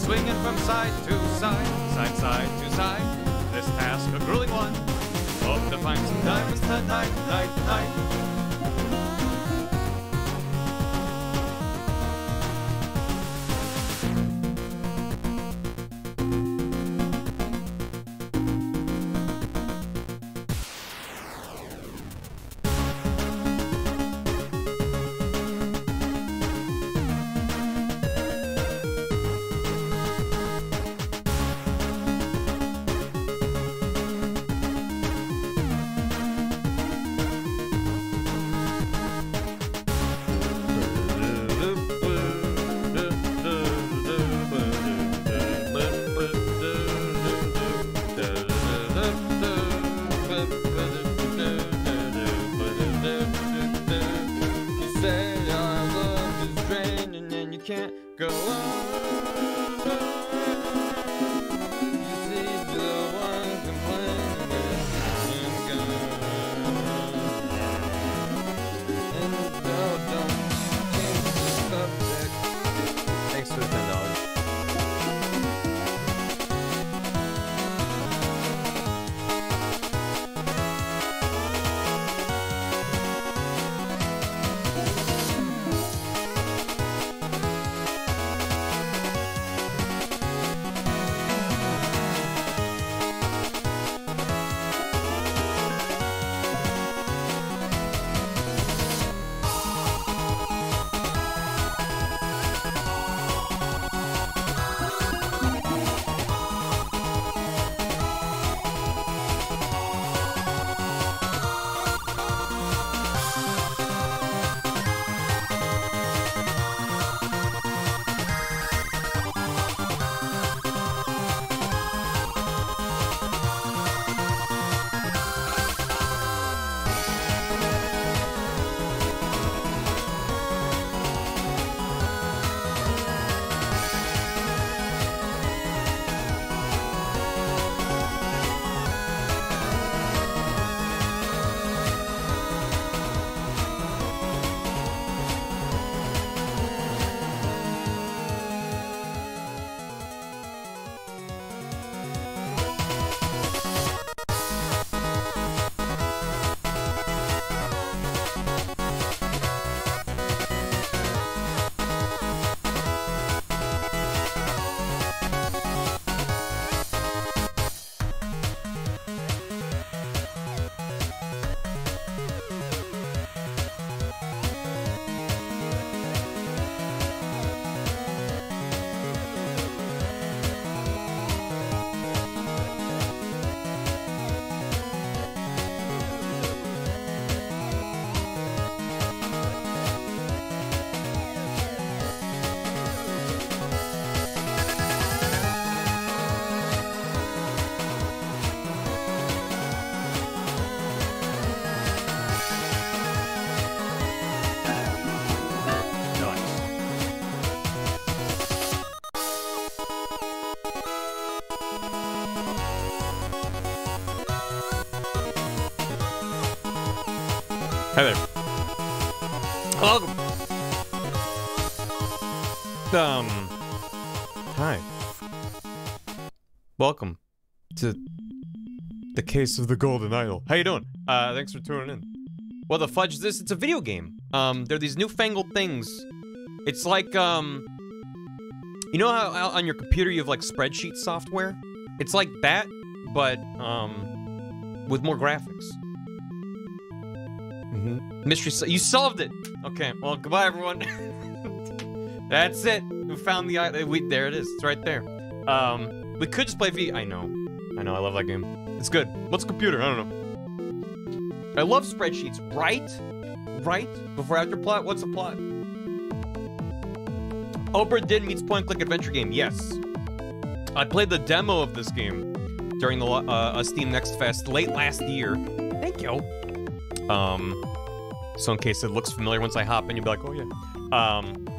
swinging from side to side, side to side. This task a grueling one. Hope to find some diamonds tonight, night. Can't go on. You see the one complaining and gone. And no, don't change the subject. Thanks for the $10. Hi there. Welcome. Hi. Welcome to the case of the Golden Idol. How you doing? Thanks for tuning in. What the fudge is this? It's a video game. They're these newfangled things. It's like, you know how on your computer you have like spreadsheet software? It's like that, but, with more graphics. Mystery, you solved it! Okay, well, goodbye, everyone. That's it. We found the, there it is. It's right there. We could just play V. I know, I love that game. It's good. What's a computer? I don't know. I love spreadsheets, right? Right? Before after plot? What's a plot? Oprah Din meets point-click adventure game. Yes. I played the demo of this game during the Steam Next Fest late last year. Thank you. So in case it looks familiar, once I hop in, you'll be like, oh yeah.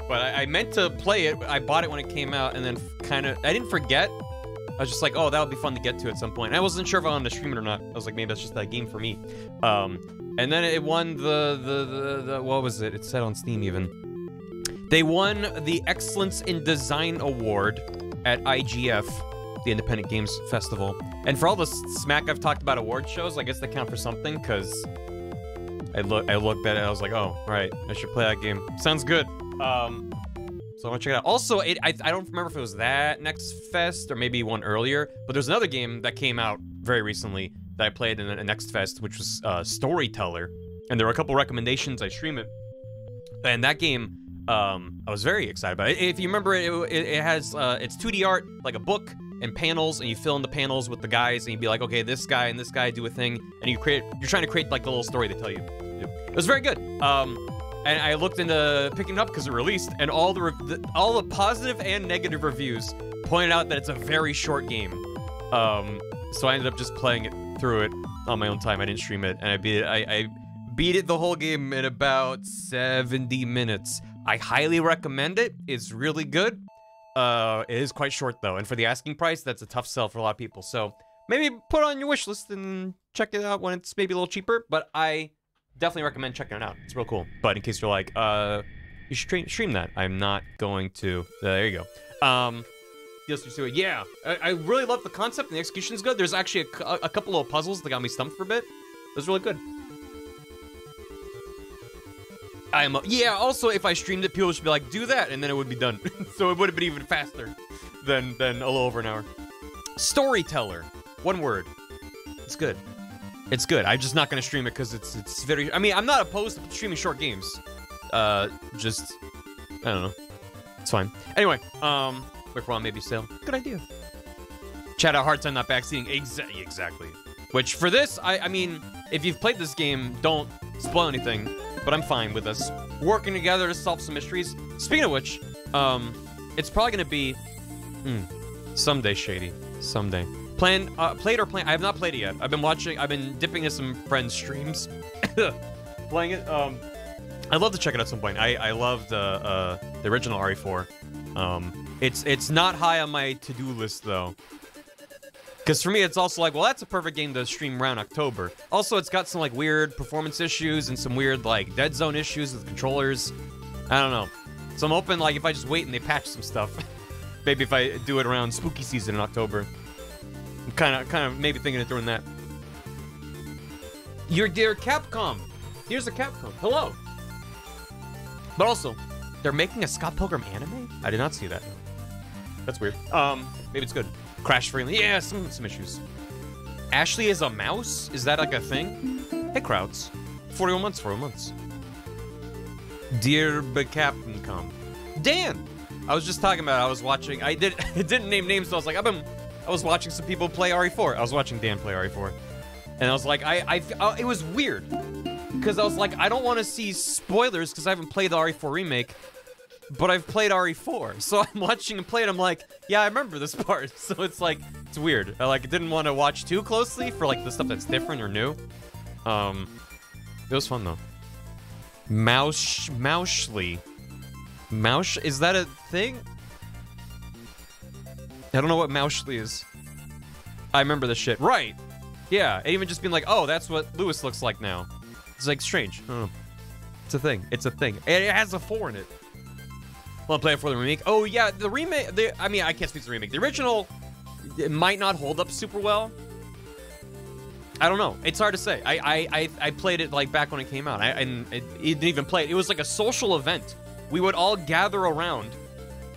But I meant to play it. I bought it when it came out, and then I didn't forget. I was just like, oh, that would be fun to get to at some point. And I wasn't sure if I wanted to stream it or not. I was like, maybe that's just that game for me. And then it won the what was it? It said on Steam even. They won the Excellence in Design Award at IGF, the Independent Games Festival. And for all the smack I've talked about award shows, I guess they count for something, because I looked at it and I was like, oh, right, I should play that game. Sounds good. So I want to check it out. Also, I don't remember if it was that next fest or maybe one earlier, but there's another game that came out very recently that I played in a next fest, which was Storyteller. And there were a couple recommendations. I stream it. And that game, I was very excited about it. If you remember, it has, it's 2D art, like a book, and panels, and you fill in the panels with the guys, and you'd be like, okay, this guy and this guy do a thing, and you're trying to create like the little story they tell you. It was very good. And I looked into picking it up because it released, and all the positive and negative reviews pointed out that it's a very short game. So I ended up just playing it through it on my own time. I didn't stream it, and I beat it. I beat it the whole game in about 70 minutes. I highly recommend it. It's really good. It is quite short though, and for the asking price, that's a tough sell for a lot of people. So maybe put it on your wish list and check it out when it's maybe a little cheaper. But I definitely recommend checking it out. It's real cool. But in case you're like, you should stream that. I'm not going to. There you go. Yes, you yeah. I really love the concept and the execution's good. There's actually a couple of puzzles that got me stumped for a bit. It was really good. Yeah, also, if I streamed it, people should be like, do that, and then it would be done. So it would have been even faster than a little over an hour. Storyteller. One word. It's good. It's good. I'm just not going to stream it because it's very... I mean, I'm not opposed to streaming short games. Just... I don't know. It's fine. Anyway, quick run, maybe sale. Good idea. Chat out hard time not backseating. Exactly. Which, for this, I mean, if you've played this game, don't spoil anything. But I'm fine with us working together to solve some mysteries. Speaking of which, it's probably gonna be someday, Shady. Someday. Played or playing? I have not played it yet. I've been dipping into some friends' streams, playing it. I'd love to check it out at some point. I love the original RE4. It's not high on my to-do list though. Because for me, it's also like, well, that's a perfect game to stream around October. Also, it's got some, like, weird performance issues and some weird, like, dead zone issues with controllers. I don't know. So I'm hoping, like, if I just wait and they patch some stuff, maybe if I do it around spooky season in October. I'm kind of maybe thinking of doing that. Your dear Capcom. Here's a Capcom. Hello. But also, they're making a Scott Pilgrim anime? I did not see that. That's weird. Maybe it's good. Crash freely. Yeah, some issues. Ashley is a mouse? Is that like a thing? Hey, Krauts. 41 months, 41 months. Dear Capcom. Dan! I was just talking about I was watching. It didn't name names, so I was like, I was watching some people play RE4. I was watching Dan play RE4. And I was like, it was weird. Because I was like, I don't want to see spoilers because I haven't played the RE4 remake. But I've played RE4, so I'm watching him play it, I'm like, yeah, I remember this part. So it's like, it's weird. I didn't want to watch too closely for like the stuff that's different or new. It was fun though. Moushly. Moush, is that a thing? I don't know what Moushly is. I remember this shit. Right. Yeah, and even just being like, oh, that's what Lewis looks like now. It's like strange. I don't know. It's a thing. It's a thing. And it has a 4 in it. Want to play it for the remake? Oh yeah, the remake. I mean, I can't speak to the remake. The original, it might not hold up super well. I don't know. It's hard to say. I played it like back when it came out. It didn't even play it. It was like a social event. We would all gather around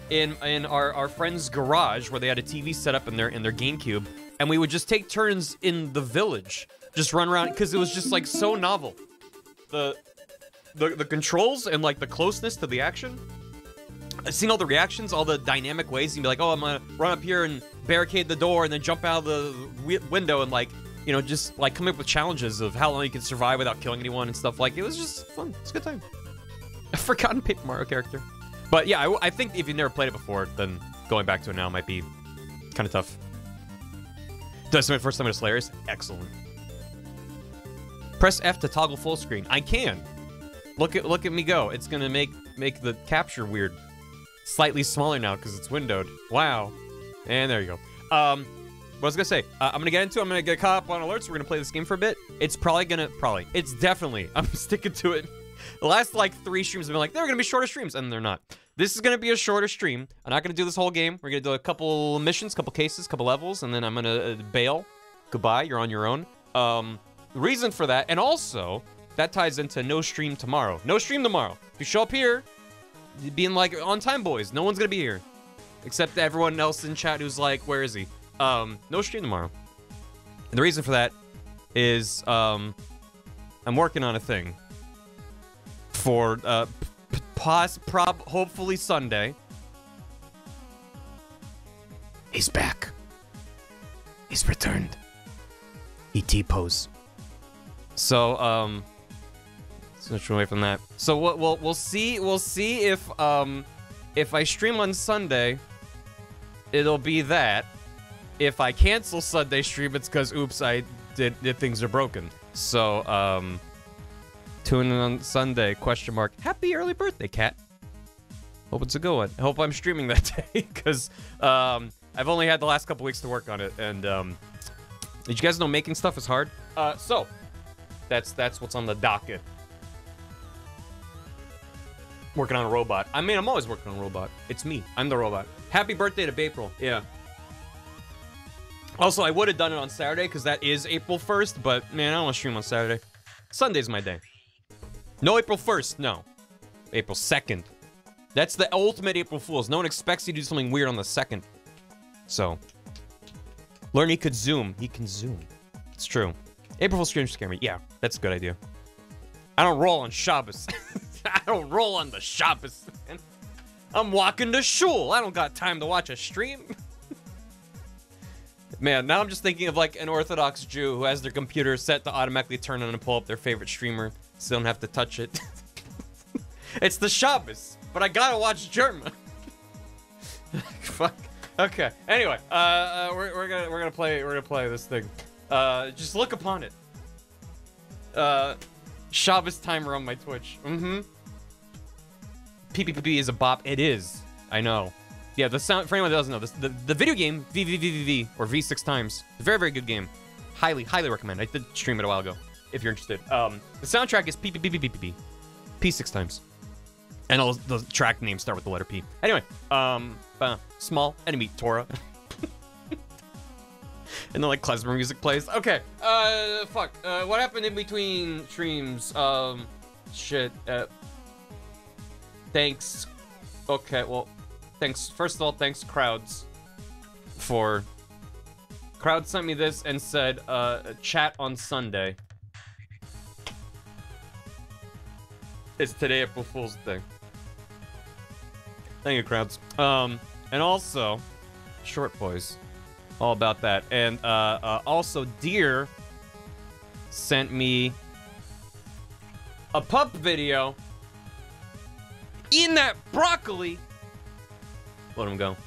in our friend's garage where they had a TV set up in their GameCube, and we would just take turns in the village, just run around because it was just like so novel. The controls and like the closeness to the action. Seeing all the reactions, all the dynamic ways, you can be like, oh, I'm gonna run up here and barricade the door and then jump out of the window and like, you know, just like come up with challenges of how long you can survive without killing anyone and stuff. Like, it was just fun. It's a good time. A forgotten Paper Mario character. But yeah, I think if you've never played it before, then going back to it now might be kind of tough. Did I submit first time in a Slayers? Excellent. Press F to toggle full screen. I can. Look at me go. It's gonna make the capture weird. Slightly smaller now because it's windowed. Wow. And there you go. What I was gonna say, I'm gonna get caught up on alerts. We're gonna play this game for a bit. It's it's definitely, I'm sticking to it. The last like 3 streams have been like, they're gonna be shorter streams, and they're not. This is gonna be a shorter stream. I'm not gonna do this whole game. We're gonna do a couple missions, couple cases, couple levels, and then I'm gonna bail. Goodbye, you're on your own. The reason for that, and also, that ties into no stream tomorrow. No stream tomorrow. If you show up here, being like, on time, boys, no one's gonna be here. Except everyone else in chat who's like, where is he? No stream tomorrow. And the reason for that is, I'm working on a thing. For, hopefully Sunday. He's back. He's returned. He T-pose. So, switch away from that. So we'll see if I stream on Sunday, it'll be that. If I cancel Sunday stream, it's because oops, things are broken. So tune in on Sunday, question mark. Happy early birthday, cat. Hope it's a good one. I hope I'm streaming that day, because I've only had the last couple weeks to work on it, and did you guys know making stuff is hard? So that's what's on the docket. Working on a robot. I mean, I'm always working on a robot. It's me. I'm the robot. Happy birthday to April. Yeah. Also, I would have done it on Saturday, because that is April 1st, but man, I don't want to stream on Saturday. Sunday's my day. No April 1st, no. April 2nd. That's the ultimate April Fool's. No one expects you to do something weird on the 2nd. So, learn he could zoom. He can zoom. It's true. April Fool's streams scare me. Yeah, that's a good idea. I don't roll on Shabbos. I don't roll on the Shabbos, man. I'm walking to shul. I don't got time to watch a stream. Man, now I'm just thinking of like an Orthodox Jew who has their computer set to automatically turn on and pull up their favorite streamer, so they don't have to touch it. It's the Shabbos, but I gotta watch German. Fuck. Okay. Anyway, we're gonna play this thing. Just look upon it. Shabbos timer on my Twitch. PPPP is a bop. It is. I know. Yeah, the sound, for anyone that doesn't know, the video game, VVVVV, or V6 times, a very, very good game. Highly, highly recommend. I did stream it a while ago, if you're interested. The soundtrack is PPPPPP. P6 times. And all the track names start with the letter P. Anyway, small enemy, Torah. And then, like, klezmer music plays. Okay, fuck. What happened in between streams? Shit. Thanks. Okay, well, thanks. First of all, thanks, Crowds, for... Crowd sent me this and said, chat on Sunday. It's today April Fool's Day. Thank you, Crowds. And also, Short Boys. All about that. And, also, Deer sent me a pup video. In that broccoli. Let him go.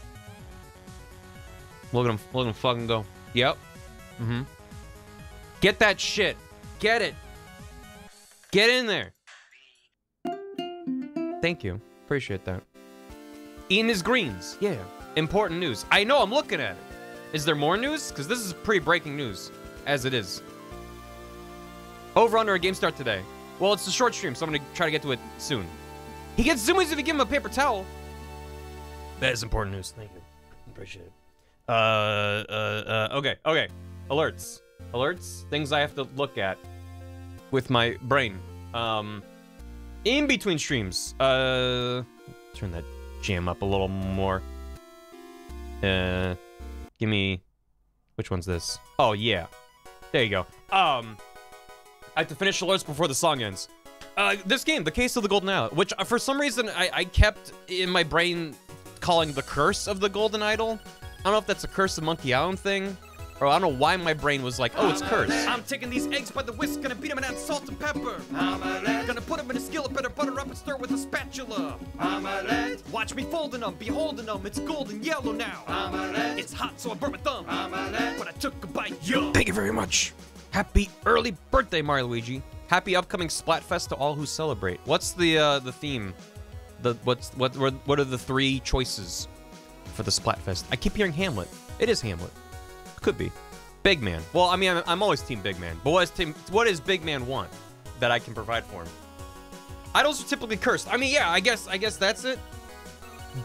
Look at him fucking go. Yep. Get that shit. Get it. Get in there. Thank you. Appreciate that. Eating his greens. Yeah. Important news. I know, I'm looking at it. Is there more news? Because this is pretty breaking news. As it is. Over under a game start today. Well, it's a short stream, so I'm going to try to get to it soon. He gets zoomies if you give him a paper towel. That is important news. Thank you. Appreciate it. Okay. Alerts. Things I have to look at with my brain. In between streams. Turn that jam up a little more. Give me... Which one's this? Oh, yeah. There you go. I have to finish alerts before the song ends. This game, The Case of the Golden Idol, which for some reason I kept in my brain calling The Curse of the Golden Idol. I don't know if that's a Curse of Monkey Island thing, or I don't know why my brain was like, oh, it's Curse. I'm taking these eggs by the whisk, gonna beat them and add salt and pepper. Gonna put them in a skillet, better butter up and stir with a spatula. Watch me folding them, beholding them, it's golden yellow now. It's hot, so I burnt my thumb, but I took a bite, yo. Thank you very much. Happy early birthday, Mario Luigi. Happy upcoming Splatfest to all who celebrate. What's the theme? What are the 3 choices for the Splatfest? I keep hearing Hamlet. It is Hamlet. Could be. Big Man. Well, I mean, I'm always Team Big Man. But what does Big Man want that I can provide for him? Idols are typically cursed. I mean, yeah, I guess that's it.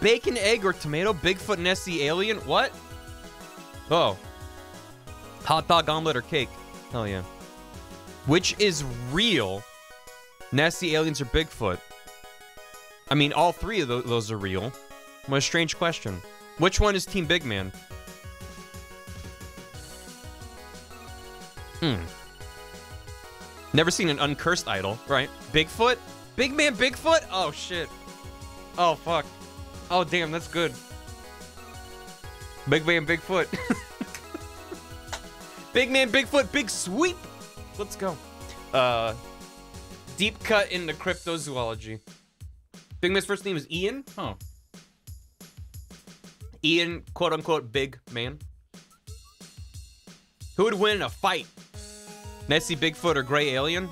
Bacon, egg, or tomato? Bigfoot, Nessie, alien? What? Oh. Hot dog, omelet, or cake? Hell yeah. Which is real? Nessie, aliens, or Bigfoot? I mean, all three of those are real. What a strange question. Which one is Team Big Man? Never seen an uncursed idol, right? Bigfoot? Big Man Bigfoot? Oh, shit. Oh, fuck. Oh, damn, that's good. Big Man Bigfoot. Big Man Bigfoot, big sweep. Let's go. Deep cut into cryptozoology. Big Man's first name is Ian? Huh. Ian, quote unquote, Big Man. Who would win in a fight? Nessie, Bigfoot, or Gray Alien?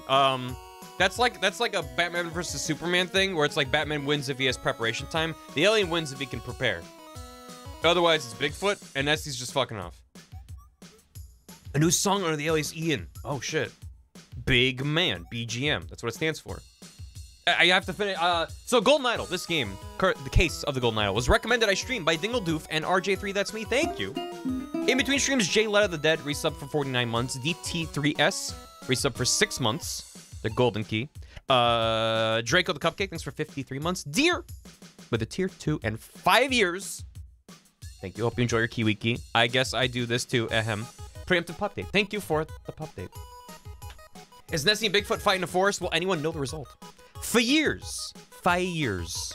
That's like a Batman versus Superman thing where it's like Batman wins if he has preparation time. The alien wins if he can prepare. Otherwise, it's Bigfoot, and Nessie's just fucking off. A new song under the alias Ian. Oh, shit. Big Man. BGM. That's what it stands for. I have to finish. So, Golden Idol. This game, the case of the Golden Idol, was recommended I stream by Dingle Doof and RJ3. That's me. Thank you. In between streams, Jay Let of the Dead, resub for 49 months. DT3S, resub for 6 months. The golden key. Draco the Cupcake, thanks for 53 months. Deer, with a tier 2 and 5 years. Thank you. Hope you enjoy your Kiwi key. I guess I do this too. Ahem. Preemptive pup date. Thank you for the pup date. Is Nessie and Bigfoot fighting a forest? Will anyone know the result? For years. 5 years.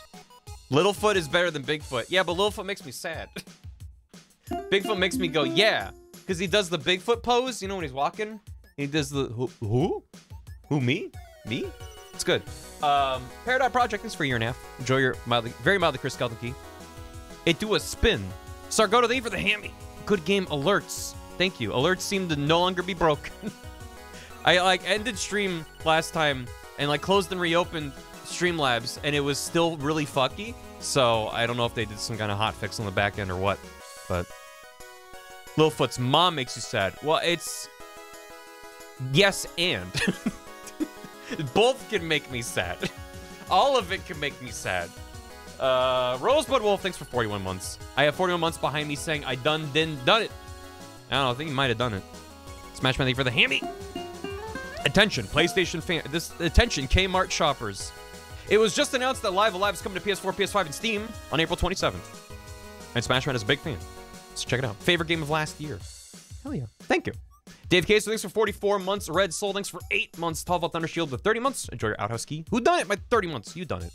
Littlefoot is better than Bigfoot. Yeah, but Littlefoot makes me sad. Bigfoot makes me go, yeah. Because he does the Bigfoot pose, you know, when he's walking. He does the, who? Who, me? Me? It's good. Paradigm Project is for a year and a half. Enjoy your very mildly Chris Skeleton key. It do a spin. Sargota, thank you for the hammy. Good game alerts. Thank you. Alerts seem to no longer be broken. I ended stream last time and closed and reopened Streamlabs and it was still really fucky. So I don't know if they did some kind of hot fix on the back end or what. But Littlefoot's mom makes you sad. Well, it's yes and. Both can make me sad. All of it can make me sad. Rosebud Wolf, thanks for 41 months. I have 41 months behind me saying I done it. I don't know, I think you might have done it. Smashman, thank you for the hammy. Attention, PlayStation fan. Attention, Kmart shoppers. It was just announced that Live Alive is coming to PS4, PS5, and Steam on April 27th. And Smashman is a big fan. So check it out. Favorite game of last year. Hell yeah. Thank you. Dave Case, thanks for 44 months. Red Soul, thanks for 8 months. 12 Volt Thunder Shield with 30 months. Enjoy your outhouse key. Who done it? My 30 months. You done it.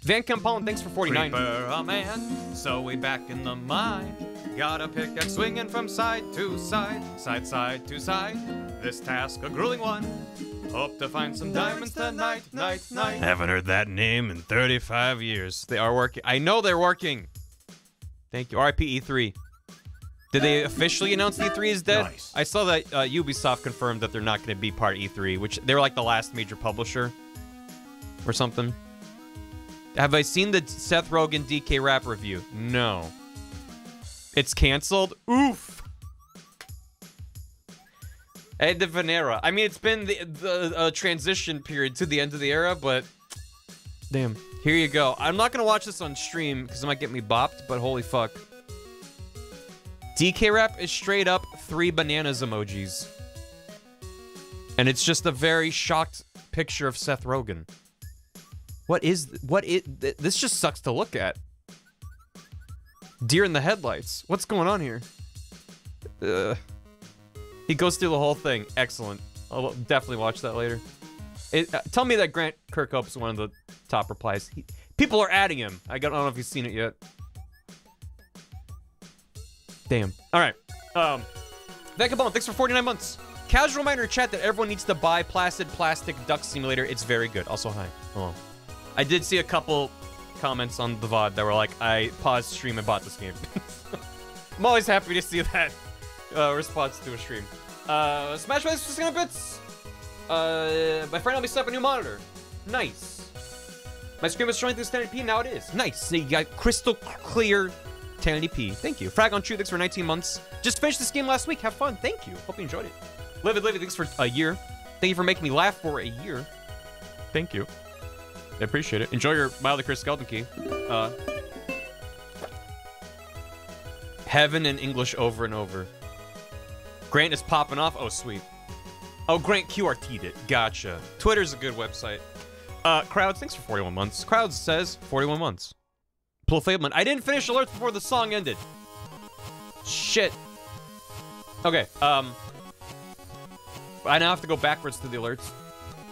Van Campon, thanks for 49. Creeper, a man, so we back in the mine. Got a pickaxe swinging from side to side, side to side. This task a grueling one. Hope to find some diamonds tonight, night. Haven't heard that name in 35 years. They are working. I know they're working. Thank you. RIP E3. Did they officially announce E3 is dead? Nice. I saw that Ubisoft confirmed that they're not going to be part of E3, which they were like the last major publisher or something. Have I seen the Seth Rogen DK Rap review? No. It's canceled? Oof. End of an era. I mean, it's been the transition period to the end of the era, but damn. Here you go. I'm not going to watch this on stream because it might get me bopped, but holy fuck. DK Rap is straight up 3 bananas emojis. And it's just a very shocked picture of Seth Rogen. This just sucks to look at. Deer in the headlights. What's going on here? He goes through the whole thing. Excellent. I'll definitely watch that later. Tell me that Grant Kirkhope is one of the top replies. People are adding him. I don't know if you've seen it yet. Damn. All right. Vegabone, thanks for 49 months. Casual reminder chat that everyone needs to buy Placid Plastic Duck Simulator. It's very good. Also, hi. Hello. I did see a couple comments on the VOD that were like, I paused stream and bought this game. I'm always happy to see that response to a stream. Smash Bros. For bits. My friend helped me set up a new monitor. Nice. My screen was showing through 1080p, now it is. Nice. So you got crystal clear 1080p. Thank you. Frag on True, thanks for 19 months. Just finished this game last week. Have fun. Thank you. Hope you enjoyed it. Livid, thanks for a year. Thank you for making me laugh for a year. Thank you. I appreciate it. Enjoy your mildly Chris Skeleton key. Heaven in English over and over. Grant is popping off. Oh, sweet. Oh, Grant QRT'd it. Gotcha. Twitter's a good website. Crowds, thanks for 41 months. Crowds says 41 months. Plufablement. I didn't finish alerts before the song ended. Shit. Okay, I now have to go backwards to the alerts.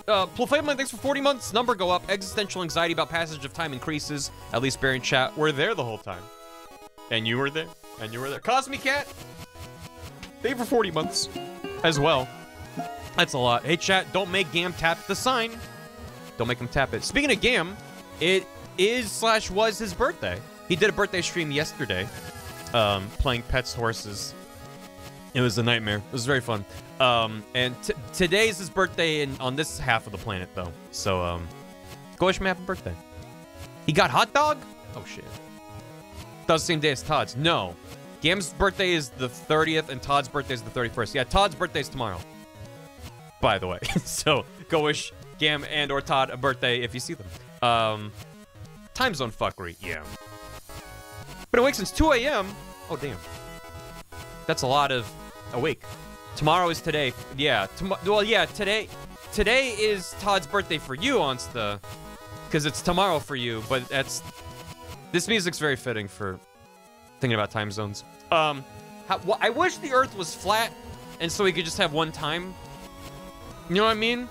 Plufablement, thanks for 40 months. Number go up. Existential anxiety about passage of time increases. At least Barry and chat were there the whole time. And you were there. And you were there. Cosmic Cat. Thank you for 40 months as well. That's a lot. Hey, chat, don't make Gam tap the sign. Don't make him tap it. Speaking of Gam, it is/was his birthday. He did a birthday stream yesterday, playing pets, horses. It was a nightmare. It was very fun. And today's his birthday on this half of the planet, though. So, go wish him happy birthday. He got hot dog? Oh, shit. That was the same day as Todd's. No. Gam's birthday is the 30th, and Todd's birthday is the 31st. Yeah, Todd's birthday is tomorrow, by the way. So, go wish Gam and or Todd a birthday if you see them. Time zone fuckery. Yeah. Been awake since 2 a.m. Oh, damn. That's a lot of awake. Tomorrow is today. Yeah. Well, yeah, today is Todd's birthday for you, Onsta. Because it's tomorrow for you, but this music's very fitting for thinking about time zones. I wish the Earth was flat, and so we could just have one time. You know what I mean?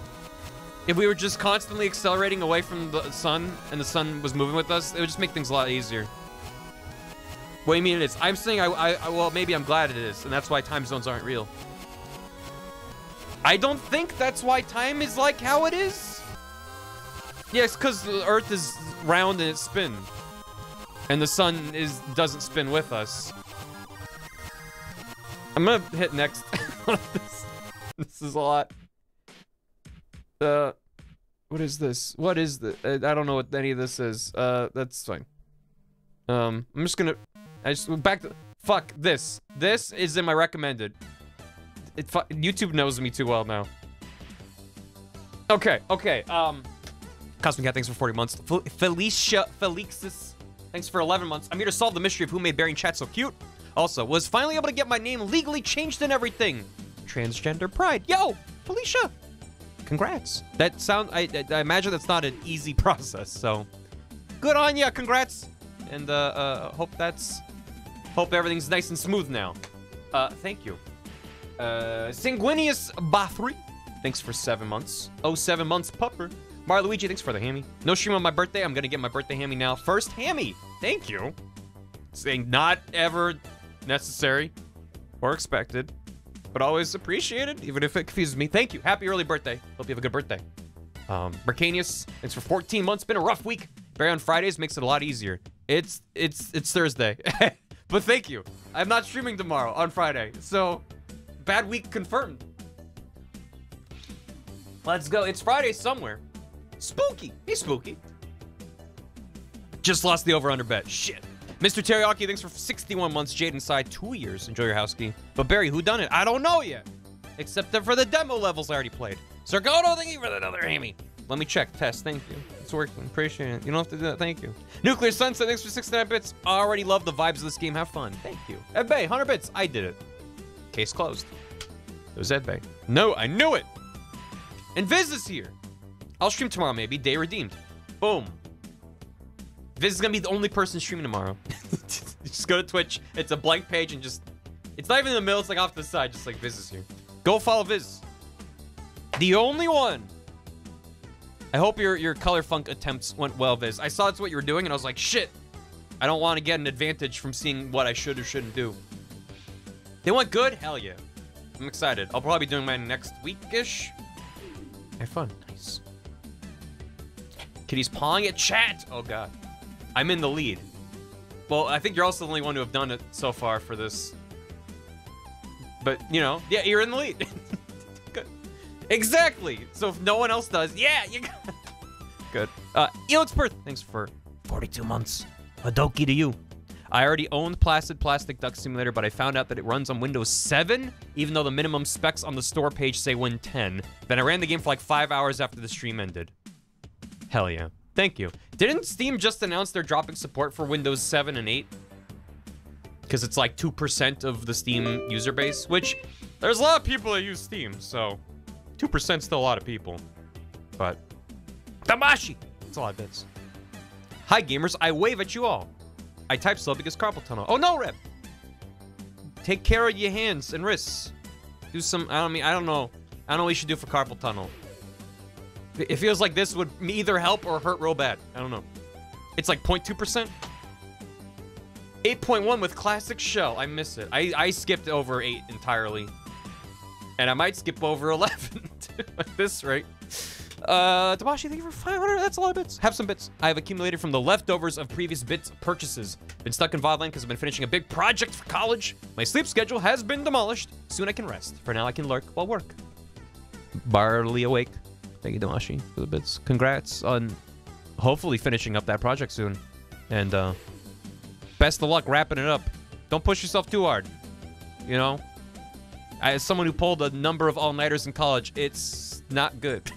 If we were just constantly accelerating away from the sun, and the sun was moving with us, it would just make things a lot easier. What do you mean it is? I'm saying well, maybe I'm glad it is, and that's why time zones aren't real. I don't think that's why time is like how it is. Yeah, it's because the Earth is round and it spins. And the sun doesn't spin with us. I'm gonna hit next. This is a lot. What is this? What is the? I don't know what any of this is. That's fine. I'm just gonna. Back to. Fuck this. This is in my recommended. YouTube knows me too well now. Okay. Cosmic Cat, thanks for 40 months. Felixis, thanks for 11 months. I'm here to solve the mystery of who made Barry and chat so cute. Also, was finally able to get my name legally changed and everything. Transgender pride. Yo, Felicia. Congrats. That I imagine that's not an easy process, so good on ya. Congrats. And hope everything's nice and smooth now. Thank you. Sanguinius Bathri, thanks for 7 months. Oh, 7 months, pupper. Marluigi, thanks for the hammy. No stream on my birthday. I'm gonna get my birthday hammy now. First hammy. Thank you. Saying not ever necessary or expected, but always appreciated, even if it confuses me. Thank you. Happy early birthday. Hope you have a good birthday. Mercanius, thanks for 14 months. Been a rough week. Barry on Fridays makes it a lot easier. It's Thursday. But thank you. I'm not streaming tomorrow on Friday, so bad week confirmed. Let's go. It's Friday somewhere. Spooky. Hey, Spooky. Just lost the over-under bet. Shit. Mr. Teriyaki, thanks for 61 months. Jade inside 2 years. Enjoy your house key. But Barry, who done it? I don't know yet. Except for the demo levels I already played. Sargoto, thank you for another hammy. Let me check. Test. Thank you. It's working. Appreciate it. You don't have to do that. Thank you. Nuclear Sunset, thanks for 69 bits. Already love the vibes of this game. Have fun. Thank you. Ed Bay, 100 bits. I did it. Case closed. It was Ed Bay. No, I knew it. And Viz is here. I'll stream tomorrow, maybe. Day redeemed. Boom. Viz is gonna be the only person streaming tomorrow. Just go to Twitch. It's a blank page and just... It's not even in the middle. It's like off to the side. Just like Viz is here. Go follow Viz. The only one. I hope your color funk attempts went well, Viz. I saw that's what you were doing, and I was like, shit. I don't want to get an advantage from seeing what I should or shouldn't do. They went good? Hell yeah. I'm excited. I'll probably be doing mine next week-ish. Have fun. Nice. Kitty's pawing at chat. Oh, God. I'm in the lead. Well, I think you're also the only one to have done it so far for this. But, you know, yeah, you're in the lead. Good. Exactly. So if no one else does, yeah, you got it. Good. Elix Birth, thanks for 42 months. Hadoki to you. I already owned Placid Plastic Duck Simulator, but I found out that it runs on Windows 7, even though the minimum specs on the store page say Win 10. Then I ran the game for like 5 hours after the stream ended. Hell yeah. Thank you. Didn't Steam just announce they're dropping support for Windows 7 and 8? because it's like 2% of the Steam user base, which there's a lot of people that use Steam, so 2% is still a lot of people. But Tamashi! It's a lot of bits. Hi gamers, I wave at you all. I type slow because carpal tunnel. Oh no, Reb! Take care of your hands and wrists. Do some, I don't know what you should do for carpal tunnel. It feels like this would either help or hurt real bad. I don't know. It's like 0.2%. 8.1 with classic shell. I miss it. I skipped over 8 entirely. And I might skip over 11 at this rate. Tabashi, thank you for 500. That's a lot of bits. Have some bits. I have accumulated from the leftovers of previous bits purchases. Been stuck in Vodland because I've been finishing a big project for college. My sleep schedule has been demolished. Soon I can rest. For now, I can lurk while work. Barely awake. Thank you, Damashi, for the bits. Congrats on hopefully finishing up that project soon. And best of luck wrapping it up. Don't push yourself too hard. You know? As someone who pulled a number of all-nighters in college, it's not good.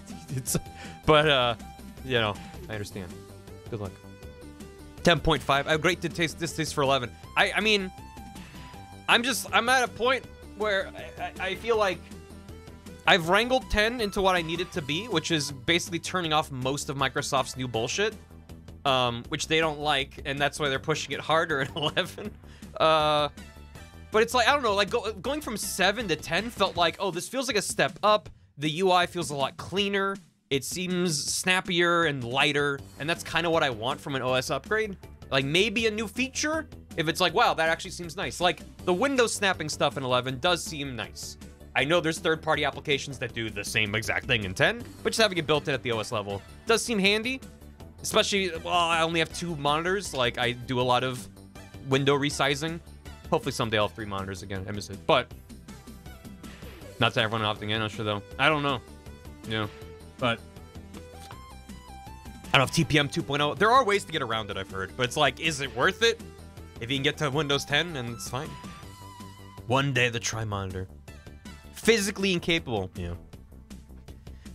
But you know, I understand. Good luck. 10.5. I have great distaste for 11. I mean, I'm at a point where I feel like I've wrangled 10 into what I need it to be, which is basically turning off most of Microsoft's new bullshit, which they don't like, and that's why they're pushing it harder at 11. But it's like, I don't know, like going from 7 to 10 felt like, oh, this feels like a step up. The UI feels a lot cleaner. It seems snappier and lighter, and that's kind of what I want from an OS upgrade. Like maybe a new feature, if it's like, wow, that actually seems nice. Like the window snapping stuff in 11 does seem nice. I know there's third-party applications that do the same exact thing in 10, but just having it built in at the OS level does seem handy. Especially, well, I only have 2 monitors. Like I do a lot of window resizing. Hopefully someday I'll have 3 monitors again. I miss it. But not to everyone opting in, I'm sure though. I don't know. Yeah. But I don't know if TPM 2.0. There are ways to get around it, I've heard. But it's like, is it worth it? If you can get to Windows 10, then it's fine. One day the tri-monitor. Physically incapable. Yeah.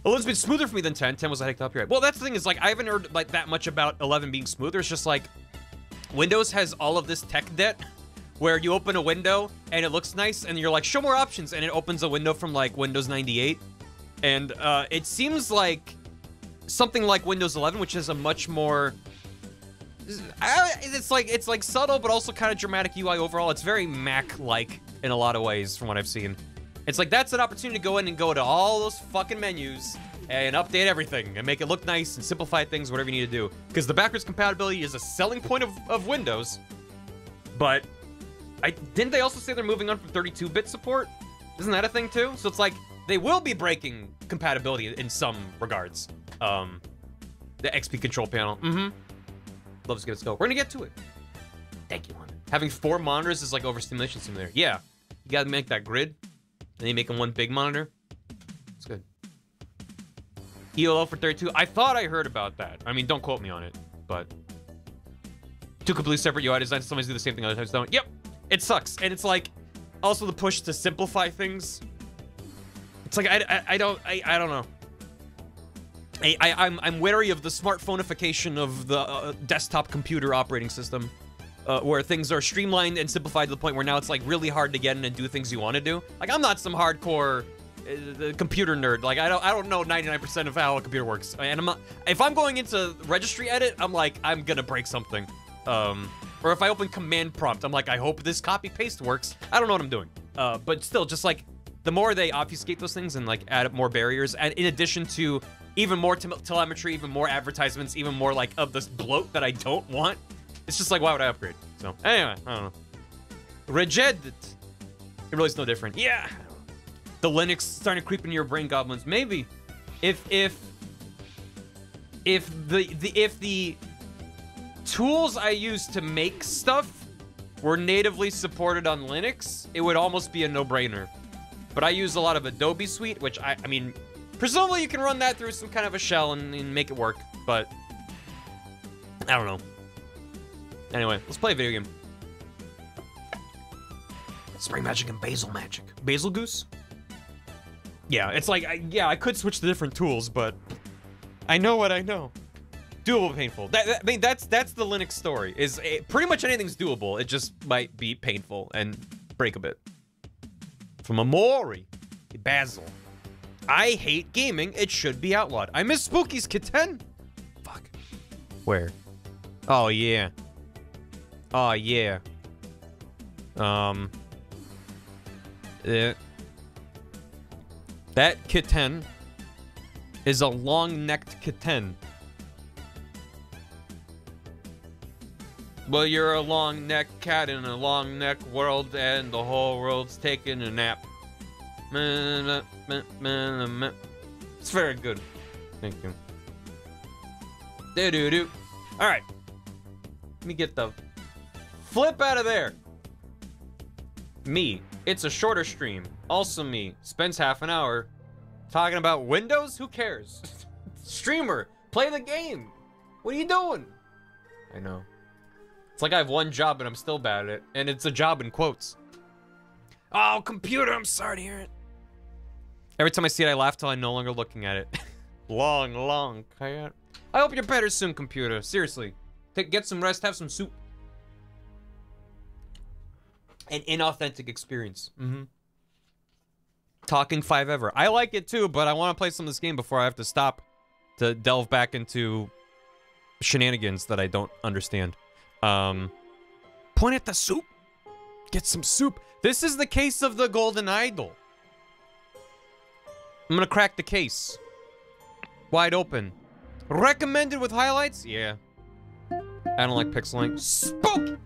Well, it's been smoother for me than 10. 10 was a hiccup up here. Well, that's the thing is like, I haven't heard like that much about 11 being smoother. It's just like, Windows has all of this tech debt where you open a window and it looks nice and you're like, show more options. And it opens a window from like Windows 98. And it seems like something like Windows 11, which is a much more, it's like subtle, but also kind of dramatic UI overall. It's very Mac-like in a lot of ways from what I've seen. It's like, that's an opportunity to go in and go to all those fucking menus and update everything and make it look nice and simplify things, whatever you need to do. Because the backwards compatibility is a selling point of Windows. But didn't they also say they're moving on from 32-bit support? Isn't that a thing too? So it's like, they will be breaking compatibility in some regards. The XP control panel. Love to get us go. We're gonna get to it. Thank you, Juan. Having 4 monitors is like overstimulation simulator. Yeah, you gotta make that grid. And then you make them one big monitor. It's good. ELO for 32. I thought I heard about that. I mean, don't quote me on it, but 2 completely separate UI designs. Sometimes do the same thing, other times don't. Yep, it sucks. And it's like also the push to simplify things. It's like I don't know. I'm wary of the smartphoneification of the desktop computer operating system, where things are streamlined and simplified to the point where now it's like really hard to get in and do things you want to do. Like I'm not some hardcore computer nerd. Like I don't know 99% of how a computer works. And if I'm going into registry edit, I'm like I'm gonna break something. Or if I open command prompt, I'm like I hope this copy paste works. I don't know what I'm doing. But still, just like the more they obfuscate those things and like add up more barriers, and in addition to even more telemetry, even more advertisements, even more like of this bloat that I don't want, it's just like why would I upgrade? So anyway, I don't know. Reged, it really is no different. Yeah, the Linux starting to creep into your brain, goblins. Maybe if the tools I use to make stuff were natively supported on Linux, it would almost be a no-brainer. But I use a lot of Adobe Suite, which I mean, presumably you can run that through some kind of a shell and make it work, but I don't know. Anyway, let's play a video game. Spring Magic and Basil Magic. Basil Goose? Yeah, it's like, I could switch to different tools, but I know what I know. Doable, painful. I mean, that's the Linux story. Pretty much anything's doable. It just might be painful and break a bit. From Amori, Basil. I hate gaming. It should be outlawed. I miss Spooky's Kitten. Fuck. Where? Oh yeah. Oh yeah. That kitten is a long-necked kitten. Well, you're a long-necked cat in a long-necked world, and the whole world's taking a nap. It's very good. Thank you. Do-do-do. All right. Let me get the flip out of there. Me. It's a shorter stream. Also me. Spends half an hour talking about Windows? Who cares? Streamer. Play the game. What are you doing? I know. It's like I have one job and I'm still bad at it. And it's a job in quotes. Oh, computer. I'm sorry to hear it. Every time I see it, I laugh till I'm no longer looking at it. long cat. I hope you're better soon, computer. Seriously. Get some rest. Have some soup. An inauthentic experience. Talking 5 ever. I like it too, but I want to play some of this game before I have to stop to delve back into shenanigans that I don't understand. Point at the soup. Get some soup. This is the case of the golden idol. I'm gonna crack the case. Wide open. Recommended with highlights? Yeah. I don't like pixeling. Spook!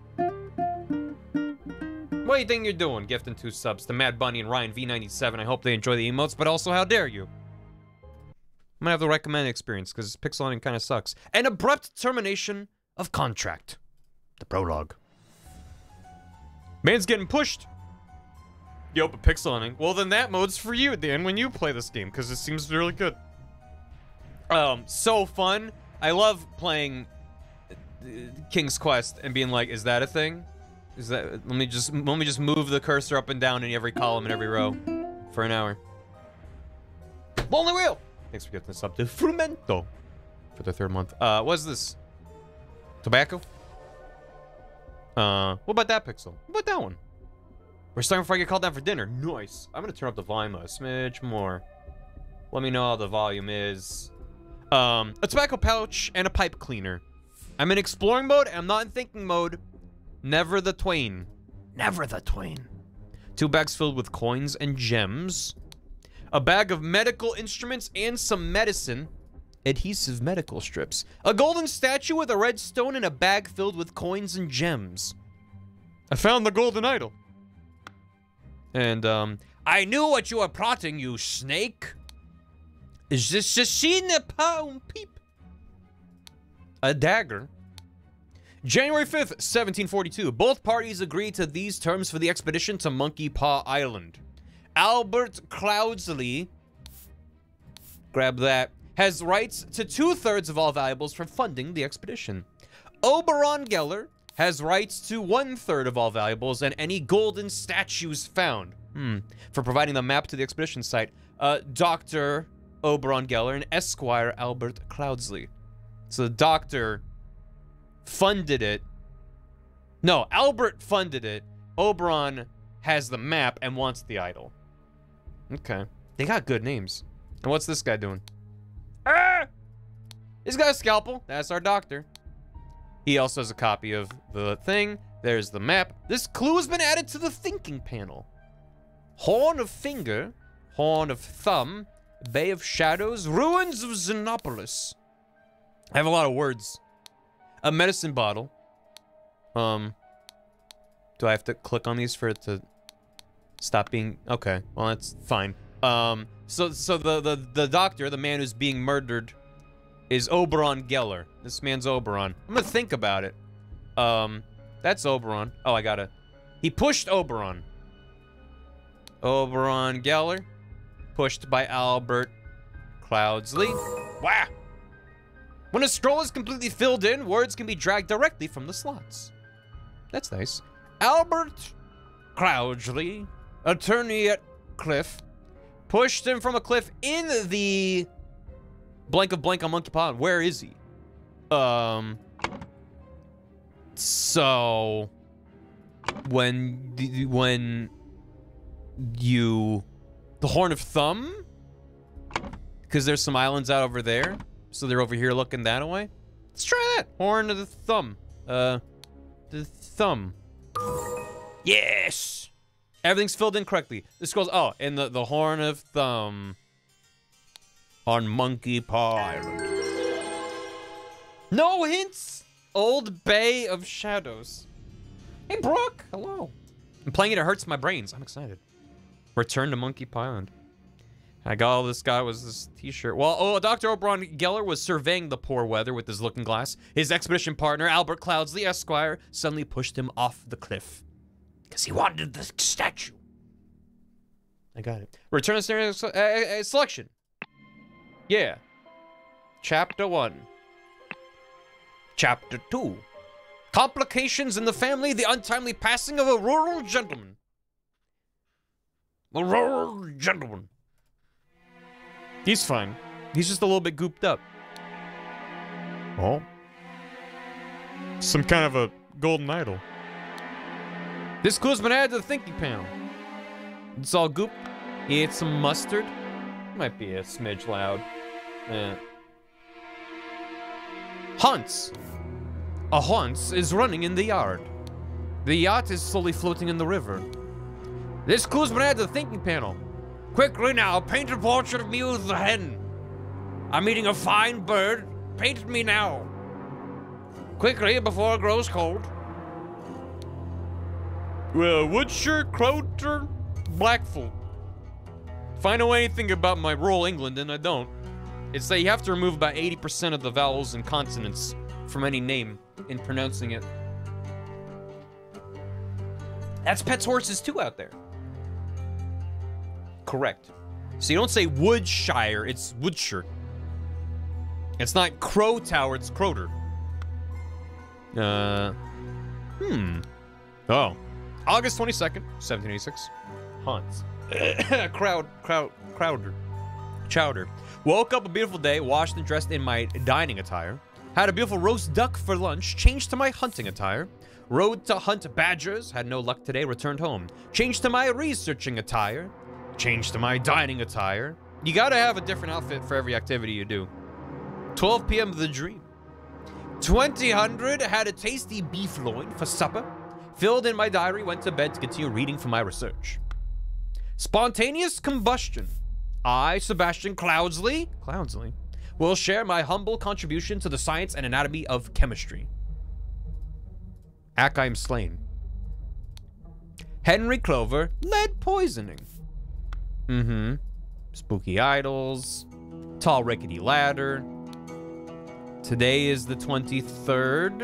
What do you think you're doing? Gifting 2 subs to Mad Bunny and Ryan V97. I hope they enjoy the emotes, but also, how dare you? I'm gonna have the recommended experience, because pixeling kind of sucks. An abrupt termination of contract. The prologue. Man's getting pushed. Yo, but pixeling. Well, then that mode's for you, Dan, when you play this game, because it seems really good. So fun. I love playing King's Quest and being like, is that a thing? Is that, let me just move the cursor up and down in every column and every row for an hour. Lonely Wheel! Thanks for getting this up to Frumento for the 3rd month. What's this? Tobacco? What about that pixel? What about that one? We're starting before I get called down for dinner. Nice. I'm gonna turn up the volume a smidge more. Let me know how the volume is. A tobacco pouch and a pipe cleaner. I'm in exploring mode and I'm not in thinking mode. Never the twain. Never the twain. 2 bags filled with coins and gems. A bag of medical instruments and some medicine. Adhesive medical strips. A golden statue with a red stone and a bag filled with coins and gems. I found the golden idol. And, I knew what you were plotting, you snake. Is this a peep? A dagger. January 5th, 1742. Both parties agreed to these terms for the expedition to Monkey Paw Island. Albert Cloudsley, grab that, has rights to 2/3 of all valuables for funding the expedition. Oberon Geller has rights to 1/3 of all valuables and any golden statues found. For providing the map to the expedition site. Dr. Oberon Geller and Esquire Albert Cloudsley. So the doctor funded it. No, Albert funded it. Oberon has the map and wants the idol. Okay. They got good names. And what's this guy doing? Ah! He's got a scalpel. That's our doctor. He also has a copy of the thing. There's the map. This clue has been added to the thinking panel. Horn of Finger. Horn of Thumb. Bay of Shadows. Ruins of Xenopolis. I have a lot of words. A medicine bottle. Do I have to click on these for it to stop being... Okay, well, that's fine. So the doctor, the man who's being murdered, is Oberon Geller. This man's Oberon. I'm gonna think about it. That's Oberon. Oh, I gotta... He pushed Oberon. Oberon Geller. Pushed by Albert Cloudsley. Wow! When a scroll is completely filled in, words can be dragged directly from the slots. That's nice. Albert Cloudsley, attorney at Cliff, pushed him from a cliff in the blank of blank on Monkey Pond. Where is he? So when the Horn of Thumb, because there's some islands out over there, so they're over here looking that way. Let's try that. Horn of the Thumb. The thumb. Yes. Everything's filled in correctly. This goes, oh, and the Horn of Thumb on Monkey Paw Island. No hints. Old Bay of Shadows. Hey, Brooke. Hello. I'm playing it. It hurts my brains. I'm excited. Return to Monkey Paw Island. I got all this guy was this t-shirt. Well, Dr. Oberon Geller was surveying the poor weather with his looking glass. His expedition partner, Albert Cloudsley, Esquire, suddenly pushed him off the cliff. Because he wanted the statue. I got it. Return to selection. Yeah. Chapter 1. Chapter 2. Complications in the family, the untimely passing of a rural gentleman. A rural gentleman. He's fine. He's just a little bit gooped up. Oh. Some kind of a golden idol. This clue's been added to the thinking panel. It's all goop. He ate some mustard. Might be a smidge loud. Hunts. A Hunts is running in the yard. The yacht is slowly floating in the river. This clue's been added to the thinking panel. Quickly now, paint a portrait of me with the hen. I'm eating a fine bird. Paint me now. Quickly, before it grows cold. Well, Woodshire, Crowter, Blackfoot. If I know anything about my rural England, and I don't, it's that you have to remove about 80% of the vowels and consonants from any name in pronouncing it. That's pets' horses too out there. Correct. So you don't say Woodshire, it's Woodshire. It's not Crow Tower, it's Crowter. Oh. August 22nd, 1786. Hunts. Chowder. Woke up a beautiful day, washed and dressed in my dining attire. Had a beautiful roast duck for lunch, changed to my hunting attire. Rode to hunt badgers, had no luck today, returned home. Changed to my researching attire. Changed to my dining attire. You gotta have a different outfit for every activity you do. 12 p.m. The dream. 2000 had a tasty beef loin for supper. Filled in my diary, went to bed to continue reading for my research. Spontaneous combustion. I, Sebastian Cloudsley, will share my humble contribution to the science and anatomy of chemistry. I'm slain. Henry Clover, lead poisoning. Spooky idols. Tall rickety ladder. Today is the 23rd.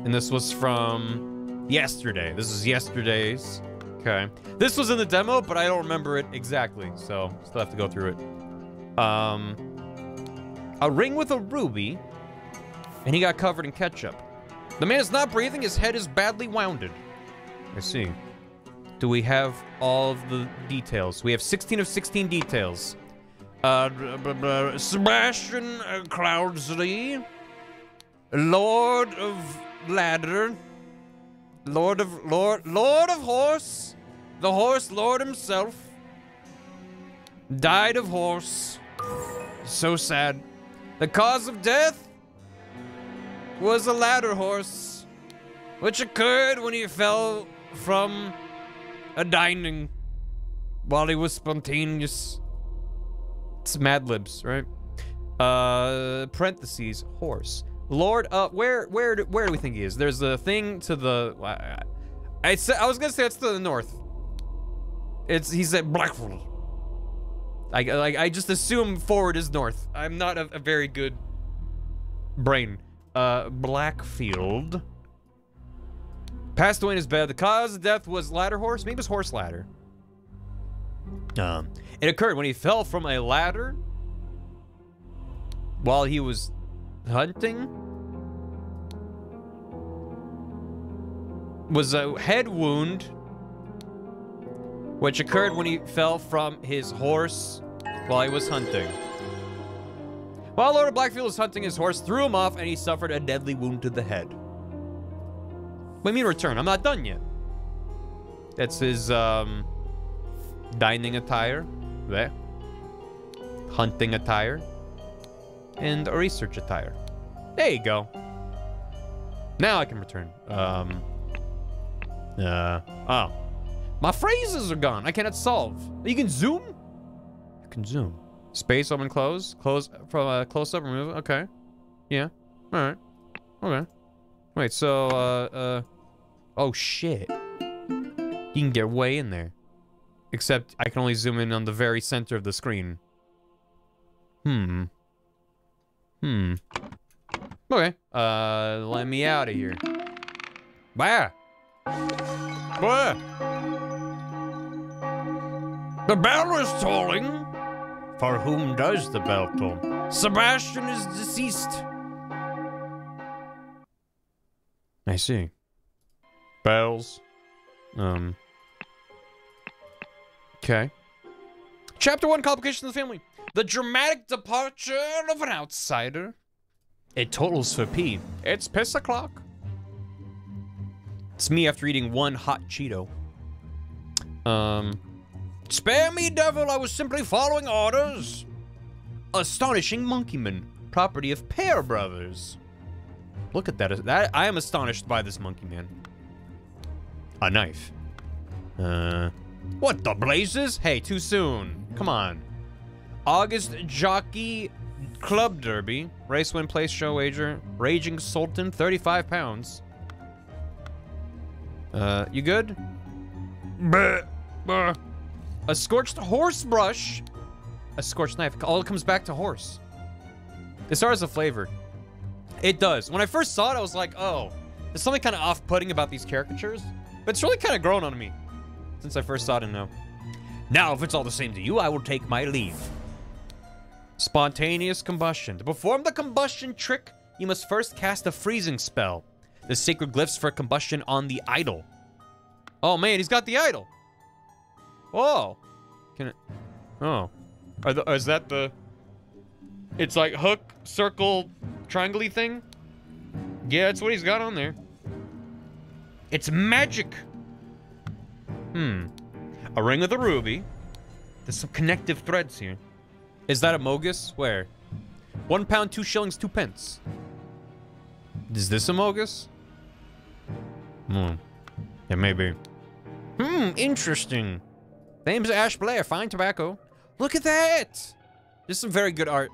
And this was from yesterday. This is yesterday's. Okay. This was in the demo, but I don't remember it exactly. So, still have to go through it. A ring with a ruby. And he got covered in ketchup. The man is not breathing. His head is badly wounded. I see. Do we have all of the details? We have 16 of 16 details. Sebastian Cloudsley, Lord of Ladder, Lord of Horse, the Horse Lord himself, died of horse. So sad. The cause of death was a ladder horse, which occurred when he fell from a dining while he was spontaneous. It's Mad Libs, right? Parentheses, horse. Lord, where do we think he is? There's a thing to the, I was gonna say it's to the north. He's at Blackfoot. I just assume forward is north. I'm not a very good brain. Blackfield. Passed away in his bed. The cause of death was ladder horse. Maybe it was horse ladder. It occurred when he fell from a ladder while he was hunting. Was a head wound, which occurred when he fell from his horse while he was hunting. While Lord of Blackfield was hunting, his horse threw him off and he suffered a deadly wound to the head. What do you mean return? I'm not done yet. That's his, dining attire. There. Hunting attire. And a research attire. There you go. Now I can return. Oh. My phrases are gone. I cannot solve. You can zoom? You can zoom. Space, open, close. Close, from close up, remove. Okay. Yeah. Alright. Okay. Wait, so, oh shit. You can get way in there. Except I can only zoom in on the very center of the screen. Okay. Let me out of here. Bah! Bah! The bell is tolling. For whom does the bell toll? Sebastian is deceased. I see. Bells. Okay. Chapter 1, Complications of the Family. The dramatic departure of an outsider. It totals for P. It's piss o'clock. It's me after eating one hot Cheeto. Spare me, devil, I was simply following orders. Astonishing Monkeyman, property of Pear Brothers. Look at that. I am astonished by this monkey man. A knife. What the blazes? Hey, too soon. Come on. August Jockey Club Derby. Race win, place, show wager. Raging Sultan, 35 pounds. You good? Bleh, bleh. A scorched horse brush. A scorched knife. All comes back to horse. This art has a flavor. It does. When I first saw it, I was like, oh, there's something kind of off-putting about these caricatures. But it's really kind of grown on me since I first saw it and know. Now, if it's all the same to you, I will take my leave. Spontaneous combustion. To perform the combustion trick, you must first cast a freezing spell. The sacred glyphs for combustion on the idol. Oh man, he's got the idol. Oh. Can it? Oh. Is that the? It's like hook, circle, triangle-y thing? Yeah, that's what he's got on there. It's magic. A ring with a ruby. There's some connective threads here. Is that a Mogus? Where? 1 pound, 2 shillings, 2 pence. Is this a Mogus? Yeah, maybe. Interesting. Name's Ash Blair, fine tobacco. Look at that! There's some very good art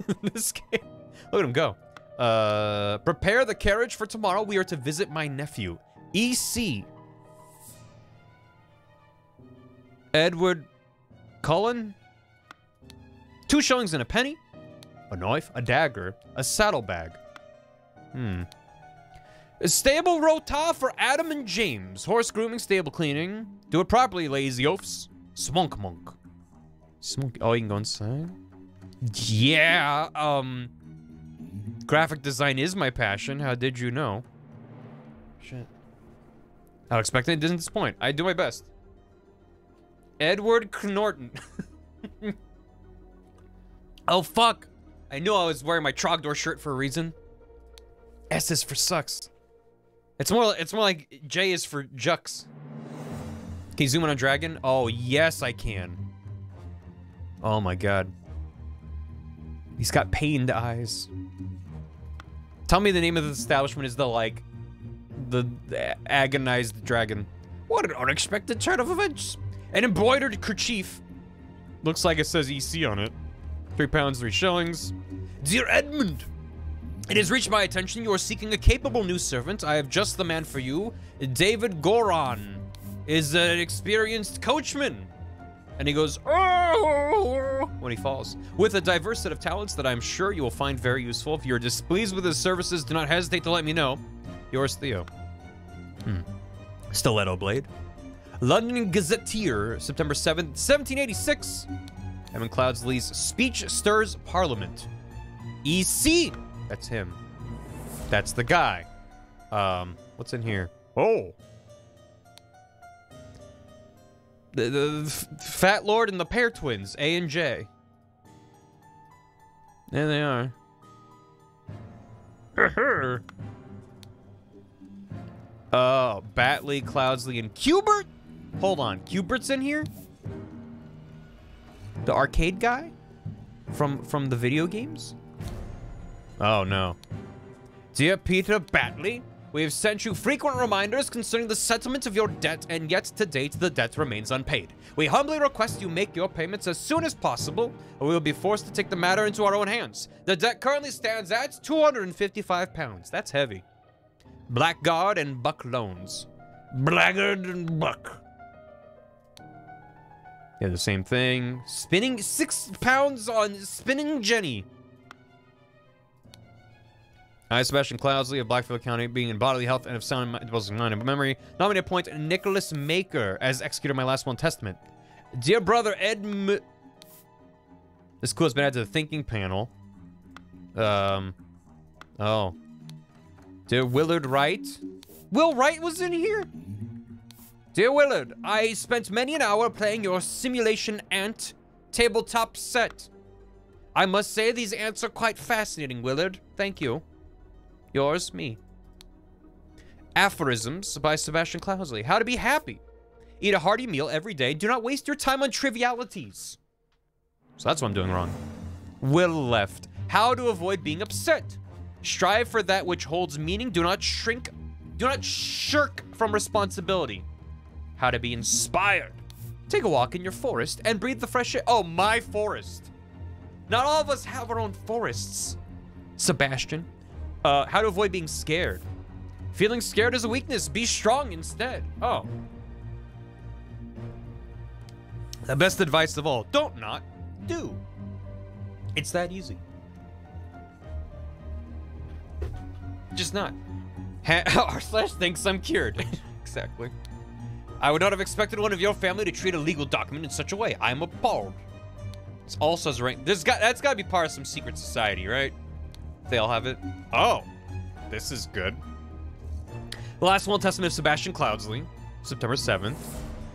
in this game. Look at him go. Prepare the carriage for tomorrow. We are to visit my nephew, E.C. Edward Cullen. 2 shillings and a penny. A knife, a dagger, a saddlebag. A stable rota for Adam and James. Horse grooming, stable cleaning. Do it properly, lazy oafs. Smunk monk. Smunk. Oh, you can go inside? Yeah, graphic design is my passion. How did you know? Shit. I was expecting it didn't disappoint. I do my best. Edward Knorton. Oh, fuck. I knew I was wearing my Trogdor shirt for a reason. S is for sucks. It's more like J is for Jux. Can you zoom in on Dragon? Oh, yes, I can. Oh, my God. He's got pained eyes. Tell me the name of the establishment is the agonized dragon. What an unexpected turn of events. An embroidered kerchief. Looks like it says EC on it. 3 pounds, 3 shillings. Dear Edmund, it has reached my attention you are seeking a capable new servant. I have just the man for you. David Goron is an experienced coachman. And he goes, oh, when he falls. With a diverse set of talents that I'm sure you will find very useful. If you're displeased with his services, do not hesitate to let me know. Yours, Theo. Stiletto Blade. London Gazetteer, September 7th, 1786. Evan Cloudsley's speech stirs Parliament. EC. That's him. That's the guy. What's in here? Oh. The Fat Lord and the Pear Twins, A and J. There they are. Batley, Cloudsley, and Cubert? Hold on, Cubert's in here? The arcade guy? From the video games? Oh no. Dear Peter Batley, we have sent you frequent reminders concerning the settlement of your debt, and yet to date the debt remains unpaid. We humbly request you make your payments as soon as possible, or we will be forced to take the matter into our own hands. The debt currently stands at £255. That's heavy. Blackguard and Buck loans. Blackguard and Buck. Yeah, the same thing. Spinning £6 on Spinning Jenny. I, Sebastian Cloudsley of Blackfield County, being in bodily health and of sound mind and memory, nominate and appoint Nicholas Maker as executor of my last will and testament. Dear brother this clue has been added to the thinking panel. Oh. Dear Willard Wright. Will Wright was in here? Dear Willard, I spent many an hour playing your Simulation Ant tabletop set. I must say these ants are quite fascinating, Willard. Thank you. Yours, me. Aphorisms by Sebastian Cloudsley. How to be happy. Eat a hearty meal every day. Do not waste your time on trivialities. So that's what I'm doing wrong. Will left. How to avoid being upset. Strive for that which holds meaning. Do not shirk from responsibility. How to be inspired. Take a walk in your forest and breathe the fresh air. Oh, my forest. Not all of us have our own forests. Sebastian. How to avoid being scared. Feeling scared is a weakness. Be strong instead. Oh. The best advice of all. Don't not do. It's that easy. Just not. R/ thinks I'm cured. Exactly. I would not have expected one of your family to treat a legal document in such a way. I'm appalled. This also has rank. That's got to be part of some secret society, right? They all have it. Oh, this is good. The last will and testament of Sebastian Cloudsley, September 7th.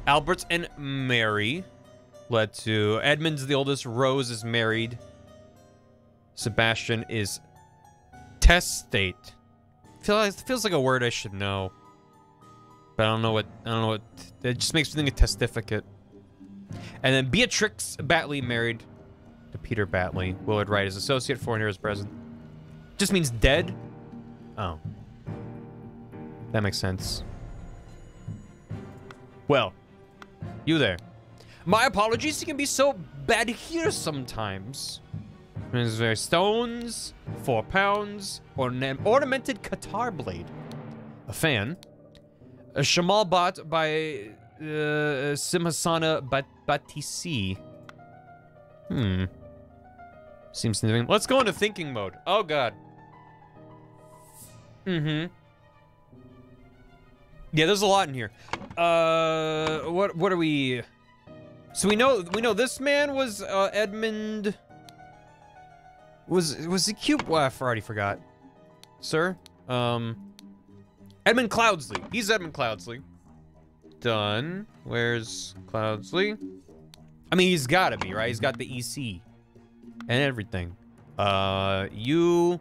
Albert and Mary led to Edmund's the oldest. Rose is married. Sebastian is testate. Feels like a word I should know, but I don't know what. It just makes me think of testificate. And then Beatrix Batley married to Peter Batley. Willard Wright is associate. 4 years present. Just means dead. Oh, that makes sense. Well, you there. My apologies. You can be so bad here sometimes. There's very stones, £4, or an ornamented guitar blade, a fan, a shamal bought by Simhasana Batisi. Seems to. Let's go into thinking mode. Oh god. Yeah, there's a lot in here. What are we? So we know this man was Edmund. Was he cute? Well, I already forgot. Sir? Edmund Cloudsley. He's Edmund Cloudsley. Done. Where's Cloudsley? I mean, he's gotta be, right? He's got the EC. And everything. You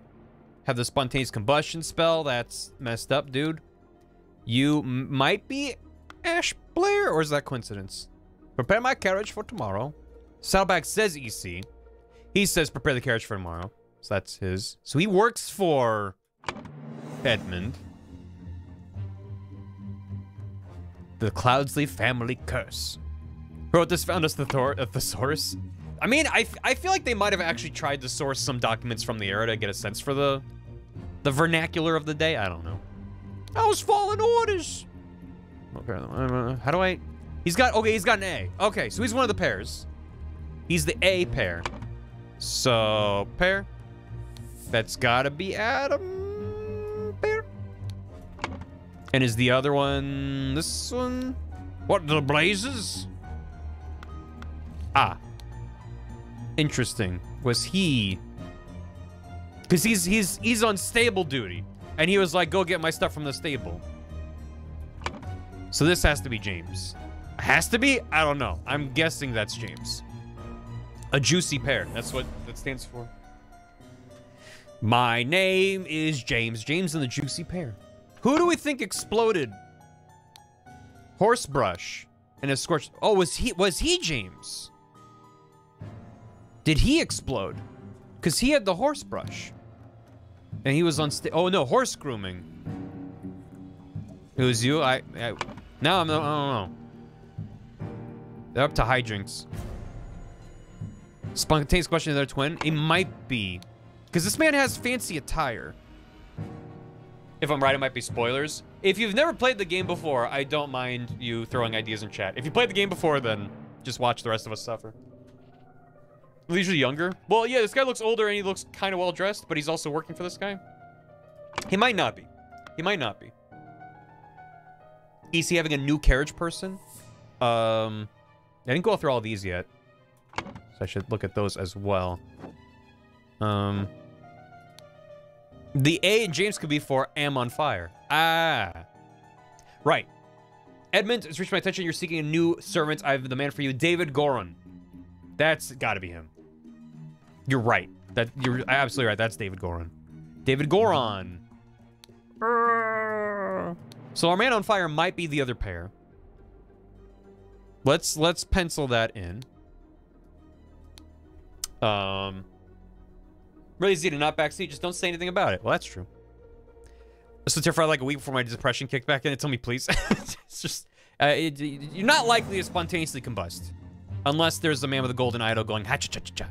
have the spontaneous combustion spell. That's messed up, dude. You might be Ash Blair, or is that coincidence? Prepare my carriage for tomorrow. Saddleback says EC. He says prepare the carriage for tomorrow. So that's his. So he works for Edmund. The Cloudsley family curse. Who wrote this? Found us the thesaurus. I mean, I feel like they might have actually tried to source some documents from the era to get a sense for the vernacular of the day. I don't know. I was following orders. Okay, how do I? He's got an A. Okay, so he's one of the pairs. He's the A pair. So, pair. That's gotta be Adam pair. And is the other one this one? What the blazes? Ah. Interesting. Was he? Because he's on stable duty. And he was like, go get my stuff from the stable. So this has to be James. Has to be? I don't know. I'm guessing that's James. A juicy pair. That's what that stands for. My name is James. James and the Juicy Pear. Who do we think exploded? Horsebrush and a scorched. Oh, was he James? Did he explode? Because he had the horsebrush. And he was on stage. Oh no, horse grooming. It was you? Now I don't know. They're up to hijinks. Spontaneous question of their twin? It might be. Because this man has fancy attire. If I'm right, it might be spoilers. If you've never played the game before, I don't mind you throwing ideas in chat. If you played the game before, then just watch the rest of us suffer. Usually younger. Well, yeah, this guy looks older and he looks kind of well dressed, but he's also working for this guy. He might not be. He might not be. Is he having a new carriage person? I didn't go through all these yet. So I should look at those as well. The A in James could be for am on fire. Ah. Right. Edmund, it's reached my attention. You're seeking a new servant. I have the man for you, David Goron. That's gotta be him. You're right. You're absolutely right. That's David Goron. David Goron. So our man on fire might be the other pair. Let's pencil that in. Really easy to not backseat. Just don't say anything about it. Well, that's true. I was terrified like a week before my depression kicked back in. Tell me, please. It's just you're not likely to spontaneously combust, unless there's a man with a golden idol going ha cha cha cha cha.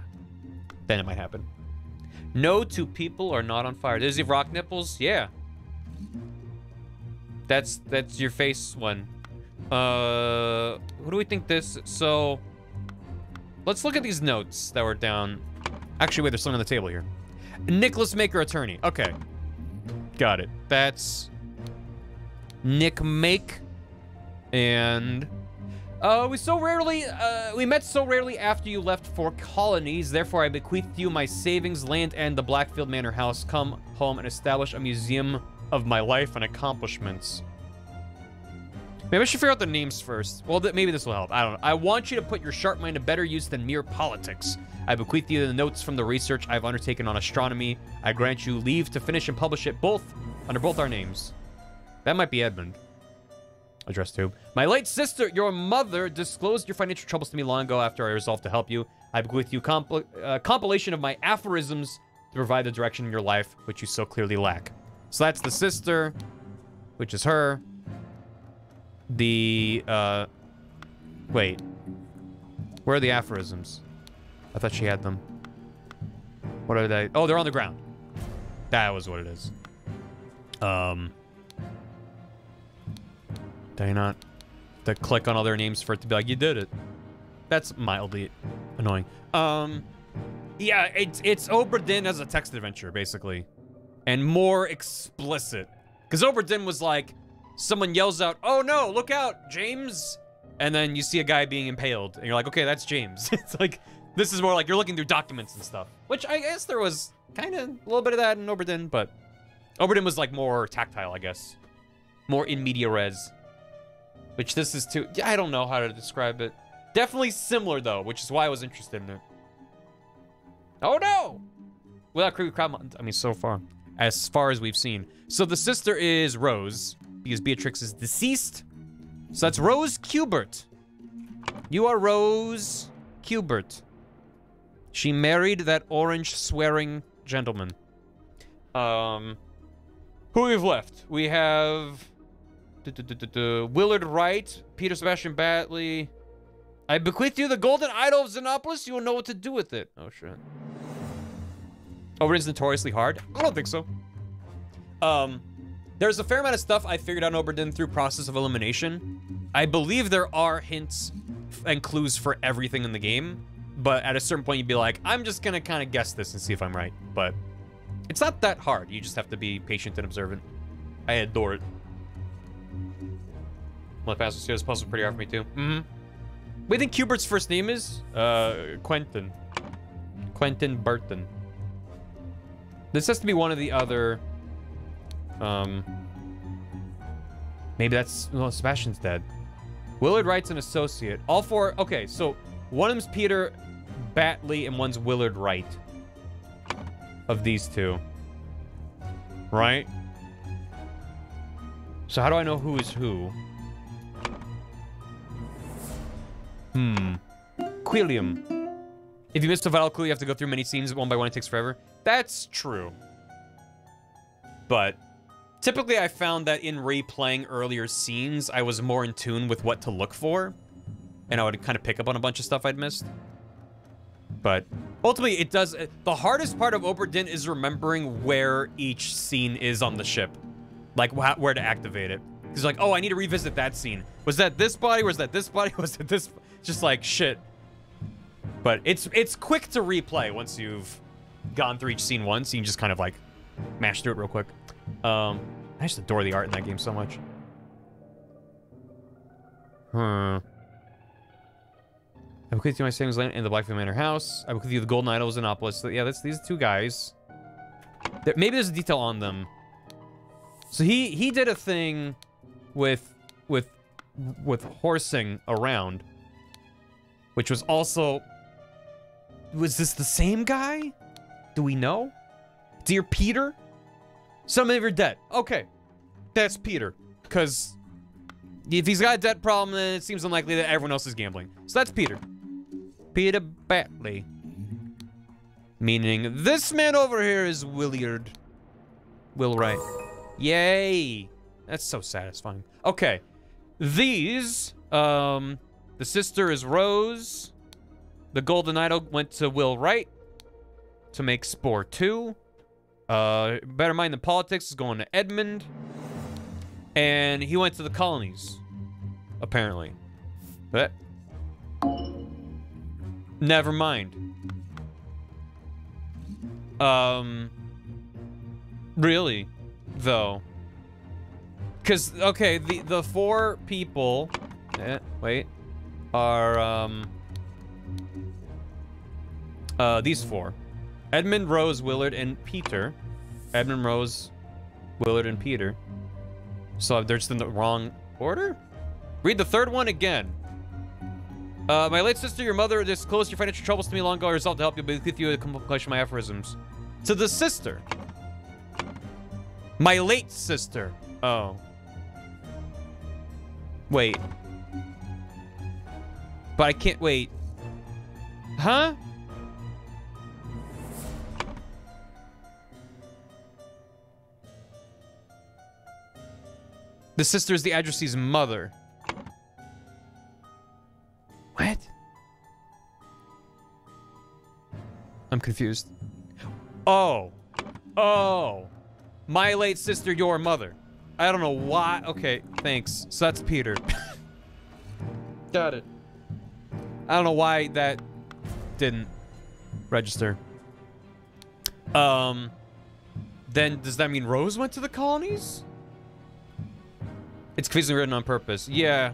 Then it might happen. No two people are not on fire. Does he have rock nipples? Yeah. That's your face one. Who do we think this? So let's look at these notes that were down. Actually, wait, there's something on the table here. Nicholas Maker Attorney. Okay. Got it. That's Nick Make. And we met so rarely after you left for colonies. Therefore, I bequeath you my savings, land, and the Blackfield Manor house. Come home and establish a museum of my life and accomplishments. Maybe I should figure out the names first. Well, maybe this will help. I don't know. I want you to put your sharp mind to better use than mere politics. I bequeath you the notes from the research I've undertaken on astronomy. I grant you leave to finish and publish it under both our names. That might be Edmund. Address tube. My late sister, your mother, disclosed your financial troubles to me long ago after I resolved to help you. I bequeath you compilation of my aphorisms to provide the direction in your life, which you so clearly lack. So that's the sister, which is her. The, wait. Where are the aphorisms? I thought she had them. What are they? Oh, they're on the ground. That was what it is. Did I not to click on all their names for it to be like, you did it? That's mildly annoying. Yeah, it's Obra Dinn as a text adventure, basically. And more explicit. Because Obra Dinn was like, someone yells out, oh no, look out, James. And then you see a guy being impaled. And you're like, okay, that's James. It's like, this is more like you're looking through documents and stuff. Which I guess there was kind of a little bit of that in Obra Dinn, but Obra Dinn was like more tactile, I guess. More in media res. Which this is too, I don't know how to describe it. Definitely similar though, which is why I was interested in it. Oh no! Without creepy crowd, I mean, so far as we've seen. So the sister is Rose, because Beatrix is deceased. So that's Rose Kubert. You are Rose Kubert. She married that orange swearing gentleman. Who we've left? We have Willard Wright, Peter Sebastian Batley. I bequeath you the golden idol of Xenopolis. You will know what to do with it. Oh shit. Obra Dinn's notoriously hard? I don't think so. There's a fair amount of stuff I figured out in Obra Dinn through process of elimination. I believe there are hints and clues for everything in the game, but at a certain point you'd be like, I'm just gonna kind of guess this and see if I'm right. But it's not that hard. You just have to be patient and observant. I adore it. Well, the past this puzzle pretty hard for me too. Mm-hmm. What do you think Kubert's first name is? Quentin. Quentin Burton. This has to be one of the other... maybe that's... Well, Sebastian's dead. Willard Wright's an associate. All four... Okay, so one of them's Peter Batley and one's Willard Wright. Of these two. Right? So how do I know who is who? Quillium. If you missed a vital clue, you have to go through many scenes one by one. It takes forever. That's true. But typically I found that in replaying earlier scenes, I was more in tune with what to look for. And I would kind of pick up on a bunch of stuff I'd missed. But ultimately, it does... The hardest part of Obra Dinn is remembering where each scene is on the ship. Like, where to activate it. Because like, oh, I need to revisit that scene. Was that this body? Was that this body? Was it this... Just like, shit. But it's quick to replay once you've gone through each scene once. You can just kind of like mash through it real quick. I just adore the art in that game so much. I bequeath you my savings land in the Blackfield Manor house. I bequeath you the golden idols in Opolis. So yeah, that's these two guys. Maybe there's a detail on them. So he did a thing with horsing around, which was also... Was this the same guy? Do we know? Dear Peter? Some of you are dead. Okay. That's Peter. Because if he's got a debt problem, then it seems unlikely that everyone else is gambling. So that's Peter. Peter Batley. Meaning, this man over here is Willard. Will Wright. Yay! That's so satisfying. Okay. These, the sister is Rose. The golden idol went to Will Wright to make Spore 2. Better Mind Than Politics is going to Edmund. And he went to the colonies, apparently. But never mind. Really, though. Because, okay, the four people, wait, are, these four. Edmund, Rose, Willard, and Peter. Edmund, Rose, Willard, and Peter. So they're just in the wrong order? Read the third one again. My late sister, your mother, disclosed your financial troubles to me long ago. I resolved to help you, but with you a compilation of my aphorisms. To the sister. My late sister. Oh. Wait. But I can't wait. Huh? The sister is the addressee's mother. What? I'm confused. Oh. Oh. My late sister, your mother. I don't know why. Okay, thanks. So that's Peter. Got it. I don't know why that didn't register. Then does that mean Rose went to the colonies? It's confusingly written on purpose. Yeah.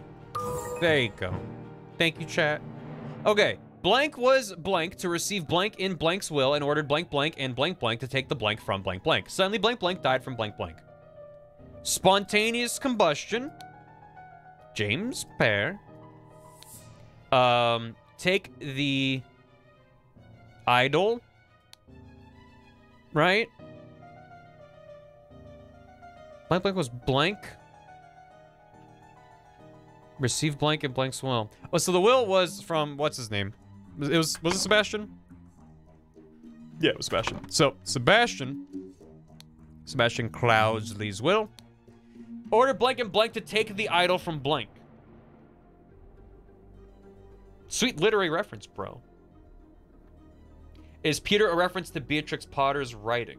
There you go. Thank you, chat. Okay. Blank was blank to receive blank in blank's will and ordered blank blank and blank blank to take the blank from blank blank. Suddenly blank blank died from blank blank. Spontaneous combustion. James Pear. Take the idol. Right? Blank blank was blank. Receive blank and blank's will. Oh, so the will was from, what's his name? Was it Sebastian? Yeah, it was Sebastian. So, Sebastian Cloudsley's will. Order blank and blank to take the idol from blank. Sweet literary reference, bro. Is Peter a reference to Beatrix Potter's writing?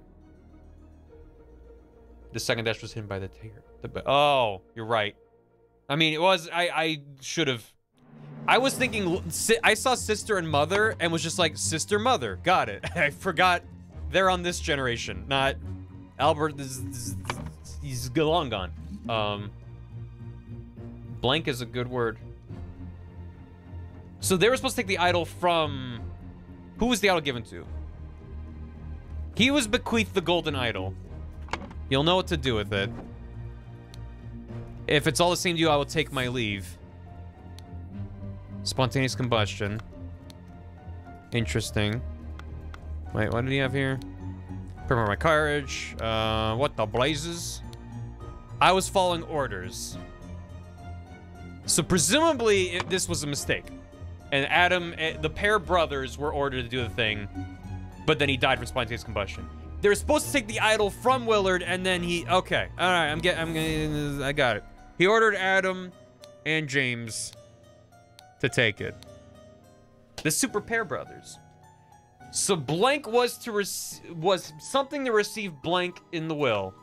The second dash was hidden by the tear. Oh, you're right. I mean, it was, I should have. I was thinking, I saw sister and mother and was just like, sister, mother. Got it. I forgot they're on this generation, not Albert. He's long gone. Blank is a good word. So they were supposed to take the idol from, who was the idol given to? He was bequeathed the golden idol. You'll know what to do with it. If it's all the same to you, I will take my leave. Spontaneous combustion. Interesting. Wait, what did he have here? Prepare my courage. What the blazes? I was following orders. So presumably, this was a mistake. And Adam, the pair brothers were ordered to do the thing, but then he died from spontaneous combustion. They were supposed to take the idol from Willard, and then he, okay. All right, I got it. He ordered Adam and James to take it. The super pair brothers. So blank was something to receive blank in the will.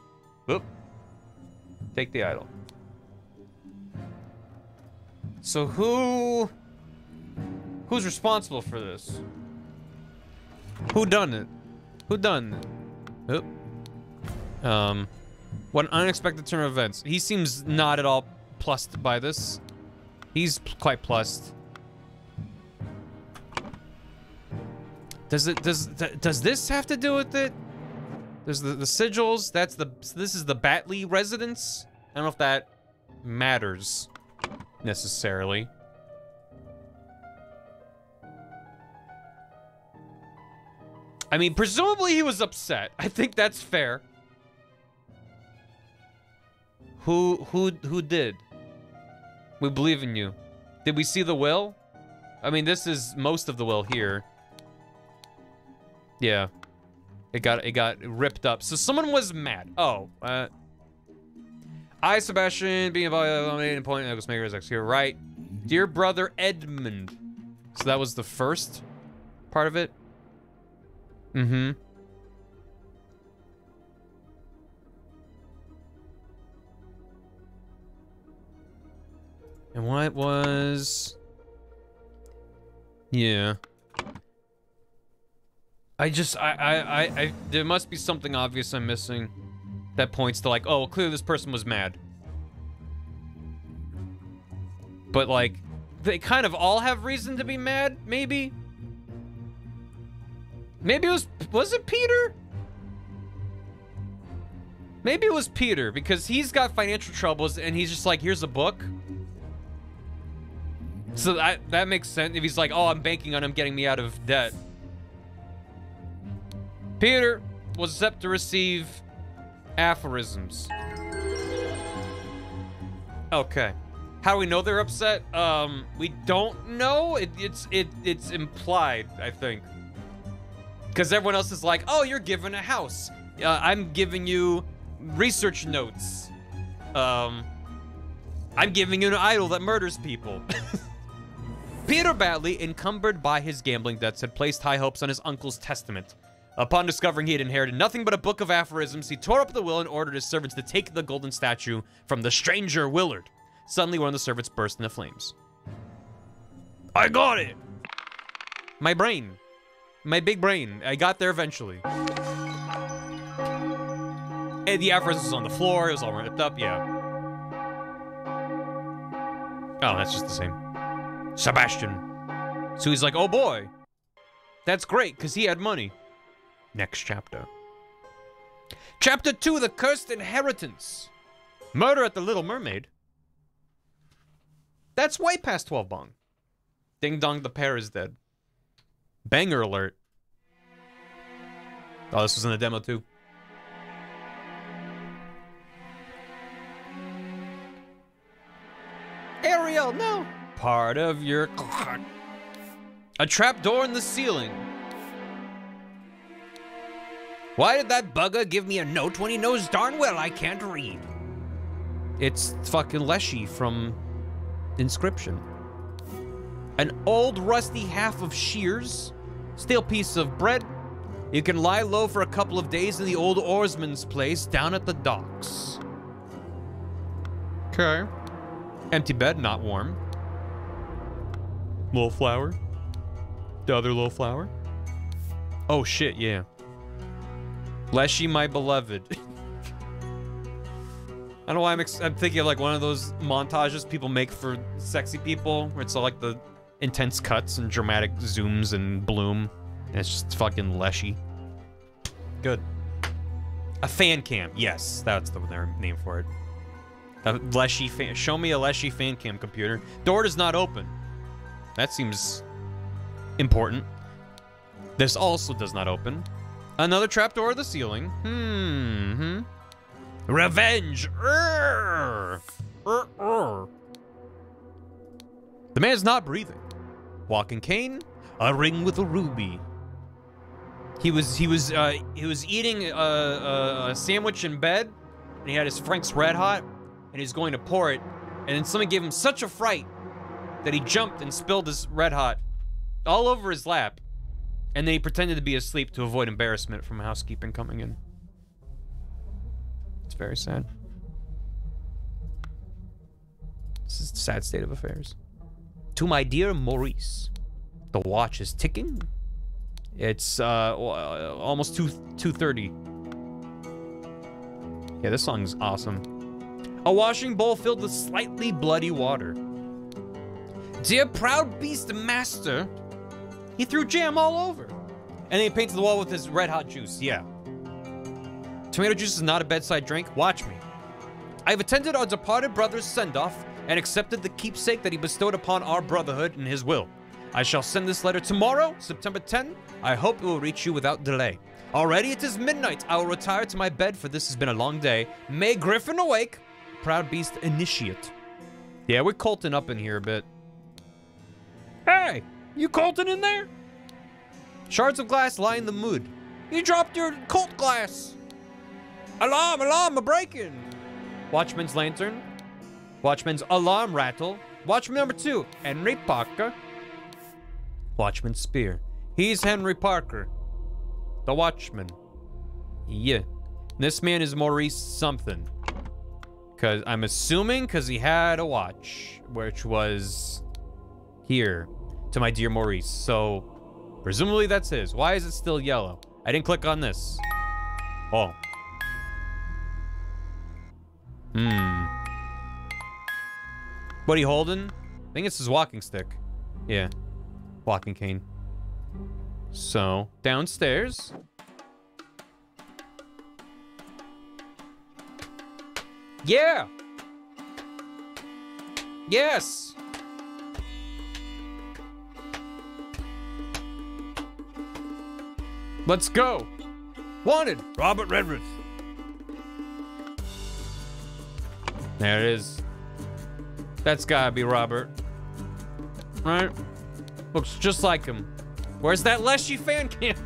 Oop. Take the idol. So who's responsible for this? Who done it? Who done it? Oop. What an unexpected turn of events. He seems not at all plussed by this. He's quite plussed. Does this have to do with it? There's the sigils. This is the Batley residence. I don't know if that matters necessarily. I mean, presumably he was upset. I think that's fair. Who did? We believe in you. Did we see the will? I mean, this is most of the will here. Yeah. It got ripped up. So someone was mad. Oh, I, Sebastian, being eliminated and point Eagles Maker is executed. Right. Dear brother Edmund. So that was the first part of it. Mm-hmm. And what was... Yeah. There must be something obvious I'm missing that points to like, oh, well, clearly this person was mad. But like, they kind of all have reason to be mad, maybe? Maybe it was it Peter? Maybe it was Peter, because he's got financial troubles and he's just like, here's a book. So that makes sense if he's like, oh, I'm banking on him getting me out of debt. Peter was set to receive aphorisms. Okay. How do we know they're upset? We don't know. It's implied, I think. Because everyone else is like, oh, you're given a house. I'm giving you research notes. I'm giving you an idol that murders people. Peter Batley, encumbered by his gambling debts, had placed high hopes on his uncle's testament. Upon discovering he had inherited nothing but a book of aphorisms, he tore up the will and ordered his servants to take the golden statue from the stranger Willard. Suddenly, one of the servants burst into flames. I got it! My brain. My big brain. I got there eventually. And the aphorism was on the floor. It was all ripped up. Yeah. Oh, that's just the same. Sebastian. So he's like, oh boy. That's great, because he had money. Next chapter. Chapter 2, The Cursed Inheritance. Murder at the Little Mermaid. That's way past 12 bong. Ding dong, the pair is dead. Banger alert. Oh, this was in the demo too. Ariel, no! Part of your... A trapdoor in the ceiling. Why did that bugger give me a note when he knows darn well I can't read? It's fucking Leshy from Inscription. An old rusty half of shears. Stale piece of bread. You can lie low for a couple of days in the old oarsman's place down at the docks. Okay. Empty bed, not warm. Little flower. The other little flower. Oh shit, yeah. Leshy, my beloved. I don't know why I'm thinking of like one of those montages people make for sexy people, where it's all like the intense cuts and dramatic zooms and bloom, and it's just fucking Leshy. Good. A fan cam, yes, that's the name for it. A Leshy fan. Show me a Leshy fan cam, computer. Door does not open. That seems important. This also does not open. Another trapdoor in the ceiling. Revenge. The man's not breathing. Walking cane. A ring with a ruby. He was eating a sandwich in bed, and he had his Frank's Red Hot, and he's going to pour it, and then something gave him such a fright that he jumped and spilled his Red Hot all over his lap, and then he pretended to be asleep to avoid embarrassment from housekeeping coming in. It's very sad. This is a sad state of affairs. To my dear Maurice, the watch is ticking. It's almost 2:30. Yeah, this song's awesome. A washing bowl filled with slightly bloody water. Dear proud beast master, he threw jam all over. And then he painted the wall with his red hot juice, yeah. Tomato juice is not a bedside drink, watch me. I have attended our departed brother's send-off and accepted the keepsake that he bestowed upon our brotherhood in his will. I shall send this letter tomorrow, September 10. I hope it will reach you without delay. Already it is midnight. I will retire to my bed, for this has been a long day. May Griffin awake. Proud beast initiate. Yeah, we're colting up in here a bit. Hey, you colting in there? Shards of glass line the mood. You dropped your Colt glass. Alarm, alarm, a break-in. Watchman's lantern. Watchman's alarm rattle. Watchman number 2, Henry Parker. Watchman's spear. He's Henry Parker. The watchman. Yeah. This man is Maurice something. Cause I'm assuming because he had a watch, which was here to my dear Maurice. So presumably that's his. Why is it still yellow? I didn't click on this. Oh. What are you holding? I think it's his walking stick. Yeah. Walking cane. So, downstairs. Yeah! Yes! Let's go! Wanted! Robert Redruth. There it is. That's gotta be Robert. Right? Looks just like him. Where's that Leshy fan cam?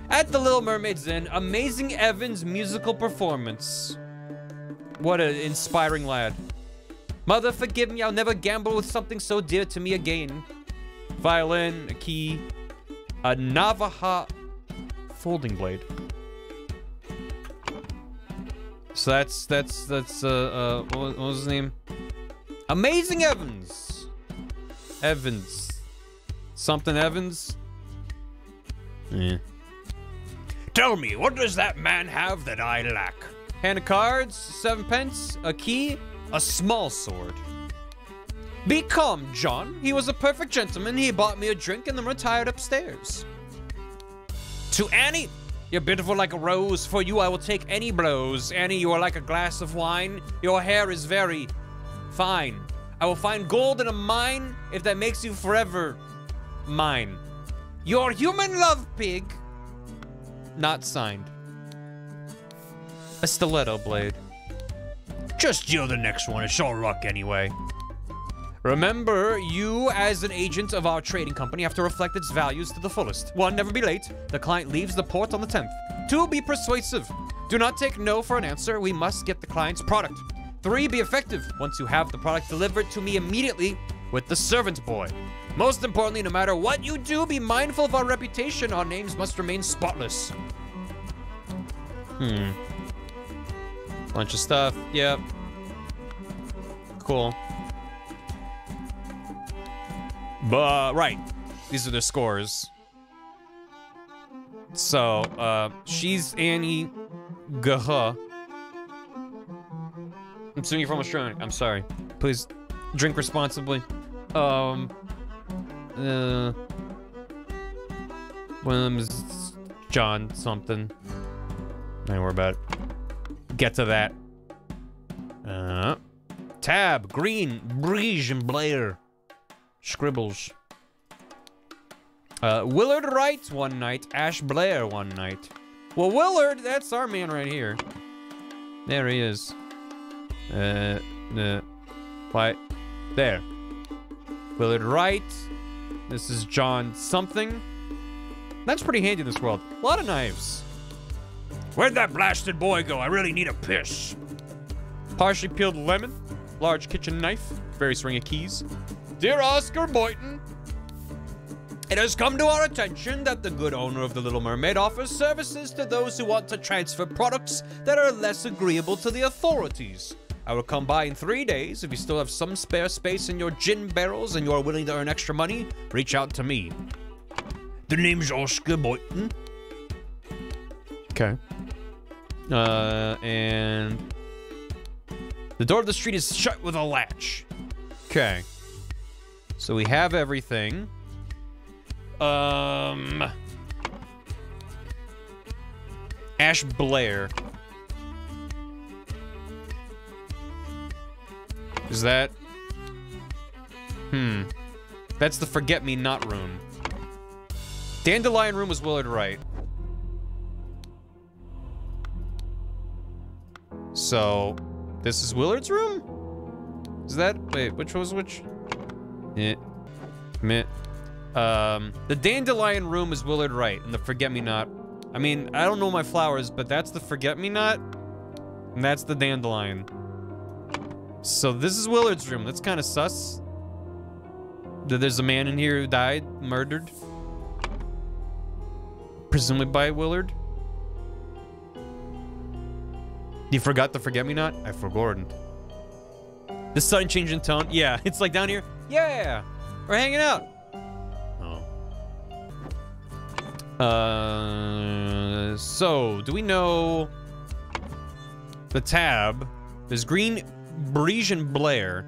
At the Little Mermaid's Inn, Amazing Evan's musical performance. What an inspiring lad. Mother, forgive me, I'll never gamble with something so dear to me again. Violin, a key, a Navajo folding blade. So that's what was his name? Amazing Evans. Evans. Something Evans? Yeah. Tell me, what does that man have that I lack? Hand of cards, 7 pence, a key, a small sword. Be calm, John. He was a perfect gentleman. He bought me a drink and then retired upstairs. To Annie, you're beautiful like a rose. For you, I will take any blows. Annie, you are like a glass of wine. Your hair is very fine. I will find gold in a mine if that makes you forever mine. Your human love pig. Not signed. A stiletto blade. Just deal the next one. It's all luck anyway. Remember, you as an agent of our trading company have to reflect its values to the fullest. 1, never be late. The client leaves the port on the 10th. 2, be persuasive. Do not take no for an answer. We must get the client's product. 3, be effective. Once you have the product delivered to me immediately with the servant boy. Most importantly, no matter what you do, be mindful of our reputation. Our names must remain spotless. Bunch of stuff. Yep. Cool. But, right. These are the scores. So, she's Annie Gaha. I'm assuming you're from Australia. I'm sorry. Please drink responsibly. One of them is John something. Don't worry about it. Get to that. Tab, Green, Brige, and Blair. Scribbles. Willard Wright one night, Ash Blair one night. Well, Willard, that's our man right here. There he is. What? There. Willard Wright. This is John something. That's pretty handy in this world. A lot of knives. Where'd that blasted boy go? I really need a piss. Partially peeled lemon. Large kitchen knife. Various ring of keys. Dear Oscar Boynton, it has come to our attention that the good owner of the Little Mermaid offers services to those who want to transfer products that are less agreeable to the authorities. I will come by in 3 days. If you still have some spare space in your gin barrels and you are willing to earn extra money, reach out to me. The name's Oscar Boynton. Okay. And the door of the street is shut with a latch. Okay. So we have everything. Ash Blair. Is that? That's the Forget-Me-Not room. Dandelion room was Willard Wright. So, this is Willard's room? Is that? Wait, which was which? The Dandelion room is Willard Wright, and the Forget-Me-Not. I mean, I don't know my flowers, but that's the Forget-Me-Not, and that's the Dandelion. So this is Willard's room. That's kind of sus. There's a man in here who died, murdered. Presumably by Willard. You forgot the Forget-Me-Not? I forgot. The sudden change in tone. Yeah, it's like down here. Yeah, we're hanging out. Oh. So, do we know the tab? There's Green, Briege, and Blair.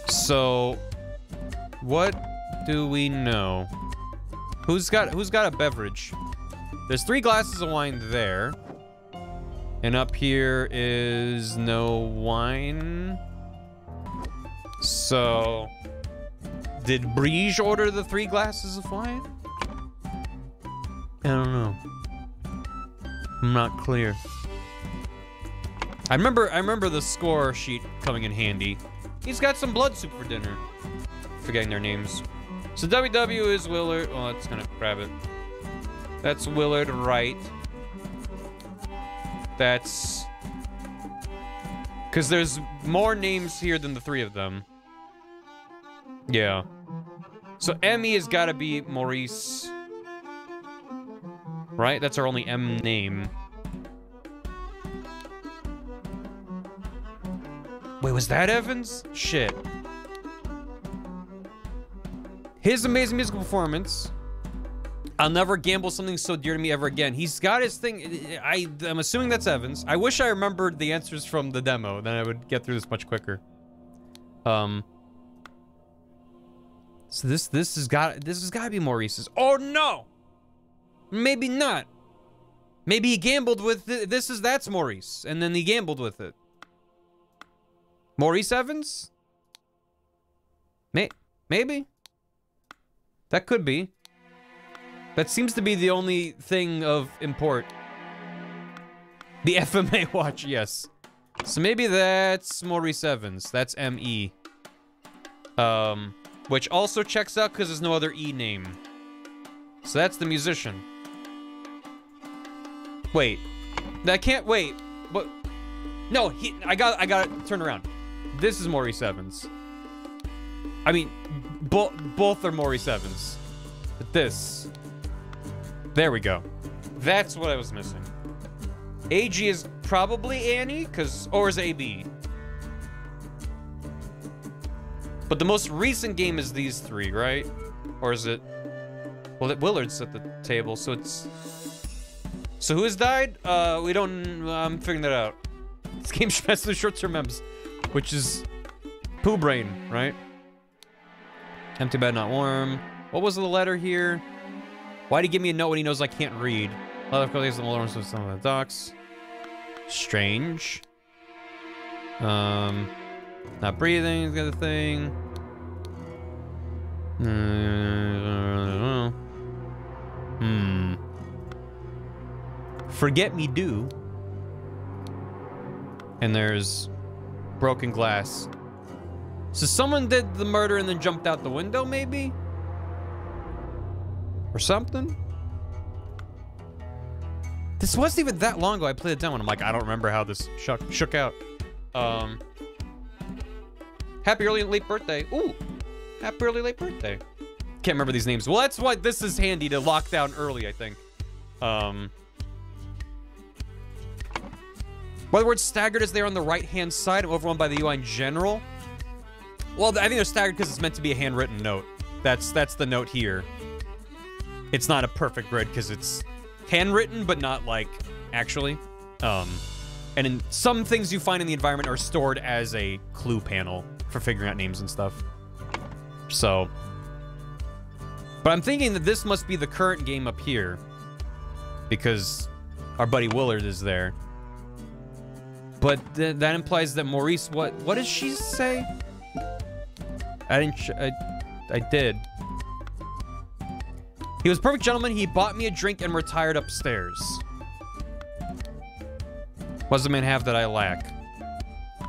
So, what do we know? Who's got a beverage? There's 3 glasses of wine there. And up here is no wine. So, did Briege order the 3 glasses of wine? I don't know. I'm not clear. I remember the score sheet coming in handy. He's got some blood soup for dinner. Forgetting their names. So WW is Willard. Oh, it's gonna grab it. That's Willard Wright. That's because there's more names here than the 3 of them. Yeah. So Emmy has got to be Maurice. Right? That's our only M name. Wait, was that Evans? Shit. His amazing musical performance. I'll never gamble something so dear to me ever again. He's got his thing. I'm assuming that's Evans. I wish I remembered the answers from the demo. Then I would get through this much quicker. So this has got to be Maurice's. Oh no! Maybe not. Maybe he gambled with that's Maurice, and then he gambled with it. Maurice Evans? Maybe. That could be. That seems to be the only thing of import. The FMA watch, yes. So maybe that's Maurice Evans. That's M.E. Which also checks out because there's no other E name. So that's the musician. Wait. That can't wait. But no, I got it turned around. This is Maurice Evans. I mean, both are Maurice Evans. But this. There we go. That's what I was missing. AG is probably Annie, or is AB? But the most recent game is these 3, right? Or is it? Well, Willard's at the table, so it's. So who has died? We don't. I'm figuring that out. This game has the short-term memes, which is Pooh Brain, right? Empty bed, not warm. What was the letter here? Why'd he give me a note when he knows I can't read? Other colleagues and alarms with some of the docs. Strange. Not breathing is the other thing. Forget me do. And there's broken glass. So someone did the murder and then jumped out the window, maybe? Or something? This wasn't even that long ago. I played it down and I'm like, I don't remember how this shook out. Happy early and late birthday. Ooh, happy early late birthday. Can't remember these names. Well, that's why this is handy to lock down early, I think. Why the word staggered is there on the right-hand side and overwhelmed by the UI in general? Well, I think they're staggered because it's meant to be a handwritten note. That's the note here. It's not a perfect grid because it's handwritten, but not, like, actually. And in some things you find in the environment are stored as a clue panel for figuring out names and stuff. So. But I'm thinking that this must be the current game up here. Because our buddy Willard is there. But that implies that Maurice, what does she say? I did. He was a perfect gentleman. He bought me a drink and retired upstairs. What does the man have that I lack?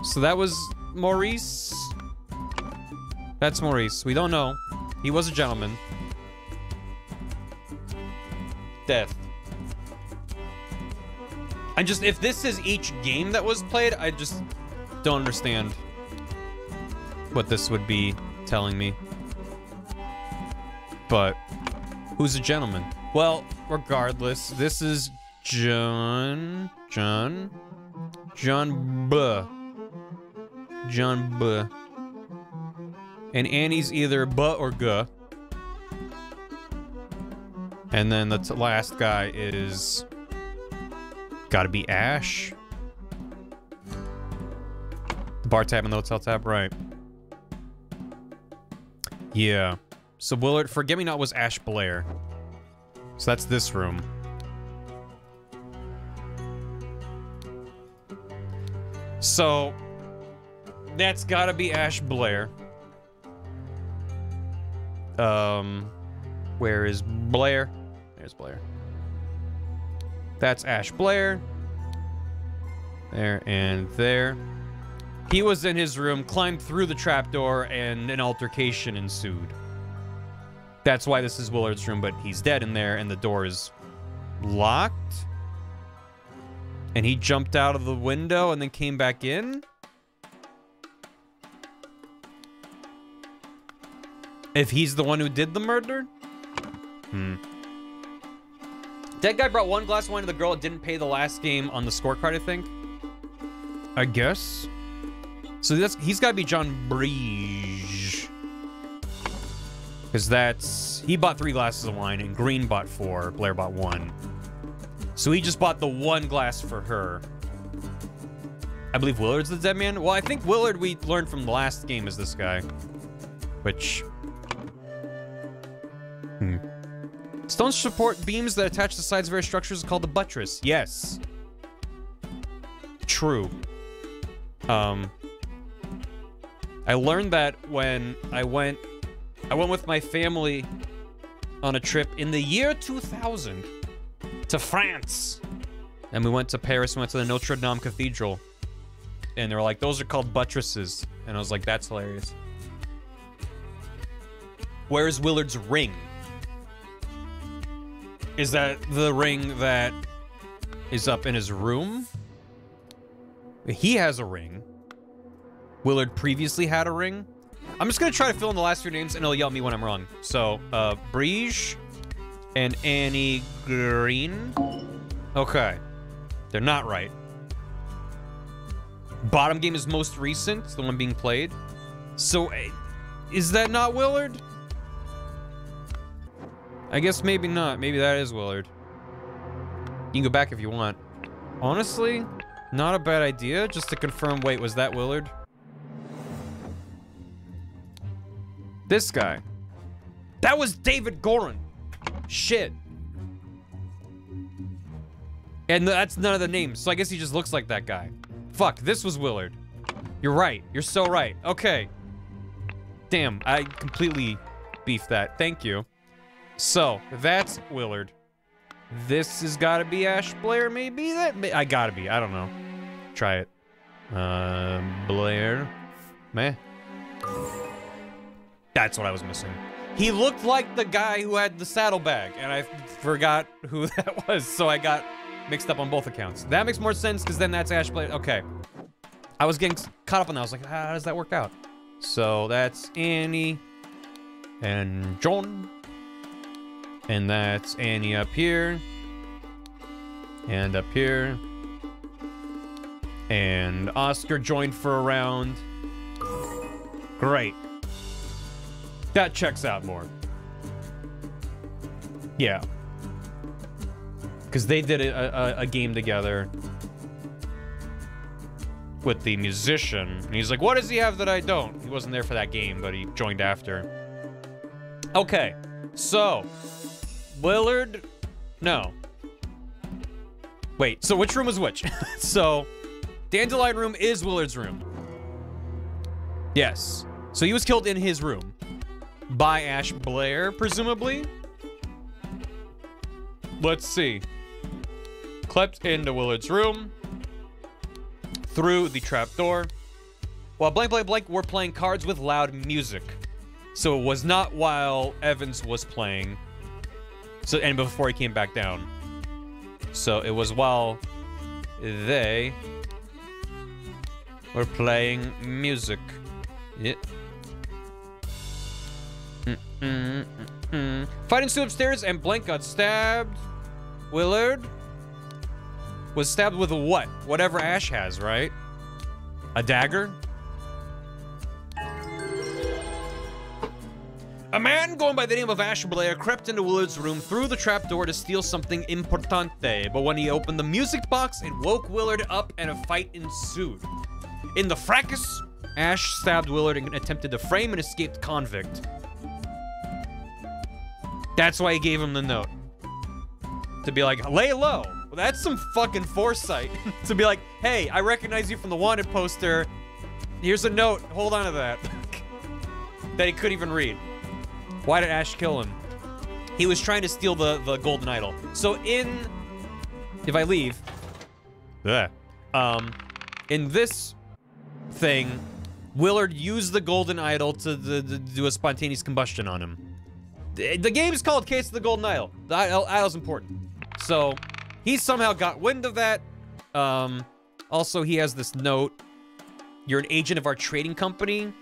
So that was Maurice. That's Maurice. We don't know. He was a gentleman. Death. If this is each game that was played, I just don't understand what this would be telling me. But who's a gentleman? Well, regardless, this is John B. And Annie's either B or G. And then the last guy is gotta be Ash. The bar tab and the hotel tab, right. Yeah. So Willard, Forget Me Not was Ash Blair. So that's this room. So that's gotta be Ash Blair. Where is Blair? There's Blair. That's Ash Blair. There and there. He was in his room, climbed through the trapdoor, and an altercation ensued. That's why this is Willard's room, but he's dead in there, and the door is locked. And he jumped out of the window and then came back in? If he's the one who did the murder? Dead guy brought one glass of wine to the girl and didn't pay the last game on the scorecard, I think. I guess. So he's got to be John Brige. Because he bought 3 glasses of wine and Green bought 4, Blair bought 1. So he just bought the 1 glass for her. I believe Willard's the dead man. Well, I think Willard we learned from the last game is this guy. Which... Stones support beams that attach to the sides of various structures is called the buttress. Yes. True. I learned that when I went with my family on a trip in the year 2000 to France. And we went to Paris, we went to the Notre Dame Cathedral. And they were like, those are called buttresses. And I was like, that's hilarious. Where's Willard's ring? Is that the ring that is up in his room? He has a ring. Willard previously had a ring. I'm just gonna try to fill in the last few names and it'll yell at me when I'm wrong. So, Brige and Annie Green. Okay. They're not right. Bottom game is most recent, the one being played. So, is that not Willard? I guess maybe not. Maybe that is Willard. You can go back if you want. Honestly, not a bad idea. Just to confirm, wait, was that Willard? This guy. That was David Gorin. Shit. And that's none of the names, so I guess he just looks like that guy. Fuck, this was Willard. You're right. You're so right. Okay. Damn, I completely beefed that. Thank you. So, that's Willard. This has got to be Ash Blair, maybe? I gotta be. I don't know. Try it. Blair. Meh. That's what I was missing. He looked like the guy who had the saddlebag, and I forgot who that was, so I got mixed up on both accounts. That makes more sense, because then that's Ash Blair. Okay. I was getting caught up on that. I was like, how does that work out? So that's Annie and John. And that's Annie up here. And up here. And Oscar joined for a round. Great. That checks out more. Yeah. Because they did a game together with the musician. And he's like, what does he have that I don't? He wasn't there for that game, but he joined after. Okay. So, Willard... No. Wait, so which room was which? So, Dandelion room is Willard's room. Yes. So he was killed in his room. By Ash Blair, presumably? Let's see. Crept into Willard's room. Through the trapdoor. While blank blank blank were playing cards with loud music. So it was not while Evans was playing. So, and before he came back down. So it was while they were playing music. Yeah. Fight ensued upstairs and Blank got stabbed. Willard was stabbed with a what? Whatever Ash has, right? A dagger? A man going by the name of Ash Blair crept into Willard's room through the trapdoor to steal something importante, but when he opened the music box, it woke Willard up and a fight ensued. In the fracas, Ash stabbed Willard and attempted to frame an escaped convict. That's why he gave him the note. To be like, lay low. Well, that's some fucking foresight. To be like, hey, I recognize you from the wanted poster. Here's a note. Hold on to that. That he couldn't even read. Why did Ash kill him? He was trying to steal the golden idol. So if I leave, in this thing, Willard used the golden idol to do a spontaneous combustion on him. The game is called Case of the Golden Idol. The idol's important. So, he somehow got wind of that. Also, he has this note. You're an agent of our trading company.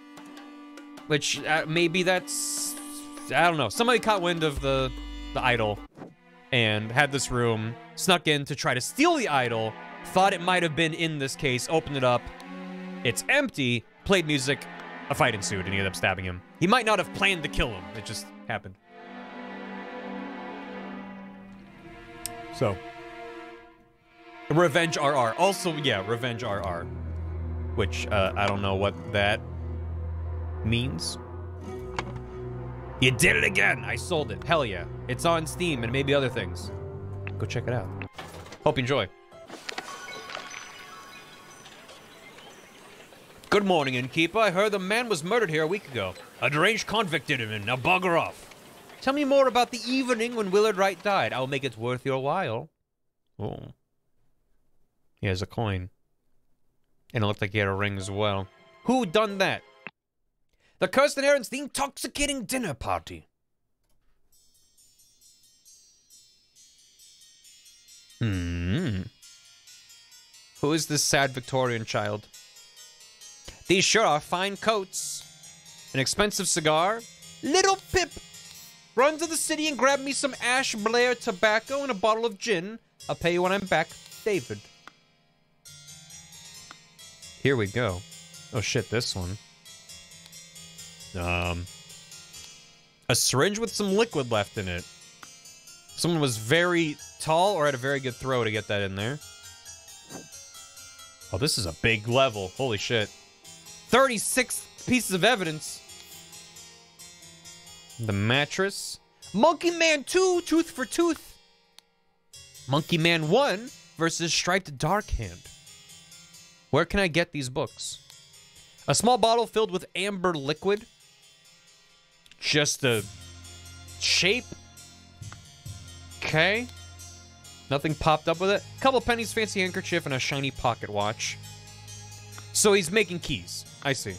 Which, maybe that's... I don't know. Somebody caught wind of the idol. And had this room. Snuck in to try to steal the idol. Thought it might have been in this case. Opened it up. It's empty. Played music. A fight ensued, and he ended up stabbing him. He might not have planned to kill him. It just happened. So. Revenge RR. Also, yeah, Revenge RR. Which, I don't know what that means. You did it again! I sold it. Hell yeah. It's on Steam and maybe other things. Go check it out. Hope you enjoy. Good morning, innkeeper. I heard the man was murdered here a week ago. A deranged convict did him in. Now bugger off. Tell me more about the evening when Willard Wright died. I'll make it worth your while. Oh. He has a coin. And it looked like he had a ring as well. Who done that? The Cursed Inheritance, the intoxicating dinner party. Who is this sad Victorian child? These sure are fine coats. An expensive cigar. Little Pip! Run to the city and grab me some Ash Blair tobacco and a bottle of gin. I'll pay you when I'm back. David. Here we go. Oh shit, this one. A syringe with some liquid left in it. Someone was very tall or had a very good throw to get that in there. Oh, this is a big level. Holy shit. 36 pieces of evidence. The mattress. Monkey Man 2, tooth for tooth. Monkey Man 1 versus Striped Dark Hand. Where can I get these books? A small bottle filled with amber liquid. Just a shape. Okay. Nothing popped up with it. Couple pennies, fancy handkerchief, and a shiny pocket watch. So he's making keys. I see.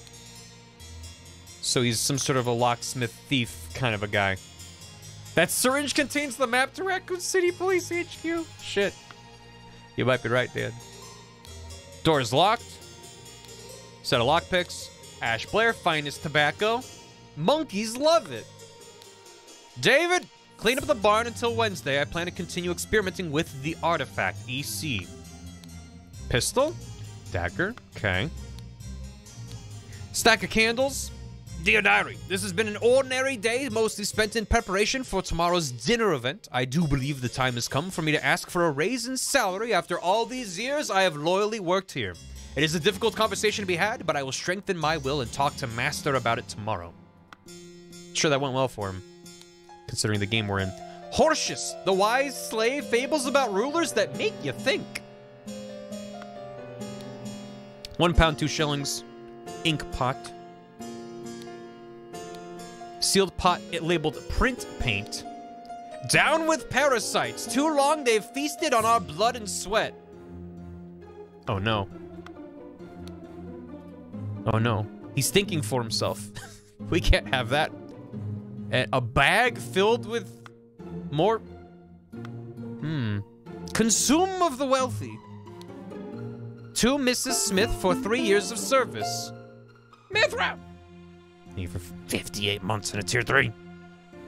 So he's some sort of a locksmith thief kind of a guy. That syringe contains the map to Raccoon City Police HQ. Shit. You might be right, Dad. Door is locked. Set of lockpicks. Ash Blair, finest tobacco. Monkeys love it. David, clean up the barn until Wednesday. I plan to continue experimenting with the artifact, EC. Pistol. Dagger. Okay. Stack of candles. Dear Diary, this has been an ordinary day, mostly spent in preparation for tomorrow's dinner event. I do believe the time has come for me to ask for a raise in salary after all these years I have loyally worked here. It is a difficult conversation to be had, but I will strengthen my will and talk to Master about it tomorrow. Sure, that went well for him, considering the game we're in. Hortius, the wise slave, fables about rulers that make you think. £1, 2 shillings. Ink pot. Sealed pot, it labeled print paint. Down with parasites. Too long they've feasted on our blood and sweat. Oh no. Oh no. He's thinking for himself. We can't have that. A bag filled with more... Consume of the wealthy. To Mrs. Smith for 3 years of service. Mithra! Need for 58 months in a tier 3.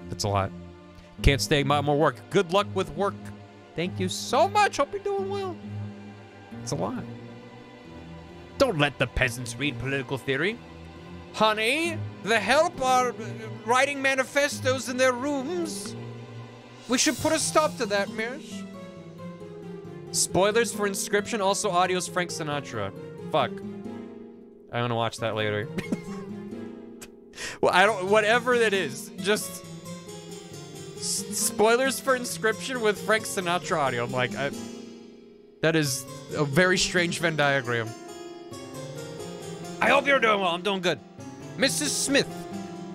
That's a lot. Can't stay more work. Good luck with work. Thank you so much. Hope you're doing well. It's a lot. Don't let the peasants read political theory. Honey, the help are writing manifestos in their rooms. We should put a stop to that, Mish. Spoilers for Inscription, also audio's Frank Sinatra. Fuck. I'm gonna watch that later. Well, I don't, whatever that is, just spoilers for Inscription with Frank Sinatra audio. I'm like, that is a very strange Venn diagram. I hope you're doing well. I'm doing good. Mrs. Smith,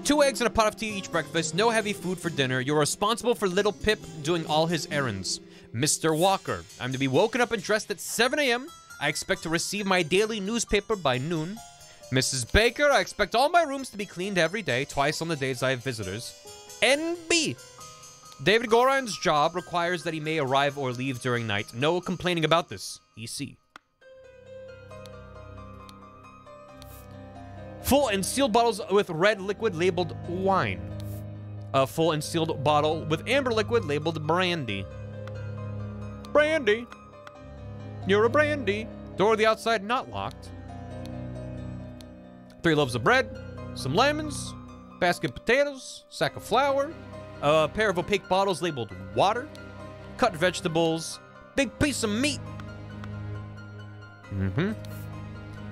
2 eggs and a pot of tea each breakfast. No heavy food for dinner. You're responsible for little Pip doing all his errands. Mr. Walker, I'm to be woken up and dressed at 7 a.m. I expect to receive my daily newspaper by noon. Mrs. Baker, I expect all my rooms to be cleaned every day, twice on the days I have visitors. NB, David Goran's job requires that he may arrive or leave during night. No complaining about this. EC. Full and sealed bottles with red liquid labeled wine. A full and sealed bottle with amber liquid labeled brandy. Brandy. You're a brandy. Door to the outside not locked. 3 loaves of bread, some lemons, basket of potatoes, sack of flour, a pair of opaque bottles labeled water, cut vegetables, big piece of meat.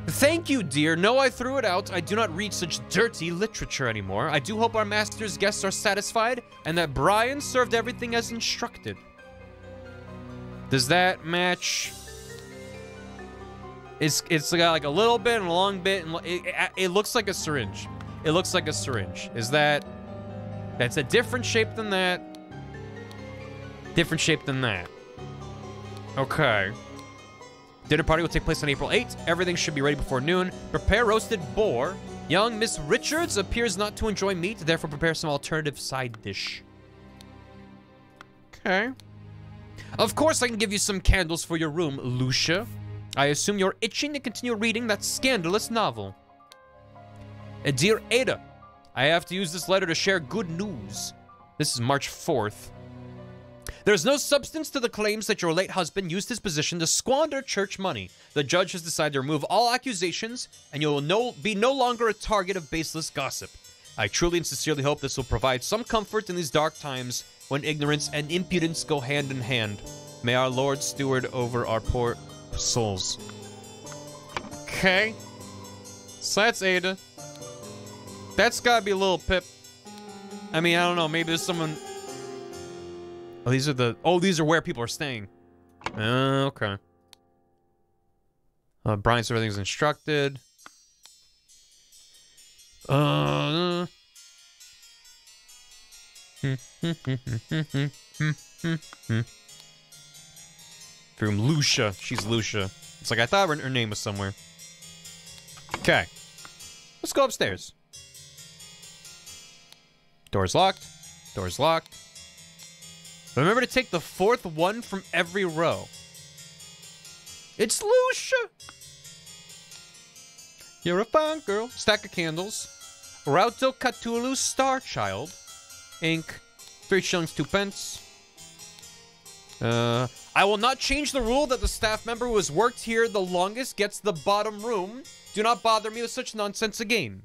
Thank you, dear. No, I threw it out. I do not read such dirty literature anymore. I do hope our master's guests are satisfied and that Brian served everything as instructed. Does that match? It's got like a little bit and a long bit, and it looks like a syringe. It looks like a syringe. Is that... That's a different shape than that. Different shape than that. Okay. Dinner party will take place on April 8th. Everything should be ready before noon. Prepare roasted boar. Young Miss Richards appears not to enjoy meat, therefore prepare some alternative side dish. Okay. Of course I can give you some candles for your room, Lucia. I assume you're itching to continue reading that scandalous novel. Dear Ada, I have to use this letter to share good news. This is March 4th. There's no substance to the claims that your late husband used his position to squander church money. The judge has decided to remove all accusations, and you will be no longer a target of baseless gossip. I truly and sincerely hope this will provide some comfort in these dark times when ignorance and impudence go hand in hand. May our Lord steward over our poor souls. Okay. So that's Ada. That's gotta be a little Pip. I mean, I don't know. Maybe there's someone... Oh, these are the... Oh, these are where people are staying. Okay. Brian, so everything's instructed. From Lucia. She's Lucia. It's like I thought her name was somewhere. Okay. Let's go upstairs. Door's locked. Door's locked. Remember to take the 4th one from every row. It's Lucia! You're a fine girl. Stack of candles. Rauto Cthulhu Star Child. Ink. 3 shillings, 2 pence. I will not change the rule that the staff member who has worked here the longest gets the bottom room. Do not bother me with such nonsense again.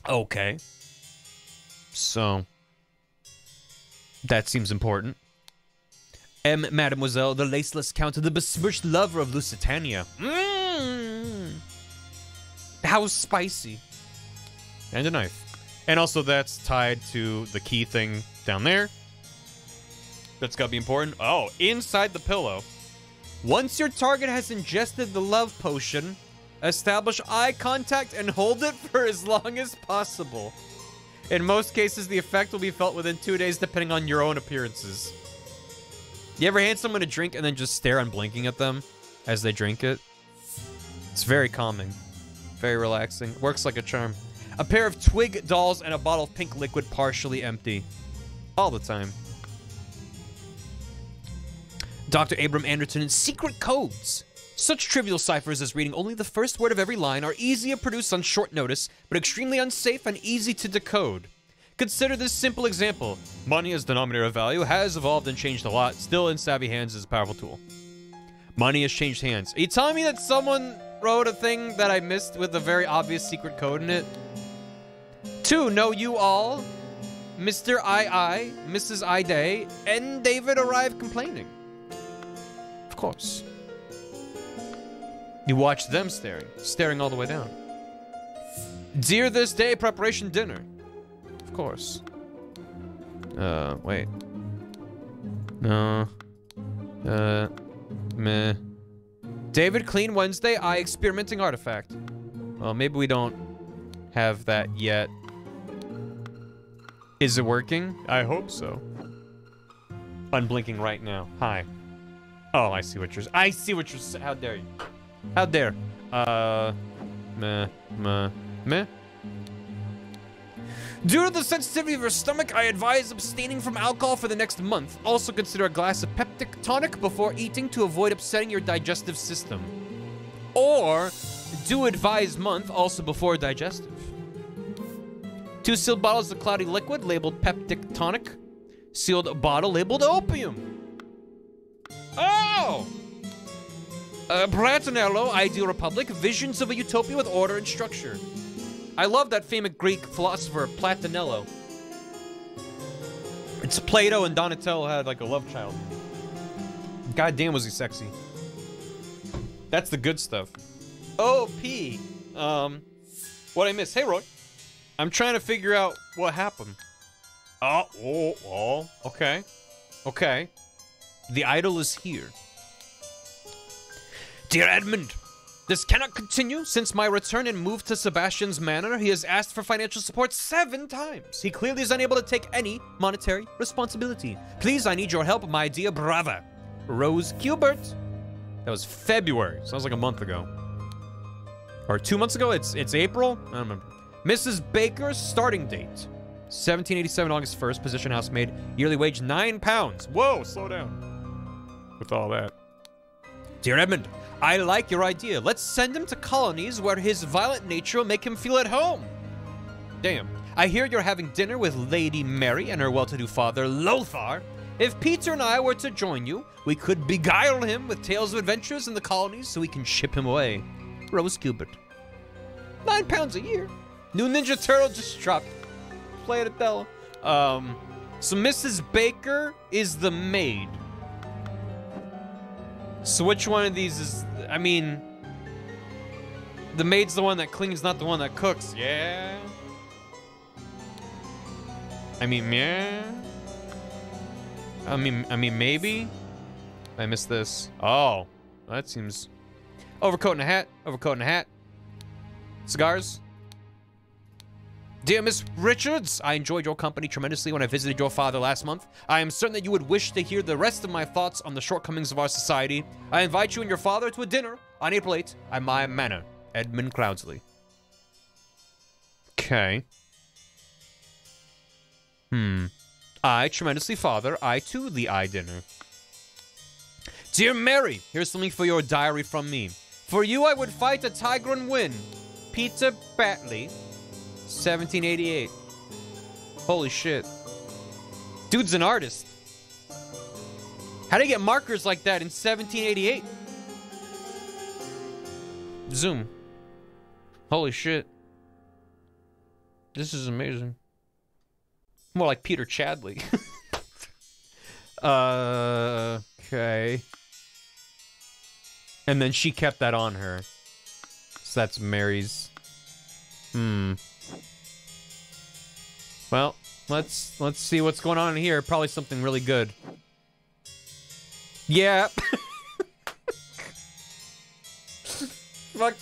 Okay. So. That seems important. Mademoiselle, the laceless count, the besmirched lover of Lusitania. Mmm. How spicy. And a knife. And also that's tied to the key thing down there. That's gotta be important. Oh, inside the pillow. Once your target has ingested the love potion, establish eye contact and hold it for as long as possible. In most cases, the effect will be felt within 2 days, depending on your own appearances. You ever hand someone a drink and then just stare unblinking at them as they drink it? It's very calming. Very relaxing. Works like a charm. A pair of twig dolls and a bottle of pink liquid partially empty. All the time. Dr. Abram Anderton's secret codes. Such trivial ciphers as reading only the first word of every line are easy to produce on short notice, but extremely unsafe and easy to decode. Consider this simple example. Money as denominator of value has evolved and changed a lot. Still, in savvy hands is a powerful tool. Money has changed hands. Are you telling me that someone wrote a thing that I missed with a very obvious secret code in it? 2. Know you all. Mr. I, Mrs. I Day, and David arrived complaining. Of course. You watch them staring all the way down. Dear this day, preparation dinner. Of course. Wait. No. Meh. David, clean Wednesday, I experimenting artifact. Well, maybe we don't have that yet. Is it working? I hope so. Unblinking right now. Hi. Oh, I see what you're saying. How dare you? How dare? Meh. Due to the sensitivity of your stomach, I advise abstaining from alcohol for the next month. Also consider a glass of peptic tonic before eating to avoid upsetting your digestive system. Or, do advise month also before digestive. 2 sealed bottles of cloudy liquid labeled peptic tonic. Sealed bottle labeled opium. Oh! Pratinello, Ideal Republic, Visions of a Utopia with Order and Structure. I love that famous Greek philosopher, Platonello. It's Plato and Donatello had like a love child. God damn, was he sexy. That's the good stuff. O.P. What I missed? Hey, Roy. I'm trying to figure out what happened. Oh, okay. Okay. The idol is here. Dear Edmund, this cannot continue. Since my return and move to Sebastian's manor, he has asked for financial support 7 times. He clearly is unable to take any monetary responsibility. Please, I need your help, my dear brother. Rose Gilbert. That was February. Sounds like a month ago. Or 2 months ago? It's April? I don't remember. Mrs. Baker's starting date. 1787, August 1st, position housemaid. Yearly wage, £9. Whoa, slow down. With all that. Dear Edmund, I like your idea. Let's send him to colonies where his violent nature will make him feel at home. Damn. I hear you're having dinner with Lady Mary and her well-to-do father, Lothar. If Peter and I were to join you, we could beguile him with tales of adventures in the colonies so we can ship him away. Rose Gilbert. £9 a year. New Ninja Turtle just dropped. Play it, Adele. So Mrs. Baker is the maid. So which one of these is, I mean, the maid's the one that cleans, not the one that cooks. Yeah. I mean, yeah. I mean, maybe. I missed this. Oh, that seems. Overcoat and a hat. Overcoat and a hat. Cigars. Dear Miss Richards, I enjoyed your company tremendously when I visited your father last month. I am certain that you would wish to hear the rest of my thoughts on the shortcomings of our society. I invite you and your father to a dinner on April 8th at my manor, Edmund Cloudsley. Okay. I, tremendously father, I too the eye dinner. Dear Mary, here's something for your diary from me. For you, I would fight a tiger and win. Peter Batley, 1788. Holy shit. Dude's an artist. How do you get markers like that in 1788? Zoom. Holy shit. This is amazing. More like Peter Chadley. Okay. And then she kept that on her. So that's Mary's. Well, let's see what's going on in here. Probably something really good. Yeah. Fuck.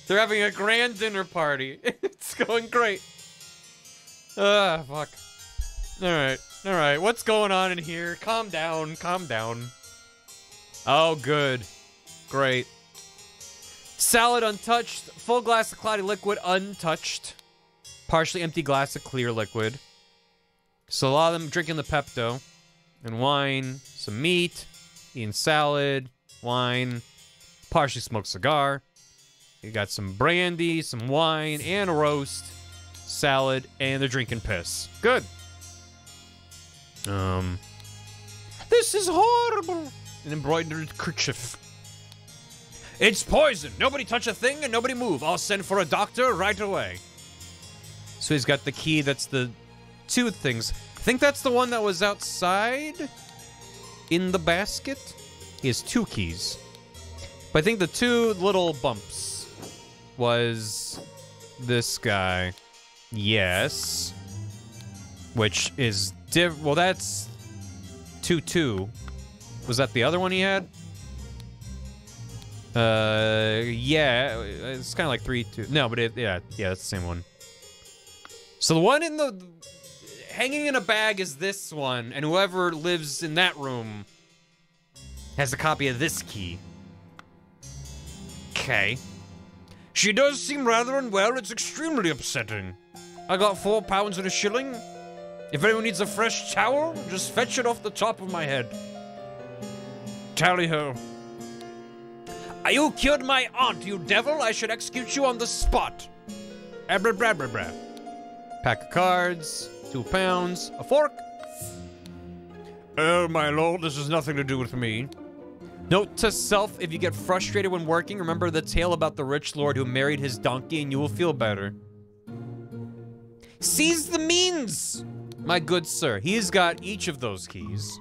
They're having a grand dinner party. It's going great. Fuck. Alright. What's going on in here? Calm down. Oh, good. Great. Salad untouched. Full glass of cloudy liquid untouched. Partially empty glass of clear liquid. So a lot of them drinking the Pepto. And wine. Some meat. Eating salad. Wine. Partially smoked cigar. You got some brandy, some wine, and a roast. Salad, and they're drinking piss. Good. This is horrible. An embroidered kerchief. It's poison. Nobody touch a thing and nobody move. I'll send for a doctor right away. So he's got the key that's the two things. I think that's the one that was outside in the basket. He has two keys. But I think the two little bumps was this guy. Yes. Which is well, that's 2-2. Was that the other one he had? Yeah, it's kind of like 3-2. No, but yeah, that's the same one. So the one in the hanging in a bag is this one, and whoever lives in that room has a copy of this key. Okay. She does seem rather unwell. It's extremely upsetting. I got 4 pounds and a shilling. If anyone needs a fresh towel, just fetch it off the top of my head. Tally-ho. You killed my aunt, you devil. I should execute you on the spot. Abra-bra-bra-bra. Pack of cards, 2 pounds, a fork. Oh, my lord, this has nothing to do with me. Note to self, if you get frustrated when working, remember the tale about the rich lord who married his donkey and you will feel better. Seize the means, my good sir. He's got each of those keys.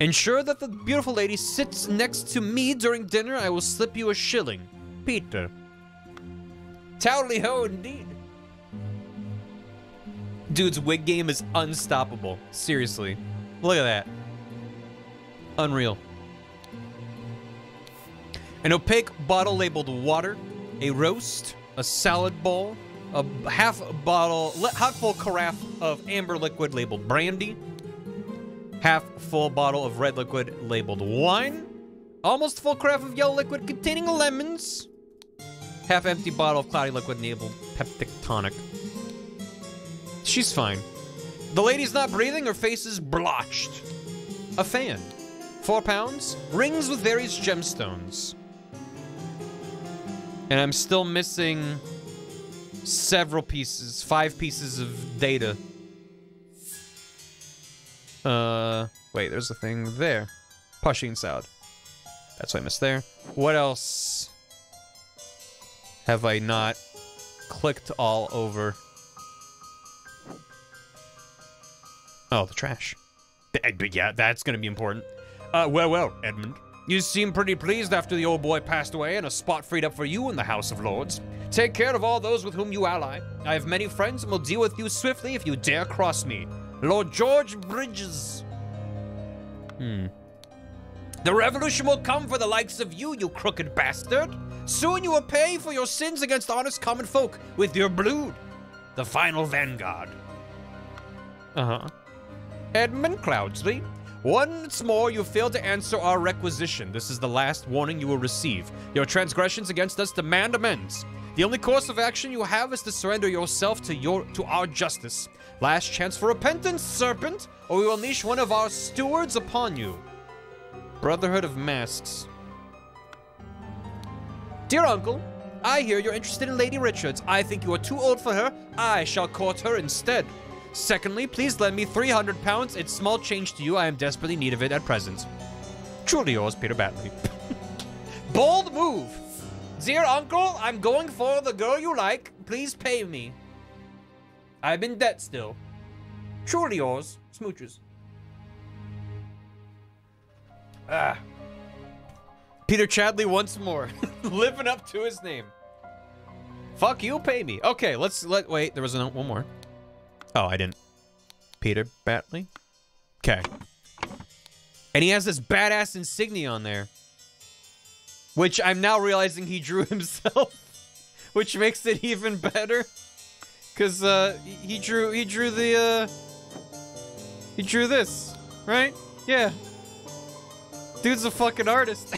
Ensure that the beautiful lady sits next to me during dinner. I will slip you a shilling. Peter. Tally-ho indeed. Dude's wig game is unstoppable. Seriously. Look at that. Unreal. An opaque bottle labeled water, a roast, a salad bowl, a half full carafe of amber liquid labeled brandy, half full bottle of red liquid labeled wine, almost full carafe of yellow liquid containing lemons, half empty bottle of cloudy liquid labeled peptic tonic. She's fine. The lady's not breathing, her face is blotched. A fan. 4 pounds, rings with various gemstones. And I'm still missing several pieces, 5 pieces of data. Wait, there's a thing there. Pushing salad. That's what I missed there. What else have I not clicked all over? Oh, the trash. Yeah, that's gonna be important. Well, Edmund. You seem pretty pleased after the old boy passed away and a spot freed up for you in the House of Lords. Take care of all those with whom you ally. I have many friends and will deal with you swiftly if you dare cross me. Lord George Bridges. The revolution will come for the likes of you, you crooked bastard. Soon you will pay for your sins against honest common folk with your blood. The final vanguard. Edmund Cloudsley, once more you failed to answer our requisition. This is the last warning you will receive. Your transgressions against us demand amends. The only course of action you have is to surrender yourself to our justice. Last chance for repentance, serpent, or we will unleash one of our stewards upon you. Brotherhood of Masks. Dear uncle, I hear you're interested in Lady Richards. I think you are too old for her. I shall court her instead. Secondly, please lend me 300 pounds. It's small change to you. I am desperately in need of it at present. Truly yours, Peter Batley. Bold move. Dear uncle, I'm going for the girl you like. Please pay me. I'm in debt still. Truly yours, Smooches. Peter Chadley once more. Living up to his name. Fuck you, pay me. Okay, wait, there was one more. Oh, I didn't. Peter Batley? Okay. And he has this badass insignia on there. Which I'm now realizing he drew himself. Which makes it even better. Cause he drew this, right? Yeah. Dude's a fucking artist.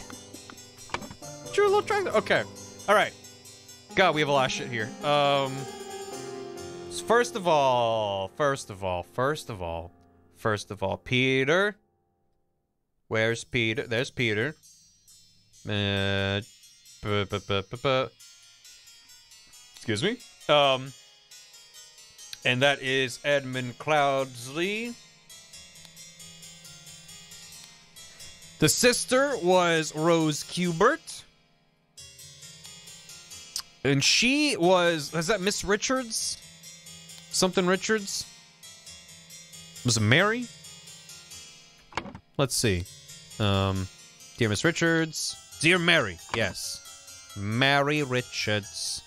Drew a little tractor. Okay. Alright. God, we have a lot of shit here. First of all, Peter. Where's Peter? There's Peter. Excuse me. And that is Edmund Cloudsley. The sister was Rose Kubert. And she was that Miss Richards? Something Richards? Was it Mary? Let's see. Dear Miss Richards. Dear Mary, yes. Mary Richards.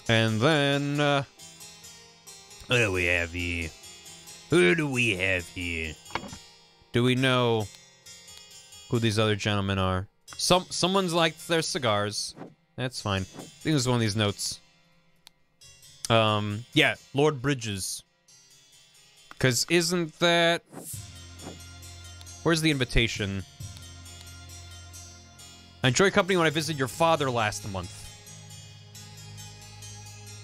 And then, what do we have here? Who do we have here? Do we know who these other gentlemen are? Someone's liked their cigars. That's fine. I think it was one of these notes. Yeah, Lord Bridges. Because isn't that... Where's the invitation? I enjoyed company when I visited your father last month.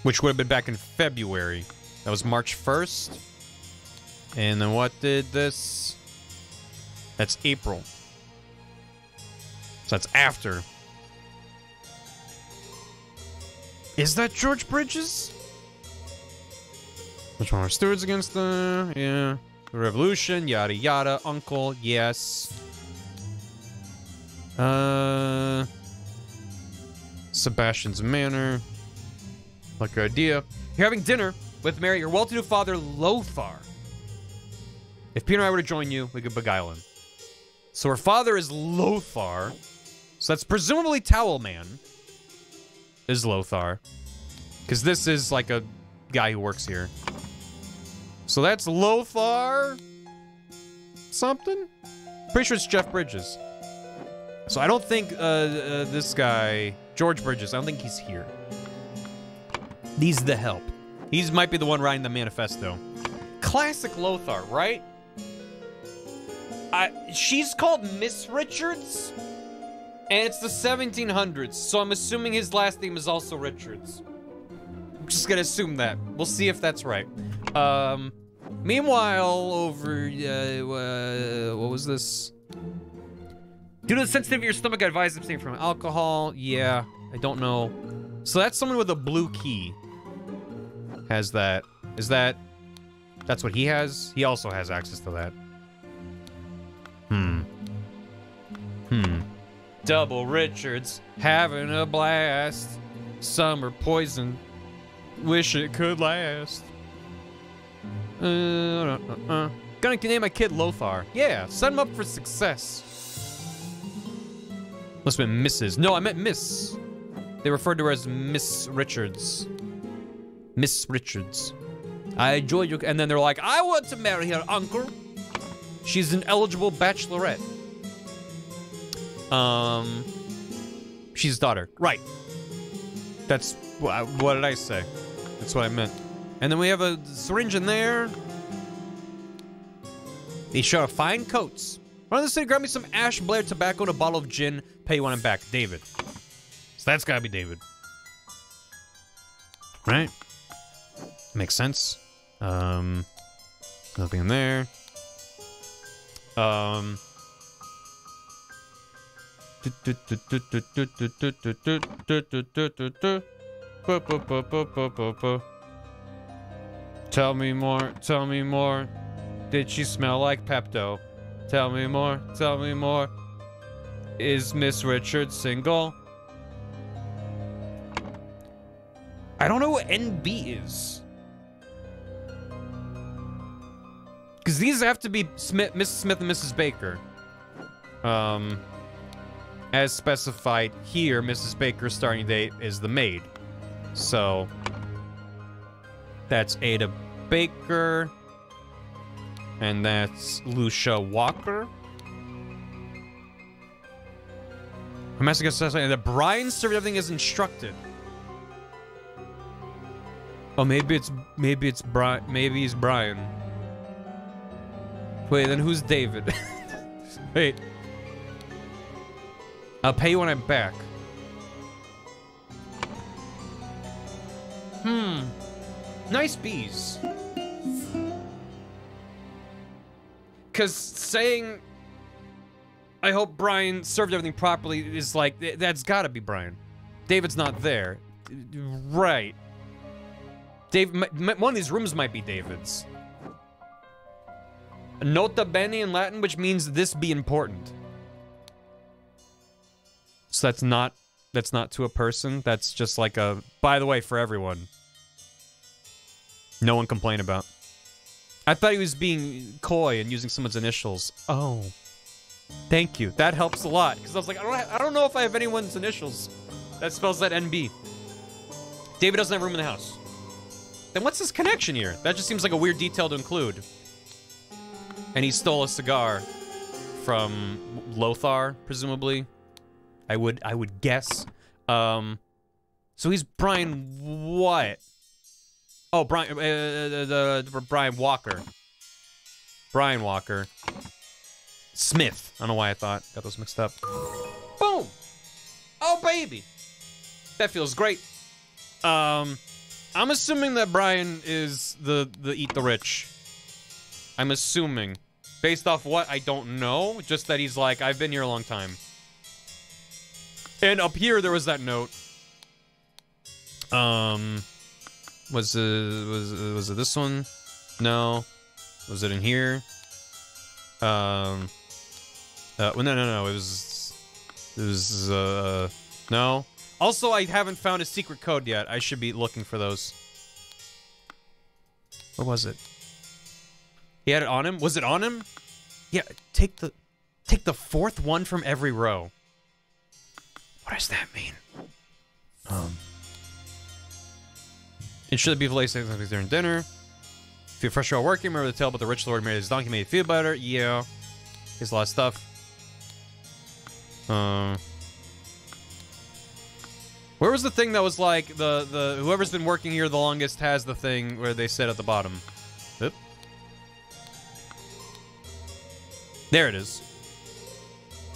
Which would have been back in February. That was March 1st. And then what did this... That's April. So that's after. Is that George Bridges? Which one are stewards against the... Yeah. The revolution, yada yada. Uncle, yes. Sebastian's Manor. Like your idea. You're having dinner with Mary, your well-to-do father, Lothar. If Peter and I were to join you, we could beguile him. So her father is Lothar. So that's presumably Towel Man. Is Lothar. Because this is like a guy who works here. So that's Lothar. Something? Pretty sure it's Jeff Bridges. So I don't think this guy, George Bridges, I don't think he's here. He's the help. He might be the one writing the manifesto. Classic Lothar, right? She's called Miss Richards, and it's the 1700s, so I'm assuming his last name is also Richards. I'm just gonna assume that. We'll see if that's right. Meanwhile, over, what was this? Due to the sensitivity of your stomach, I advise abstaining from alcohol. Yeah, I don't know. So that's someone with a blue key. Has that. Is that... That's what he has? He also has access to that. Double Richards, having a blast. Summer poison, wish it could last. Gonna name my kid Lothar. Yeah, set him up for success. Must have been Mrs. No, I meant Miss. They referred to her as Miss Richards. Miss Richards. I enjoyed you. And then they're like, I want to marry her, uncle. She's an eligible bachelorette. She's his daughter. Right. That's... What did I say? That's what I meant. And then we have a syringe in there. He showed fine coats. Run to the city, grab me some Ash Blair tobacco and a bottle of gin. Pay you when I'm back. David. So that's gotta be David. Right? Makes sense. Nothing in there. Tell me more, tell me more. Did she smell like Pepto? Tell me more, tell me more. Is Miss Richards single? I don't know what NB is. Because these have to be Mrs. Smith and Mrs. Baker. As specified here, Mrs. Baker's starting date is the maid. So, that's Ada Baker. And that's Lucia Walker. I'm asking us that Brian served everything as instructed. Oh, maybe it's Brian. Maybe he's Brian. Wait, then who's David? Wait. I'll pay you when I'm back. Nice bees. Because saying, I hope Brian served everything properly is like, that's gotta be Brian. David's not there. Right. One of these rooms might be David's. Nota bene in Latin, which means this be important. So that's not to a person. That's just like a, by the way, for everyone. No one complain about. I thought he was being coy and using someone's initials. Oh. Thank you. That helps a lot. Because I was like, I don't know if I have anyone's initials that spells that NB. David doesn't have room in the house. Then what's his connection here? That just seems like a weird detail to include. And he stole a cigar from Lothar, presumably. I would guess. So he's Brian what? Oh, Brian, Brian Walker. Brian Walker. Smith. I don't know why I got those mixed up. Boom! Oh, baby! That feels great. I'm assuming that Brian is the Eat the Rich. I'm assuming. Based off what? I don't know. Just that he's like, I've been here a long time. And up here, there was that note. Was it this one? No. Was it in here? Well, no. It was, no. Also, I haven't found a secret code yet. I should be looking for those. What was it? He had it on him? Was it on him? Yeah, take the fourth one from every row. What does that mean? Ensure that people like things during dinner. If you're frustrated while working, remember the tale about the rich lord married his donkey made you feel better. Yeah. Here's a lot of stuff. Where was the thing that was like the whoever's been working here the longest has the thing where they said at the bottom? Oop. There it is.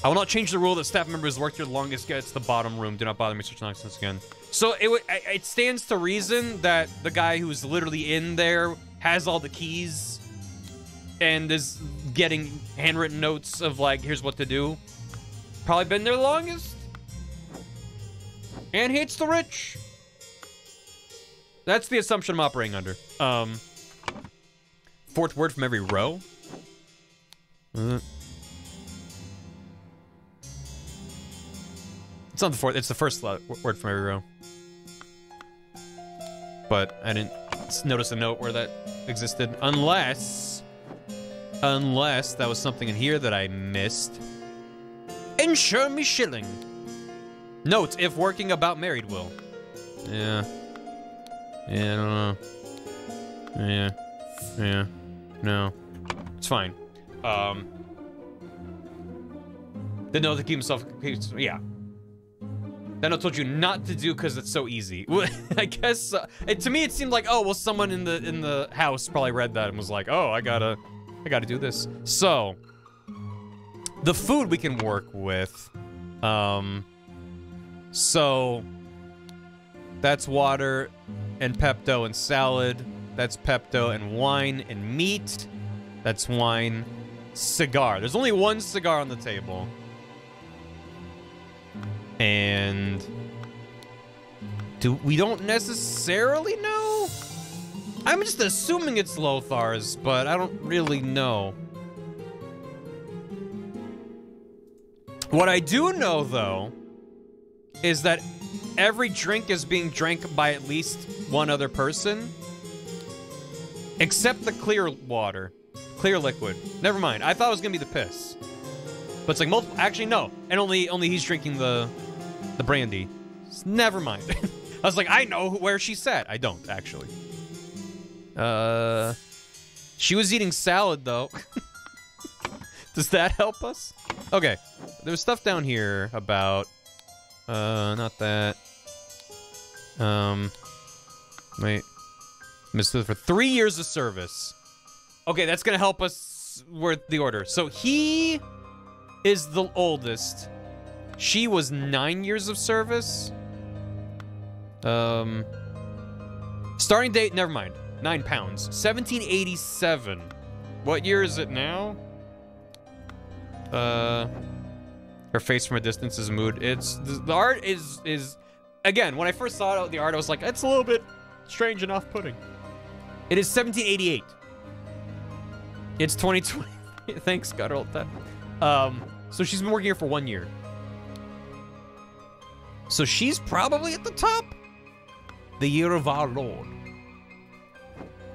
I will not change the rule that staff members worked here the longest gets the bottom room. Do not bother me such nonsense again. So it stands to reason that the guy who's literally in there has all the keys and is getting handwritten notes of like, here's what to do. Probably been there the longest. And hates the rich. That's the assumption I'm operating under. Fourth word from every row. It's not the fourth, it's the first word from every row. But I didn't notice a note where that existed. Unless that was something in here that I missed. Insure me shilling. Note, if working about married will. Yeah. Yeah, I don't know. Yeah. Yeah. No. It's fine. Didn't know to keep himself... Yeah. That I told you not to do because it's so easy. I guess to me it seemed like, oh well, someone in the house probably read that and was like, oh, I gotta do this. So the food we can work with. So that's water and Pepto and salad. That's Pepto and wine and meat. That's wine, cigar. There's only one cigar on the table. And we don't necessarily know? I'm just assuming it's Lothar's, but I don't really know. What I do know, though, is that every drink is being drank by at least one other person. Except the clear water. Clear liquid. Never mind. I thought it was gonna be the piss. But it's like multiple. Actually, no. And only he's drinking the brandy. Never mind. I was like, I know where she sat. I don't, actually. She was eating salad, though. Does that help us? Okay. There's stuff down here about... not that. Wait. Mr. for 3 years of service. Okay, that's gonna help us with the order. So he is the oldest. She was 9 years of service. Starting date, never mind. 9 pounds. 1787. What year is it now? Her face from a distance is mood. It's the art is again, when I first saw the art, I was like, it's a little bit strange and off-putting. It is 1788. It's 2020. Thanks, God, all that. So she's been working here for 1 year. So she's probably at the top. The year of our Lord.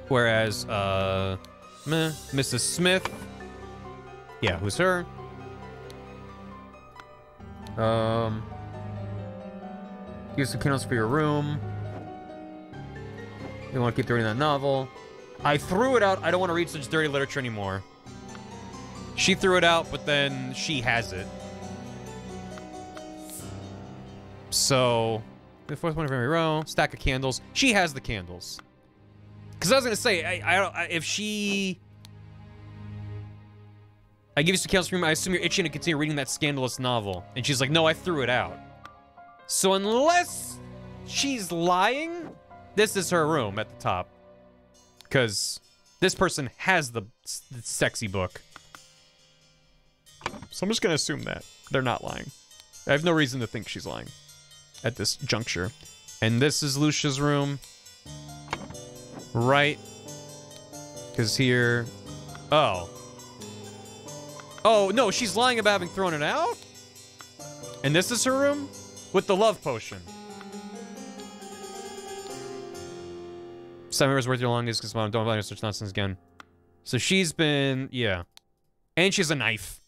Whereas, Mrs. Smith. Yeah, who's her? Use some candles for your room. You want to keep reading that novel. I threw it out. I don't want to read such dirty literature anymore. She threw it out, but then she has it. So, the fourth one of every row. Stack of candles. She has the candles. Because I was going to say, if she... I give you some candles from you, I assume you're itching to continue reading that scandalous novel. And she's like, no, I threw it out. So unless she's lying, this is her room at the top. Because this person has the sexy book. So I'm just going to assume that. They're not lying. I have no reason to think she's lying at this juncture. And this is Lucia's room. Right. Because here... Oh. Oh, no, she's lying about having thrown it out? And this is her room? With the love potion. 7 hours worth your longest because mom don't value such nonsense again. So she's been... Yeah. And she has a knife.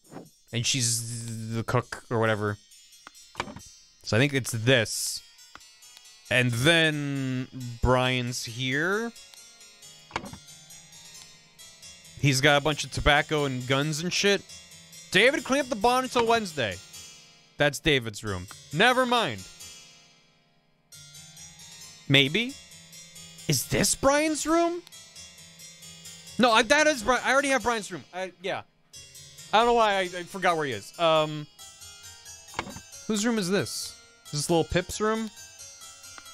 And she's the cook or whatever. So I think it's this. And then Brian's here. He's got a bunch of tobacco and guns and shit. David, clean up the barn until Wednesday. That's David's room. Never mind. Maybe. Is this Brian's room? No, that is Brian. I already have Brian's room. Yeah. I don't know why I forgot where he is. Whose room is this? Is this little Pip's room?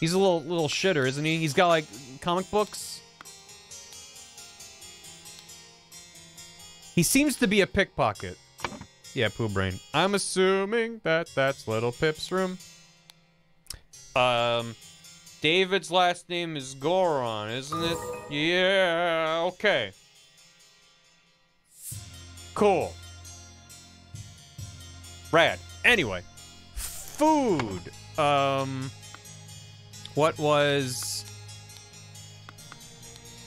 He's a little shitter, isn't he? He's got, like, comic books. He seems to be a pickpocket. Yeah, Pooh Brain. I'm assuming that that's little Pip's room. David's last name is Goron, isn't it? Yeah, okay. Cool. Rad. Anyway. Food. What was...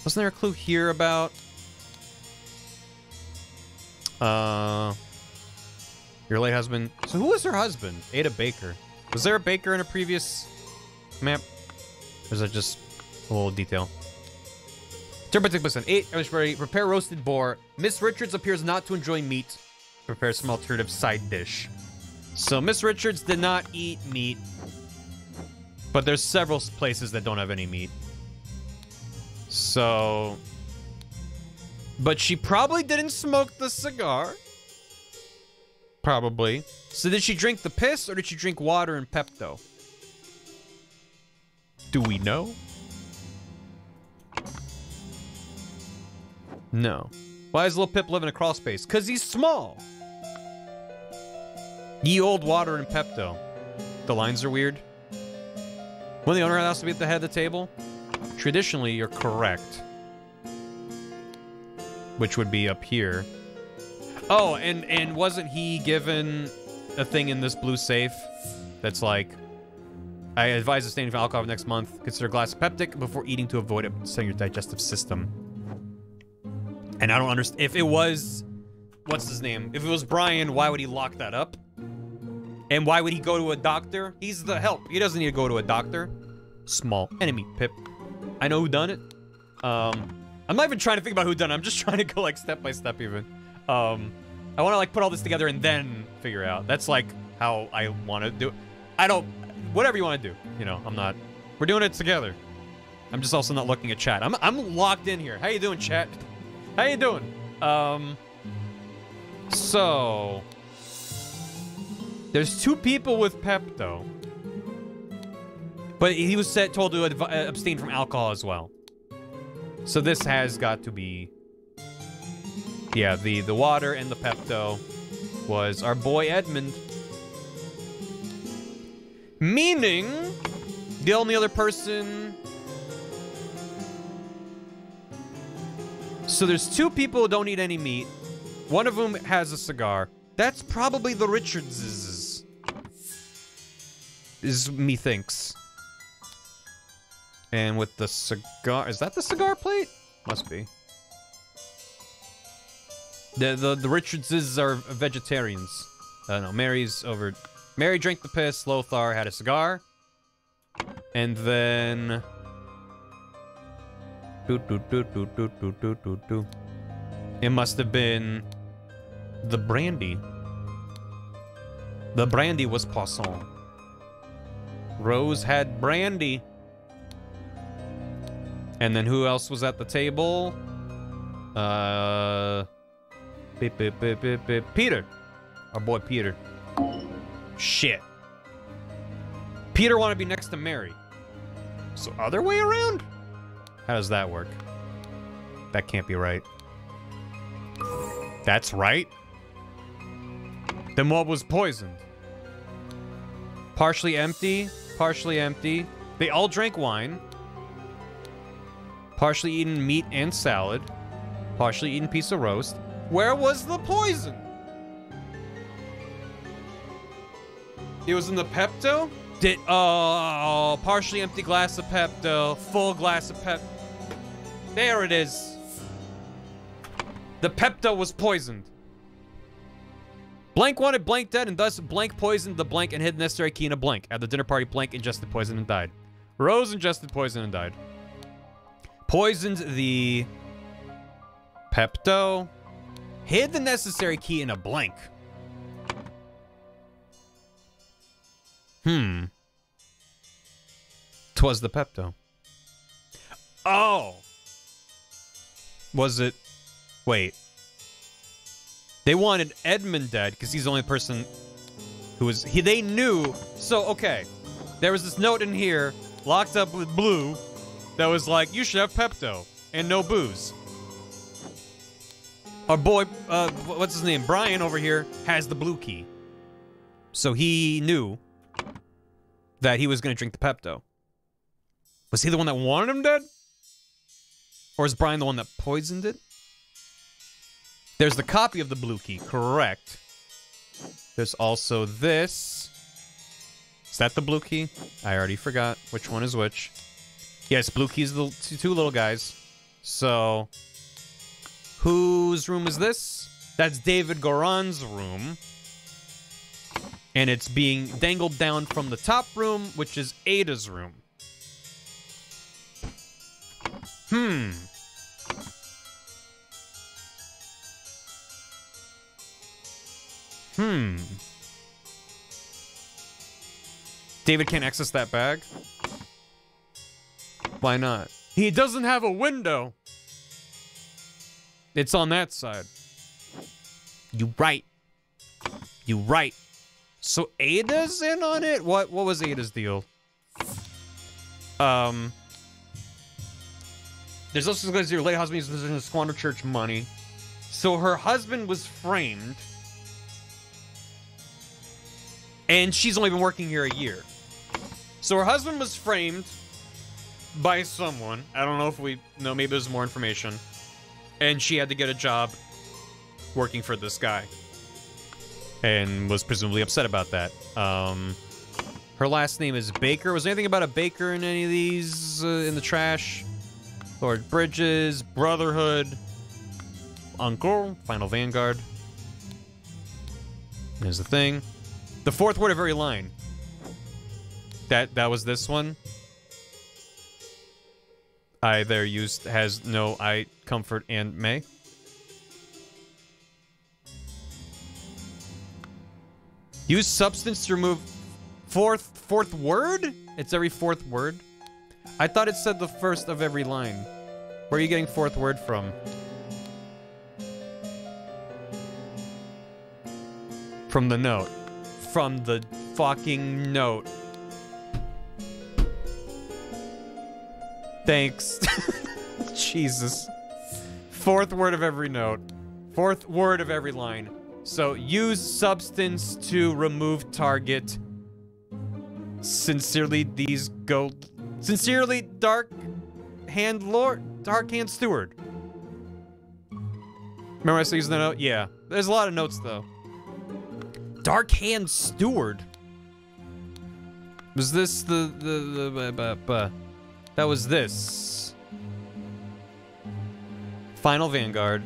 Wasn't there a clue here about... Your late husband. So who was her husband? Ada Baker. Was there a baker in a previous map? Or is that just a little detail? Turn 8. I was ready. Prepare roasted boar. Miss Richards appears not to enjoy meat. Prepare some alternative side dish. So Miss Richards did not eat meat. But there's several places that don't have any meat. So... But she probably didn't smoke the cigar. Probably. So did she drink the piss, or did she drink water and Pepto? Do we know? No. Why does Lil Pip live in a crawl space? Because he's small. Ye old water and Pepto. The lines are weird. When the owner has to be at the head of the table? Traditionally, you're correct. Which would be up here. Oh, and wasn't he given a thing in this blue safe that's like, I advise abstaining from alcohol next month. Consider a glass of Peptic before eating to avoid upsetting your digestive system. And I don't understand. If it was, what's his name? If it was Brian, why would he lock that up? And why would he go to a doctor? He's the help. He doesn't need to go to a doctor. Small enemy, Pip. I know who done it. I'm not even trying to think about who done it. I'm just trying to go like step by step even. I want to like put all this together and then figure out. That's like how I want to do it. I don't, whatever you want to do. You know, I'm not, we're doing it together. I'm just also not looking at chat. I'm locked in here. How you doing, chat? How you doing? So there's 2 people with Pepto. But he was told to abstain from alcohol as well. So this has got to be... Yeah, the water and the Pepto was our boy Edmund. Meaning, the only other person... So there's 2 people who don't eat any meat. One of them has a cigar. That's probably the Richardses. Is methinks. And with the cigar... Is that the cigar plate? Must be. The Richardses are vegetarians. No, Mary's over... Mary drank the piss, Lothar had a cigar. And then... It must have been... the brandy. The brandy was poisson. Rose had brandy. And then who else was at the table? Peter. Our boy Peter. Shit. Peter wanted to be next to Mary. So other way around? How does that work? That can't be right. That's right. Then what was poisoned? Partially empty. Partially empty. They all drank wine. Partially eaten meat and salad. Partially eaten piece of roast. Where was the poison? It was in the Pepto? Partially empty glass of Pepto. Full glass of Pep. There it is. The Pepto was poisoned. Blank wanted blank dead, and thus blank poisoned the blank and hid the necessary key in a blank. At the dinner party, blank ingested poison and died. Rose ingested poison and died. Poisoned the Pepto. Hid the necessary key in a blank. Twas the Pepto. Oh. Was it... Wait. They wanted Edmund dead because he's the only person who was... They knew... So, okay. There was this note in here, locked up with Blue, that was like, you should have Pepto and no booze. Our boy, what's his name? Brian over here has the blue key. So he knew that he was going to drink the Pepto. Was he the one that wanted him dead? Or is Brian the one that poisoned it? There's the copy of the blue key, correct. There's also this. Is that the blue key? I already forgot which one is which. Yes, blue key's the 2 little guys. So, whose room is this? That's David Goran's room. And it's being dangled down from the top room, which is Ada's room. David can't access that bag? Why not? He doesn't have a window. It's on that side. You right. You right. So Ada's in on it? What was Ada's deal? There's also because your late husband was in squander church money. So her husband was framed. And she's only been working here a year. So her husband was framed by someone. I don't know if we know, maybe there's more information. And she had to get a job working for this guy. And was presumably upset about that. Her last name is Baker. Was there anything about a Baker in any of these in the trash? Lord Bridges, Brotherhood, Uncle, Final Vanguard. Here's the thing. The fourth word of every line. That was this one. I there used has no I comfort and may. Use substance to remove fourth word? It's every fourth word? I thought it said the first of every line. Where are you getting fourth word from? From the note. From the fucking note. Thanks. Jesus. Fourth word of every note. Fourth word of every line. So, use substance to remove target. Sincerely, these go... Sincerely, Dark Hand Lord? Dark Hand Steward. Remember I said using the note? Yeah. There's a lot of notes, though. Dark Hand Steward? Was this the that was this. Final Vanguard.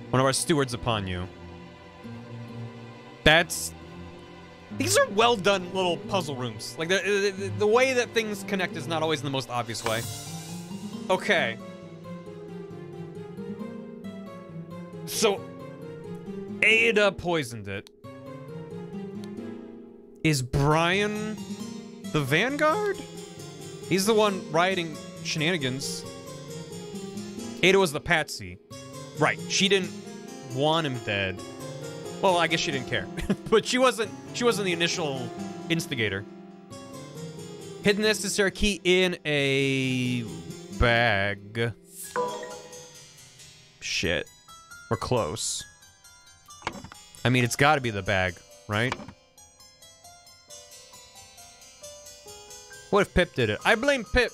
One of our stewards upon you. That's... These are well done little puzzle rooms. Like, the way that things connect is not always in the most obvious way. Okay. So, Ada poisoned it. Is Brian the Vanguard? He's the one rioting shenanigans. Ada was the patsy. Right, she didn't want him dead. Well, I guess she didn't care. But she wasn't the initial instigator. Hidden necessary key in a bag. Shit. We're close. I mean, it's gotta be the bag, right? What if Pip did it? I blame Pip.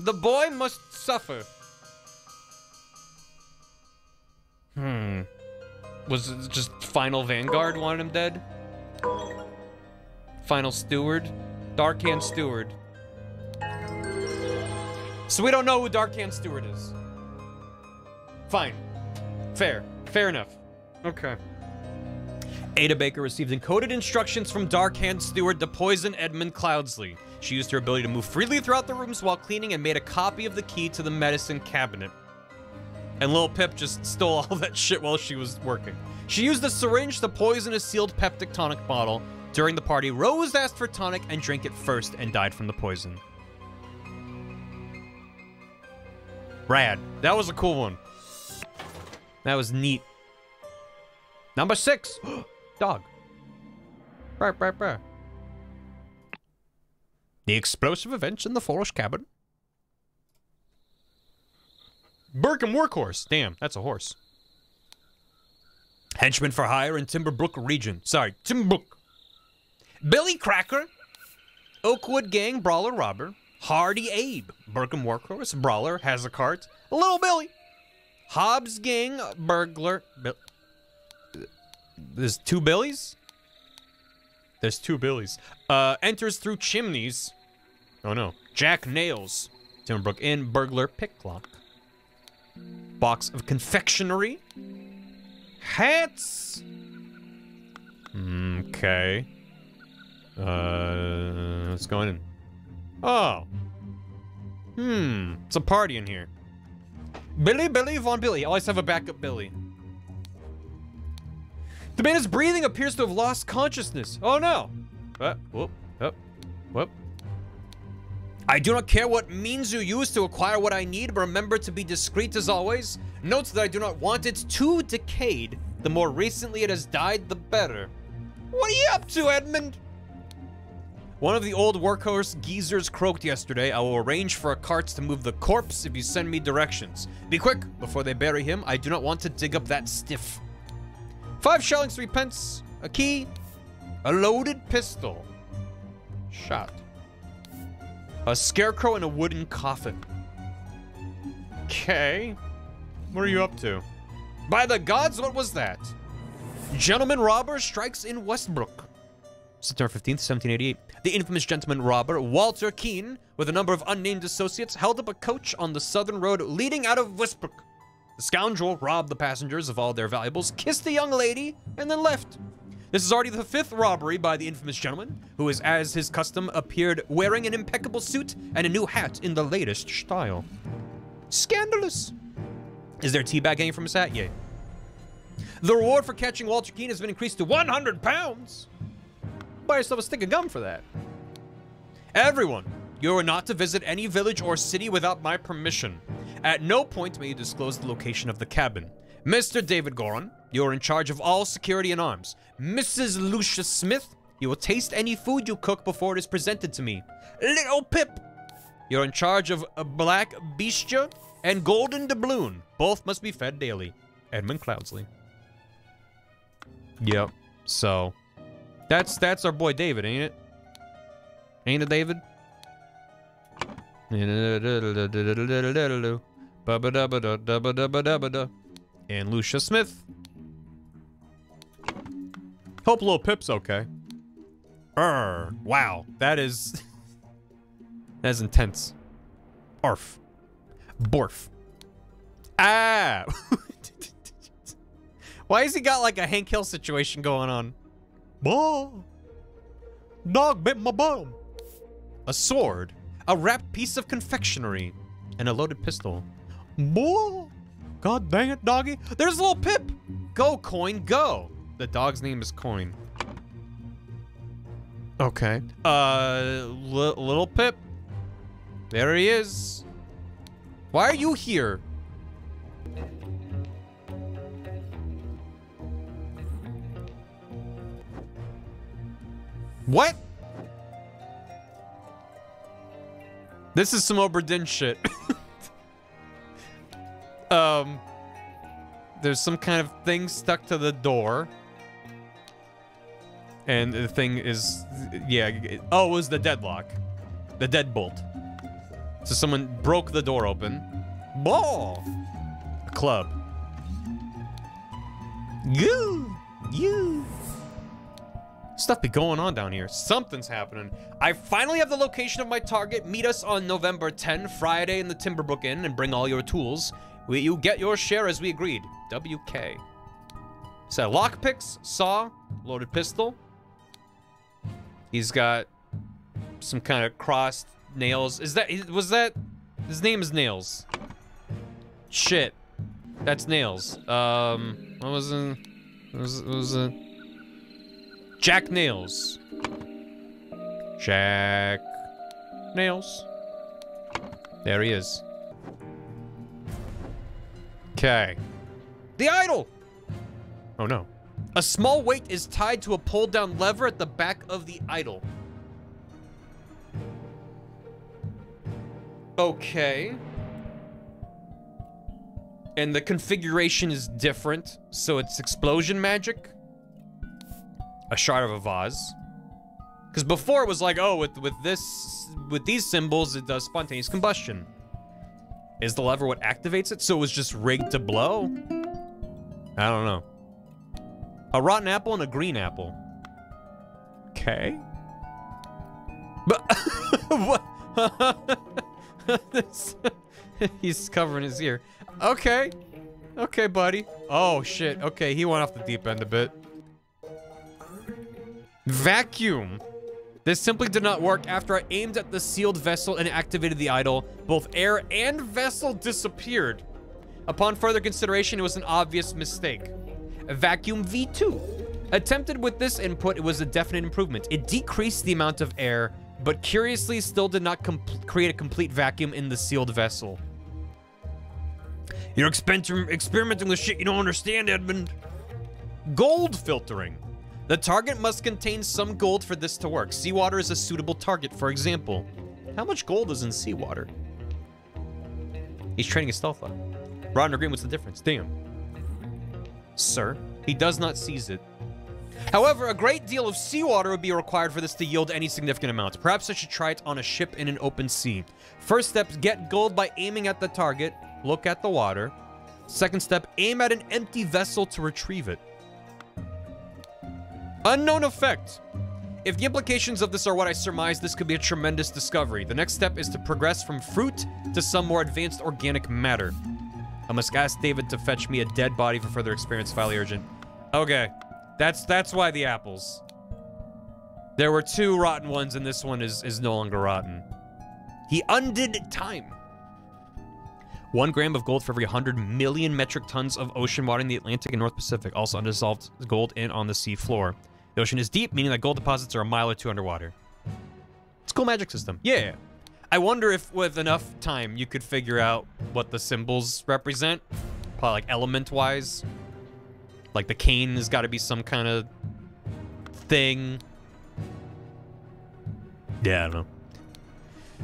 The boy must suffer. Was it just Final Vanguard wanted him dead? Final Steward? Darkhand Steward. So we don't know who Darkhand Steward is. Fine. Fair. Fair enough. Okay. Ada Baker received encoded instructions from Darkhand Steward to poison Edmund Cloudsley. She used her ability to move freely throughout the rooms while cleaning and made a copy of the key to the medicine cabinet. And Lil Pip just stole all that shit while she was working. She used a syringe to poison a sealed peptic tonic bottle. During the party, Rose asked for tonic and drank it first and died from the poison. Rad. That was a cool one. That was neat. Number 6. Dog. Brr. The explosive events in the forest cabin. Burkham Workhorse. Damn, that's a horse. Henchman for hire in Timberbrook region. Sorry, Timberbrook. Billy Cracker. Oakwood Gang Brawler Robber. Hardy Abe. Burkham Workhorse. Brawler. Has a cart. Little Billy. Hobbs Gang Burglar. There's 2 Billies? There's 2 Billies. Enters through chimneys. Oh no. Jack Nails. Timberbrook Inn. Burglar Picklock. Box of confectionery. Hats. Okay. Let's go in. Oh. It's a party in here. Billy Von Billy. I always have a backup Billy. The man is breathing, appears to have lost consciousness. Oh no. Whoop. I do not care what means you use to acquire what I need, but remember to be discreet as always. Note that I do not want it too decayed. The more recently it has died, the better. What are you up to, Edmund? One of the old workhorse geezers croaked yesterday. I will arrange for a cart to move the corpse if you send me directions. Be quick, before they bury him. I do not want to dig up that stiff. 5 shillings, 3 pence, a key, a loaded pistol, shot, a scarecrow, and a wooden coffin. Okay. What are you up to? By the gods, what was that? Gentleman robber strikes in Westbrook. September 15th, 1788. The infamous gentleman robber, Walter Keene, with a number of unnamed associates, held up a coach on the southern road leading out of Westbrook. The scoundrel robbed the passengers of all their valuables, kissed the young lady, and then left. This is already the 5th robbery by the infamous gentleman, who is, as his custom, appeared wearing an impeccable suit and a new hat in the latest style. Scandalous. Is there teabag hanging from his hat? Yay. The reward for catching Walter Keene has been increased to 100 pounds. Buy yourself a stick of gum for that. Everyone, you are not to visit any village or city without my permission. At no point may you disclose the location of the cabin. Mr. David Goron, you are in charge of all security and arms. Mrs. Lucia Smith, you will taste any food you cook before it is presented to me. Little Pip, you're in charge of a Black Beastia and Golden Doubloon. Both must be fed daily. Edmund Cloudsley. Yep, so... That's our boy David, ain't it? Ain't it, David? And Lucia Smith. Hope little Pip's okay. Wow, that is... That is intense. Arf. Borf. Ah! Why has he got like a Hank Hill situation going on? Oh, dog bit my bum. A sword, a wrapped piece of confectionery, and a loaded pistol. Boy, god dang it, doggy. There's little Pip. Go, Coin, go. The dog's name is Coin. Okay. Little Pip. There he is. Why are you here? What? This is some Oberdin shit. There's some kind of thing stuck to the door. And the thing is, yeah, oh, it was the deadlock. The deadbolt. So someone broke the door open. Ball! A club. You. Stuff be going on down here. Something's happening. I finally have the location of my target. Meet us on November 10, Friday in the Timberbrook Inn, and bring all your tools. You get your share as we agreed. WK. So lockpicks, saw, loaded pistol. He's got some kind of crossed nails. Was that? His name is Nails. Shit. That's Nails. What was it? What was it? Jack Nails. Jack Nails. There he is. Okay. The idol! Oh no. A small weight is tied to a pull-down lever at the back of the idol. Okay. And the configuration is different, so it's explosion magic. A shard of a vase. Because before it was like, oh, with these symbols, it does spontaneous combustion. Is the lever what activates it? So it was just rigged to blow? I don't know. A rotten apple and a green apple. Okay. But what? He's covering his ear. Okay. Okay, buddy. Oh shit. Okay, he went off the deep end a bit. Vacuum. This simply did not work. After I aimed at the sealed vessel and activated the idol, both air and vessel disappeared. Upon further consideration, it was an obvious mistake. Vacuum V2. Attempted with this input, it was a definite improvement. It decreased the amount of air but curiously still did not create a complete vacuum in the sealed vessel. You're experimenting with shit you don't understand, Edmund. Gold filtering. The target must contain some gold for this to work. Seawater is a suitable target, for example. How much gold is in seawater? He's training his stealth up. Rotten or green, what's the difference? Damn. Sir, he does not seize it. However, a great deal of seawater would be required for this to yield any significant amounts. Perhaps I should try it on a ship in an open sea. First step, get gold by aiming at the target. Look at the water. Second step, aim at an empty vessel to retrieve it. Unknown effect. If the implications of this are what I surmise, this could be a tremendous discovery. The next step is to progress from fruit to some more advanced organic matter. I must ask David to fetch me a dead body for further experience. File urgent. Okay. That's why the apples. There were 2 rotten ones, and this one is no longer rotten. He undid time. 1 gram of gold for every 100 million metric tons of ocean water in the Atlantic and North Pacific. Also undissolved gold in on the sea floor. The ocean is deep, meaning that gold deposits are a mile or 2 underwater. It's a cool magic system. Yeah. I wonder if with enough time you could figure out what the symbols represent. Probably like element-wise. Like the cane has got to be some kind of thing. Yeah, I don't know.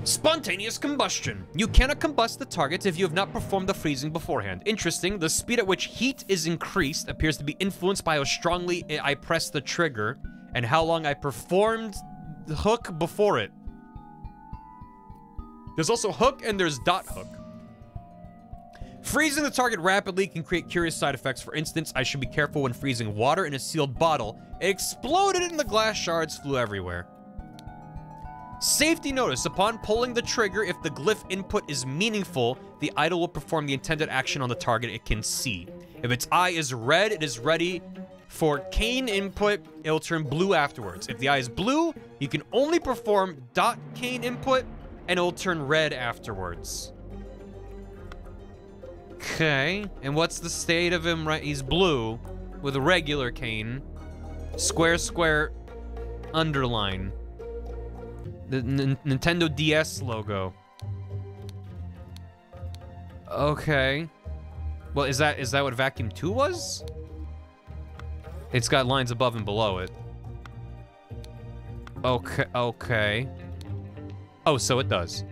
Spontaneous combustion. You cannot combust the target if you have not performed the freezing beforehand. Interesting, the speed at which heat is increased appears to be influenced by how strongly I press the trigger and how long I performed the hook before it. There's also hook and there's dot hook. Freezing the target rapidly can create curious side effects. For instance, I should be careful when freezing water in a sealed bottle. It exploded and the glass shards flew everywhere. Safety notice, upon pulling the trigger, if the glyph input is meaningful, the idol will perform the intended action on the target it can see. If its eye is red, it is ready for cane input, it'll turn blue afterwards. If the eye is blue, you can only perform dot cane input, and it'll turn red afterwards. Okay, and what's the state of him, right? He's blue, with a regular cane. Square, square, underline. The Nintendo DS logo. Okay. Well, is that what Vacuum 2 was? It's got lines above and below it. Okay. Oh, so it does.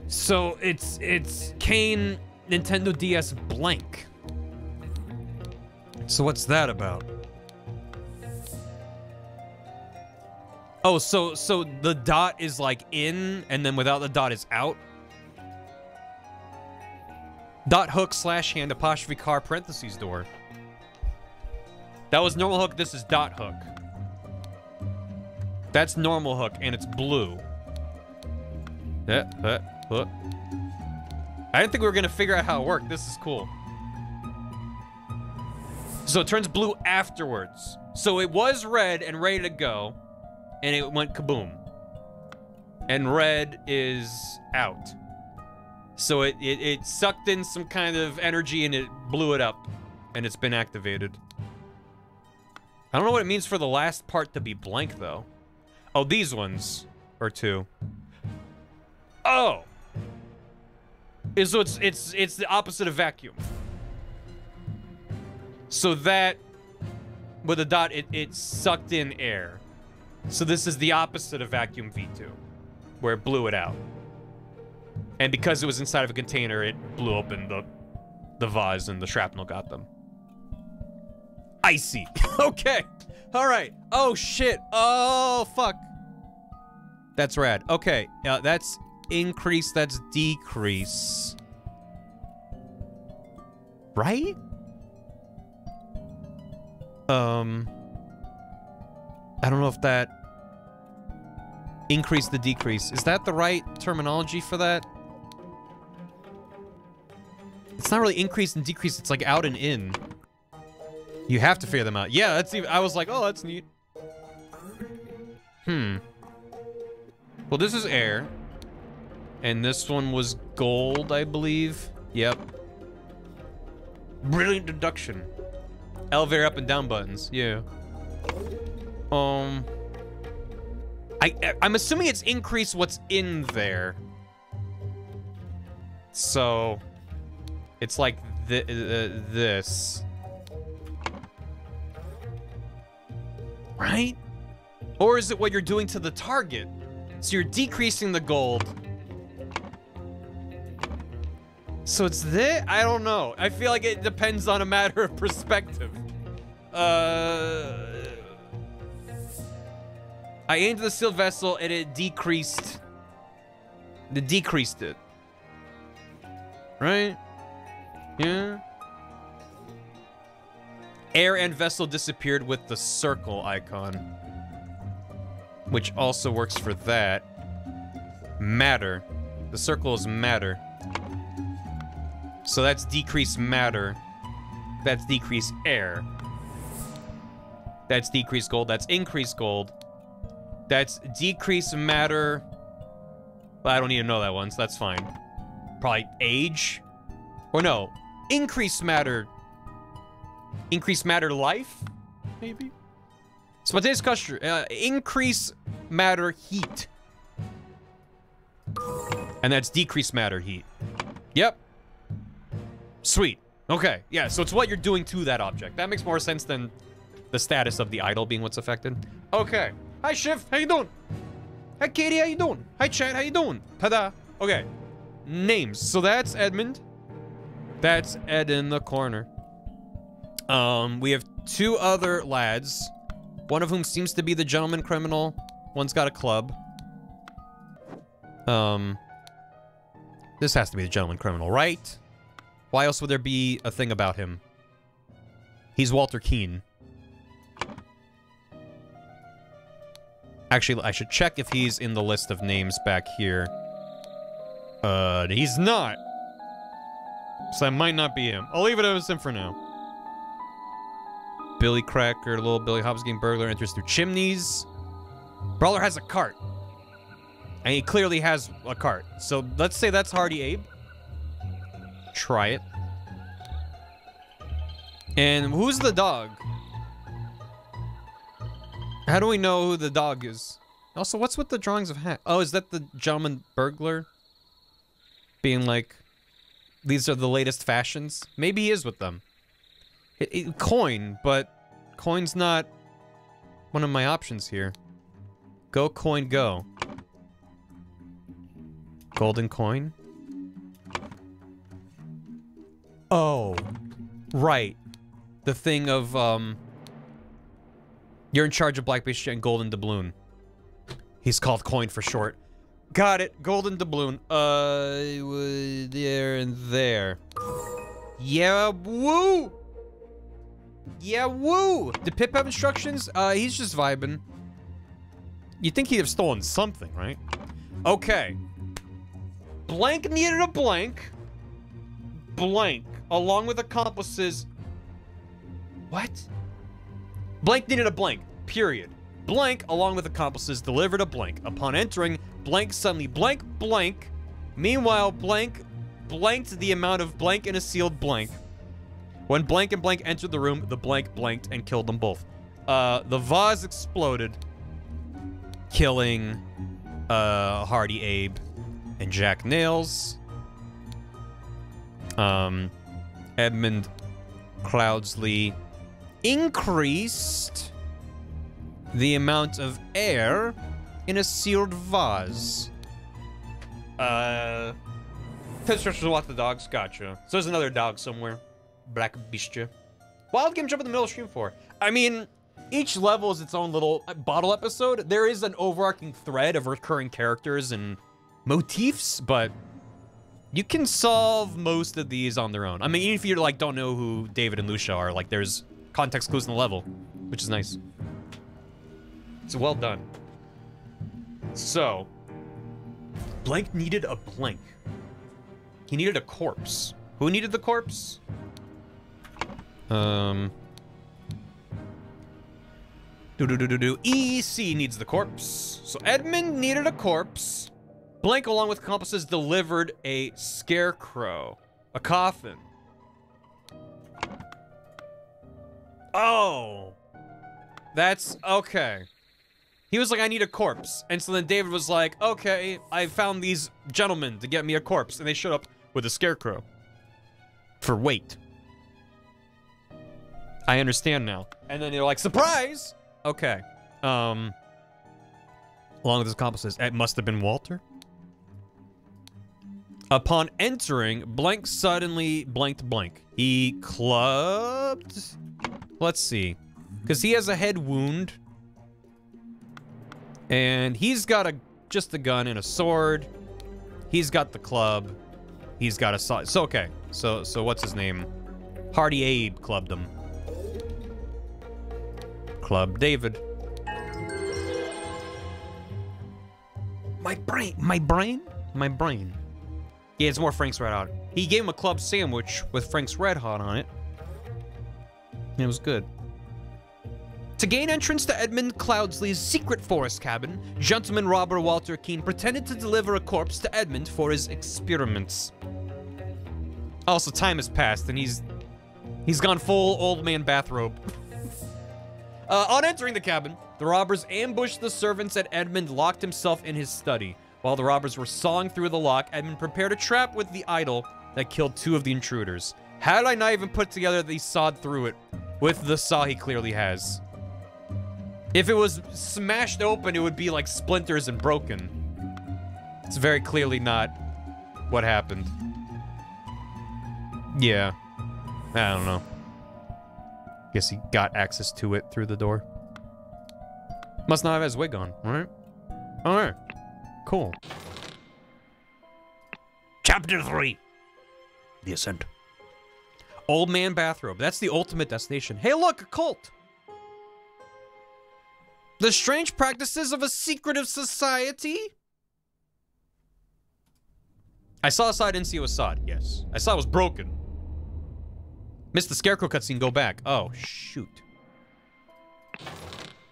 So it's Kane Nintendo DS blank. So what's that about? Oh, so the dot is like in, and then without the dot is out? Dot hook slash hand apostrophe car parentheses door. That was normal hook, this is dot hook. That's normal hook, and it's blue. I didn't think we were gonna figure out how it worked. This is cool. So it turns blue afterwards. So it was red and ready to go. And it went kaboom. And red is out. So it sucked in some kind of energy and it blew it up. And it's been activated. I don't know what it means for the last part to be blank, though. Oh, these ones are 2. Oh! So it's the opposite of vacuum. So that, with a dot, it sucked in air. So this is the opposite of Vacuum V2, where it blew it out. And because it was inside of a container, it blew open the vase and the shrapnel got them. I see. Okay. All right. Oh, shit. Oh, fuck. That's rad. Okay. That's increase. That's decrease. Right? I don't know if that increase the decrease. Is that the right terminology for that? It's not really increase and decrease. It's like out and in. You have to figure them out. Yeah, that's even. I was like, oh, that's neat. Well, this is air. And this one was gold, I believe. Yep. Brilliant deduction. Elevator up and down buttons. Yeah. I I'm assuming it's increase what's in there. So it's like this. Right? Or is it what you're doing to the target? So you're decreasing the gold. So it's this? I don't know. I feel like it depends on a matter of perspective. I aimed the sealed vessel and it decreased. It decreased it. Right? Yeah. Air and vessel disappeared with the circle icon. Which also works for that. Matter. The circle is matter. So that's decreased matter. That's decreased air. That's decreased gold. That's increased gold. That's decreased matter. Well, I don't need to know that one, so that's fine. Probably age? Or no, increased matter. Increased matter life? Maybe? Spontaneous combustion. Increase matter heat. And that's decreased matter heat. Yep. Sweet. Okay, yeah, so it's what you're doing to that object. That makes more sense than the status of the idol being what's affected. Okay. Hi, Shiv. How you doing? Hi, Katie. How you doing? Hi, Chad. How you doing? Ta-da. Okay. Names. So that's Edmund. That's Ed in the corner. We have two other lads. One of whom seems to be the gentleman criminal. One's got a club. This has to be the gentleman criminal, right? Why else would there be a thing about him? He's Walter Keane. Actually, I should check if he's in the list of names back here. He's not. So that might not be him. I'll leave it as him for now. Billy Cracker, little Billy Hobbs getting burglar, enters through chimneys. Brawler has a cart. And he clearly has a cart. So let's say that's Hardy Abe. Try it. And who's the dog? How do we know who the dog is? Also, what's with the drawings of hat? Oh, is that the gentleman burglar? Being like, these are the latest fashions? Maybe he is with them. Coin, but coin's not one of my options here. Go, coin, go. Golden coin? Oh, right. The thing of, you're in charge of Black Beast and Golden Doubloon. He's called Coin for short. Got it. Golden Doubloon. There and there. Yeah, woo! Yeah, woo! Did Pip have instructions? He's just vibing. You'd think he'd have stolen something, right? Okay. Blank needed a blank. Blank, along with accomplices. What? Blank needed a blank, period. Blank, along with accomplices, delivered a blank. Upon entering, blank suddenly blank, blank. Meanwhile, blank blanked the amount of blank in a sealed blank. When blank and blank entered the room, the blank blanked and killed them both. The vase exploded, killing Hardy Abe and Jack Nails. Edmund Cloudsley increased the amount of air in a sealed vase. Pitchers to walk the dogs, gotcha. So there's another dog somewhere. Black Beastia. Wild game jump in the middle of stream 4. I mean, each level is its own little bottle episode. There is an overarching thread of recurring characters and motifs, but you can solve most of these on their own. I mean, even if you like don't know who David and Lucia are, like there's context clues in the level, which is nice. It's well done. So, blank needed a blank. He needed a corpse. Who needed the corpse? EC needs the corpse. So Edmund needed a corpse. Blank, along with accomplices, delivered a scarecrow. A coffin. Oh. That's okay. He was like, I need a corpse. And so then David was like, okay, I found these gentlemen to get me a corpse. And they showed up with a scarecrow. For weight. I understand now. And then they're like, surprise! Okay. Along with his accomplices, it must have been Walter. Upon entering, blank suddenly blanked blank. He clubbed? Let's see. Because he has a head wound. And he's got just a gun and a sword. He's got the club. He's got a saw. So, okay. So what's his name? Hardy Abe clubbed him. Club David. My brain. Yeah, it's more Frank's Red Hot. He gave him a club sandwich with Frank's Red Hot on it. And it was good. To gain entrance to Edmund Cloudsley's secret forest cabin, gentleman robber Walter Keene pretended to deliver a corpse to Edmund for his experiments. Also, time has passed, and he's gone full old man bathrobe. On entering the cabin, the robbers ambushed the servants and Edmund locked himself in his study. While the robbers were sawing through the lock, Edmund prepared a trap with the idol that killed 2 of the intruders. How did I not even put together that he sawed through it with the saw he clearly has? If it was smashed open, it would be like splinters and broken. It's very clearly not what happened. Yeah. I don't know. Guess he got access to it through the door. Must not have his wig on, alright? Alright. Cool. Chapter 3. The Ascent. Old man bathrobe. That's the ultimate destination. Hey, look, a cult. The strange practices of a secretive society? I saw a side, didn't see it was sod. Yes. I saw it was broken. Missed the scarecrow cutscene, go back. Oh, shoot.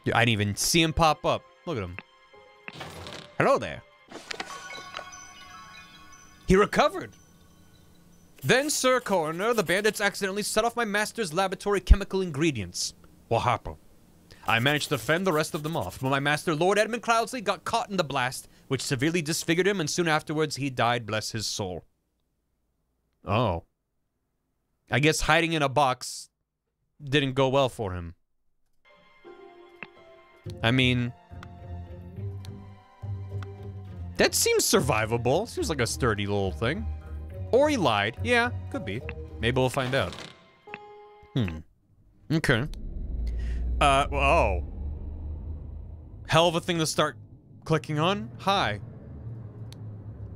Dude, I didn't even see him pop up. Look at him. Hello there. He recovered. Then, Sir Coroner, the bandits accidentally set off my master's laboratory chemical ingredients. What happened? I managed to fend the rest of them off, but my master, Lord Edmund Cloudsley, got caught in the blast, which severely disfigured him, and soon afterwards he died, bless his soul. Oh. I guess hiding in a box didn't go well for him. I mean, that seems survivable. Seems like a sturdy little thing. Or he lied. Yeah, could be. Maybe we'll find out. Okay. Oh. Hell of a thing to start clicking on. Hi.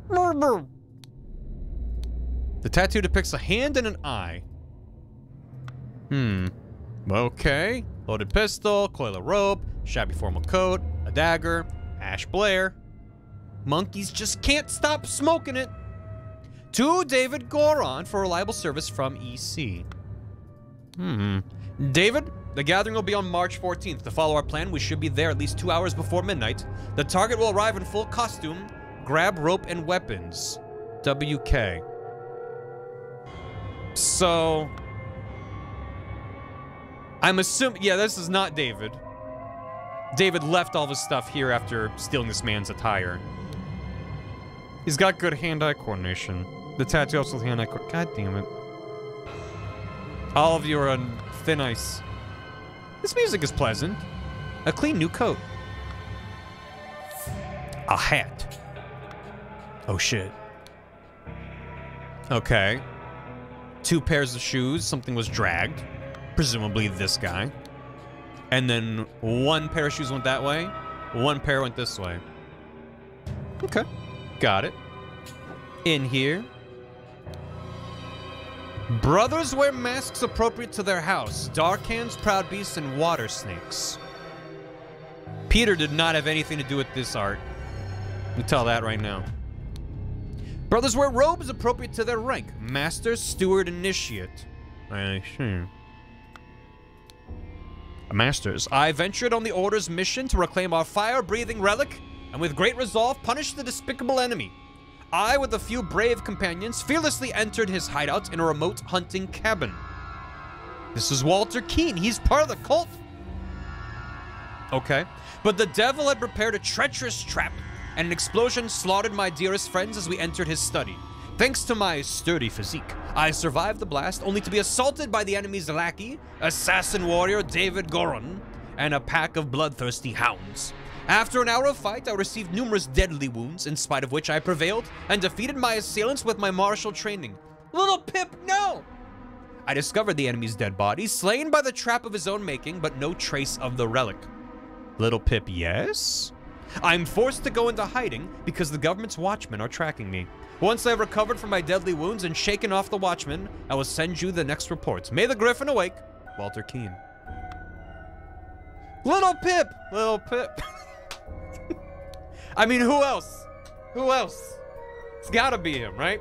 The tattoo depicts a hand and an eye. Okay. Loaded pistol, coil of rope, shabby formal coat, a dagger, Ash Blair. Monkeys just can't stop smoking it. To David Goron for reliable service from EC. David, the gathering will be on March 14th. To follow our plan, we should be there at least 2 hours before midnight. The target will arrive in full costume. Grab rope and weapons. WK. So, I'm assuming, yeah, this is not David. David left all of his stuff here after stealing this man's attire. He's got good hand-eye coordination. The tattoo also has hand-eye coordination. God damn it. All of you are on thin ice. This music is pleasant. A clean new coat. A hat. Oh shit. Okay. 2 pairs of shoes. Something was dragged. Presumably this guy. And then 1 pair of shoes went that way. 1 pair went this way. Okay. Got it. In here. Brothers wear masks appropriate to their house. Dark hands, proud beasts, and water snakes. Peter did not have anything to do with this art. You tell that right now. Brothers wear robes appropriate to their rank. Master, steward, initiate. I see. Masters, I ventured on the Order's mission to reclaim our fire-breathing relic, and with great resolve punish the despicable enemy. I, with a few brave companions, fearlessly entered his hideout in a remote hunting cabin. This is Walter Keene. He's part of the cult. Okay. But the devil had prepared a treacherous trap, and an explosion slaughtered my dearest friends as we entered his study. Thanks to my sturdy physique, I survived the blast, only to be assaulted by the enemy's lackey, assassin warrior David Goron, and a pack of bloodthirsty hounds. After an hour of fight, I received numerous deadly wounds, in spite of which I prevailed and defeated my assailants with my martial training. Little Pip, no! I discovered the enemy's dead body, slain by the trap of his own making, but no trace of the relic. Little Pip, yes? I'm forced to go into hiding because the government's watchmen are tracking me. Once I have recovered from my deadly wounds and shaken off the watchmen, I will send you the next reports. May the Griffin awake, Walter Keene. Little Pip! Little Pip. I mean, who else? Who else? It's gotta be him, right?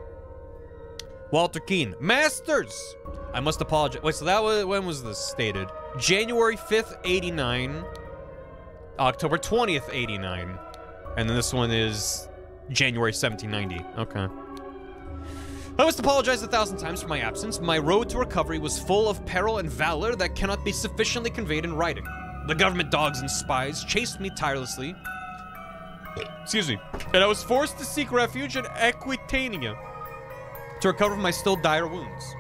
Walter Keene. Masters! I must apologize. Wait, so that was, when was this stated? January 5th, 89. October 20th, 89. And then this one is January 1790. Okay. I must apologize 1,000 times for my absence. My road to recovery was full of peril and valor that cannot be sufficiently conveyed in writing. The government dogs and spies chased me tirelessly. Excuse me. And I was forced to seek refuge in Aquitania to recover from my still dire wounds.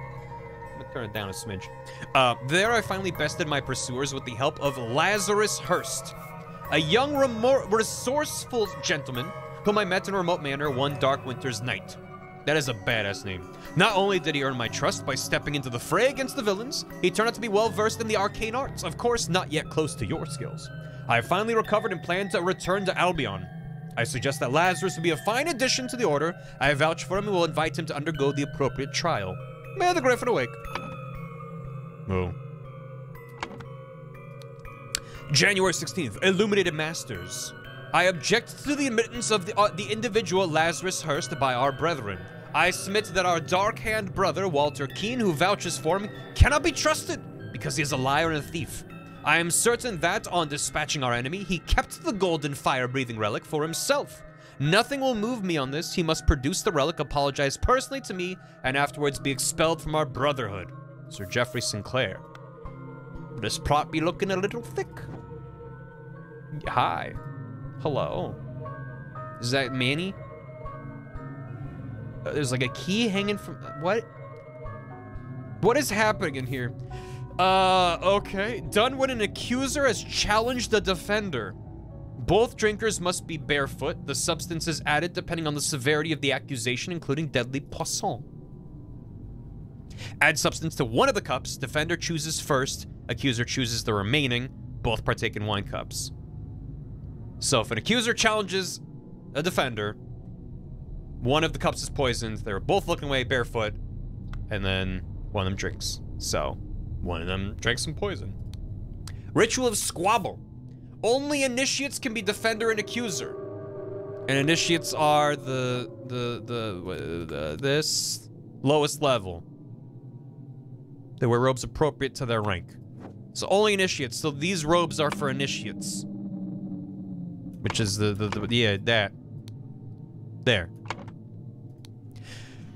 I'm gonna turn it down a smidge. There I finally bested my pursuers with the help of Lazarus Hurst, a young, resourceful gentleman whom I met in a remote manor one dark winter's night. That is a badass name. Not only did he earn my trust by stepping into the fray against the villains, he turned out to be well-versed in the arcane arts, of course not yet close to your skills. I have finally recovered and plan to return to Albion. I suggest that Lazarus would be a fine addition to the order. I vouch for him and will invite him to undergo the appropriate trial. May the Griffin awake. Oh. January 16th, Illuminated Masters. I object to the admittance of the individual Lazarus Hurst by our brethren. I submit that our dark-hand brother, Walter Keene, who vouches for him, cannot be trusted because he is a liar and a thief. I am certain that, on dispatching our enemy, he kept the golden fire-breathing relic for himself. Nothing will move me on this. He must produce the relic, apologize personally to me, and afterwards be expelled from our brotherhood. Sir Geoffrey Sinclair. This prop be looking a little thick. Hi. Hello. Is that Manny? There's like a key hanging from... What? What is happening in here? Okay. Done when an accuser has challenged a defender. Both drinkers must be barefoot. The substance is added depending on the severity of the accusation, including deadly poisson. Add substance to one of the cups. Defender chooses first. Accuser chooses the remaining. Both partake in wine cups. So if an accuser challenges a defender, one of the cups is poisoned. They're both looking away barefoot, and then one of them drinks. So one of them drinks some poison. Ritual of Squabble. Only initiates can be defender and accuser. And initiates are this lowest level. They wear robes appropriate to their rank. So only initiates. So these robes are for initiates. Which is yeah, that. There.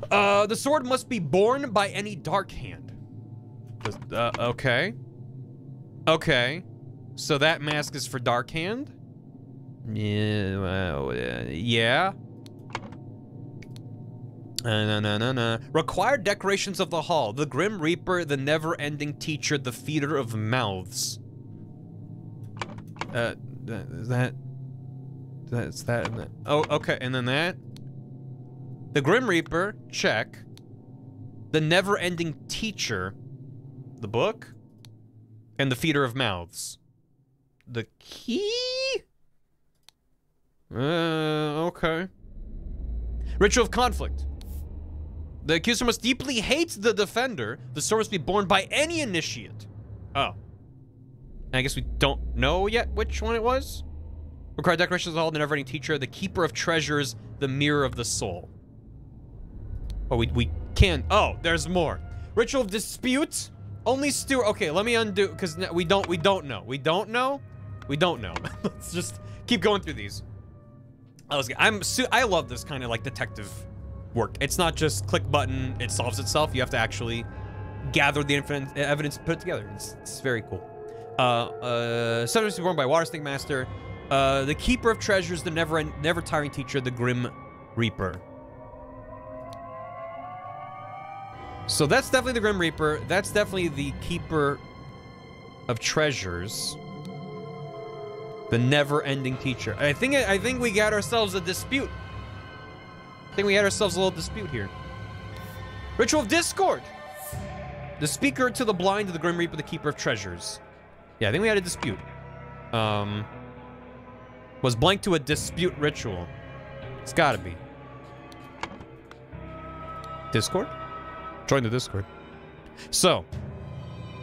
The sword must be borne by any dark hand. Okay. Okay. So that mask is for dark hand? Yeah, well, yeah. Required decorations of the hall. The Grim Reaper, the never-ending teacher, the feeder of mouths. That's that and that. Oh, okay, and then that. The Grim Reaper, check. The never-ending teacher, the book, and the feeder of mouths. The key? Okay. Ritual of conflict. The accuser must deeply hate the defender. The sword must be borne by any initiate. Oh. I guess we don't know yet which one it was. Required decorations of the hall, the never-ending teacher, the keeper of treasures, the mirror of the soul. Oh, we can. Oh, there's more. Ritual of dispute. Only steward. Okay, let me undo because we don't know. We don't know. Let's just keep going through these. I love this kind of like detective work. It's not just click button, it solves itself. You have to actually gather the evidence, put it together. It's very cool. Subjects born by Water Snake Master. The Keeper of Treasures, the never tiring teacher, the Grim Reaper. So that's definitely the Grim Reaper. That's definitely the Keeper of Treasures. The never-ending teacher. I think we got ourselves a dispute. I think we had ourselves a little dispute here. Ritual of Discord. The speaker to the blind, the Grim Reaper, the Keeper of Treasures. Yeah, I think we had a dispute. Was blank to a dispute ritual. It's gotta be. Discord? Join the Discord. So,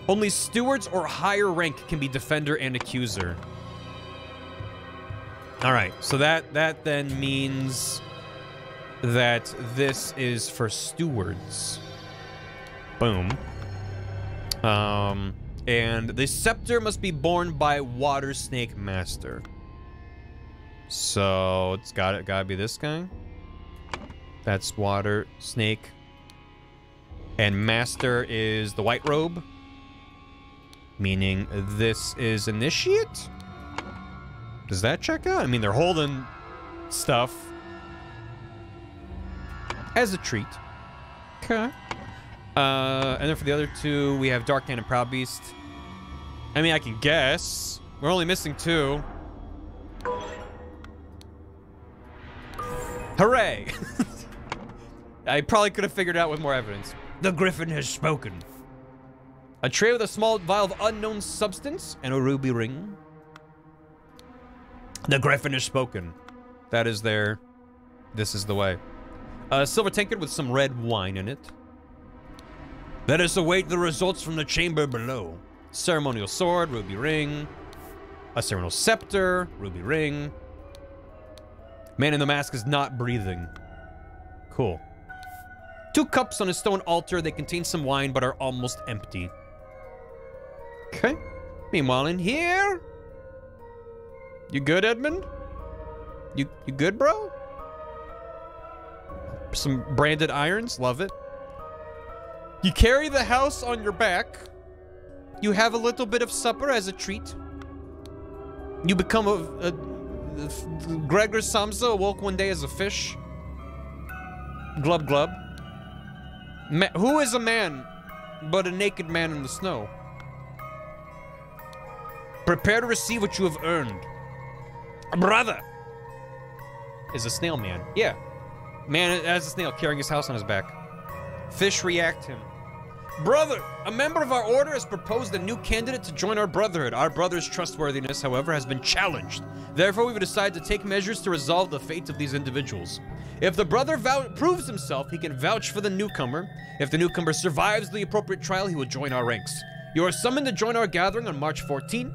only stewards or higher rank can be defender and accuser. Alright, so that then means that this is for stewards. Boom. And the scepter must be borne by Water Snake Master. So it's gotta be this guy. That's Water Snake. And Master is the white robe. Meaning this is Initiate? Does that check out? I mean, they're holding stuff as a treat. Okay. And then for the other two, we have Dark Hand and Proud Beast. I mean, I can guess. We're only missing 2. Hooray! I probably could have figured it out with more evidence. The Griffin has spoken. A tray with a small vial of unknown substance and a ruby ring. The Griffin has spoken. That is their... This is the way. A silver tankard with some red wine in it. Let us await the results from the chamber below. Ceremonial sword, ruby ring. A ceremonial scepter, ruby ring. Man in the mask is not breathing. Cool. 2 cups on a stone altar. They contain some wine, but are almost empty. Okay. Meanwhile, in here... You good, Edmund? You good, bro? Some branded irons. Love it. You carry the house on your back. You have a little bit of supper as a treat. You become a Gregor Samsa awoke one day as a fish. Glub glub. Who is a man but a naked man in the snow? Prepare to receive what you have earned. A brother is a snail man. Yeah. Man as a snail carrying his house on his back. Fish react him. Brother, a member of our order has proposed a new candidate to join our brotherhood. Our brother's trustworthiness, however, has been challenged. Therefore, we've decided to take measures to resolve the fate of these individuals. If the brother proves himself, he can vouch for the newcomer. If the newcomer survives the appropriate trial, he will join our ranks. You are summoned to join our gathering on March 14,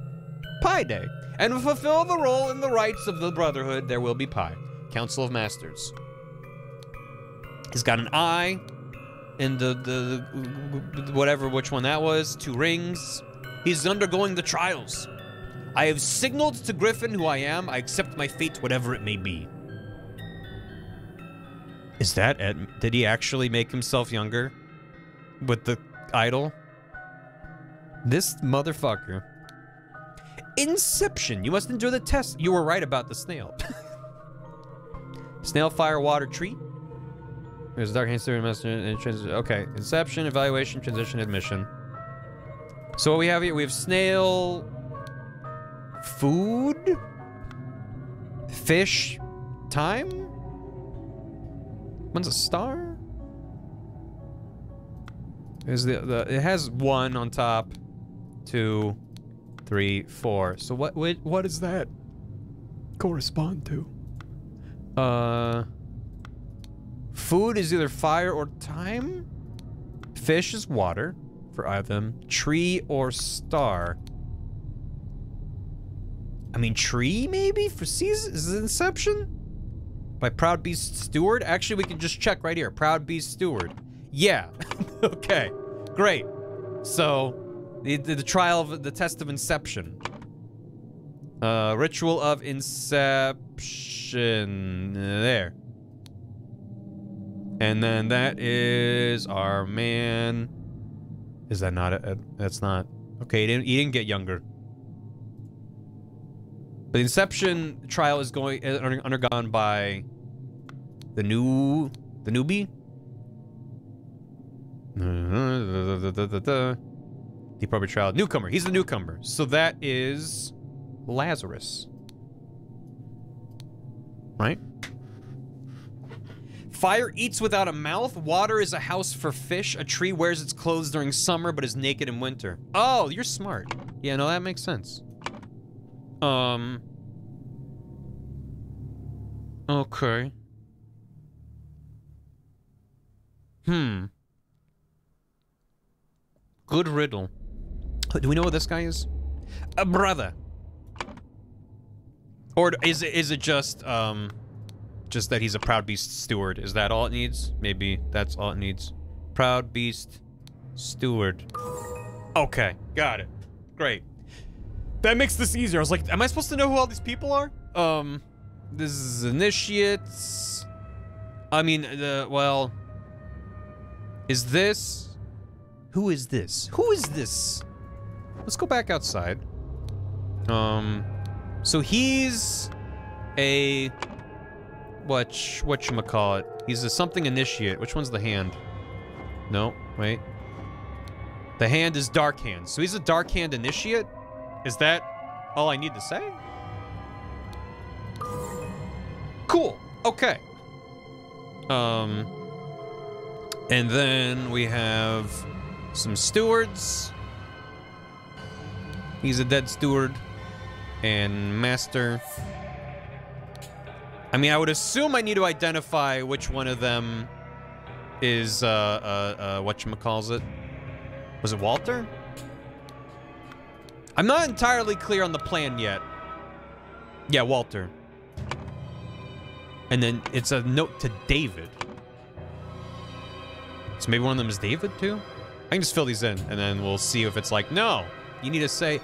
Pie Day, and will fulfill the role in the rites of the brotherhood. There will be pie. Council of Masters. He's got an eye. In the whatever, which one that was, 2 rings. He's undergoing the trials. I have signaled to Griffin who I am. I accept my fate, whatever it may be. Is that Ed? Did he actually make himself younger? With the idol? This motherfucker. Inception. You must endure the test. You were right about the snail. Snail, fire, water, tree. There's a dark hand theory, okay. Inception, evaluation, transition, admission. So what we have here, we have snail, food, fish, time. One's a star. Is it has 1 on top, 2, 3, 4. So what does that correspond to? Food is either fire or time. Fish is water for either of them. Tree or star. I mean, tree maybe for season? Is it Inception? By Proud Beast Steward? Actually, we can just check right here. Proud Beast Steward. Yeah. Okay. Great. So, the trial of the test of Inception. Ritual of Inception. There. And then that is our man. Is that not it? That's not. Okay, he didn't get younger. The Inception trial is undergone by the newbie. The appropriate trial. Newcomer. He's the newcomer. So that is Lazarus. Right? Fire eats without a mouth. Water is a house for fish. A tree wears its clothes during summer but is naked in winter. Oh, you're smart. Yeah, no, that makes sense. Okay. Good riddle. Do we know what this guy is? A brother. Or is it just that he's a proud beast steward? Is that all it needs? Maybe that's all it needs. Proud beast steward. Okay, got it. Great. That makes this easier. I was like, am I supposed to know who all these people are? This is initiates. I mean, well, is this? Who is this? Who is this? Let's go back outside. So he's a whatchamacallit? He's a something initiate. Which one's the hand? No, wait. The hand is Dark Hand. So he's a Dark Hand initiate? Is that all I need to say? Cool. Okay. And then we have some stewards. He's a dead steward and master. I mean, I would assume I need to identify which one of them is whatchamacallit. Was it Walter? I'm not entirely clear on the plan yet. Yeah, Walter. And then it's a note to David. So maybe one of them is David too? I can just fill these in and then we'll see if it's like, no, you need to say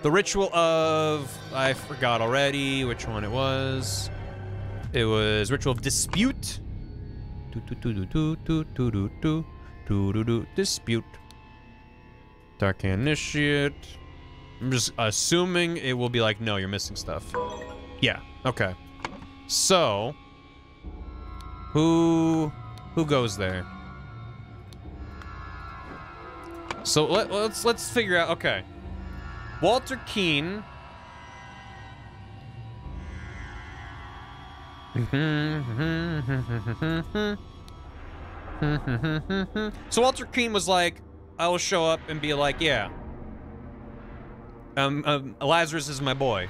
the ritual of, I forgot already which one it was. It was ritual of dispute. Dispute. Dark Initiate. I'm just assuming it will be like, no, you're missing stuff. Yeah, okay. So, who goes there? So let's figure out, okay. Walter Keane. So Walter Keane was like, I will show up and be like, yeah. Lazarus is my boy.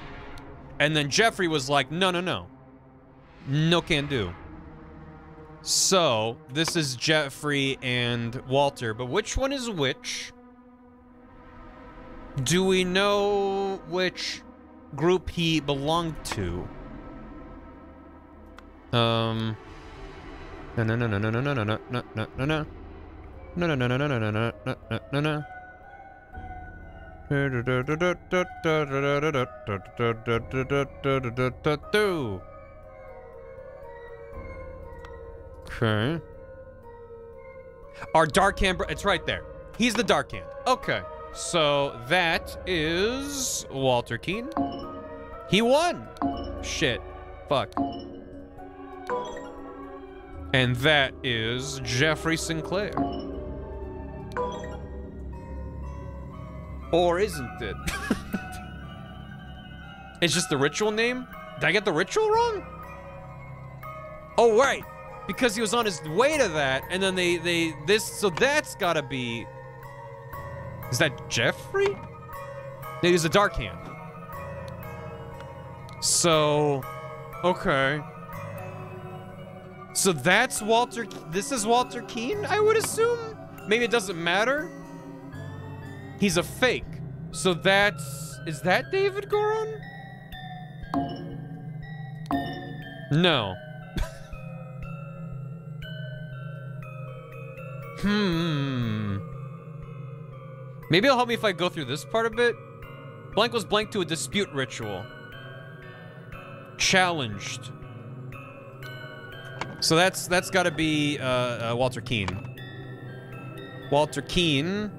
And then Jeffrey was like, no, no, no. No can do. So, this is Jeffrey and Walter, but which one is which? Do we know which group he belonged to? No, no, no, no, no, no, no, no, no, no, no, no, no. No, no, no, no, no, no, no, no, no, no, no. Okay. Our Dark Hand, it's right there. He's the Dark Hand. Okay. So that is Walter Keane. He won. Shit. Fuck. And that is Jeffrey Sinclair. Or isn't it? It's just the ritual name? Did I get the ritual wrong? Oh, right. Because he was on his way to that, and then so that's gotta be... Is that Jeffrey? No, he's a Dark Hand. So, okay. So that's Walter, this is Walter Keane, I would assume? Maybe it doesn't matter? He's a fake. So that's, is that David Goron? No. Maybe it'll help me if I go through this part a bit. Blank was blank to a dispute ritual. Challenged. So that's gotta be Walter Keane. Walter Keane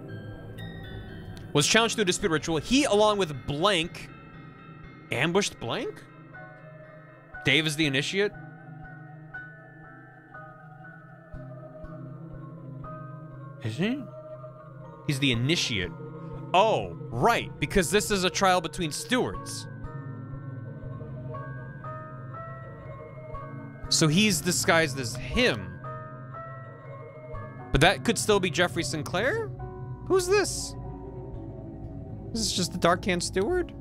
was challenged to a dispute ritual. He, along with blank, ambushed blank? Dave is the initiate? Is he? He's the initiate. Oh, right, because this is a trial between stewards. So he's disguised as him. But that could still be Jeffrey Sinclair? Who's this? This is just the Dark Hand Steward?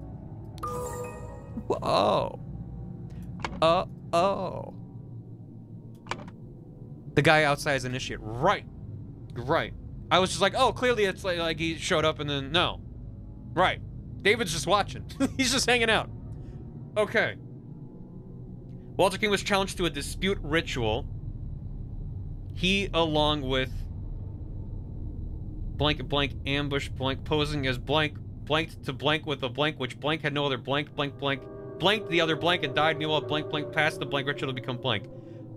Whoa. Oh. The guy outside is initiate. Right. Right. I was just like, oh, clearly it's like he showed up and then, no. Right. David's just watching. He's just hanging out. Okay. Walter King was challenged to a dispute ritual. He, along with blank ambush blank posing as blank to blank with a blank which blank had no other blank blanked the other blank and died. Meanwhile blank passed the blank ritual to become blank.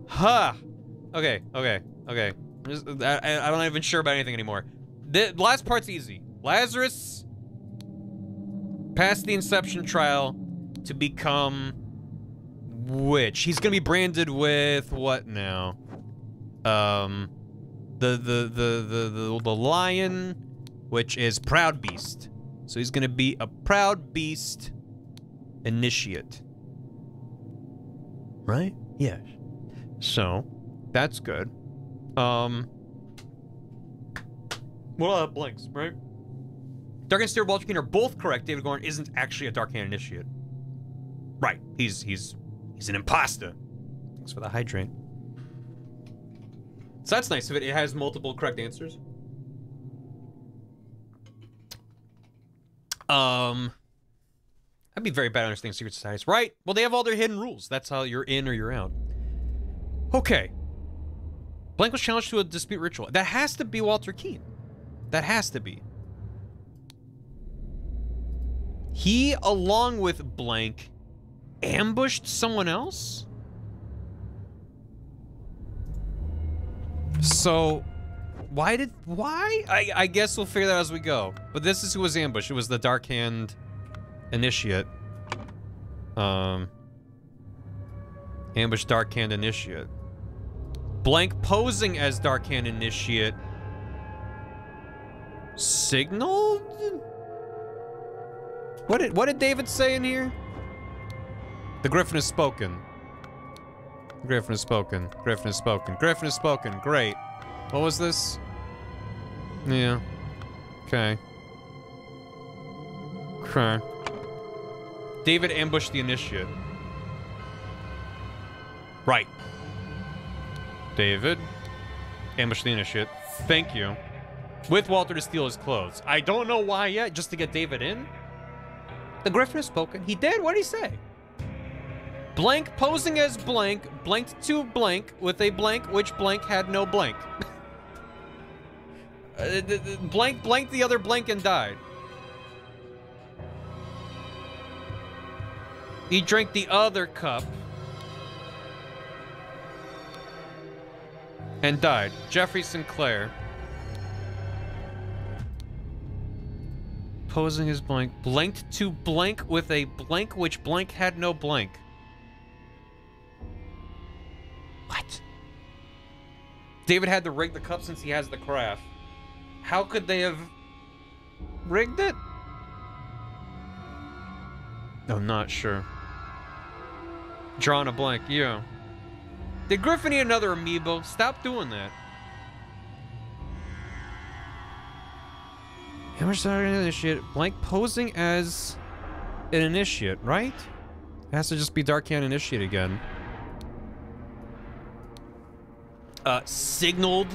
Huh. Okay. I'm not even sure about anything anymore. The last part's easy. Lazarus passed the Inception trial to become which? He's gonna be branded with what now? The lion, which is Proud Beast. So he's gonna be a Proud Beast initiate. Right? Yes. So, that's good. We'll have blanks, right? Dark Hand Steward, Walter King are both correct. David Gordon isn't actually a Dark Hand initiate. Right. He's an imposter. Thanks for the hydrant. So that's nice if it has multiple correct answers. That'd be very bad at understanding secret societies. Right. Well, they have all their hidden rules. That's how you're in or you're out. Okay. Blank was challenged to a dispute ritual. That has to be Walter Keane. That has to be. He, along with blank, ambushed someone else? So, why? I guess we'll figure that out as we go. But this is who was ambushed. It was the Dark Hand initiate. Ambush Dark Hand initiate. Blank posing as Dark Hand initiate. Signaled? What did David say in here? The Griffin has spoken. Griffin has spoken. Griffin has spoken. Griffin has spoken. Great. What was this? Yeah. Okay. Okay. David ambushed the initiate. Right. David ambushed the initiate. Thank you. With Walter to steal his clothes. I don't know why yet, just to get David in. The Griffin has spoken. He did? What did he say? Blank posing as blank, blanked to blank with a blank which blank had no blank. Blank blanked the other blank and died. He drank the other cup and died. Jeffrey Sinclair. Posing as blank, blanked to blank with a blank which blank had no blank. What? David had to rig the cup since he has the craft. How could they have rigged it? I'm not sure. Drawing a blank, yeah. Did Griffin need another amiibo? Stop doing that. Ambush an initiate. Blank posing as an initiate, right? It has to just be Dark Hand initiate again. Signaled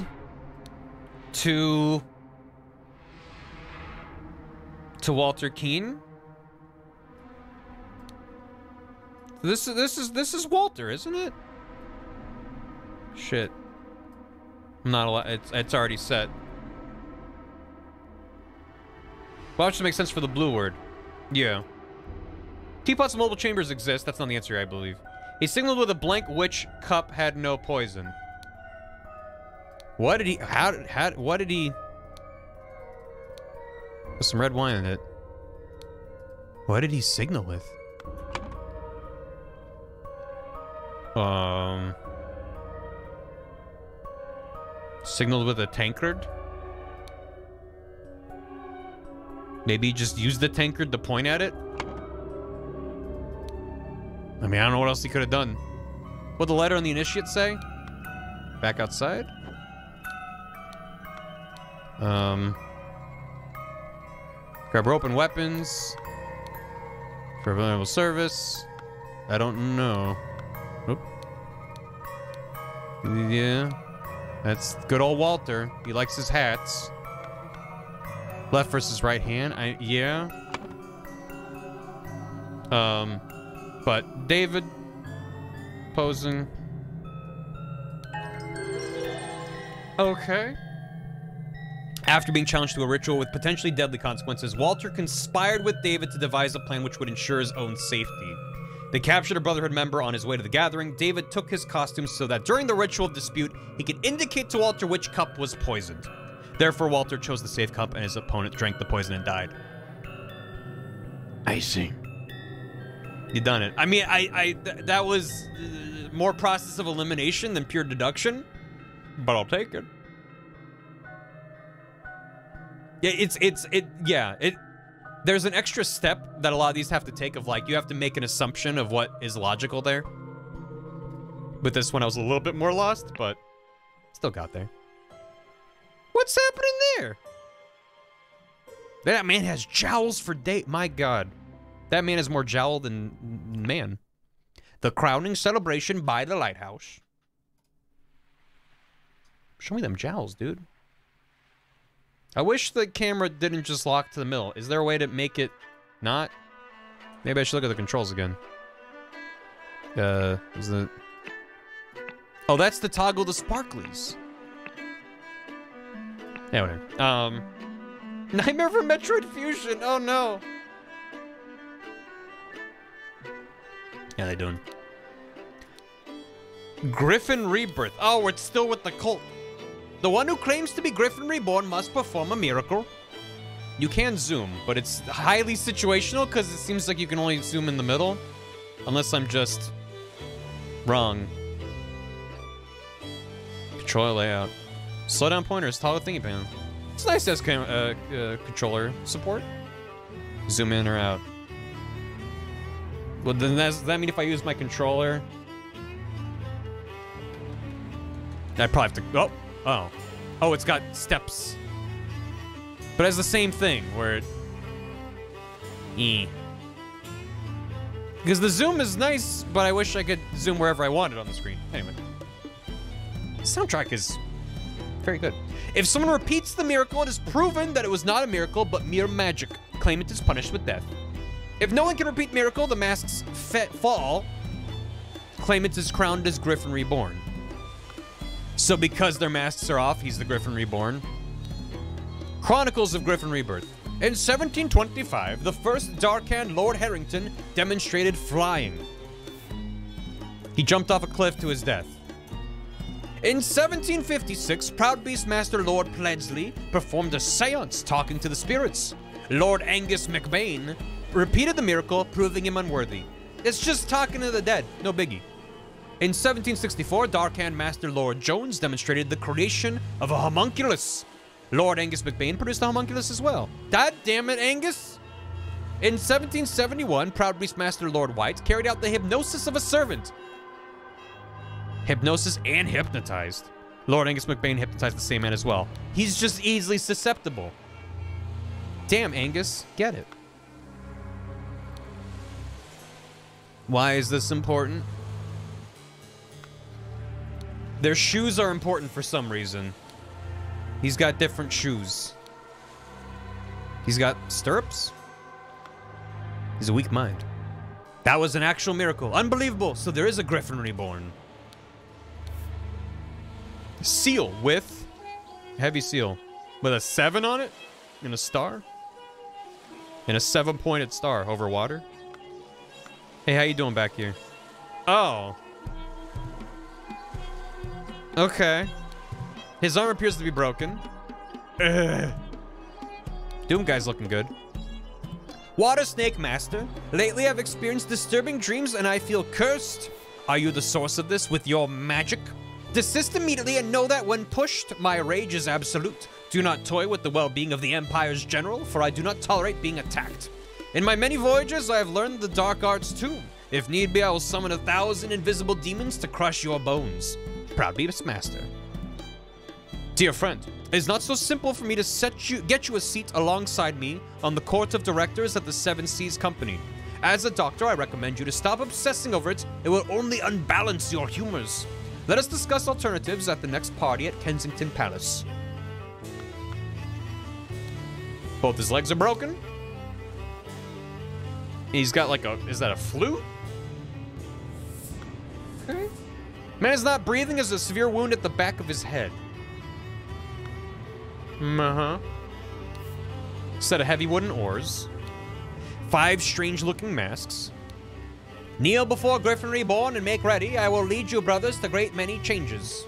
to Walter Keane. This is Walter, isn't it? Shit. I'm not allowed. It's already set. Well, that should make sense for the blue word. Yeah. Teapots and mobile chambers exist. That's not the answer, I believe. He signaled with a blank which cup had no poison. What did he... what did he... With some red wine in it. What did he signal with? Signaled with a tankard? Maybe just use the tankard to point at it? I mean, I don't know what else he could have done. What'd the letter on the initiate say? Back outside? Grab rope and weapons. For available service. I don't know. Oop. Yeah. That's good old Walter. He likes his hats. Left versus right hand. Yeah. But David posing. Okay. After being challenged to a ritual with potentially deadly consequences, Walter conspired with David to devise a plan which would ensure his own safety. They captured a Brotherhood member on his way to the gathering. David took his costume so that during the ritual of dispute, he could indicate to Walter which cup was poisoned. Therefore, Walter chose the safe cup and his opponent drank the poison and died. I see. You done it. I mean, that was more process of elimination than pure deduction, but I'll take it. Yeah, there's an extra step that a lot of these have to take of, like, you have to make an assumption of what is logical there. With this one, I was a little bit more lost, but still got there. What's happening there? That man has jowls for days. My God. That man has more jowl than man. The crowning celebration by the lighthouse. Show me them jowls, dude. I wish the camera didn't just lock to the middle. Is there a way to make it not? Maybe I should look at the controls again. Is it? Oh, that's the toggle to sparklies. Yeah, whatever. Nightmare for Metroid Fusion. Oh no. Yeah, they doing. Griffin Rebirth. Oh, it's still with the cult. The one who claims to be Griffin Reborn must perform a miracle. You can zoom, but it's highly situational because it seems like you can only zoom in the middle. Unless I'm just wrong. Controller layout. Slow down pointers, toggle thingy pan. It's nice as controller support. Zoom in or out. Well, then does that mean if I use my controller? I probably have to. Oh, it's got steps. But it has the same thing where it. Because the zoom is nice, but I wish I could zoom wherever I wanted on the screen. Anyway. The soundtrack is very good. If someone repeats the miracle, it is proven that it was not a miracle, but mere magic. Claimant is punished with death. If no one can repeat miracle, the masks fall. Claimant is crowned as Griffin Reborn. So because their masks are off, he's the Griffin Reborn. Chronicles of Griffin Rebirth. In 1725, the first Darkhand Lord Harrington demonstrated flying. He jumped off a cliff to his death. In 1756, Proud Beastmaster Lord Pledsley performed a seance talking to the spirits. Lord Angus McBain repeated the miracle, proving him unworthy. It's just talking to the dead, no biggie. In 1764, Darkhand Master Lord Jones demonstrated the creation of a homunculus. Lord Angus McBain produced a homunculus as well. God damn it, Angus! In 1771, Proud Beastmaster Lord White carried out the hypnosis of a servant. Hypnosis and hypnotized. Lord Angus McBain hypnotized the same man as well. He's just easily susceptible. Damn, Angus, get it. Why is this important? Their shoes are important for some reason. He's got different shoes. He's got stirrups. He's a weak mind. That was an actual miracle. Unbelievable. So there is a Griffin Reborn. Seal with heavy seal with a 7 on it and a star and a 7-pointed star over water. Hey, how you doing back here? Oh. Okay. His arm appears to be broken. Ugh. Doom guy's looking good. Water Snake Master. Lately I've experienced disturbing dreams and I feel cursed. Are you the source of this with your magic? Desist immediately and know that when pushed, my rage is absolute. Do not toy with the well-being of the Empire's general, for I do not tolerate being attacked. In my many voyages, I have learned the dark arts too. If need be, I will summon 1,000 invisible demons to crush your bones. Proud Beastmaster. Dear friend, it is not so simple for me to get you a seat alongside me on the court of directors at the Seven Seas Company. As a doctor, I recommend you to stop obsessing over it. It will only unbalance your humors. Let us discuss alternatives at the next party at Kensington Palace. Both his legs are broken. He's got like a, is that a flute? Okay. Man is not breathing as a severe wound at the back of his head. Set of heavy wooden oars. 5 strange-looking masks. Kneel before Griffin Reborn and make ready. I will lead you, brothers, to great many changes.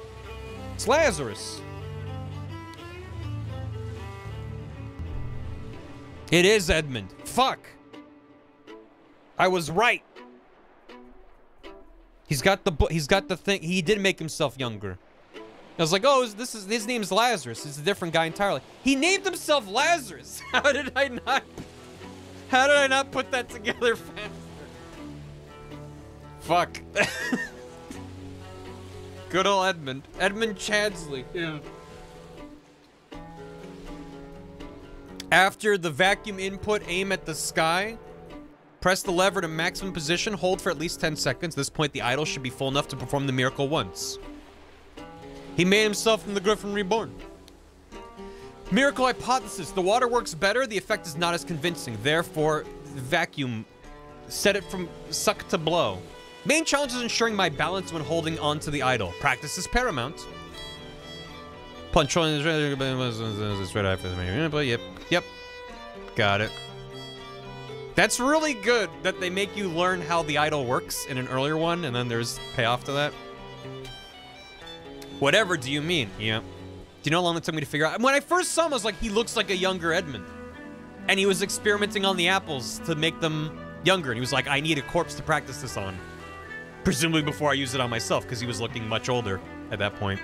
It's Lazarus. It is Edmund. Fuck. I was right. He's got the thing. He did make himself younger. I was like, oh, his name's Lazarus. It's a different guy entirely. He named himself Lazarus. How did I not put that together faster? Fuck. Good old Edmund. Edmund Chadsley. Yeah. After the vacuum input, aim at the sky. Press the lever to maximum position. Hold for at least 10 seconds. At this point, the idol should be full enough to perform the miracle once. He made himself from the Griffin Reborn. Miracle hypothesis. The water works better. The effect is not as convincing. Therefore, vacuum. Set it from suck to blow. Main challenge is ensuring my balance when holding onto the idol. Practice is paramount. Controlling is right after the Yep. Got it. That's really good that they make you learn how the idol works in an earlier one, and then there's payoff to that. Whatever do you mean? Yeah. Do you know how long it took me to figure out? When I first saw him, I was like, he looks like a younger Edmund. And he was experimenting on the apples to make them younger. And he was like, I need a corpse to practice this on. Presumably before I use it on myself, because he was looking much older at that point.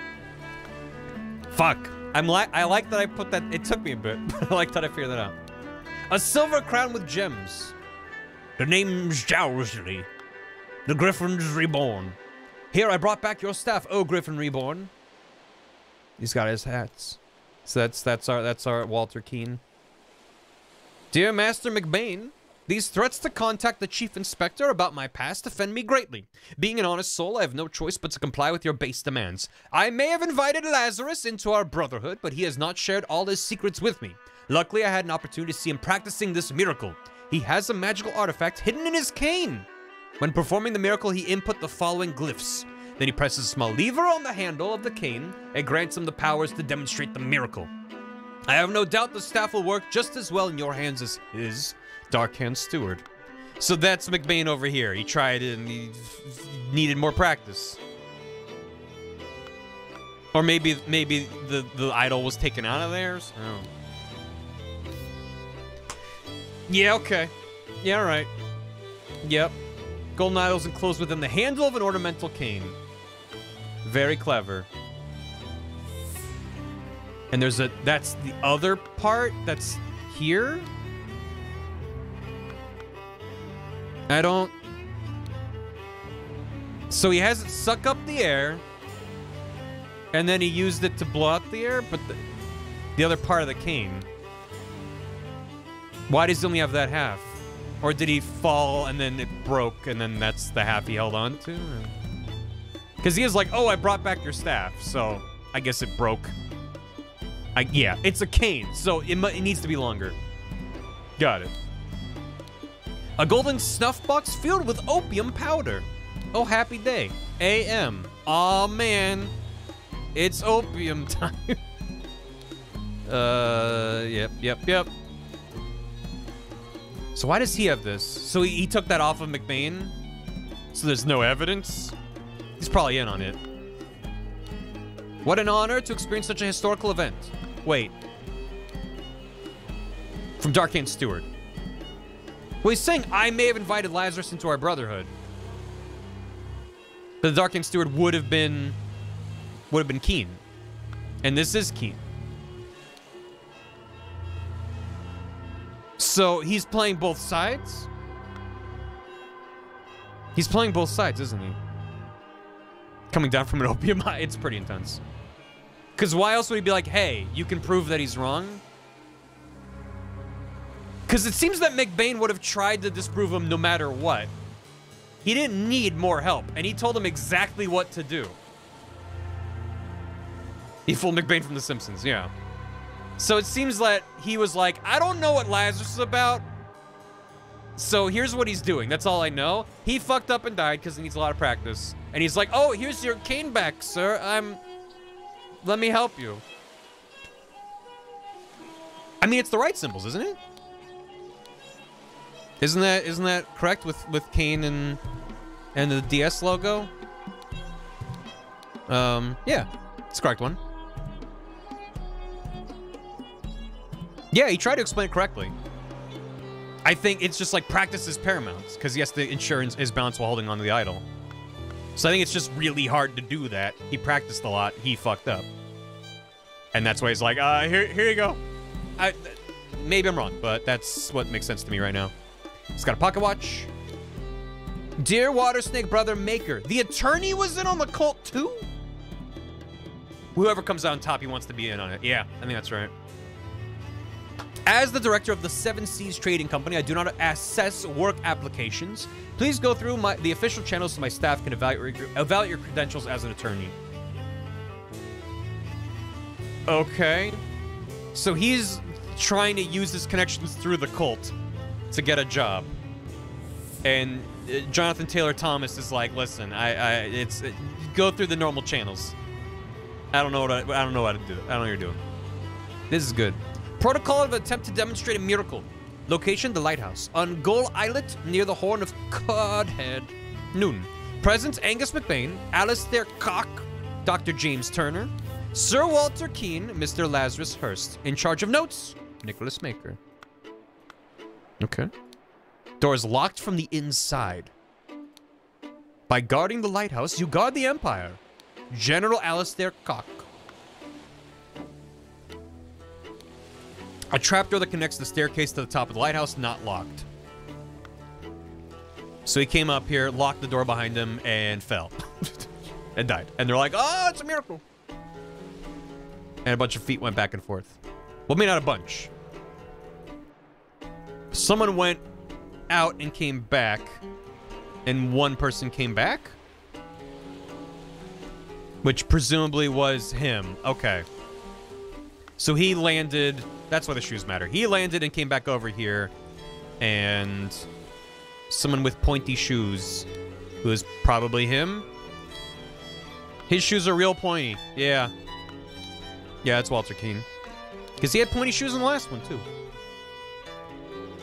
Fuck. I like that I put that. It took me a bit, but I like that I figured that out. A silver crown with gems. The name's Jowsley. The Griffin's Reborn. Here, I brought back your staff, oh Griffin Reborn. He's got his hats. So that's our Walter Keane. Dear Master McBain, these threats to contact the Chief Inspector about my past offend me greatly. Being an honest soul, I have no choice but to comply with your base demands. I may have invited Lazarus into our brotherhood, but he has not shared all his secrets with me. Luckily, I had an opportunity to see him practicing this miracle. He has a magical artifact hidden in his cane. When performing the miracle, he input the following glyphs. Then he presses a small lever on the handle of the cane and grants him the powers to demonstrate the miracle. I have no doubt the staff will work just as well in your hands as his Dark Hand Steward. So that's McBain over here. He tried it and he needed more practice. Or maybe the idol was taken out of theirs. Oh. Yeah, okay. Yeah, alright. Yep. Golden idols enclosed within the handle of an ornamental cane. Very clever. And there's that's the other part that's here? I don't... So he has it suck up the air, and then he used it to blow out the air, but the other part of the cane. Why does he only have that half? Or did he fall and then it broke and then that's the half he held on to? Because he is like, oh, I brought back your staff, so I guess it broke. Yeah, it's a cane, so it needs to be longer. Got it. A golden snuff box filled with opium powder. Oh, happy day. AM. Aw, man. It's opium time. Yep. So why does he have this? So he took that off of McBain? So there's no evidence? He's probably in on it. What an honor to experience such a historical event. Wait. From Dark Hand Steward. Well, he's saying I may have invited Lazarus into our brotherhood. The Dark King Steward would have been Keen. And this is Keen. So he's playing both sides? He's playing both sides, isn't he? Coming down from an opium high, it's pretty intense. Because why else would he be like, hey, you can prove that he's wrong? Because it seems that McBain would have tried to disprove him no matter what. He didn't need more help, and he told him exactly what to do. He fooled McBain from The Simpsons, yeah. So it seems that he was like, I don't know what Lazarus is about, so here's what he's doing. That's all I know. He fucked up and died because he needs a lot of practice. And he's like, oh, here's your cane back, sir. Let me help you. I mean, it's the right symbols, isn't it? Isn't that correct with Kane and the DS logo? Yeah, it's the correct one. Yeah, he tried to explain it correctly. I think it's just like practice is paramount, because yes, the insurance is balanced while holding on to the idol. So I think it's just really hard to do that. He practiced a lot. He fucked up. And that's why he's like, here you go. Maybe I'm wrong, but that's what makes sense to me right now. He's got a pocket watch. Dear Water Snake Brother Maker. The attorney was in on the cult too? Whoever comes out on top, he wants to be in on it. Yeah, I think that's right. As the director of the Seven Seas Trading Company, I do not assess work applications. Please go through the official channels so my staff can evaluate your credentials as an attorney. Okay. So he's trying to use his connections through the cult to get a job. And Jonathan Taylor Thomas is like, listen, go through the normal channels. I don't know how to do it. I don't know what you're doing. This is good. Protocol of attempt to demonstrate a miracle. Location, the lighthouse. On Gull Islet, near the Horn of Codhead. Noon. Presence, Angus McBain, Alistair Cock, Dr. James Turner, Sir Walter Keane, Mr. Lazarus Hurst. In charge of notes, Nicholas Maker. Okay. Doors locked from the inside. By guarding the lighthouse, you guard the Empire. General Alistair Cock. A trapdoor that connects the staircase to the top of the lighthouse, not locked. So he came up here, locked the door behind him, and fell. And died. And they're like, oh, it's a miracle. And a bunch of feet went back and forth. Well, maybe not a bunch. Someone went out and came back, and one person came back? Which presumably was him. Okay. So he landed... That's why the shoes matter. He landed and came back over here, and someone with pointy shoes, who is probably him. His shoes are real pointy. Yeah. Yeah, it's Walter Keane. Because he had pointy shoes in the last one, too.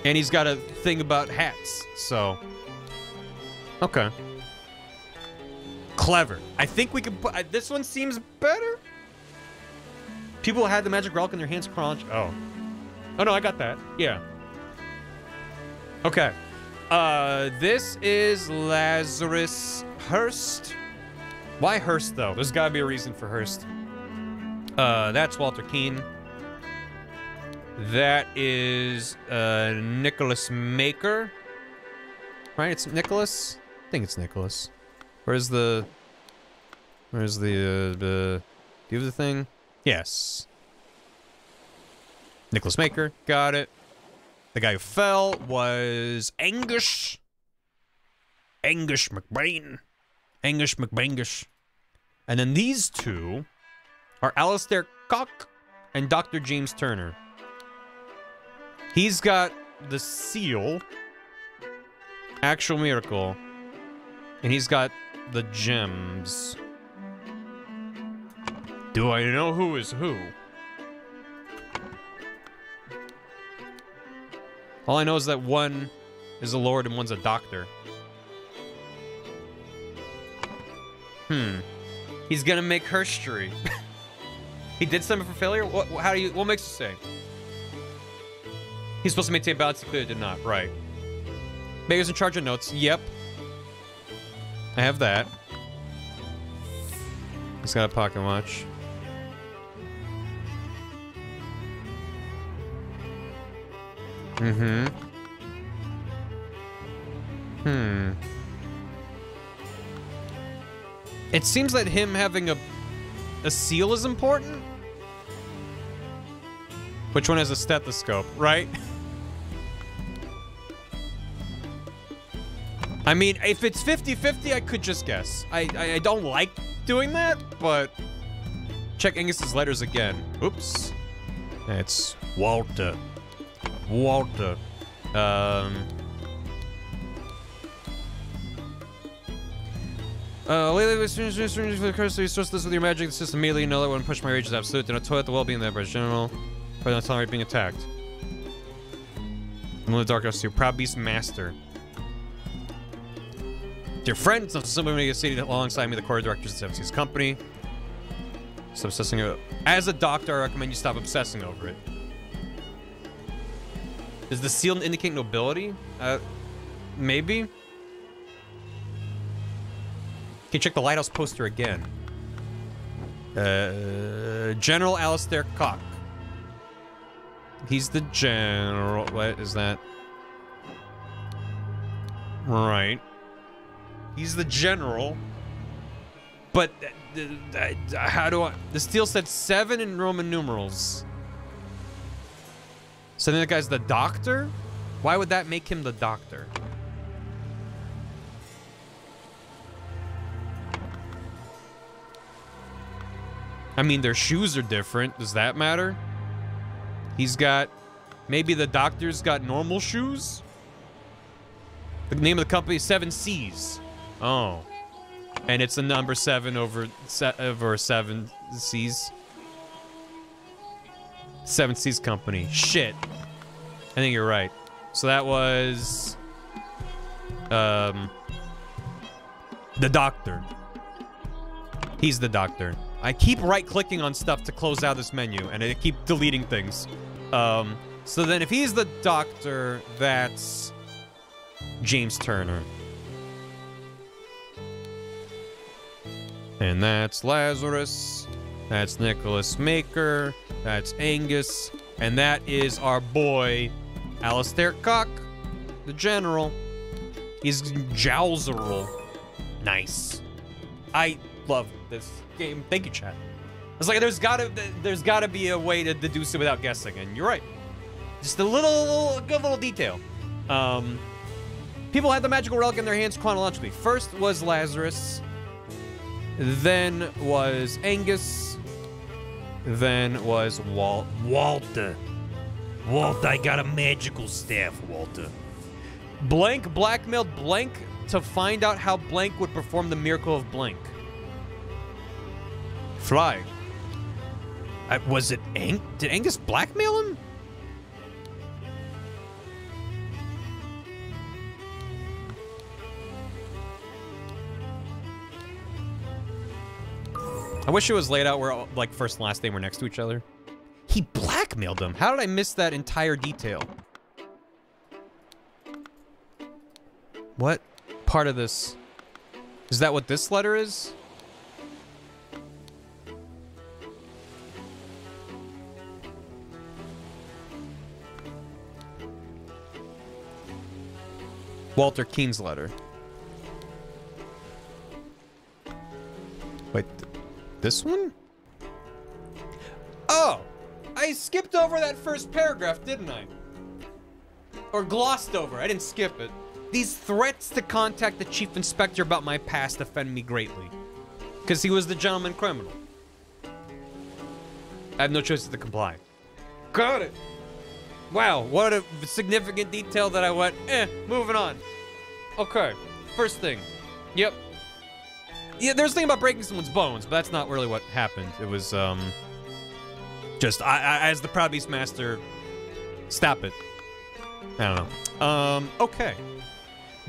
And he's got a thing about hats, so... Okay. Clever. I think we can put... this one seems better? People had the magic relic in their hands chronology. Oh. Oh, no, I got that. Yeah. Okay. This is Lazarus Hurst. Why Hurst, though? There's gotta be a reason for Hurst. That's Walter Keane. That is, Nicholas Maker. Right? It's Nicholas? I think it's Nicholas. Where's the... do you have the thing? Yes. Nicholas Maker. Got it. The guy who fell was Angus. Angus McBain. Angus McBangus. And then these two are Alistair Cock and Dr. James Turner. He's got the seal. Actual miracle. And he's got the gems. Do I know who is who? All I know is that one is a lord and one's a doctor. He's gonna make history. He did something for failure? What makes you say? He's supposed to maintain balance, he clearly did not. Right. Maker's in charge of notes. Yep. I have that. He's got a pocket watch. Mm-hmm. It seems that him having a seal is important. Which one has a stethoscope, right? I mean, if it's 50-50, I could just guess. I don't like doing that, but... Check Angus's letters again. Oops. It's Walter. Walter. Lately, for the curse, you source this with your magic. The system immediately know that when push my rage is absolute. Do not toil at the well-being of the general. Or not tolerate being attacked. I'm the Dark House 2. Proud Beast Master. Dear friends, somebody is seated alongside me, the core directors of 7 Seas Company. Stop obsessing over it. As a doctor, I recommend you stop obsessing over it. Does the seal indicate nobility? Maybe? Okay, check the lighthouse poster again. General Alistair Cock. He's the general. What is that? Right. He's the general. But how do I... The steel said 7 in Roman numerals. So then the guy's the doctor? Why would that make him the doctor? I mean, their shoes are different. Does that matter? He's got... Maybe the doctor's got normal shoes? The name of the company is 7 Seas. Oh. And it's a number 7 over 7 Seas. 7 Seas Company. Shit. I think you're right. So that was... the doctor. He's the doctor. I keep right-clicking on stuff to close out this menu, and I keep deleting things. So then if he's the doctor, that's... James Turner. And that's Lazarus. That's Nicholas Maker. That's Angus. And that is our boy, Alistair Cock, the general. He's Jowzerl. Nice. I love this game. Thank you, chat. It's like there's gotta be a way to deduce it without guessing, and you're right. Just a good little detail. People had the magical relic in their hands chronologically. First was Lazarus. Then was Angus. Then was Walter. Walter, I got a magical staff, Walter. Blank blackmailed Blank to find out how Blank would perform the miracle of Blank. Fly. Was it Did Angus blackmail him? I wish it was laid out where, like, first and last name were next to each other. He blackmailed him. How did I miss that entire detail? What part of this? Is that what this letter is? Walter Keene's letter. Wait, this one? Oh! I skipped over that first paragraph, didn't I? Or glossed over. I didn't skip it. These threats to contact the chief inspector about my past offend me greatly. Because he was the gentleman criminal. I have no choice but to comply. Got it! Wow, what a significant detail that I went, moving on. Okay, first thing. Yep. Yeah, there's a thing about breaking someone's bones, but that's not really what happened. It was, just, I as the Proud Beast Master, stop it. I don't know. Okay.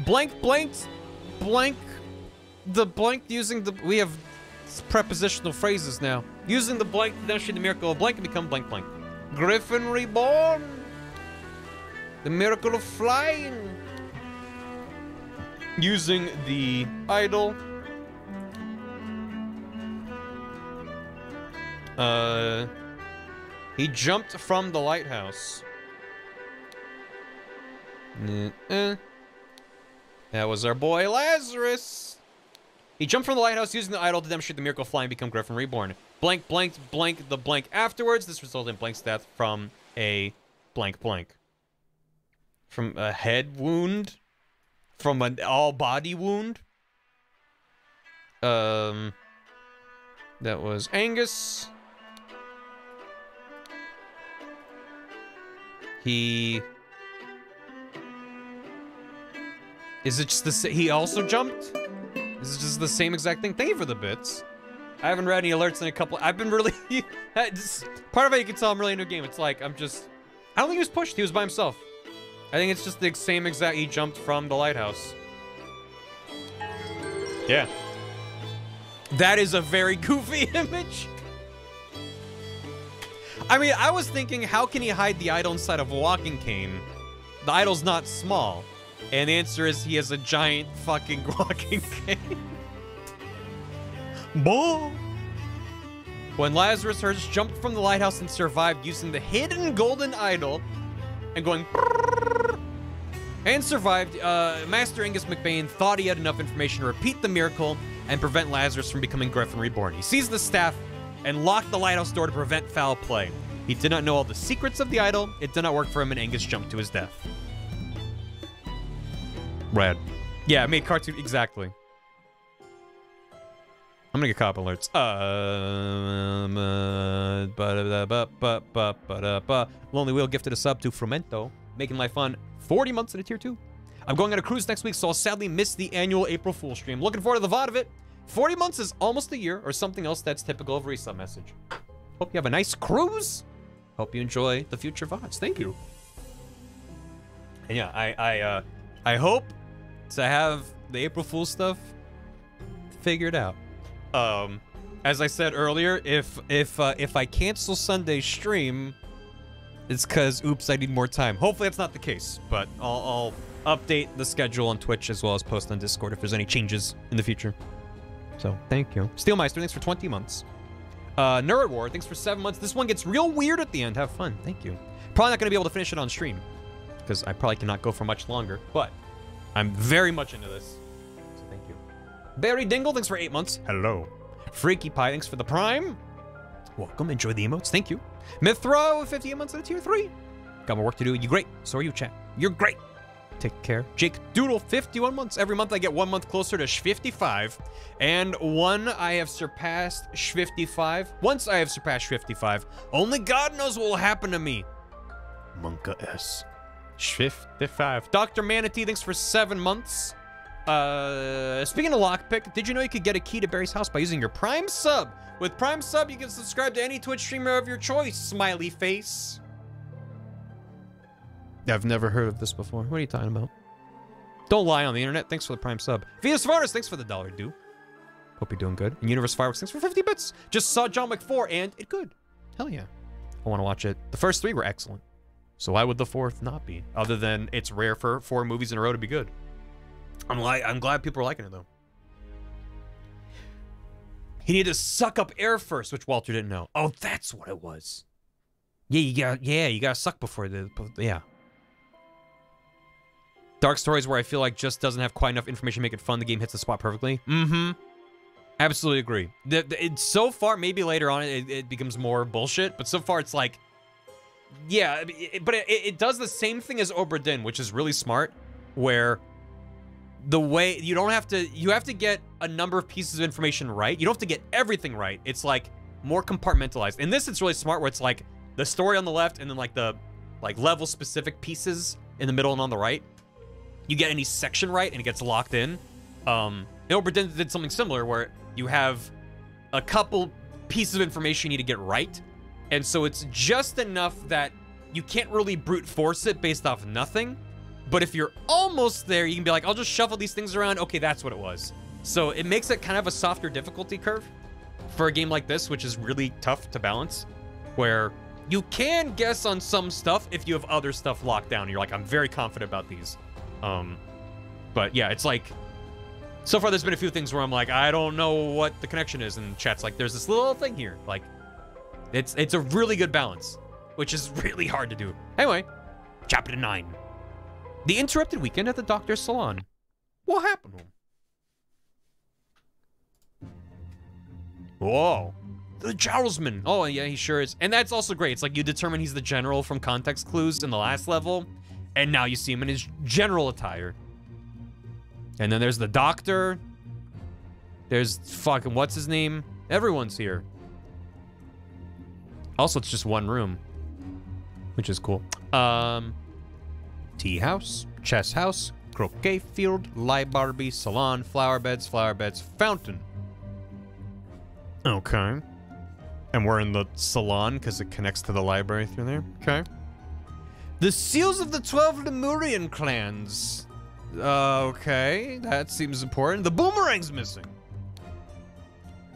Blank, the blank using the, we have prepositional phrases now. Using the blank to demonstrate the miracle of blank and become blank blank. Griffin reborn. The miracle of flying. Using the idol. He jumped from the lighthouse. That was our boy Lazarus. He jumped from the lighthouse using the idol to demonstrate the miracle of flying and become Griffin Reborn. Blank, blank, blank, the blank afterwards. This resulted in Blank's death from a blank, blank. From a head wound. From an all-body wound. That was Angus. He... Is it just the he also jumped? Is it just the same exact thing? Thank you for the bits. I haven't read any alerts in a couple... I've been really... part of it you can tell I'm really into a game. It's like, I'm just... I don't think he was pushed. He was by himself. I think it's just the same exact... He jumped from the lighthouse. Yeah. That is a very goofy image. I mean, I was thinking, how can he hide the idol inside of a walking cane? The idol's not small. And the answer is he has a giant fucking walking cane. Boom! When Lazarus Hirsch jumped from the lighthouse and survived using the hidden golden idol and going and survived, Master Angus McBain thought he had enough information to repeat the miracle and prevent Lazarus from becoming Griffin Reborn. He seized the staff and locked the lighthouse door to prevent foul play. He did not know all the secrets of the idol. It did not work for him, and Angus jumped to his death. Rad. Yeah, made cartoon exactly. I'm gonna get cop alerts. Lonely Wheel gifted a sub to Frumento, making life fun. 40 months in a tier 2. I'm going on a cruise next week, so I'll sadly miss the annual April Fool stream. Looking forward to the VOD of it. 40 months is almost a year, or something else that's typical of a resub message. Hope you have a nice cruise. Hope you enjoy the future VODs. Thank you. And yeah, I hope to have the April Fool stuff figured out. As I said earlier, if I cancel Sunday's stream, it's because, oops, I need more time. Hopefully that's not the case, but I'll update the schedule on Twitch as well as post on Discord if there's any changes in the future. So, thank you. Steelmeister, thanks for 20 months. Nerd War, thanks for 7 months. This one gets real weird at the end. Have fun. Thank you. Probably not going to be able to finish it on stream, because I probably cannot go for much longer, but I'm very much into this. So, thank you. Barry Dingle, thanks for 8 months. Hello. Freaky Pie, thanks for the Prime. Welcome. Enjoy the emotes. Thank you. Mithro, 58 months in a tier 3. Got more work to do. You great. So are you, chat. You're great. Take care. Jake Doodle, 51 months. Every month I get 1 month closer to 55. And I have surpassed 55. Once I have surpassed 55, only God knows what will happen to me. Monka S. 55. Dr. Manatee, thanks for 7 months. Speaking of lockpick, did you know you could get a key to Barry's house by using your Prime sub? With Prime sub, you can subscribe to any Twitch streamer of your choice. Smiley face. I've never heard of this before. What are you talking about? Don't lie on the internet. Thanks for the Prime sub. Venus Varus, thanks for the $1 due. Hope you're doing good. And Universe Fireworks, thanks for 50 bits. Just saw John Wick 4 and it good. Hell yeah. I want to watch it. The first 3 were excellent. So why would the 4th not be? Other than it's rare for 4 movies in a row to be good. I'm glad people are liking it though. He needed to suck up air first, which Walter didn't know. Oh, that's what it was. Yeah, you gotta suck before yeah. Dark Stories where I feel like just doesn't have quite enough information to make it fun. The game hits the spot perfectly. Mm-hmm. Absolutely agree. So far, maybe later on it becomes more bullshit, but so far it's like, yeah, but it does the same thing as Obra Dinn, which is really smart, where the way you have to get a number of pieces of information right. You don't have to get everything right. It's like more compartmentalized. In this, it's really smart where it's like the story on the left and then like the level specific pieces in the middle and on the right. You get any section right and it gets locked in. Obra Dinn did something similar where you have a couple pieces of information you need to get right. And so it's just enough that you can't really brute force it based off nothing. But if you're almost there, you can be like, I'll just shuffle these things around. Okay, that's what it was. So it makes it kind of a softer difficulty curve for a game like this, which is really tough to balance, where you can guess on some stuff if you have other stuff locked down. You're like, I'm very confident about these. But yeah, it's like, so far there's been a few things where I'm like, I don't know what the connection is. And chat's like, there's this little thing here. Like, It's a really good balance, which is really hard to do. Anyway, chapter 9. The interrupted weekend at the doctor's salon. What happened to him? Whoa. The Jarlsman. Oh, yeah, he sure is. And that's also great. It's like you determine he's the general from context clues in the last level, and now you see him in his general attire. And then there's the doctor. There's fucking, what's his name? Everyone's here. Also, it's just one room, which is cool. Tea house, chess house, croquet field, library, salon, flower beds, fountain. Okay. And we're in the salon because it connects to the library through there. Okay. The seals of the 12 Lemurian clans. Okay, that seems important. The boomerang's missing.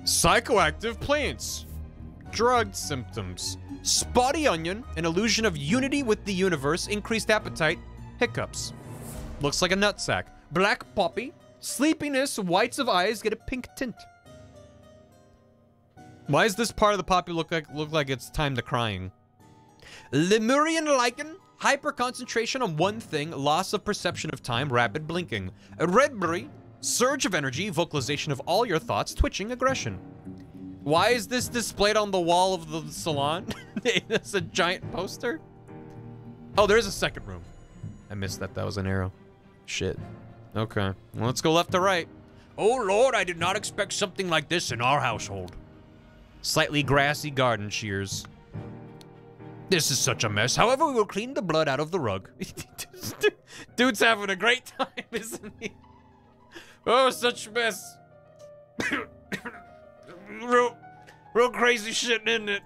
Psychoactive plants. Drug symptoms. Spotty onion, an illusion of unity with the universe, increased appetite, hiccups. Looks like a nutsack. Black poppy, sleepiness, whites of eyes get a pink tint. Why does this part of the poppy look like it's time to crying? Lemurian lichen, hyper concentration on one thing, loss of perception of time, rapid blinking. A redberry, surge of energy, vocalization of all your thoughts, twitching aggression. Why is this displayed on the wall of the salon? It's a giant poster. Oh, there's a second room. I missed that. That was an arrow. Shit. Okay. Well, let's go left to right. Oh, Lord, I did not expect something like this in our household. Slightly grassy garden shears. This is such a mess. However, we will clean the blood out of the rug. Dude's having a great time, isn't he? Oh, such a mess. Real crazy shit, isn't it?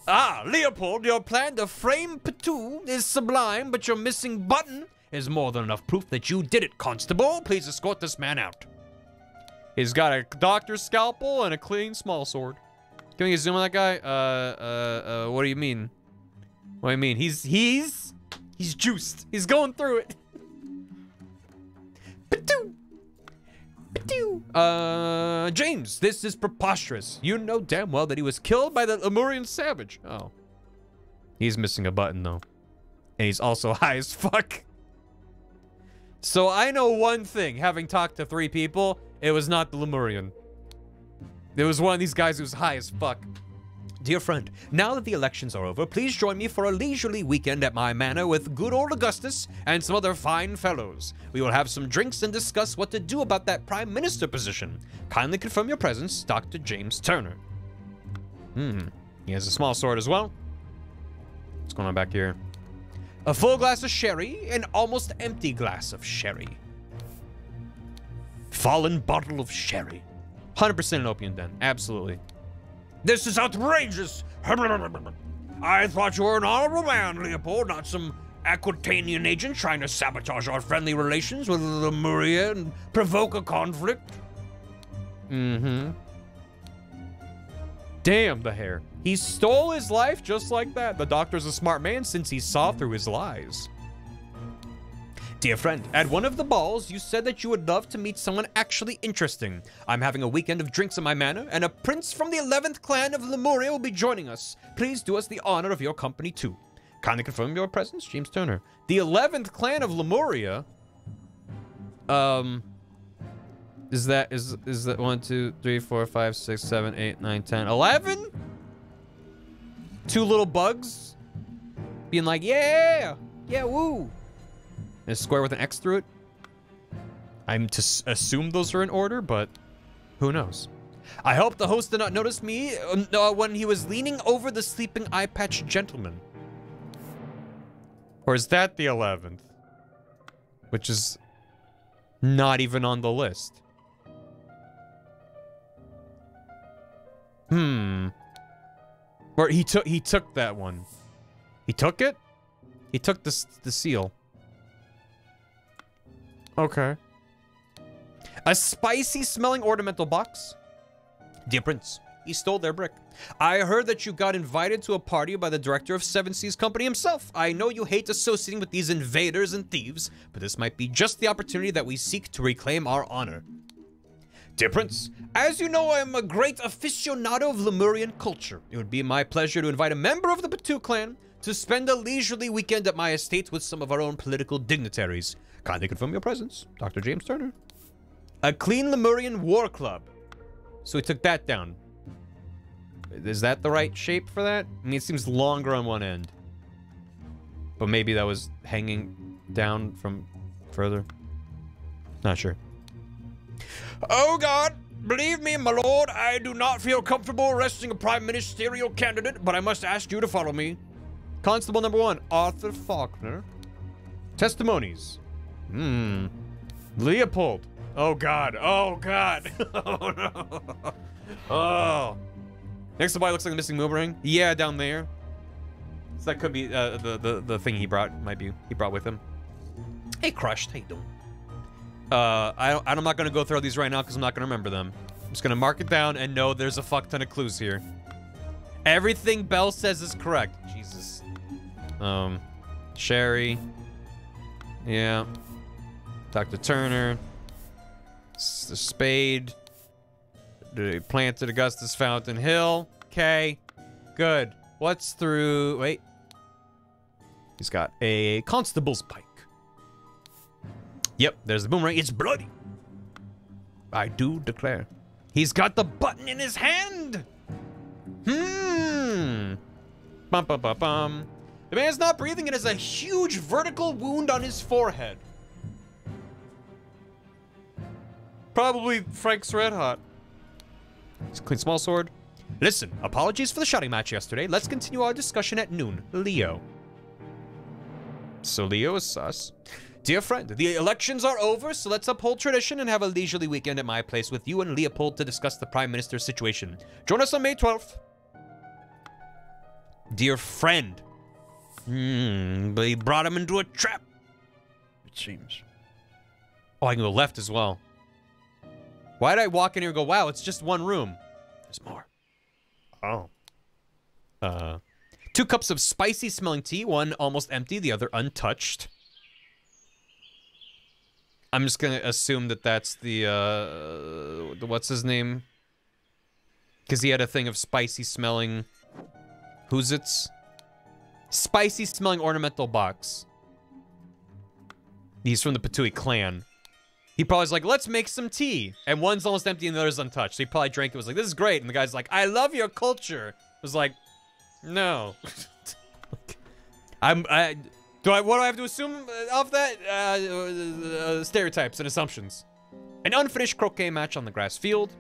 Ah, Leopold, your plan to frame Petu is sublime, but your missing button is more than enough proof that you did it, Constable. Please escort this man out. He's got a doctor's scalpel and a clean small sword. Can we zoom on that guy? What do you mean? What do you mean? He's juiced. He's going through it. Petu! James, this is preposterous. You know damn well that he was killed by the Lemurian savage. Oh. He's missing a button, though. And he's also high as fuck. So I know one thing, having talked to 3 people, it was not the Lemurian. It was one of these guys who's high as fuck. Dear friend, now that the elections are over, please join me for a leisurely weekend at my manor with good old Augustus and some other fine fellows. We will have some drinks and discuss what to do about that prime minister position. Kindly confirm your presence, Dr. James Turner. He has a small sword as well. What's going on back here? A full glass of sherry, an almost empty glass of sherry. Fallen bottle of sherry. 100% an opium den, absolutely. This is outrageous! I thought you were an honorable man, Leopold, not some Aquitanian agent trying to sabotage our friendly relations with Lemuria and provoke a conflict. Damn, the hair. He stole his life just like that. The doctor's a smart man since he saw through his lies. Dear friend, at one of the balls, you said that you would love to meet someone actually interesting. I'm having a weekend of drinks at my manor, and a prince from the 11th clan of Lemuria will be joining us. Please do us the honor of your company, too. Kindly confirm your presence, James Turner. The 11th clan of Lemuria? Is that 1, 2, 3, 4, 5, 6, 7, 8, 9, 10, 11? 2 little bugs being like, yeah, woo. And a square with an X through it. I'm to assume those are in order, but who knows? I hope the host did not notice me when he was leaning over the sleeping eye-patch gentleman. Or is that the 11th? Which is not even on the list. Or he took that one. He took it? He took the seal. Okay. A spicy smelling ornamental box. Dear Prince, he stole their brick. I heard that you got invited to a party by the director of Seven Seas Company himself. I know you hate associating with these invaders and thieves, but this might be just the opportunity that we seek to reclaim our honor. Dear Prince, as you know, I am a great aficionado of Lemurian culture. It would be my pleasure to invite a member of the Batu clan to spend a leisurely weekend at my estate with some of our own political dignitaries. Kindly confirm your presence, Dr. James Turner. A clean Lemurian war club. So we took that down. Is that the right shape for that? I mean, it seems longer on one end. But maybe that was hanging down from further. Not sure. Oh God, believe me, my lord, I do not feel comfortable arresting a prime ministerial candidate, but I must ask you to follow me. Constable number 1, Arthur Faulkner. Testimonies. Leopold. Oh God, oh God. Oh no. Oh. Next to why looks like a missing boomerang. Yeah, down there. So that could be the thing he brought. Might be he brought with him. Hey, Crushed, how you doing? I'm not gonna go through these right now because I'm not gonna remember them. I'm just gonna mark it down and know there's a fuck ton of clues here. Everything Bell says is correct. Jesus. Sherry. Yeah. Dr. Turner. The spade. They planted Augustus Fountain Hill. Okay. Good. What's through... Wait. He's got a constable's pike. Yep, there's the boomerang. It's bloody. I do declare. He's got the button in his hand. Bum, bum, bum, bum. The man's not breathing and has a huge vertical wound on his forehead. Probably Frank's Red Hot. It's a clean small sword. Listen, apologies for the shouting match yesterday. Let's continue our discussion at noon. Leo. So Leo is sus. Dear friend, the elections are over, so let's uphold tradition and have a leisurely weekend at my place with you and Leopold to discuss the Prime Minister's situation. Join us on May 12th. Dear friend. But he brought him into a trap. It seems. Oh, I can go left as well. Why did I walk in here and go, wow, it's just one room? There's more. Oh. 2 cups of spicy smelling tea, one almost empty, the other untouched. I'm just gonna assume that that's the what's his name? Because he had a thing of spicy smelling... Who's it's? Spicy smelling ornamental box. He's from the Patui clan. He probably was like, let's make some tea. And one's almost empty and the other's untouched. So he probably drank it, was like, this is great. And the guy's like, I love your culture. Was like, no. What do I have to assume off that? Stereotypes and assumptions. An unfinished croquet match on the grass field.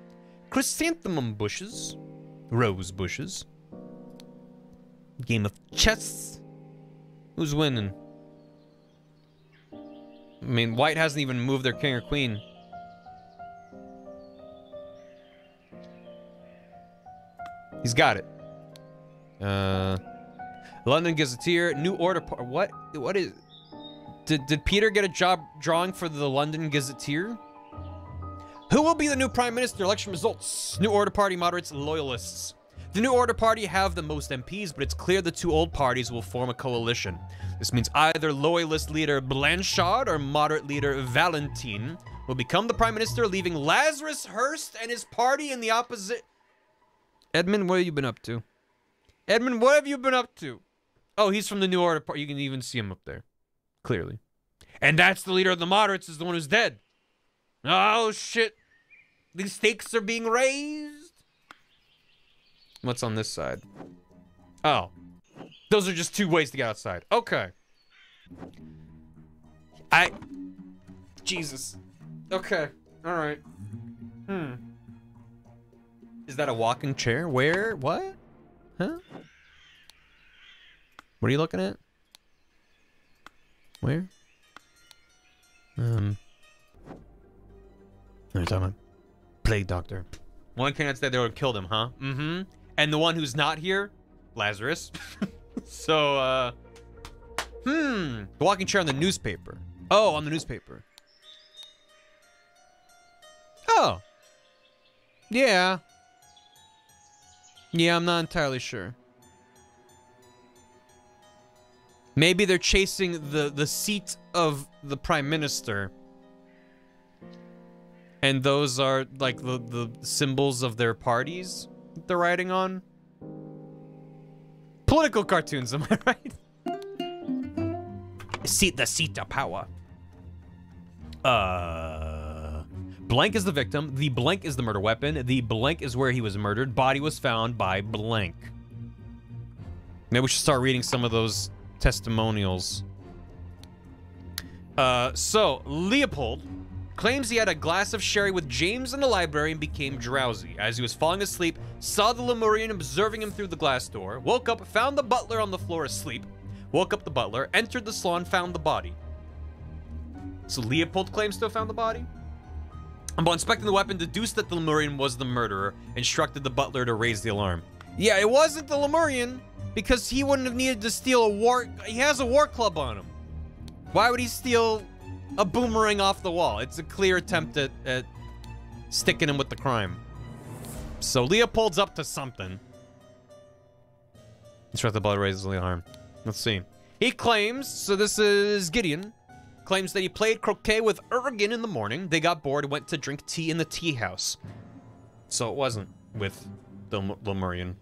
Chrysanthemum bushes. Rose bushes. Game of chess. Who's winning? I mean, white hasn't even moved their king or queen. He's got it. London Gazetteer, New Order. What? What is? Did Peter get a job drawing for the London Gazetteer? Who will be the new Prime Minister? Election results. New Order Party, moderates, loyalists. The New Order Party have the most MPs, but it's clear the 2 old parties will form a coalition. This means either loyalist leader Blanchard or moderate leader Valentine will become the Prime Minister, leaving Lazarus Hearst and his party in the opposite. Edmund, what have you been up to? Edmund, what have you been up to? Oh, he's from the New Order Party. You can even see him up there. Clearly. And that's the leader of the moderates, is the one who's dead. Oh, shit. These stakes are being raised. What's on this side? Oh. Those are just 2 ways to get outside. Okay. Jesus. Okay. Alright. Is that a walking chair? Where? What? Huh? What are you looking at? Where? What are you talking about? Plague Doctor. One candidate said they would have killed him, huh? Mm-hmm. And the one who's not here? Lazarus. So, the walking chair on the newspaper. Oh, on the newspaper. Oh. Yeah. Yeah, I'm not entirely sure. Maybe they're chasing the seat of the Prime Minister. And those are, like, the symbols of their parties that they're riding on. Political cartoons, am I right? The seat of power. Blank is the victim. The blank is the murder weapon. The blank is where he was murdered. Body was found by blank. Maybe we should start reading some of those testimonials. So, Leopold claims he had a glass of sherry with James in the library and became drowsy. As he was falling asleep, saw the Lemurian observing him through the glass door, woke up, found the butler on the floor asleep, woke up the butler, entered the salon, found the body. So Leopold claims to have found the body? Upon inspecting the weapon, deduced that the Lemurian was the murderer, instructed the butler to raise the alarm. Yeah, it wasn't the Lemurian, because he wouldn't have needed to steal a war... He has a war club on him. Why would he steal a boomerang off the wall? It's a clear attempt at sticking him with the crime. So Leopold's up to something. Instruct the butler raises the alarm. Let's see. He claims, so this is Gideon, claims that he played croquet with Ergen in the morning. They got bored and went to drink tea in the tea house. So it wasn't with the Lemurian.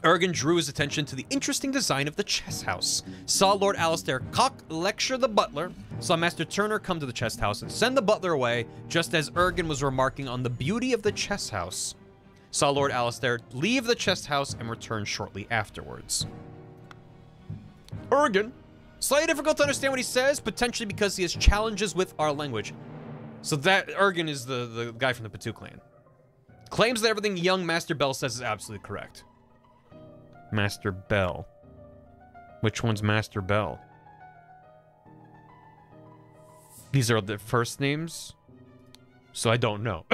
Ergen drew his attention to the interesting design of the chess house. Saw Lord Alistair Cock lecture the butler. Saw Master Turner come to the chess house and send the butler away, just as Ergen was remarking on the beauty of the chess house. Saw Lord Alistair leave the chess house and return shortly afterwards. Ergen, slightly difficult to understand what he says, potentially because he has challenges with our language. So that Ergen is the guy from the Patu clan. Claims that everything young Master Bell says is absolutely correct. Master Bell. Which one's Master Bell? These are the first names? So I don't know.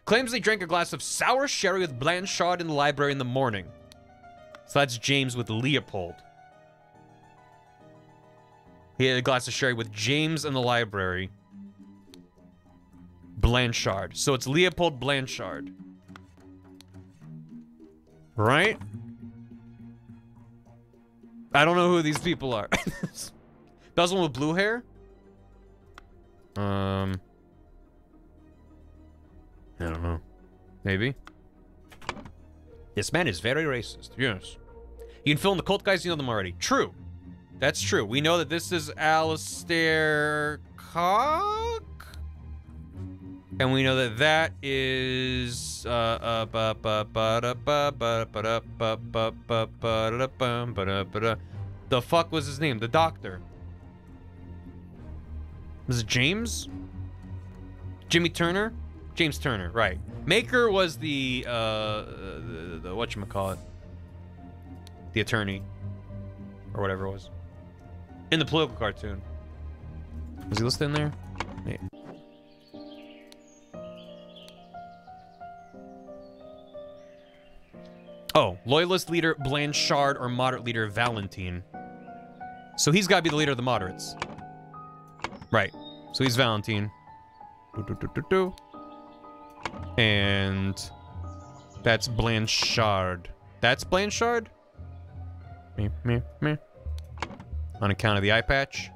Claims they drank a glass of sour sherry with Blanchard in the library in the morning. So that's James with Leopold. He had a glass of sherry with James in the library. Blanchard. So it's Leopold Blanchard. Right? I don't know who these people are. That was one with blue hair? I don't know. Maybe? This man is very racist. Yes. You can fill in the cult guys, you know them already. True. That's true. We know that this is Alistair Cock? And we know that that is the fuck was his name? The doctor. Was it James? Jimmy Turner? James Turner, right. Maker was the whatchamacallit? The attorney. Or whatever it was. In the political cartoon. Was he listed in there? Maybe. Oh, loyalist leader Blanchard or moderate leader Valentine. So he's got to be the leader of the moderates. Right. So he's Valentine. And that's Blanchard. That's Blanchard? On account of the eye patch.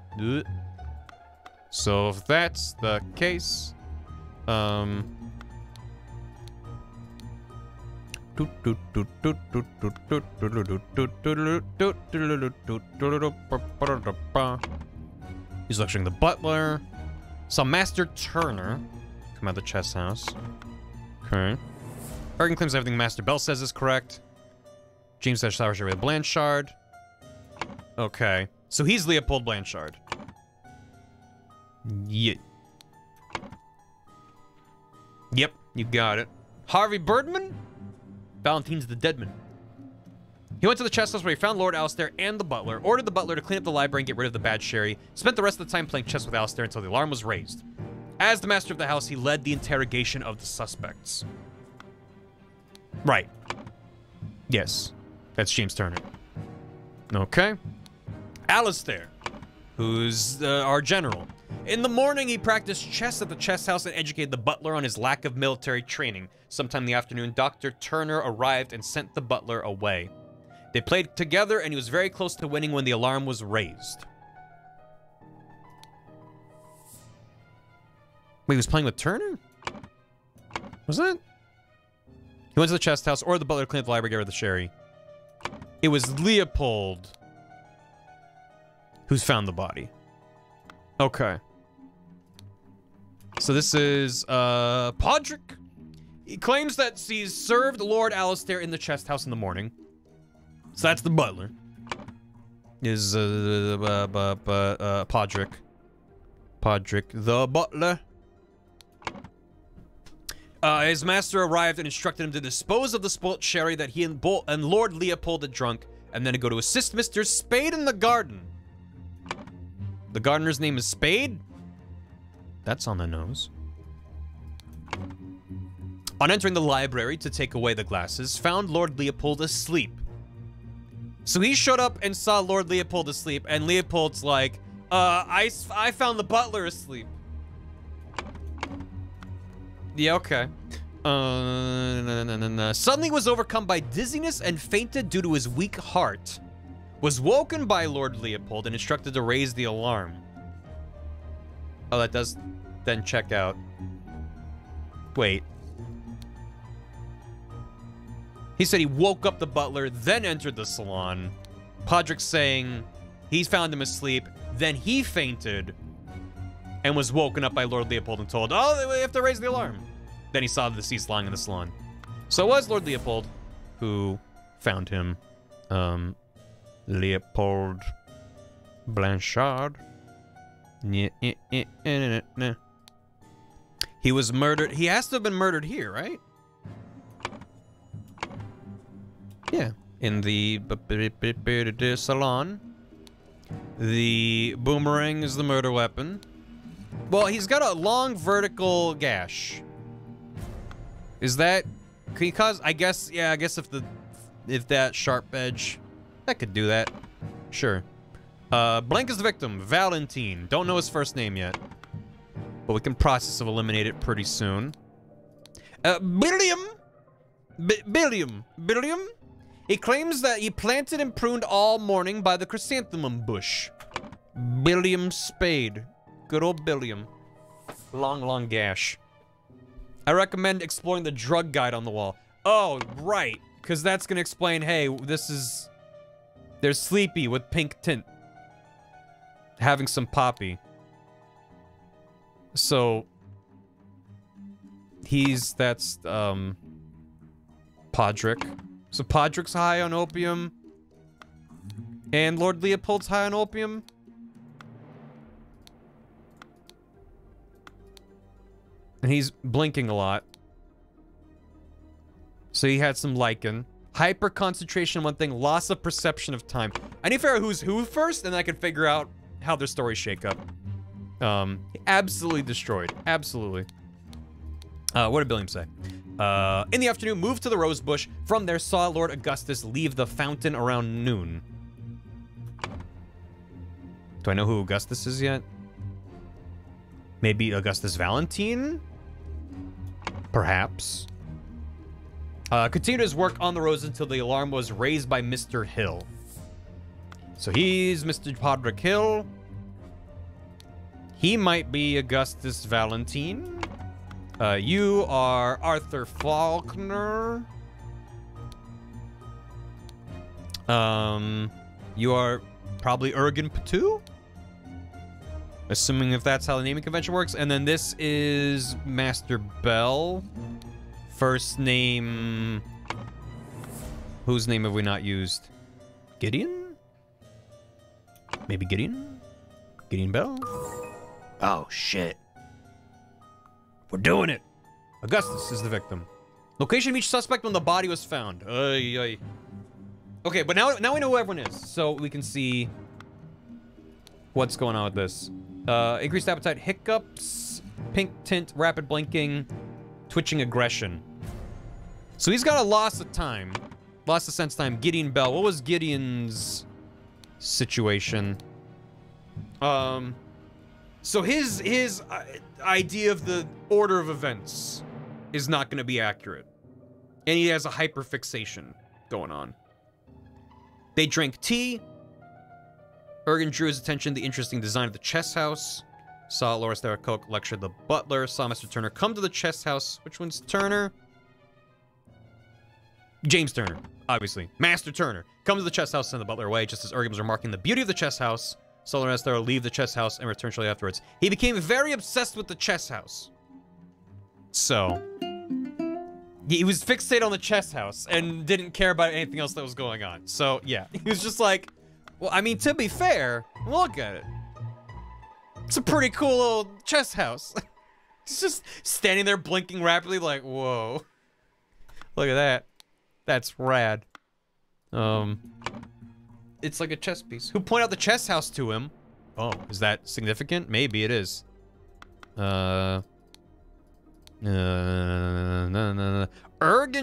So if that's the case, he's lecturing the butler. Saw Master Turner come out of the chess house. Okay. Ergen claims everything Master Bell says is correct. James says Sour with Blanchard. Okay. So he's Leopold Blanchard. Yeah. Yep, you got it. Harvey Birdman? Valentine's the Deadman. He went to the chess house where he found Lord Alistair and the butler, ordered the butler to clean up the library and get rid of the bad sherry, spent the rest of the time playing chess with Alistair until the alarm was raised. As the master of the house, he led the interrogation of the suspects. Right. Yes. That's James Turner. Okay. Alistair, who's our general. In the morning, he practiced chess at the chess house and educated the butler on his lack of military training. Sometime in the afternoon, Dr. Turner arrived and sent the butler away. They played together, and he was very close to winning when the alarm was raised. Wait, he was playing with Turner? Was it? He went to the chest house, or the butler cleaned the library, get rid of the sherry. It was Leopold who's found the body. Okay. So this is, Podrick. He claims that he's served Lord Alistair in the chest house in the morning. So that's the butler. Is, Podrick. Podrick the butler. His master arrived and instructed him to dispose of the spoilt sherry that he and Lord Leopold had drunk, and then to go to assist Mr. Spade in the garden. The gardener's name is Spade? That's on the nose. On entering the library to take away the glasses, found Lord Leopold asleep. So he showed up and saw Lord Leopold asleep, and Leopold's like, I found the butler asleep. Yeah, okay. Suddenly was overcome by dizziness and fainted due to his weak heart. Was woken by Lord Leopold and instructed to raise the alarm. Oh, that does then check out. Wait. He said he woke up the butler, then entered the salon. Podrick saying he found him asleep, then he fainted and was woken up by Lord Leopold and told, oh, we have to raise the alarm. Then he saw the deceased lying in the salon. So it was Lord Leopold who found him. Leopold Blanchard. He was murdered. He has to have been murdered here, right? Yeah. In the salon. The boomerang is the murder weapon. Well, he's got a long vertical gash. Is that... Can he cause... I guess... Yeah, I guess if that sharp edge... That could do that. Sure. Blank is the victim. Valentine. Don't know his first name yet. But we can process of eliminate it pretty soon. Billiam. He claims that he planted and pruned all morning by the chrysanthemum bush. Billiam Spade. Good old Billiam. Long gash. I recommend exploring the drug guide on the wall. Oh, right. Because that's going to explain, hey, this is... They're sleepy with pink tint. Having some poppy. So... That's, Podrick. So Podrick's high on opium. And Lord Leopold's high on opium. And he's blinking a lot. So he had some lichen. Hyper concentration on one thing, loss of perception of time. I need to figure out who's who first, and then I can figure out how their stories shake up. Absolutely destroyed. Absolutely. What did Billiam say? In the afternoon, moved to the rose bush. From there, saw Lord Augustus leave the fountain around noon. Do I know who Augustus is yet? Maybe Augustus Valentine? Perhaps. Continued his work on the rose until the alarm was raised by Mr. Hill. So he's Mr. Podrick Hill. He might be Augustus Valentine. You are Arthur Faulkner. You are probably Ergen Patu? Assuming if that's how the naming convention works. And then this is Master Bell. First name... Whose name have we not used? Gideon? Maybe Gideon? Gideon Bell? Oh, shit. We're doing it. Augustus is the victim. Location of each suspect when the body was found. Okay, but now we know who everyone is. So we can see what's going on with this. Increased appetite, hiccups, pink tint, rapid blinking, twitching aggression. So he's got a loss of time. Loss of sense time. Gideon Bell. What was Gideon's situation? So his idea of the order of events is not going to be accurate. And he has a hyperfixation going on. They drank tea. Ergen drew his attention to the interesting design of the chess house. Saw Loris there, Coke lectured the butler. Saw Mr. Turner come to the chess house. Which one's Turner? James Turner, obviously. Master Turner. Comes to the chess house and send the butler away, just as Ergen was remarking the beauty of the chess house. Saw Loris there leave the chess house and return shortly afterwards. He became very obsessed with the chess house. So, he was fixated on the chess house and didn't care about anything else that was going on. So, yeah, he was just like, well, I mean, to be fair, look at it. It's a pretty cool old chess house. He's just standing there blinking rapidly like, whoa. Look at that. That's rad. It's like a chess piece. Who pointed out the chess house to him? Oh, is that significant? Maybe it is. Ergen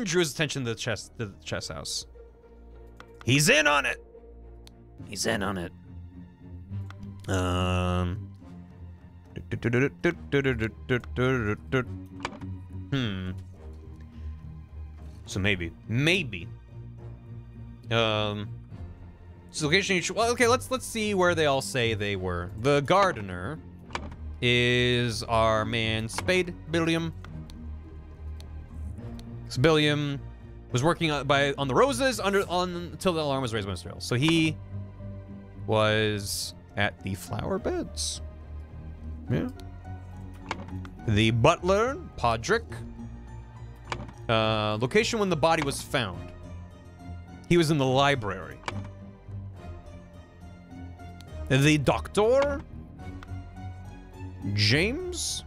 drew his attention to the chess house. He's in on it. He's in on it. So maybe. So location. Well, okay. Let's see where they all say they were. The gardener is our man Spade Billiam. Billiam was working on the roses until the alarm was raised by Mr. Hill. So he was at the flower beds. Yeah. The butler, Podrick. Location when the body was found. He was in the library. The doctor, James.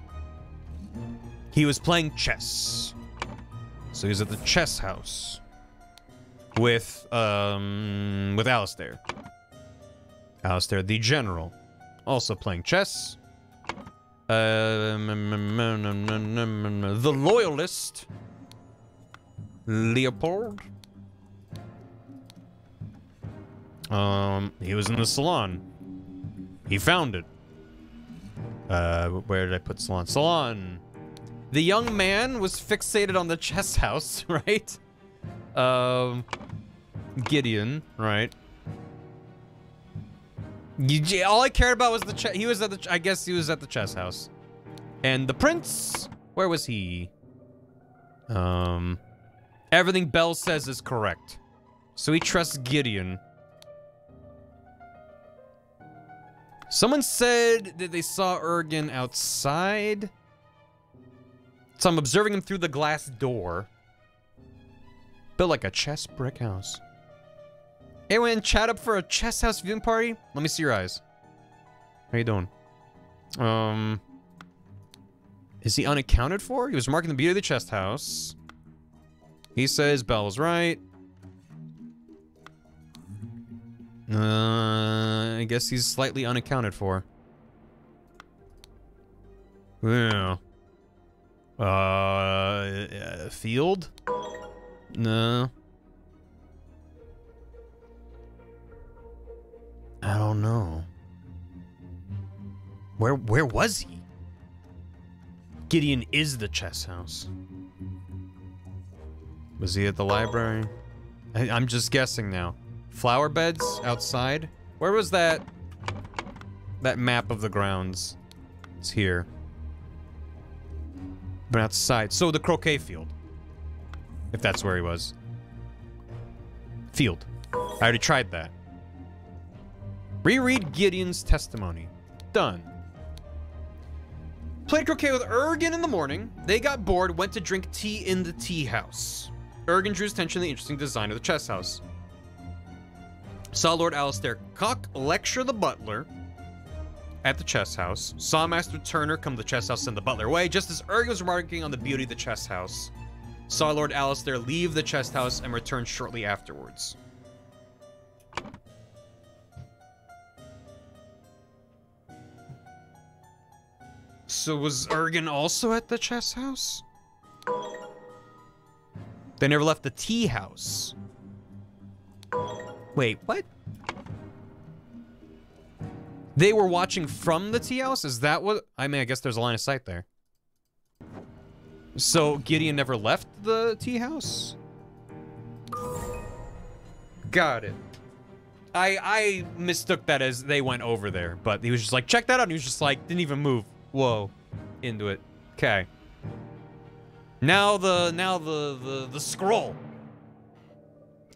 He was playing chess. So he's at the chess house with Alistair. Alistair, the general, also playing chess. The loyalist, Leopold. He was in the salon. He found it. Where did I put salon? Salon. The young man was fixated on the chess house, right? Gideon, right? All I cared about was the chess. He was at the. I guess he was at the chess house. And the prince, where was he? Everything Bell says is correct, so he trusts Gideon. Someone said that they saw Ergen outside. So I'm observing him through the glass door. Built like a chess brick house. Anyone chat up for a chess house viewing party? Let me see your eyes. How you doing? Is he unaccounted for? He was marking the beauty of the chess house. He says Bell was right. I guess he's slightly unaccounted for. Yeah. Field? No. I don't know. Where was he? Gideon is the chess house. Was he at the library? I'm just guessing now. Flower beds outside? Where was that map of the grounds? It's here. But outside. So the croquet field. If that's where he was. Field. I already tried that. Reread Gideon's testimony. Done. Played croquet with Ergen in the morning. They got bored, went to drink tea in the tea house. Ergen drew his attention to the interesting design of the chess house. Saw Lord Alistair Cock lecture the butler at the chess house. Saw Master Turner come to the chess house and send the butler away, just as Ergen was remarking on the beauty of the chess house. Saw Lord Alistair leave the chess house and return shortly afterwards. So was Ergen also at the chess house? They never left the tea house. Wait, what? They were watching from the tea house? Is that what? I mean, I guess there's a line of sight there. So Gideon never left the tea house? Got it. I mistook that as they went over there, but he was just like, check that out, and he was just like, didn't even move. Whoa. Into it. Okay. Now the scroll.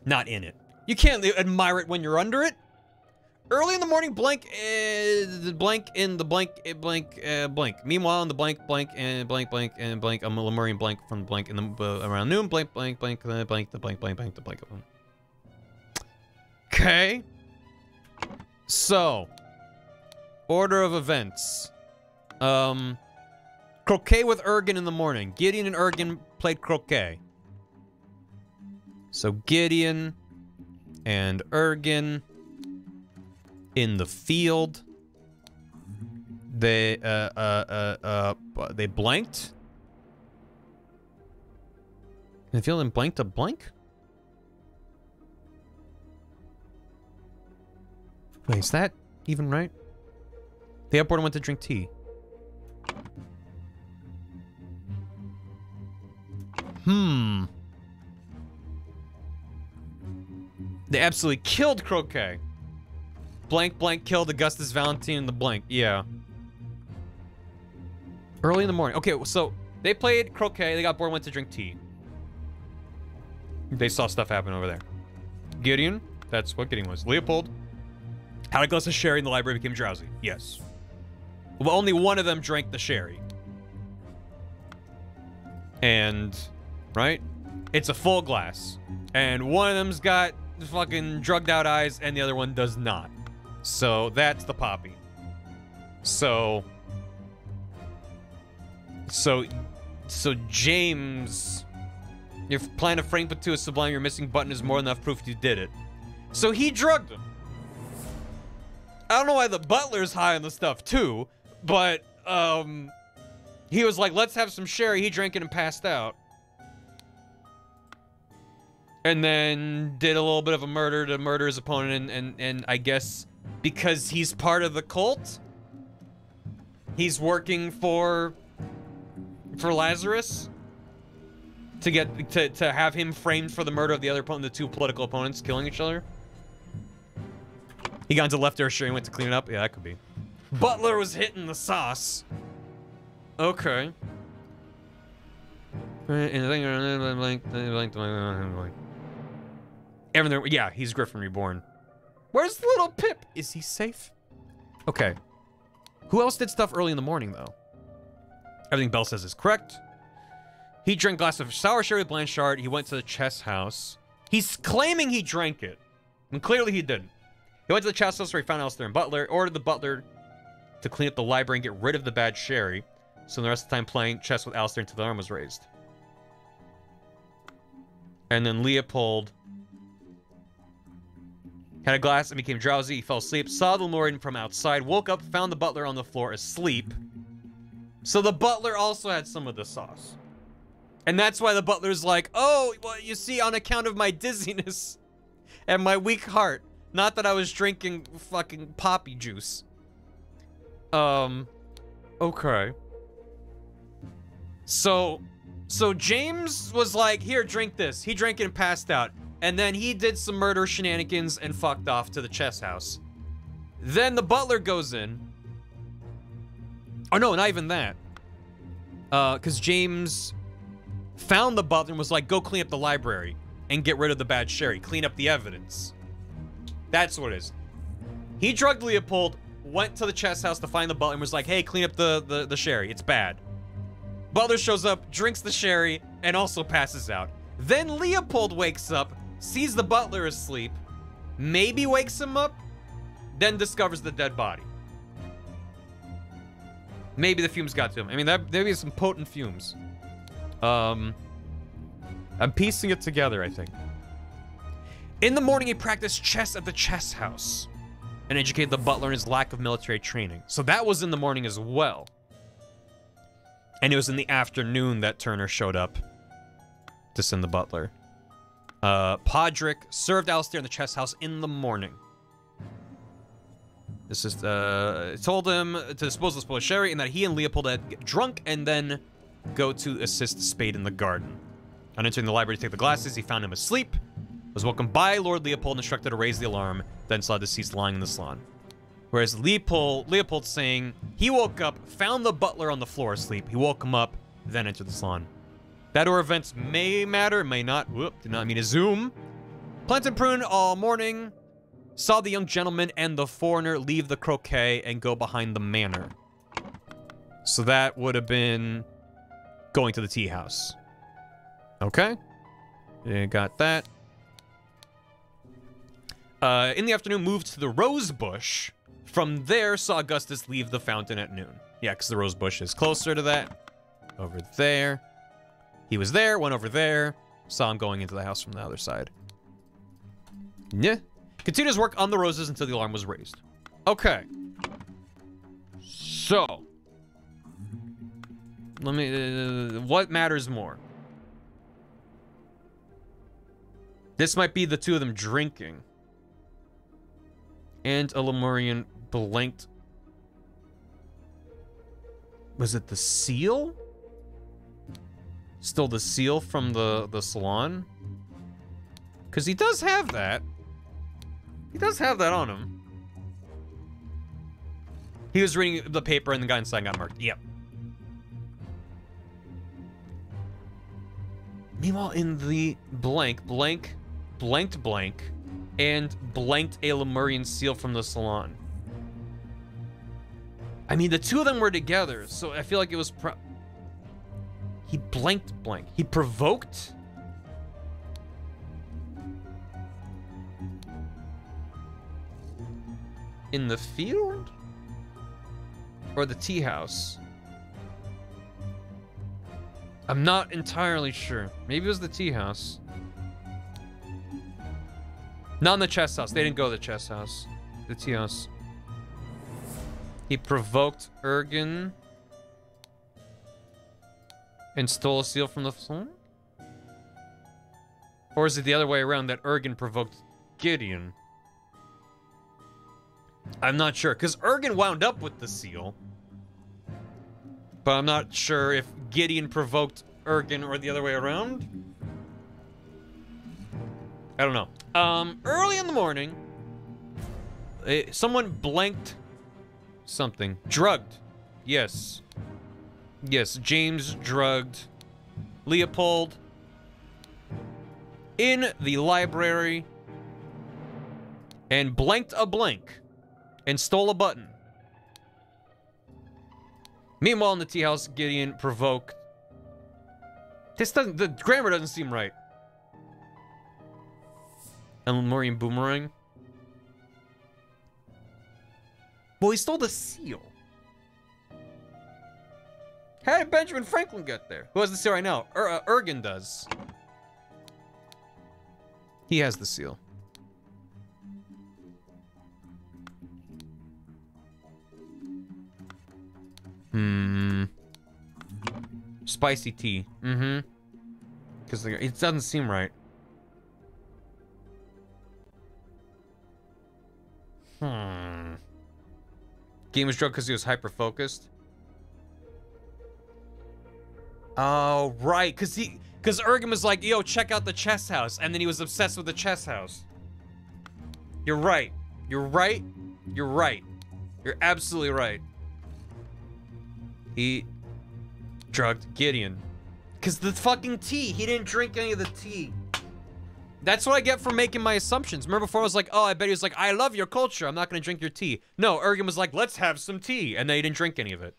Not in it. You can't admire it when you're under it. Early in the morning, blank in the blank. Meanwhile, in the blank and blank and blank, I'm a Lemurian blank from the blank in the around noon, blank, the blank. Okay. So, order of events. Croquet with Ergen in the morning. Gideon and Ergen played croquet. So Gideon and Ergen in the field. They blanked. In the field and blanked a blank? Wait, is that even right? They up and went to drink tea. They absolutely killed Croquet. Blank killed Augustus Valentine in the blank. Yeah. Early in the morning. Okay, so they played croquet. They got bored and went to drink tea. They saw stuff happen over there. Gideon. That's what Gideon was. Leopold had a glass of sherry and the library became drowsy. Yes. Well, only one of them drank the sherry. And, right? It's a full glass. And one of them's got fucking drugged out eyes and the other one does not. So that's the poppy. So James, your plan of Frank Patu is sublime, your missing button is more than enough proof you did it. So he drugged him. I don't know why the butler's high on the stuff too, but he was like, let's have some sherry. He drank it and passed out. And then did a little bit of a murder to murder his opponent, and I guess because he's part of the cult, he's working for Lazarus to get to have him framed for the murder of the other opponent, the two political opponents killing each other. He got into left sherry and went to clean it up. Yeah, that could be. Butler was hitting the sauce. Okay. Everything, yeah, he's Griffin Reborn. Where's the little Pip? Is he safe? Okay. Who else did stuff early in the morning, though? Everything Bell says is correct. He drank a glass of sour sherry with Blanchard. He went to the chess house. He's claiming he drank it. And clearly he didn't. He went to the chess house where he found Alistair and Butler. Ordered the butler to clean up the library and get rid of the bad sherry. So the rest of the time playing chess with Alistair until the arm was raised. And then Leopold had a glass and became drowsy. He fell asleep. Saw the Lemurian from outside. Woke up, found the butler on the floor asleep. So the butler also had some of the sauce. And that's why the butler's like, oh, well, you see, on account of my dizziness and my weak heart. Not that I was drinking fucking poppy juice. Okay. So James was like, here, drink this. He drank it and passed out. And then he did some murder shenanigans and fucked off to the chess house. Then the butler goes in. Oh, no, not even that. Because James found the butler and was like, go clean up the library and get rid of the bad sherry. Clean up the evidence. That's what it is. He drugged Leopold, went to the chess house to find the butler and was like, hey, clean up the sherry. It's bad. Butler shows up, drinks the sherry, and also passes out. Then Leopold wakes up, sees the butler asleep, maybe wakes him up, then discovers the dead body. Maybe the fumes got to him. I mean, maybe some potent fumes. I'm piecing it together, I think. In the morning, he practiced chess at the chess house and educated the butler in his lack of military training. So that was in the morning as well. And it was in the afternoon that Turner showed up to send the butler. Podrick served Alistair in the chess house in the morning. This is, told him to dispose of the spoiled sherry and that he and Leopold had get drunk and then go to assist Spade in the garden. On entering the library to take the glasses, he found him asleep. was woken by Lord Leopold and instructed to raise the alarm, then saw deceased lying in the salon. Whereas Leopold's saying he woke up, found the butler on the floor asleep, he woke him up, then entered the salon. That or events may matter, may not. Whoop, did not mean to zoom. Plant and Prune all morning saw the young gentleman and the foreigner leave the croquet and go behind the manor. So that would have been going to the tea house. Okay. Yeah, got that. In the afternoon, moved to the rose bush. From there, saw Augustus leave the fountain at noon. Yeah, because the rose bush is closer to that. Over there. He was there, went over there. Saw him going into the house from the other side. Yeah. Continued his work on the roses until the alarm was raised. Okay. So. Let me... what matters more? This might be the two of them drinking. And a Lemurian blanked. Was it the seal? Still the seal from the salon? Because he does have that. He does have that on him. He was reading the paper and the guy inside got marked. Yep. Meanwhile, in the blanked blank, and blanked a Lemurian seal from the salon. I mean, the two of them were together, so I feel like it was he blanked blank. He provoked? In the field? Or the tea house? I'm not entirely sure. Maybe it was the tea house. Not in the chess house. They didn't go to the chess house. The tea house. He provoked Ergen. And stole a seal from the salon? Or is it the other way around, that Ergen provoked Gideon? I'm not sure, because Ergen wound up with the seal. But I'm not sure if Gideon provoked Ergen or the other way around. I don't know. Early in the morning, someone blanked something. Drugged. Yes. Yes, James drugged Leopold in the library and blanked a blank and stole a button. Meanwhile, in the tea house, Gideon provoked. The grammar doesn't seem right. And Lemurian boomerang. Well, he stole the seal. How did Benjamin Franklin get there? Who has the seal right now? Ergen does. He has the seal. Spicy tea. Because it doesn't seem right. Game was drugged because he was hyper-focused. Oh, right. Because Ergen was like, yo, check out the chess house. And then he was obsessed with the chess house. You're right. You're right. You're right. You're absolutely right. He drugged Gideon. Because the fucking tea. He didn't drink any of the tea. That's what I get for making my assumptions. Remember before I was like, oh, I bet he was like, I love your culture. I'm not going to drink your tea. No, Ergen was like, let's have some tea. And then he didn't drink any of it.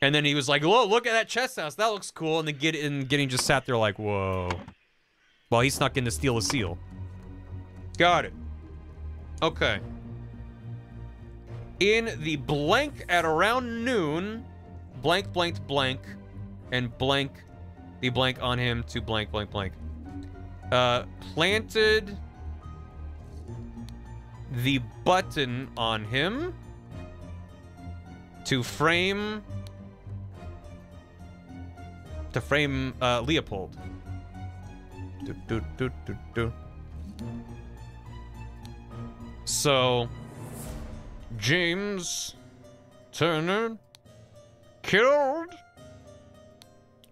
And then he was like, whoa, look at that chess house. That looks cool. And then Gideon just sat there like, whoa. Well, he snuck in to steal a seal. Got it. Okay. In the blank at around noon, blank, blanked, blank, and blank, the blank on him to blank, blank, blank. Planted the button on him to frame Leopold. So James Turner killed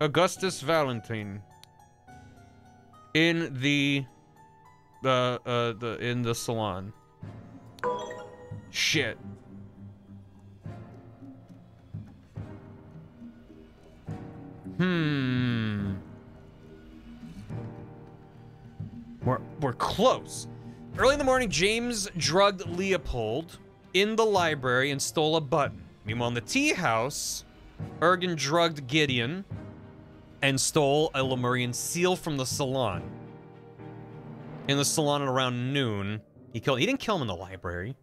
Augustus Valentine in the salon. Shit. We're close. Early in the morning, James drugged Leopold in the library and stole a button. Meanwhile, in the tea house, Ergen drugged Gideon and stole a Lemurian seal from the salon. In the salon at around noon, he didn't kill him in the library.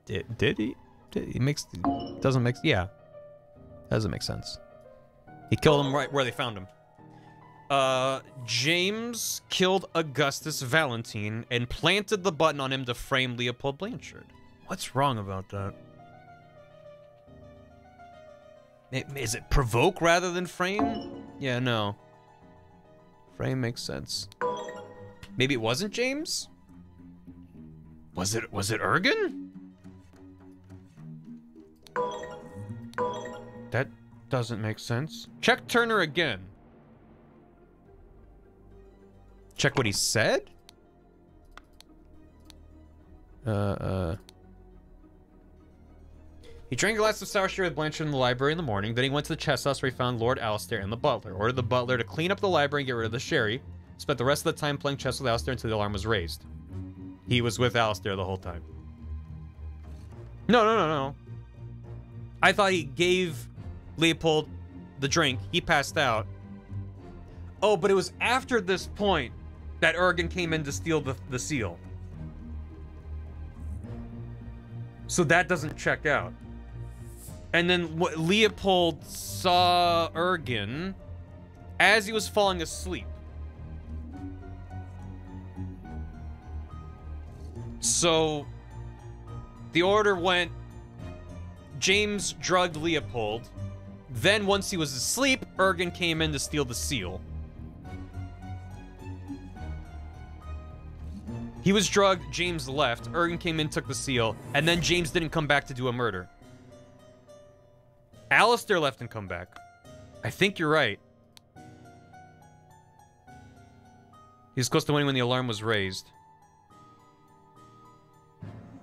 Did he? Doesn't make sense. He killed him right where they found him. James killed Augustus Valentine and planted the button on him to frame Leopold Blanchard. What's wrong about that? Is it provoke rather than frame? Yeah, no. Frame makes sense. Maybe it wasn't James? Was it Ergen? That doesn't make sense. Check Turner again. Check what he said? He drank a glass of sour sherry with Blanchard in the library in the morning. Then he went to the chess house where he found Lord Alistair and the butler. Ordered the butler to clean up the library and get rid of the sherry. Spent the rest of the time playing chess with Alistair until the alarm was raised. He was with Alistair the whole time. No. I thought he gave Leopold the drink. He passed out. Oh, but it was after this point that Ergen came in to steal the seal. So that doesn't check out. And then Leopold saw Ergen as he was falling asleep. So the order went, James drugged Leopold. Then once he was asleep, Ergen came in to steal the seal. He was drugged, James left, Ergen came in, took the seal, and then James didn't come back to do a murder. Alistair left and come back. I think you're right. He was close to winning when the alarm was raised.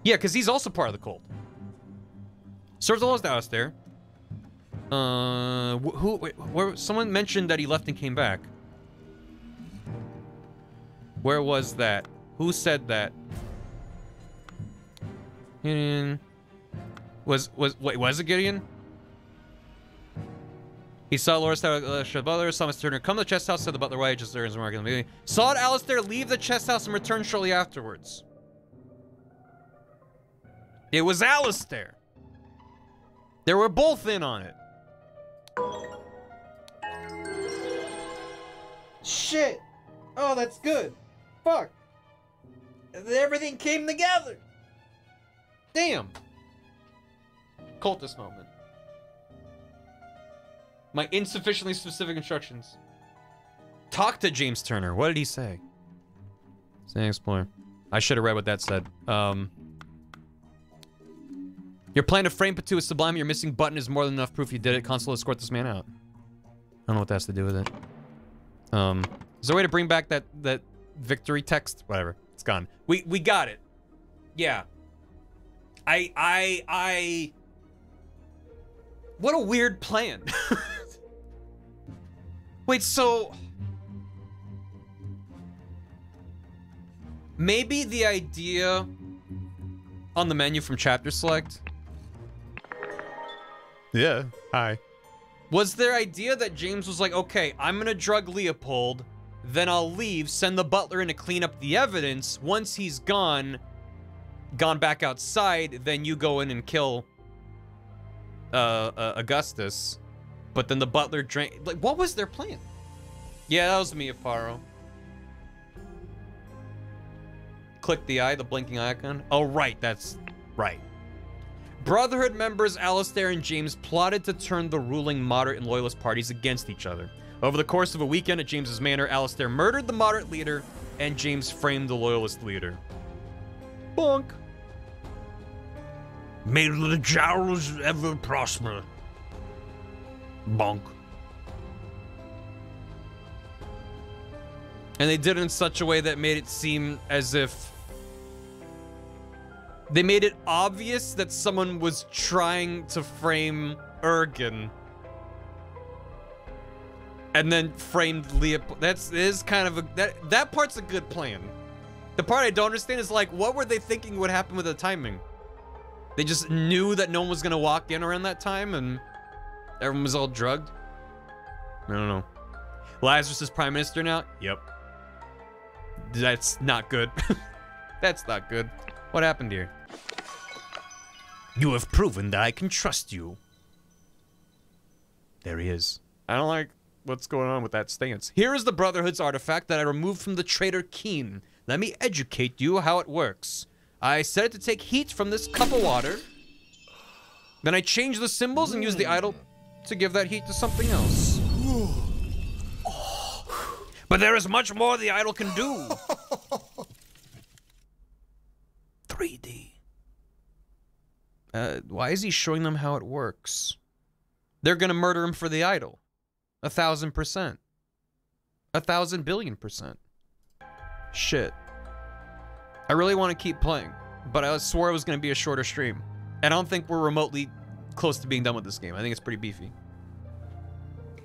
Yeah, because he's also part of the cult. Serves almost Alistair. Someone mentioned that he left and came back. Where was that? Who said that? Gideon. Was it Gideon? He saw Laura butler, saw Mr. Turner come to the chest house, said the butler, why just there is a mark in the beginning. Saw Alistair leave the chest house and return shortly afterwards. It was Alistair. They were both in on it. Shit. Oh, that's good. Fuck. Everything came together. Damn. Cultist moment. My insufficiently specific instructions. Talk to James Turner. What did he say? Say explore. I should have read what that said. Your plan to frame Patu is sublime. Your missing button is more than enough proof you did it. Consul, escort this man out. I don't know what that has to do with it. Is there a way to bring back that victory text? Whatever. It's gone. We got it. Yeah. What a weird plan. Wait, so... Maybe the idea on the menu from chapter select... Yeah, hi. Was their idea that James was like, okay, I'm gonna drug Leopold, then I'll leave, send the butler in to clean up the evidence. Once he's gone back outside, then you go in and kill Augustus. But then the butler drank... Like, what was their plan? Yeah, that was me, Afaro. Click the eye, the blinking icon. Oh, right, that's right. Brotherhood members Alistair and James plotted to turn the ruling moderate and loyalist parties against each other. Over the course of a weekend at James's manor, Alistair murdered the moderate leader, and James framed the loyalist leader. Bonk. May the jowls ever prosper. Bonk. And they did it in such a way that made it seem as if they made it obvious that someone was trying to frame Ergen. And then framed Leopold. Is kind of a that part's a good plan. The part I don't understand is like, what were they thinking would happen with the timing? They just knew that no one was gonna walk in around that time and everyone was all drugged? I don't know. Lazarus is prime minister now? Yep. That's not good. That's not good. What happened here? You have proven that I can trust you. There he is. I don't like what's going on with that stance. Here is the Brotherhood's artifact that I removed from the traitor Keen. Let me educate you how it works. I set it to take heat from this cup of water. Then I change the symbols and use the idol to give that heat to something else. But there is much more the idol can do. 3D. Why is he showing them how it works? They're gonna murder him for the idol. 1,000%. 1,000 billion%. Shit. I really want to keep playing, but I swore it was going to be a shorter stream. And I don't think we're remotely close to being done with this game. I think it's pretty beefy.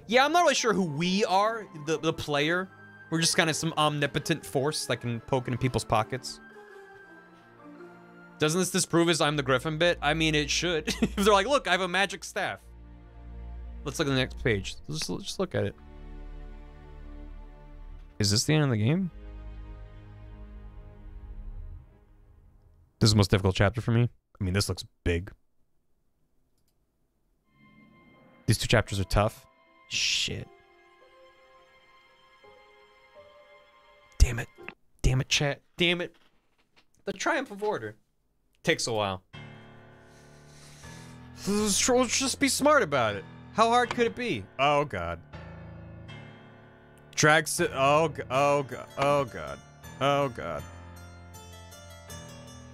Yeah, I'm not really sure who we are, the player. We're just kind of some omnipotent force that can poke into people's pockets. Doesn't this disprove his I'm the Griffin bit? I mean, it should. If they're like, look, I have a magic staff. Let's look at the next page. Just look at it. Is this the end of the game? This is the most difficult chapter for me. I mean, this looks big. These two chapters are tough. Shit. Damn it. Damn it, chat. Damn it. The Triumph of Order. Takes a while. Let's just be smart about it. How hard could it be? Oh, God. Drags it. Oh, God. Oh, God. Oh, God. Oh, God.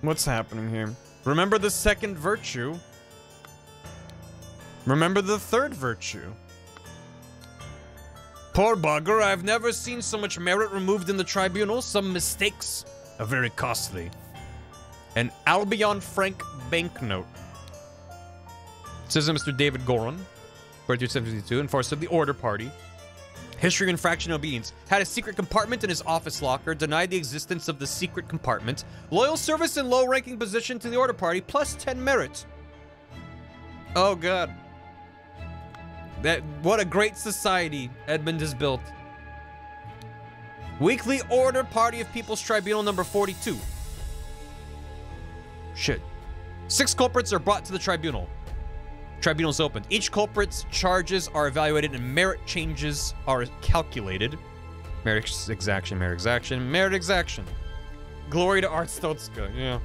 What's happening here? Remember the second virtue. Remember the third virtue. Poor bugger, I've never seen so much merit removed in the tribunal. Some mistakes are very costly. An Albion Frank banknote. Citizen Mr. David Goron, birth year 1752, enforcer of the Order Party. History of infraction obedience. Had a secret compartment in his office locker. Denied the existence of the secret compartment. Loyal service and low-ranking position to the Order Party. Plus 10 merit. Oh, God. What a great society Edmund has built. Weekly Order Party of People's Tribunal number 42. Shit. 6 culprits are brought to the tribunal. Tribunal's opened. Each culprit's charges are evaluated and merit changes are calculated. Merit exaction, merit exaction, merit exaction. Glory to Arstotzka, yeah.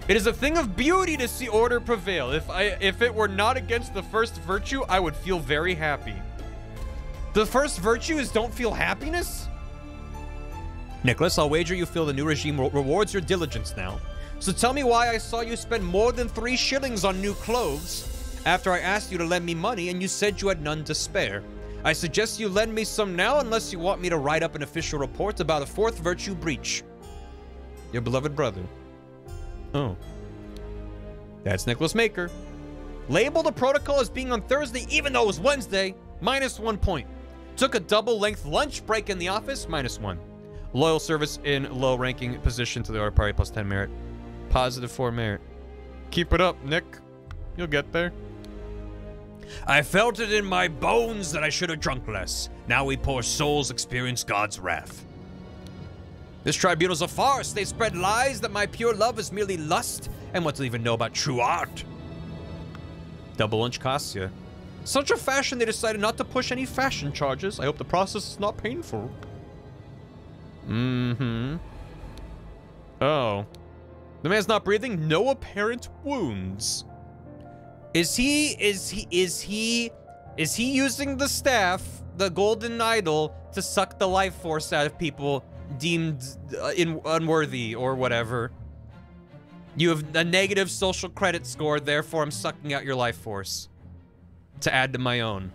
It is a thing of beauty to see order prevail. If it were not against the first virtue, I would feel very happy. The first virtue is don't feel happiness? Nicholas, I'll wager you feel the new regime rewards your diligence now. So tell me why I saw you spend more than 3 shillings on new clothes after I asked you to lend me money and you said you had none to spare. I suggest you lend me some now unless you want me to write up an official report about a 4th virtue breach. Your beloved brother. Oh. That's Nicholas Maker. Labeled a protocol as being on Thursday even though it was Wednesday. -1 point. Took a double-length lunch break in the office. -1. Loyal service in low-ranking position to the Order Party plus 10 merit. +4 merit. Keep it up, Nick. You'll get there. I felt it in my bones that I should have drunk less. Now we poor souls experience God's wrath. This tribunal's a farce. They spread lies that my pure love is merely lust and what to even know about true art. Double lunch costs you. Such a fashion they decided not to push any fashion charges. I hope the process is not painful. Mm-hmm. Oh. The man's not breathing. No apparent wounds. Is he using the staff, the golden idol, to suck the life force out of people deemed unworthy or whatever? You have a negative social credit score, therefore I'm sucking out your life force to add to my own.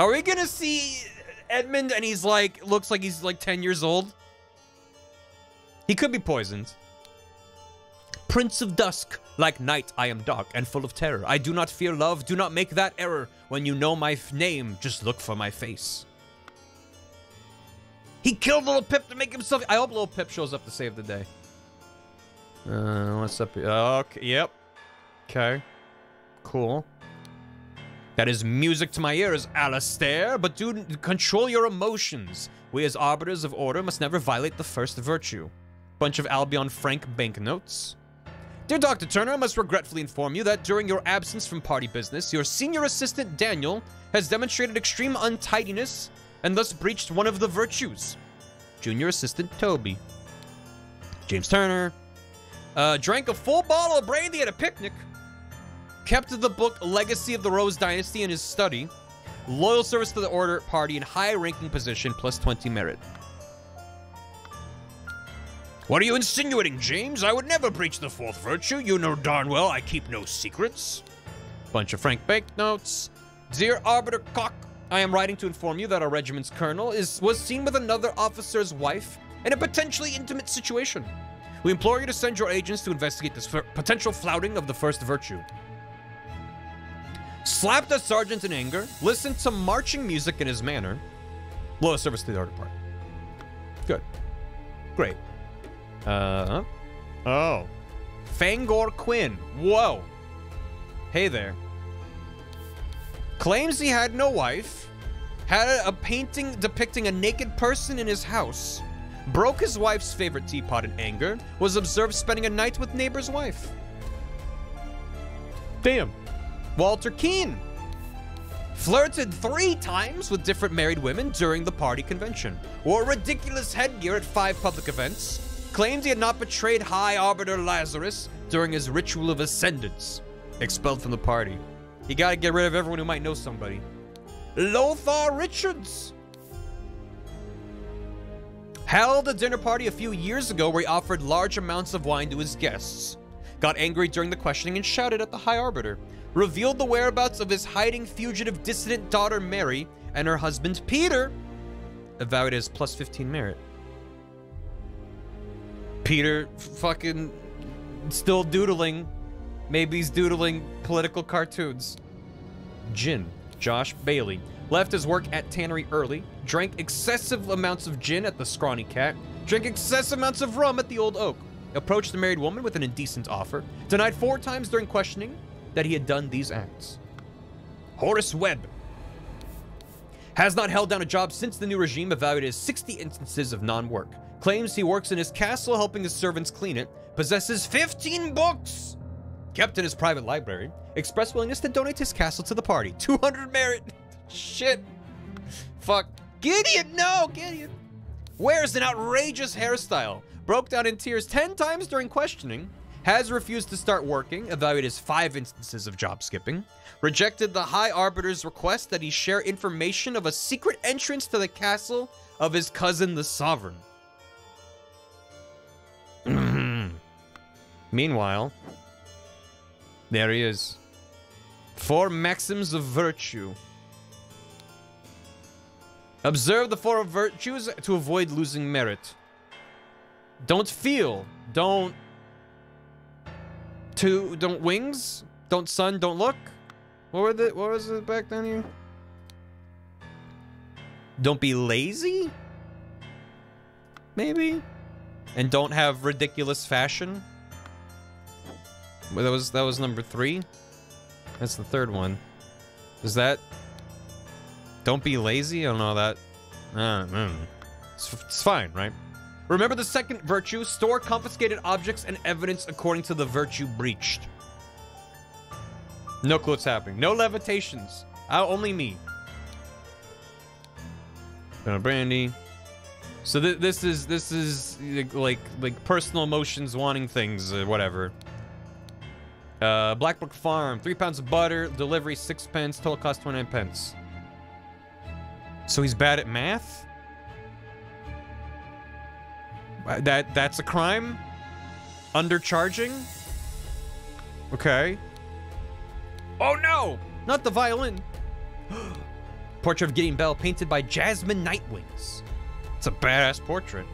Are we gonna see Edmund, and he's like, looks like he's like 10 years old. He could be poisoned. Prince of Dusk, like night I am dark and full of terror. I do not fear love, do not make that error. When you know my name, just look for my face. He killed Little Pip to make himself... I hope Little Pip shows up to save the day. What's up here? Okay, yep. Okay. Cool. That is music to my ears, Alistair, but do control your emotions. We as arbiters of order must never violate the first virtue. Bunch of Albion Frank banknotes. Dear Dr. Turner, I must regretfully inform you that during your absence from party business, your senior assistant, Daniel, has demonstrated extreme untidiness and thus breached one of the virtues. Junior assistant, Toby. James Turner. Drank a full bottle of brandy at a picnic. Kept the book Legacy of the Rose Dynasty in his study. Loyal service to the order party in high-ranking position, plus 20 merit. What are you insinuating, James? I would never breach the fourth virtue. You know darn well I keep no secrets. Bunch of Frank banknotes. Dear Arbiter Cock, I am writing to inform you that our regiment's colonel was seen with another officer's wife in a potentially intimate situation. We implore you to send your agents to investigate this potential flouting of the first virtue. Slapped a sergeant in anger. Listened to marching music in his manner. Loyal service to the order party. Good. Great. Oh. Fangor Quinn. Whoa. Hey there. Claims he had no wife. Had a painting depicting a naked person in his house. Broke his wife's favorite teapot in anger. Was observed spending a night with neighbor's wife. Damn. Walter Keane. Flirted 3 times with different married women during the party convention. Wore ridiculous headgear at 5 public events. Claimed he had not betrayed High Arbiter Lazarus during his ritual of ascendance. Expelled from the party. You gotta get rid of everyone who might know somebody. Lothar Richards. Held a dinner party a few years ago where he offered large amounts of wine to his guests. Got angry during the questioning and shouted at the High Arbiter. Revealed the whereabouts of his hiding fugitive dissident daughter Mary and her husband Peter. Evaluated as plus 15 merit. Peter fucking still doodling. Maybe he's doodling political cartoons. Gin. Josh Bailey. Left his work at Tannery early. Drank excessive amounts of gin at the Scrawny Cat. Drank excessive amounts of rum at the Old Oak. Approached the married woman with an indecent offer. Denied 4 times during questioning that he had done these acts. Horace Webb. Has not held down a job since the new regime. Evaluated as 60 instances of non-work. Claims he works in his castle helping his servants clean it. Possesses 15 books. Kept in his private library. Expressed willingness to donate his castle to the party. 200 merit. Shit. Fuck. Gideon, no, Gideon. Wears an outrageous hairstyle. Broke down in tears 10 times during questioning. Has refused to start working. Evaluated as 5 instances of job skipping. Rejected the High Arbiter's request that he share information of a secret entrance to the castle of his cousin, the Sovereign. Meanwhile, there he is. 4 maxims of virtue. Observe the 4 virtues to avoid losing merit. Don't feel. Don't wings. Don't sun. Don't look. What was it back down here? Don't be lazy. Maybe. And don't have ridiculous fashion. Well, that was number 3. That's the 3rd one. Is that? Don't be lazy? I don't know that. It's fine, right? Remember the 2nd virtue. Store confiscated objects and evidence according to the virtue breached. No clue what's happening. No levitations. Only me. Brandy. So this is like personal emotions wanting things, whatever. Blackbrook Farm, 3 pounds of butter, delivery 6 pence, total cost 29 pence. So he's bad at math? That's a crime? Undercharging? Okay. Oh no! Not the violin. Portrait of Gideon Bell, painted by Jasmine Nightwings. It's a badass portrait.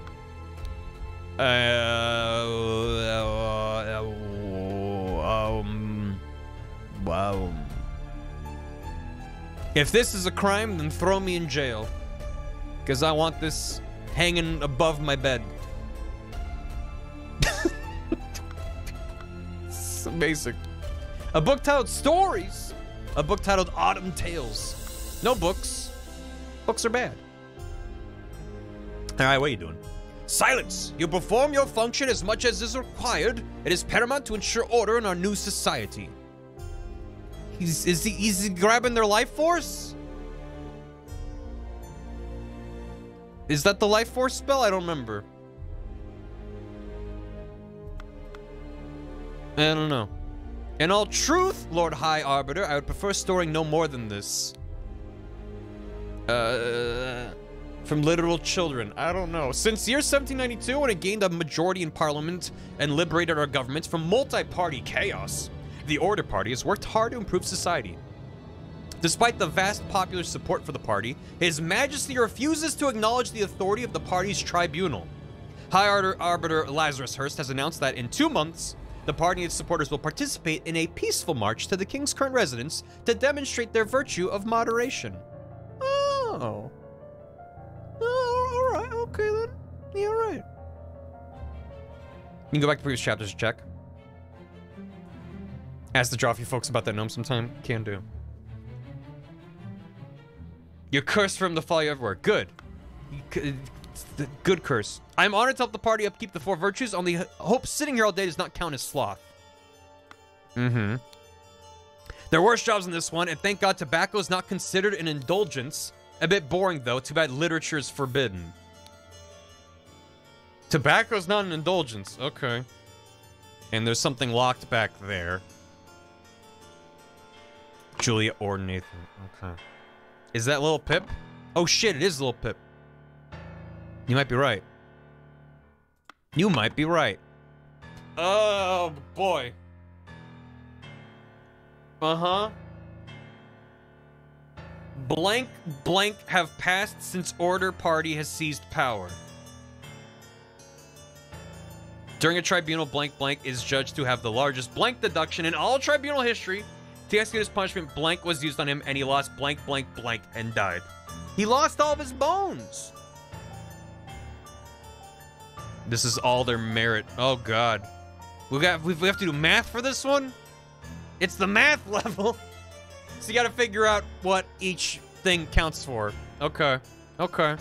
Wow. If this is a crime, then throw me in jail. Because I want this hanging above my bed. It's amazing. A book titled Stories. A book titled Autumn Tales. No books. Books are bad. Alright, what are you doing? Silence! You perform your function as much as is required. It is paramount to ensure order in our new society. Is he grabbing their life force? Is that the life force spell? I don't remember. I don't know. In all truth, Lord High Arbiter, I would prefer storing no more than this. From literal children. I don't know. Since year 1792, when it gained a majority in parliament and liberated our government from multi-party chaos, the Order Party has worked hard to improve society. Despite the vast popular support for the party, His Majesty refuses to acknowledge the authority of the party's tribunal. High Arbiter Lazarus Hurst has announced that in 2 months, the party and its supporters will participate in a peaceful march to the king's current residence to demonstrate their virtue of moderation. Oh. Oh, alright, okay then. Yeah, alright. You can go back to previous chapters to check. Ask the draw a few folks about that gnome sometime. Can do. You're cursed for him to follow you everywhere. Good. Good curse. I'm honored to help the party upkeep the 4 virtues. Only hope sitting here all day does not count as sloth. Mm-hmm. There are worse jobs in this one, and thank God tobacco is not considered an indulgence. A bit boring, though. Too bad literature is forbidden. Tobacco's not an indulgence. Okay. And there's something locked back there. Julia or Nathan. Okay. Is that Little Pip? Oh shit, it is Little Pip. You might be right. You might be right. Oh boy. Uh-huh. Blank blank have passed since Order Party has seized power. During a tribunal, blank blank is judged to have the largest blank deduction in all tribunal history. To execute his punishment, blank was used on him, and he lost blank blank blank and died. He lost all of his bones. This is all their merit. Oh god. We have to do math for this one? It's the math level. So you gotta figure out what each thing counts for. Okay. Okay.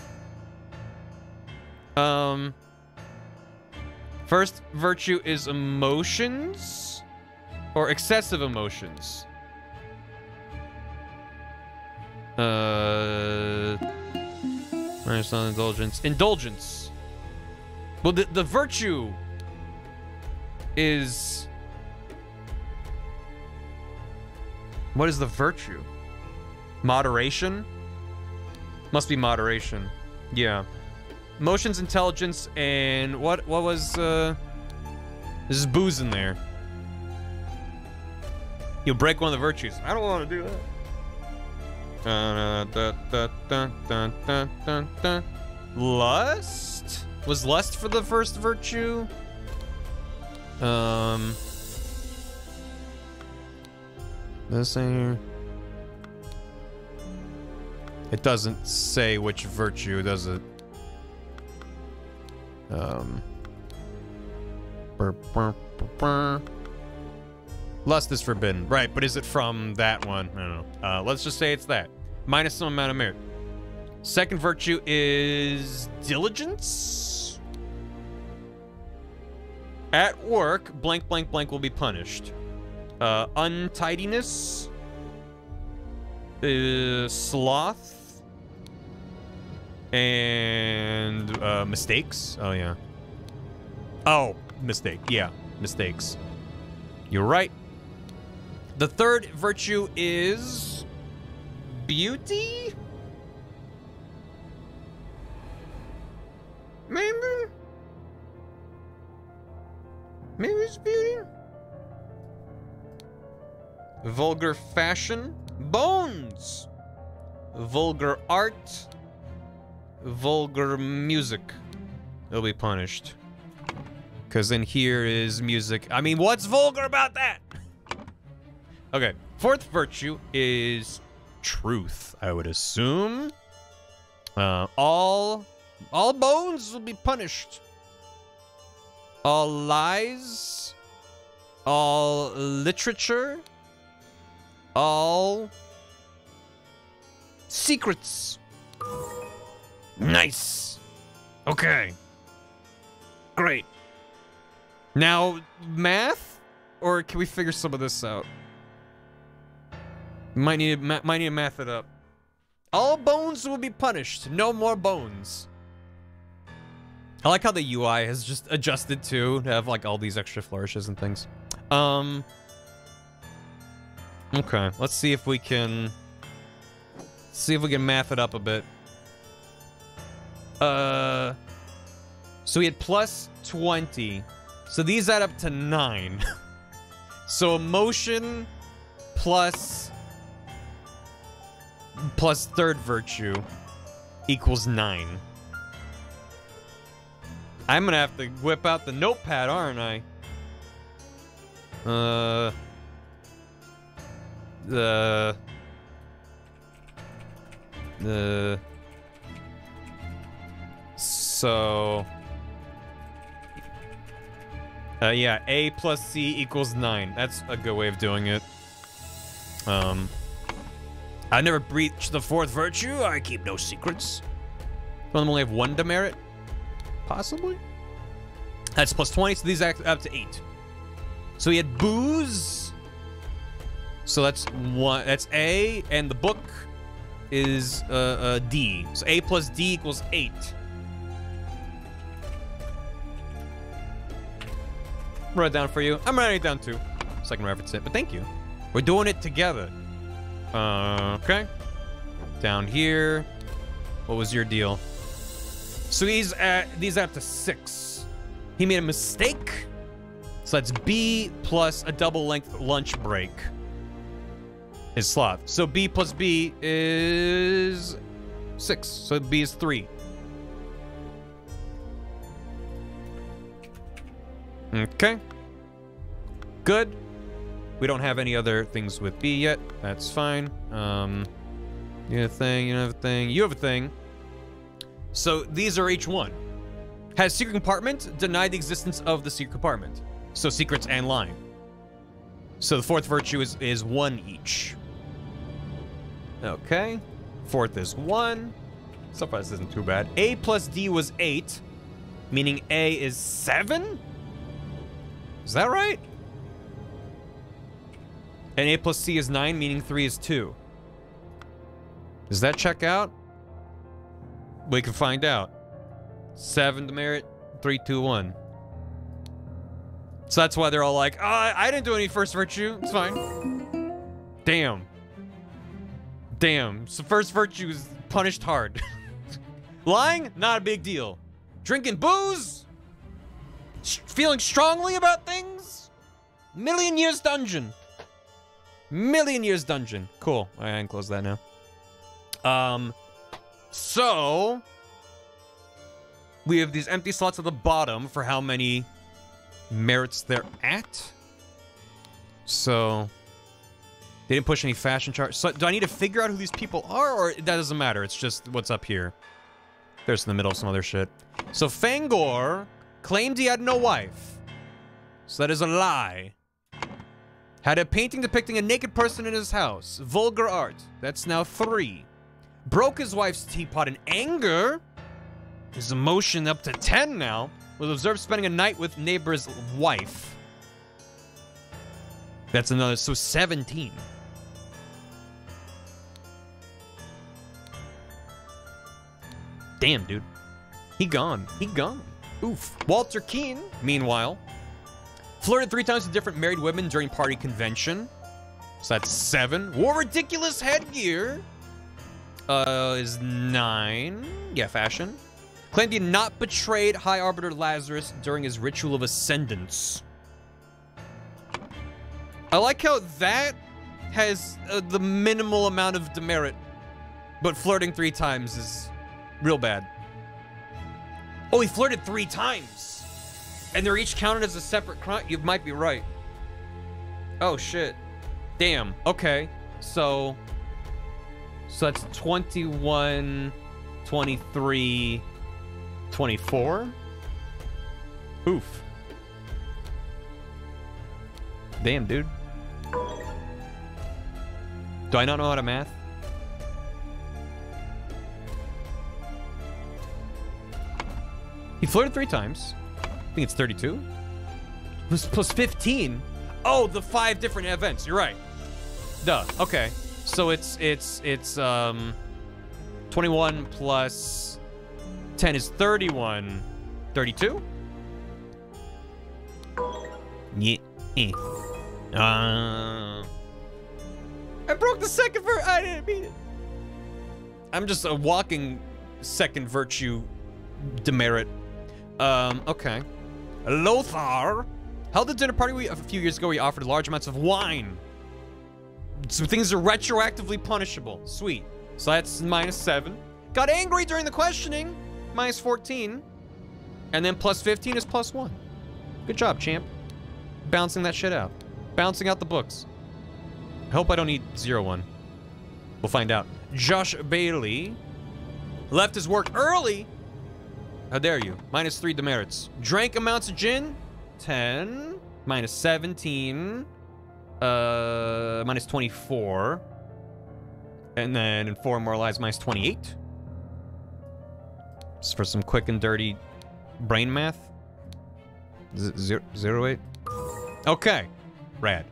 First virtue is emotions or excessive emotions. It's not indulgence. Indulgence. Well, the virtue is... What is the virtue? Moderation? Must be moderation. Yeah. Emotions, intelligence, and what was, there's booze in there. You'll break one of the virtues. I don't want to do that. Lust? Was lust for the first virtue? This thing here. It doesn't say which virtue, does it? Lust is forbidden. Right, but is it from that one? I don't know. Let's just say it's that. Minus some amount of merit. Second virtue is diligence. At work, blank, blank, blank will be punished. Untidiness. Sloth. And mistakes. Oh, yeah. Oh, mistake. Yeah, mistakes. You're right. The third virtue is beauty? Maybe? Maybe it's beauty? Vulgar fashion? Bones! vulgar art, vulgar music. They'll be punished. Because in here is music. I mean, what's vulgar about that? Okay, fourth virtue is truth, I would assume. All bones will be punished. All lies, all literature, all secrets. Nice. Okay. Great. Now, math? Or can we figure some of this out? Might need to math it up. All bones will be punished. No more bones. I like how the UI has just adjusted to have like all these extra flourishes and things. Okay, let's see if we can math it up a bit. So we had plus 20. So these add up to 9. So emotion plus third virtue equals 9. I'm gonna have to whip out the notepad, aren't I? So yeah, A plus C equals 9. That's a good way of doing it. I never breached the fourth virtue. I keep no secrets. Some of them only have 1 demerit. Possibly? That's plus 20, so these add up to 8. So we had booze. So that's 1. That's A, and the book is D. So A plus D equals 8. Write it down for you. I'm writing it down too, so I can reference it. But thank you. We're doing it together. Okay. Down here. What was your deal? So these add up to 6. He made a mistake. So that's B plus a double length lunch break. Is sloth. So B plus B is 6. So B is 3. Okay. Good. We don't have any other things with B yet. That's fine. You have a thing, you have a thing, you have a thing. So these are H1. Has secret compartment, denied the existence of the secret compartment. So secrets and lying. So the fourth virtue is 1 each. Okay. Fourth is 1. So far this isn't too bad. A plus D was 8, meaning A is 7? Is that right? And A plus C is 9, meaning 3 is 2. Does that check out? We can find out. 7 demerit, 3, 2, 1. So that's why they're all like, oh, I didn't do any first virtue. It's fine. Damn. Damn. So first virtue is punished hard. Lying? Not a big deal. Drinking booze? Feeling strongly about things? Million years dungeon. Million years dungeon. Cool. I can close that now. So we have these empty slots at the bottom for how many merits they're at. So they didn't push any fashion charts. So do I need to figure out who these people are, or that doesn't matter? It's just what's up here. There's in the middle some other shit. So Fangor claimed he had no wife. So that is a lie. Had a painting depicting a naked person in his house. Vulgar art. That's now 3. Broke his wife's teapot in anger. His emotion up to 10 now. Was observed spending a night with neighbor's wife. That's another, so 17. Damn, dude. He gone. He gone. Oof. Walter Keane, meanwhile, flirted 3 times with different married women during party convention. So that's 7. Wore ridiculous headgear. Is 9. Yeah, fashion. Claimed he had not betrayed High Arbiter Lazarus during his ritual of ascendance. I like how that has the minimal amount of demerit. But flirting 3 times is real bad. Oh, he flirted 3 times. And they're each counted as a separate crime. You might be right. Oh, shit. Damn. Okay. So that's 21, 23, 24. Oof. Damn, dude. Do I not know how to math? He flirted 3 times. I think it's 32. Plus 15. Oh, the 5 different events. You're right. Duh. Okay. So it's 21 plus 10 is 31. 32? Yeah. I broke the second verse. I didn't mean it. I'm just a walking second virtue demerit. Okay. Lothar held a dinner party a few years ago. He offered large amounts of wine. Some things are retroactively punishable. Sweet. So that's -7. Got angry during the questioning. -14. And then plus 15 is +1. Good job, champ. Bouncing that shit out. Bouncing out the books. I hope I don't need 0-1. We'll find out. Josh Bailey left his work early. How dare you? -3 demerits. Drank amounts of gin. 10. -17. -24. And then in 4 more lives, -28. Just for some quick and dirty brain math. 0.8. Okay. Rad.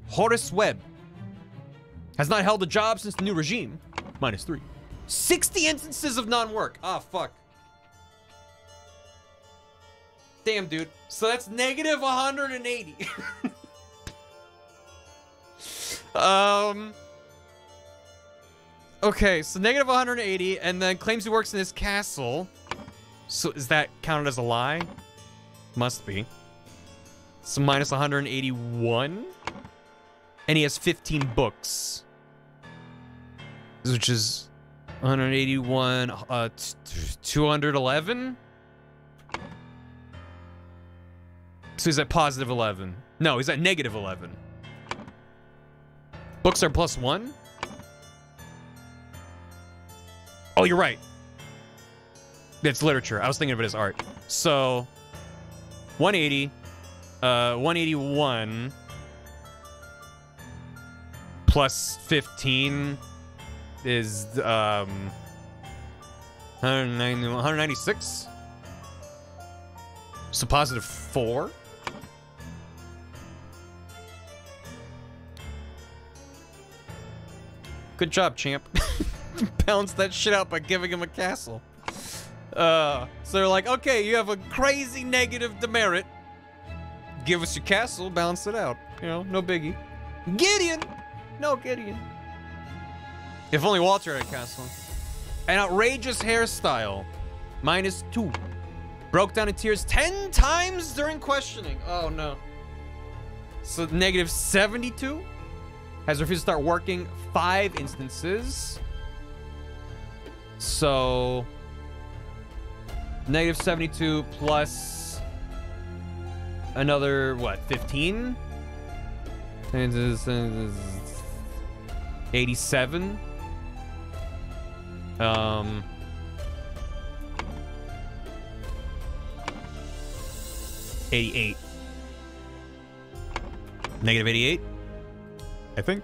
Horace Webb has not held a job since the new regime. -3. 60 instances of non-work. Ah, fuck. Damn, dude. So that's -180. Okay, so -180, and then claims he works in his castle. So is that counted as a lie? Must be. So -181. And he has 15 books. Which is 181, 211? So he's at +11. No, he's at -11. Books are +1? Oh, you're right. It's literature. I was thinking of it as art. So 180, 181 plus 15 is 196. So +4. Good job, champ. Balance that shit out by giving him a castle. So they're like, okay, you have a crazy negative demerit. Give us your castle, balance it out. You know, no biggie. Gideon! No, Gideon. If only Walter had a castle. An outrageous hairstyle. -2. Broke down in tears 10 times during questioning. Oh, no. So -72. Has refused to start working 5 instances. So -72 plus another, what, 15? 87. 88. -88. I think.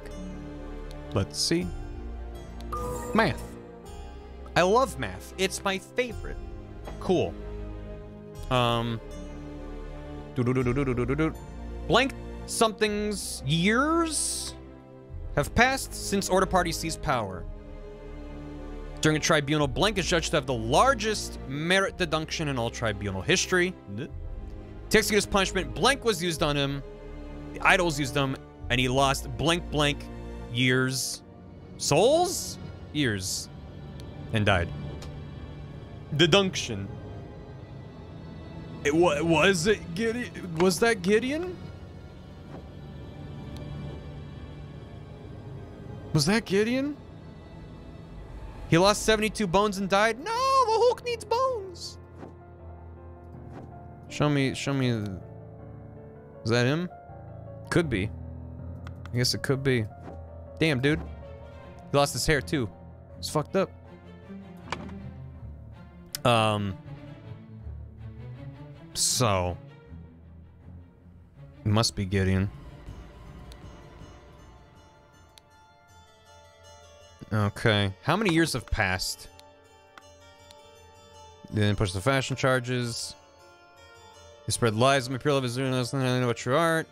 Let's see. Math. I love math. It's my favorite. Cool. Blank something's years have passed since Order Party seized power. During a tribunal, Blank is judged to have the largest merit deduction in all tribunal history. To execute his punishment, Blank was used on him. The idols used him, and he lost blank years. Souls? Years. And died. Deduction. Was it Gideon? Was that Gideon? Was that Gideon? He lost 72 bones and died? No, the Hulk needs bones. Show me. Is that him? Could be. I guess it could be. Damn, dude. He lost his hair too. It's fucked up. So. It must be Gideon. Okay. How many years have passed? Then push the fashion charges. You spread lies. My pure love is doing this. I know what you are.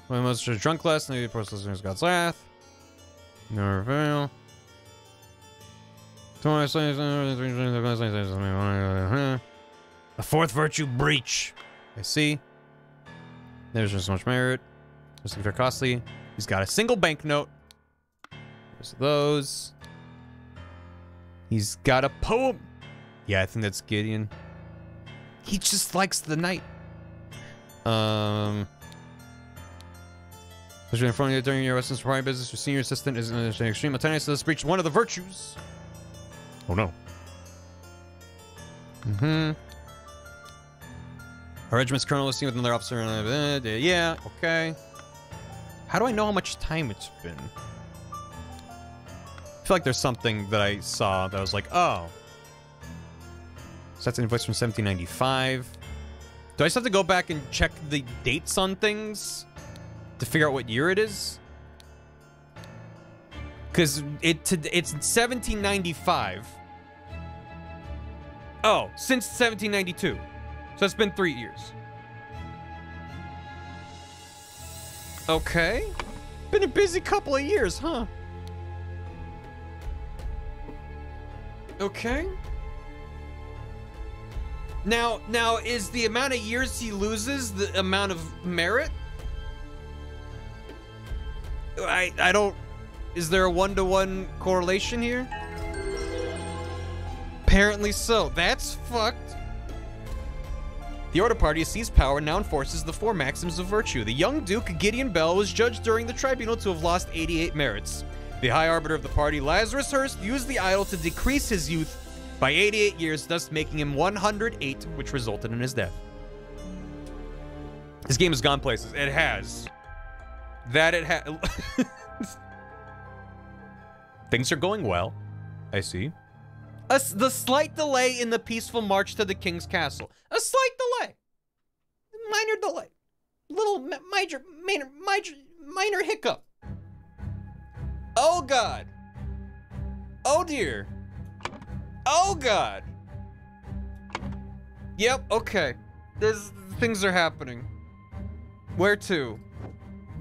My most drunk last night. Post listeners God's wrath. No reveal. A fourth virtue breach. I see. There's just so much merit. Just very costly. He's got a single banknote. There's those. He's got a poem. Yeah, I think that's Gideon. He just likes the night. Especially in front of you during your lessons for business, your senior assistant is an extreme attendance to this breach. One of the virtues. Oh no. Our regiment's colonel was seen with another officer. Yeah, okay. How do I know how much time it's been? I feel like there's something that I saw that I was like, oh. So that's an invoice from 1795. Do I just have to go back and check the dates on things to figure out what year it is? Because it's 1795. Oh, since 1792. So it's been 3 years. Okay. Been a busy couple of years, huh? Okay. Now is the amount of years he loses the amount of merit? I don't... Is there a one-to-one correlation here? Apparently so. That's fucked. The Order Party has seized power and now enforces the 4 maxims of virtue. The young Duke, Gideon Bell, was judged during the tribunal to have lost 88 merits. The High Arbiter of the party, Lazarus Hurst, used the idol to decrease his youth by 88 years, thus making him 108, which resulted in his death. This game has gone places. It has. That it has. Things are going well. I see. The slight delay in the peaceful march to the king's castle. A slight delay. Minor delay. Little minor hiccup. Oh God. Oh dear. Oh God. Yep, okay. Things are happening. Where to?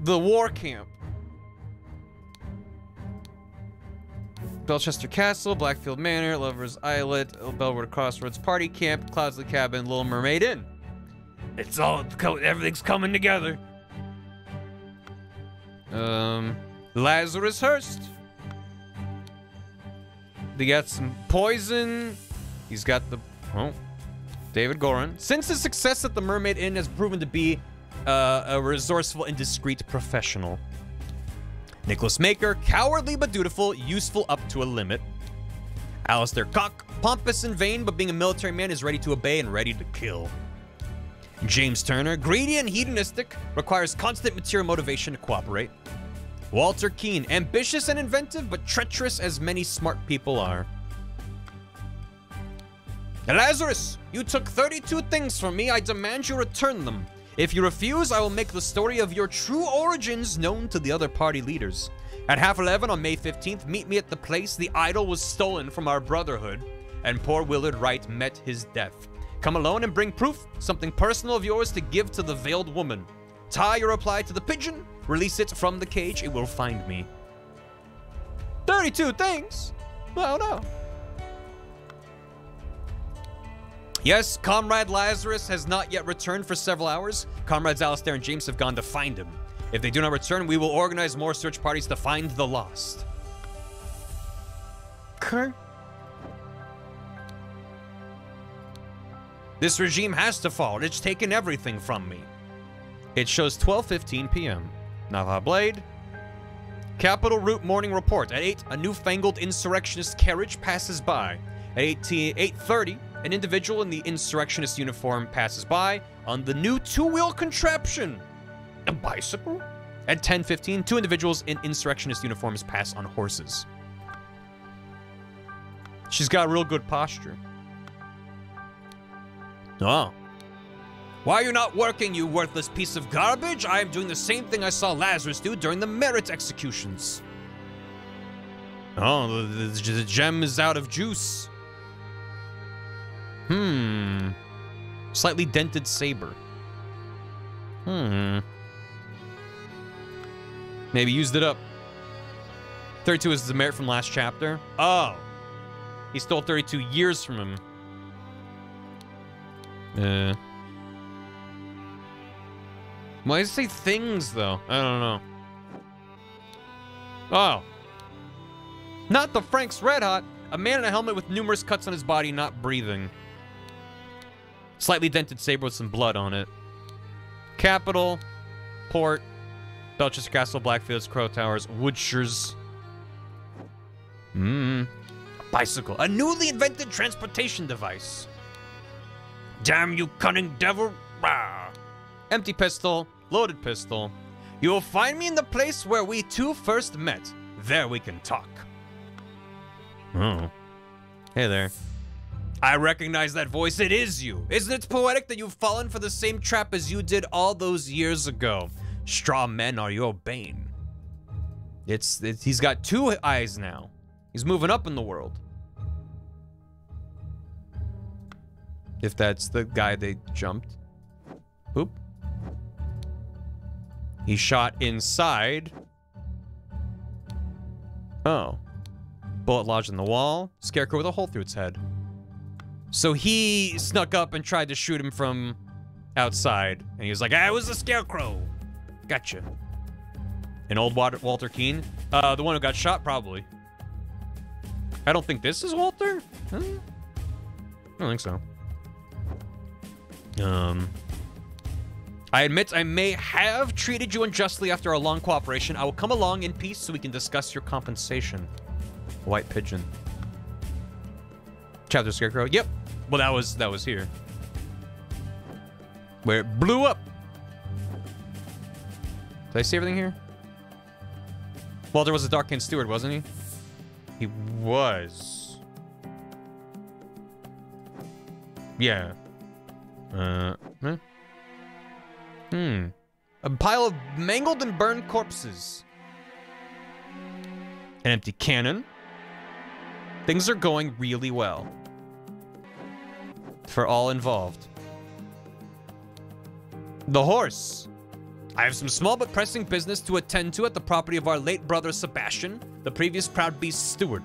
The war camp. Belchester Castle, Blackfield Manor, Lover's Islet, Bellwood Crossroads Party Camp, Cloudsley Cabin, Little Mermaid Inn. It's all, everything's coming together. Lazarus Hurst. They got some poison. He's got the, oh, David Goran. Since his success at the Mermaid Inn has proven to be a resourceful and discreet professional. Nicholas Maker, cowardly but dutiful, useful up to a limit. Alistair Cock, pompous and vain, but being a military man is ready to obey and ready to kill. James Turner, greedy and hedonistic, requires constant material motivation to cooperate. Walter Keane, ambitious and inventive, but treacherous as many smart people are. Lazarus, you took 32 things from me. I demand you return them. If you refuse, I will make the story of your true origins known to the other party leaders. At 11:30 on May 15th, meet me at the place the idol was stolen from our brotherhood, and poor Willard Wright met his death. Come alone and bring proof, something personal of yours to give to the veiled woman. Tie your reply to the pigeon, release it from the cage, it will find me. 32 things? Oh no. Yes, Comrade Lazarus has not yet returned for several hours. Comrades Alistair and James have gone to find him. If they do not return, we will organize more search parties to find the lost. Okay. This regime has to fall. It's taken everything from me. It shows 12:15 p.m. Navaja Blade. Capital Route Morning Report. At 8, a newfangled insurrectionist carriage passes by. At 8:30, an individual in the insurrectionist uniform passes by on the new two-wheel contraption. A bicycle? At 10:15, 2 individuals in insurrectionist uniforms pass on horses. She's got real good posture. Oh. Why are you not working, you worthless piece of garbage? I am doing the same thing I saw Lazarus do during the merit executions. Oh, the gem is out of juice. Slightly dented saber. Maybe used it up. 32 is the merit from last chapter. Oh. He stole 32 years from him. Why does it say things, though? I don't know. Oh. Not the Frank's Red Hot. A man in a helmet with numerous cuts on his body, not breathing. Slightly dented saber with some blood on it. Capital. Port. Belchester Castle, Blackfields, Crow Towers, Woodshires. A bicycle. A newly invented transportation device. Damn you cunning devil. Rah. Empty pistol. Loaded pistol. You will find me in the place where we two first met. There we can talk. Oh. Hey there. I recognize that voice. It is you. Isn't it poetic that you've fallen for the same trap as you did all those years ago? Straw men are your bane. He's got 2 eyes now. He's moving up in the world. If that's the guy they jumped. Boop. He shot inside. Oh. Bullet lodged in the wall. Scarecrow with a hole through its head. So he snuck up and tried to shoot him from outside. And he was like, I was a scarecrow. Gotcha. An old Walter Keane? The one who got shot, probably. I don't think this is Walter? Huh? I don't think so. I admit I may have treated you unjustly after our long cooperation. I will come along in peace so we can discuss your compensation. White pigeon. Chapter Scarecrow. Yep. Well, that was here. Where it blew up. Did I see everything here? Walter was a Dark-Kin steward, wasn't he? He was. Yeah. A pile of mangled and burned corpses. An empty cannon. Things are going really well. For all involved. The horse. I have some small but pressing business to attend to at the property of our late brother Sebastian, the previous Proud Beast steward.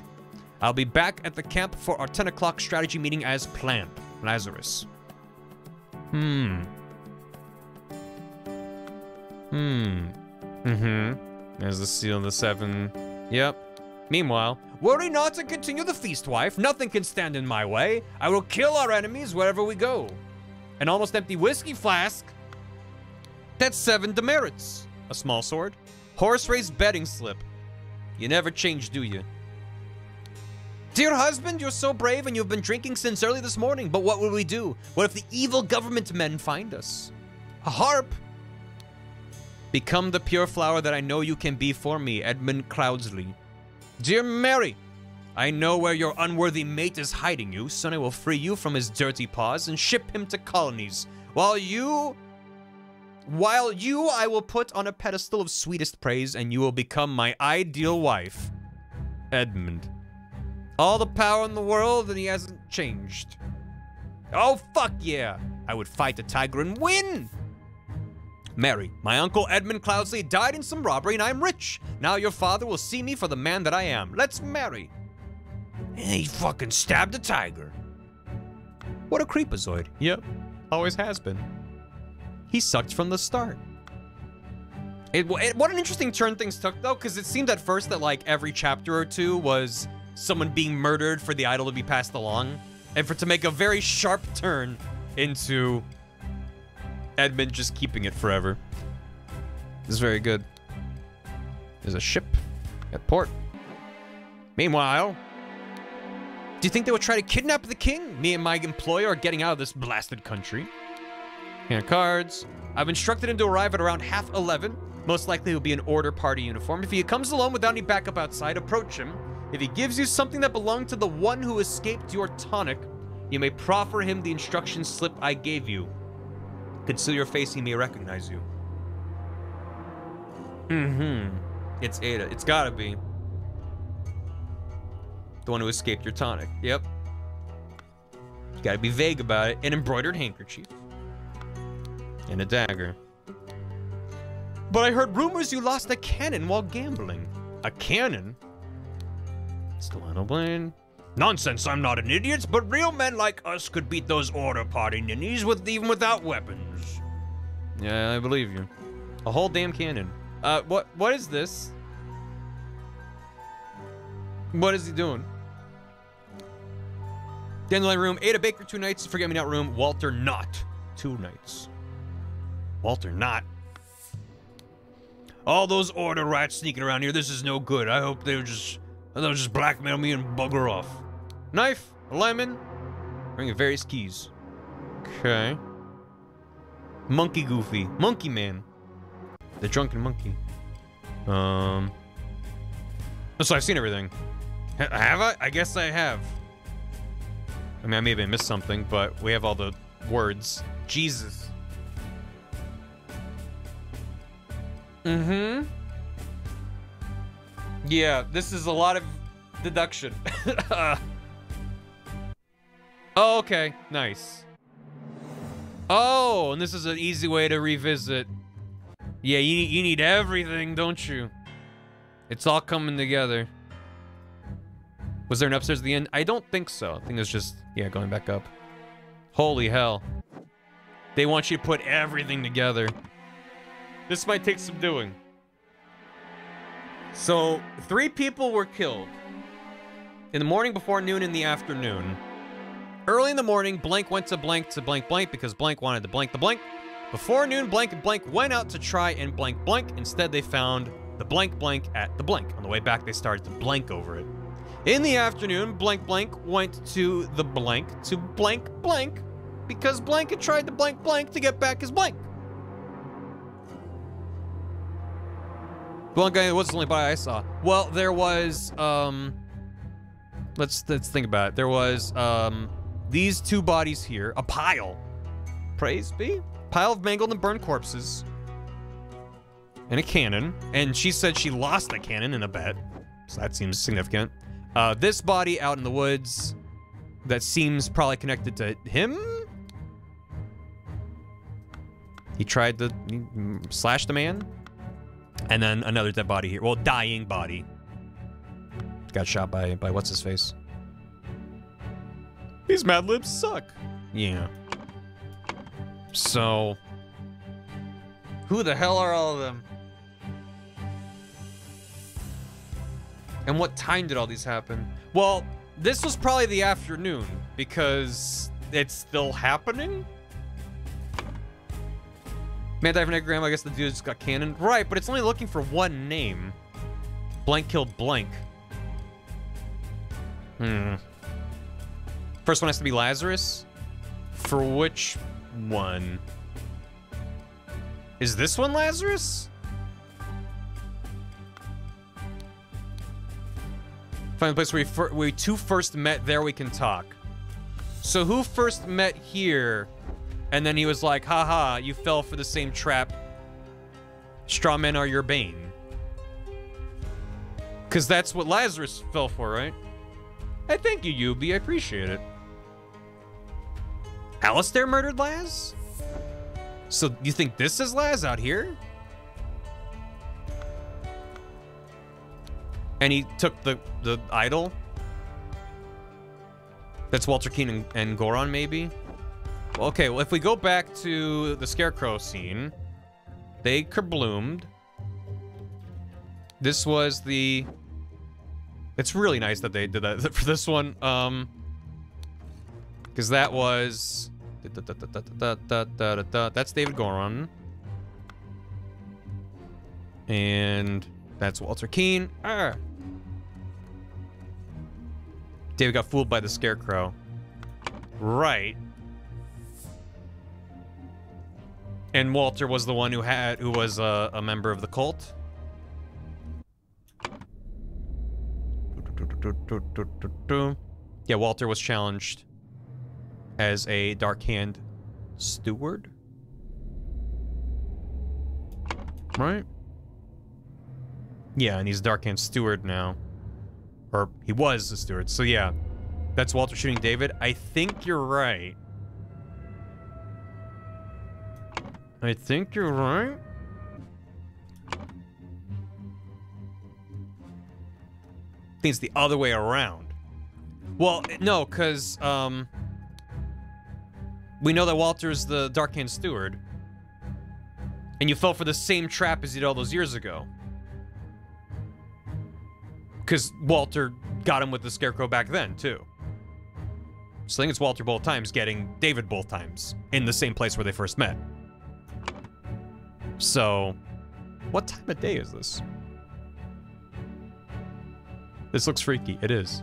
I'll be back at the camp for our 10 o'clock strategy meeting as planned. Lazarus. There's the seal of the 7. Yep. Meanwhile, worry not and continue the feast, wife. Nothing can stand in my way. I will kill our enemies wherever we go. An almost empty whiskey flask. That's 7 demerits. A small sword. Horse race betting slip. You never change, do you? Dear husband, you're so brave and you've been drinking since early this morning. But what will we do? What if the evil government men find us? A harp. Become the pure flower that I know you can be for me, Edmund Cloudsley. Dear Mary, I know where your unworthy mate is hiding you, so I will free you from his dirty paws and ship him to colonies. While you I will put on a pedestal of sweetest praise, and you will become my ideal wife. Edmund. All the power in the world, and he hasn't changed. Oh, fuck yeah. I would fight the tiger and win. Mary, my uncle Edmund Cloudsley died in some robbery and I'm rich. Now your father will see me for the man that I am. Let's marry. And he fucking stabbed a tiger. What a creepazoid. Yep, always has been. He sucked from the start. What an interesting turn things took, though, because it seemed at first that, like, every chapter or 2 was someone being murdered for the idol to be passed along, and for it to make a very sharp turn into Edmund just keeping it forever. This is very good. There's a ship. At port. Meanwhile, do you think they would try to kidnap the king? Me and my employer are getting out of this blasted country. Hand of cards. I've instructed him to arrive at around 11:30. Most likely he'll be in order party uniform. If he comes alone without any backup outside, approach him. If he gives you something that belonged to the one who escaped your tonic, you may proffer him the instruction slip I gave you. Conceal your face, he may recognize you. It's Ada. It's gotta be. The one who escaped your tonic. Yep. You gotta be vague about it. An embroidered handkerchief. And a dagger. But I heard rumors you lost a cannon while gambling. A cannon? Still on a plane. Nonsense, I'm not an idiot, but real men like us could beat those order party ninnies even without weapons. Yeah, I believe you. A whole damn cannon. What is this? What is he doing? Dandelion room, Ada Baker 2 nights, Forget-Me-Not room, Walter Knott 2 nights. Walter Knott. All those order rats sneaking around here, this is no good. I hope they'll just blackmail me and bugger off. Knife, a lemon, bringing various keys. Okay. Monkey Goofy, Monkey Man. The drunken monkey. So I've seen everything. Have I? I guess I have. I mean, I maybe missed something, but we have all the words. Jesus. Yeah, this is a lot of deduction. Oh, okay. Nice. Oh, and this is an easy way to revisit. Yeah, you need everything, don't you? It's all coming together. Was there an upstairs at the end? I don't think so. I think it's just, yeah, going back up. Holy hell. They want you to put everything together. This might take some doing. So, 3 people were killed. In the morning, before noon, in the afternoon. Early in the morning, blank went to blank blank because blank wanted to blank the blank. Before noon, blank and blank went out to try and blank blank. Instead, they found the blank blank at the blank. On the way back, they started to blank over it. In the afternoon, blank blank went to the blank to blank blank because blank had tried to blank blank to get back his blank. Well, guy, what's the only body I saw? Well, there was, let's think about it. There was, these 2 bodies here, a pile, praise be, pile of mangled and burned corpses, and a cannon, and she said she lost the cannon in a bet, so that seems significant. This body out in the woods, that seems probably connected to him? He tried to slash the man? And then another dead body here. Well, dying body. Got shot by what's-his-face. These Mad Libs suck. Yeah. So... who the hell are all of them? And what time did all these happen? Well, this was probably the afternoon, because it's still happening? Man, dive anagram, I guess the dude's got cannon. Right, but it's only looking for one name. Blank killed blank. First one has to be Lazarus? For which one? Is this one Lazarus? Find the place where we 2 first met, there we can talk. So who first met here? And then he was like, haha, you fell for the same trap. Straw men are your bane. Because that's what Lazarus fell for, right? Hey, thank you, Yubi. I appreciate it. Alistair murdered Laz? So you think this is Laz out here? And he took the idol? That's Walter Keane and Goron, maybe? Okay, well, if we go back to the Scarecrow scene, they kerbloomed. This was the... It's really nice that they did that for this one, because that was... That's David Goron. And That's Walter Keane. Ah. David got fooled by the scarecrow. Right. And Walter was the one who was a member of the cult. Yeah, Walter was challenged as a Dark Hand steward. Right? Yeah, and he's Dark Hand steward now. Or he was a steward. So yeah, that's Walter shooting David. I think you're right. I think you're right. I think it's the other way around. Well, no, because, we know that Walter's the Dark Hand steward. And you fell for the same trap as you did all those years ago. Because Walter got him with the scarecrow back then, too. So I think it's Walter both times getting David both times in the same place where they first met. So, what time of day is this? This looks freaky. It is.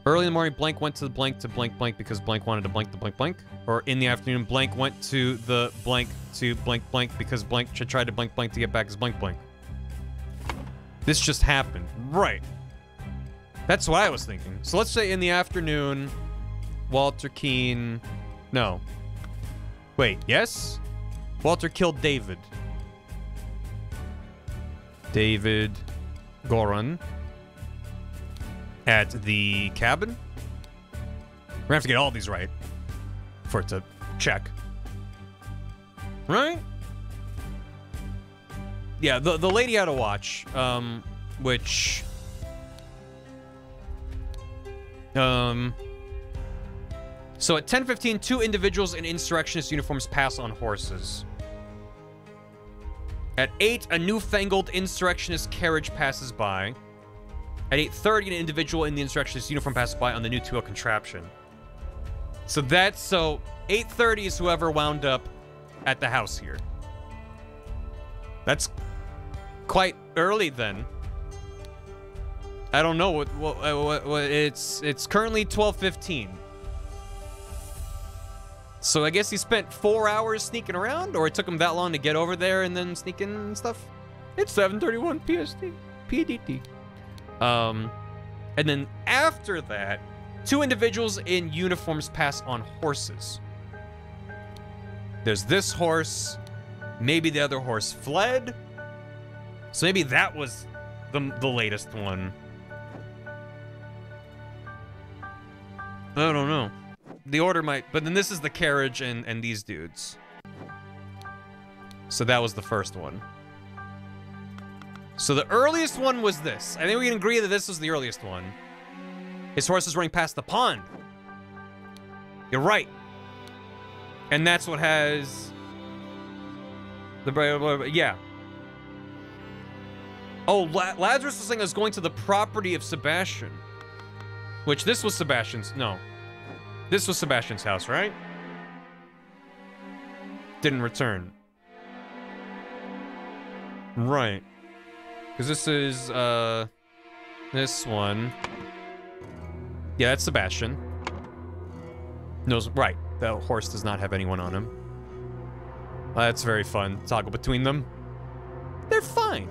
Early in the morning, blank went to the blank to blank blank because blank wanted to blank the blank blank. Or in the afternoon, blank went to the blank to blank blank because blank tried to blank blank to get back as blank blank. This just happened. Right. That's what I was thinking. So let's say in the afternoon, Walter Keane... No. Wait, yes? Walter killed David. David Goran. At the cabin. We're gonna have to get all these right for it to check. Right? Yeah, the lady had a watch, which... So at 10:15, 2 individuals in insurrectionist uniforms pass on horses. At 8, a newfangled insurrectionist carriage passes by. At 8:30, an individual in the insurrectionist uniform passes by on the new two-wheel contraption. So 8:30 is whoever wound up at the house here. That's quite early then. I don't know what it's currently 12:15. So I guess he spent 4 hours sneaking around, or it took him that long to get over there and then sneak in and stuff. It's 7:31 PDT. And then after that, 2 individuals in uniforms pass on horses. There's this horse. Maybe the other horse fled. So maybe that was the latest one. I don't know. The order might... But then this is the carriage and these dudes. So that was the first one. So the earliest one was this. I think we can agree that this was the earliest one. His horse is running past the pond. You're right. And that's what has... Yeah. Oh, Lazarus was saying I was going to the property of Sebastian. Which this was Sebastian's... No. This was Sebastian's house, right? Didn't return. Right. Because this is, this one. Yeah, that's Sebastian. Knows, right. That horse does not have anyone on him. That's very fun. Toggle between them. They're fine.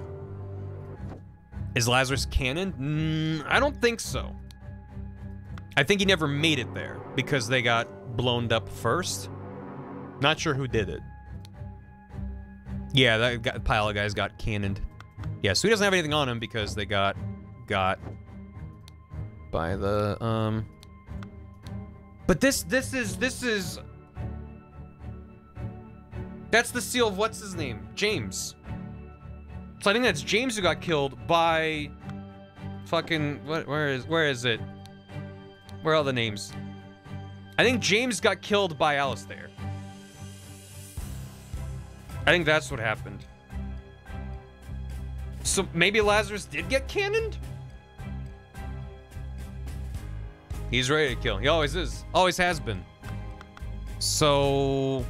Is Lazarus canon? I don't think so. I think he never made it there because they got blown up first. Not sure who did it. Yeah, that pile of guys got cannoned. Yeah, so he doesn't have anything on him because they got by the But this is that's the seal of what's his name? James. So I think that's James who got killed by fucking where is it? Where are all the names? I think James got killed by Alistair. I think that's what happened. So maybe Lazarus did get cannoned? He's ready to kill. He always is. Always has been. So...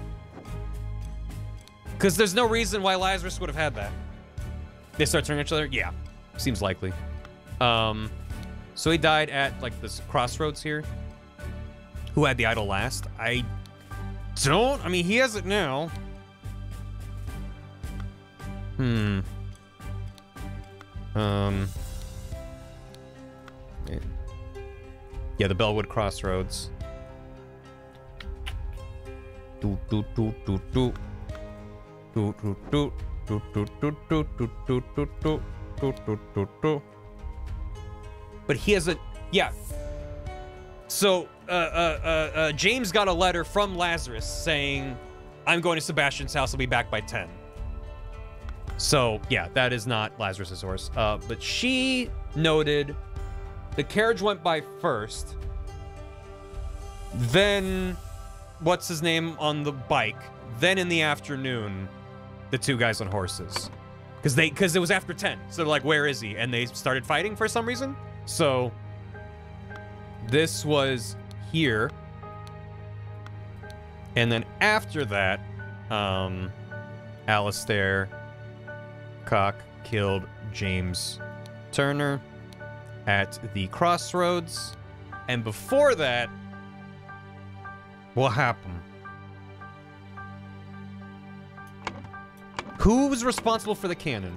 Because there's no reason why Lazarus would have had that. They start turning each other? Yeah. Seems likely. So he died at, like, this crossroads here. Who had the idol last? I mean, he has it now. Yeah, the Bellwood Crossroads. But he has a, yeah. So, James got a letter from Lazarus saying, I'm going to Sebastian's house, I'll be back by 10. So, yeah, that is not Lazarus's horse. But she noted the carriage went by first. Then, what's his name on the bike? Then in the afternoon, the two guys on horses. Because it was after 10. So they're like, where is he? And they started fighting for some reason. So, this was here. And then after that, Alistair Cock killed James Turner at the crossroads. And before that, what happened? Who was responsible for the cannon?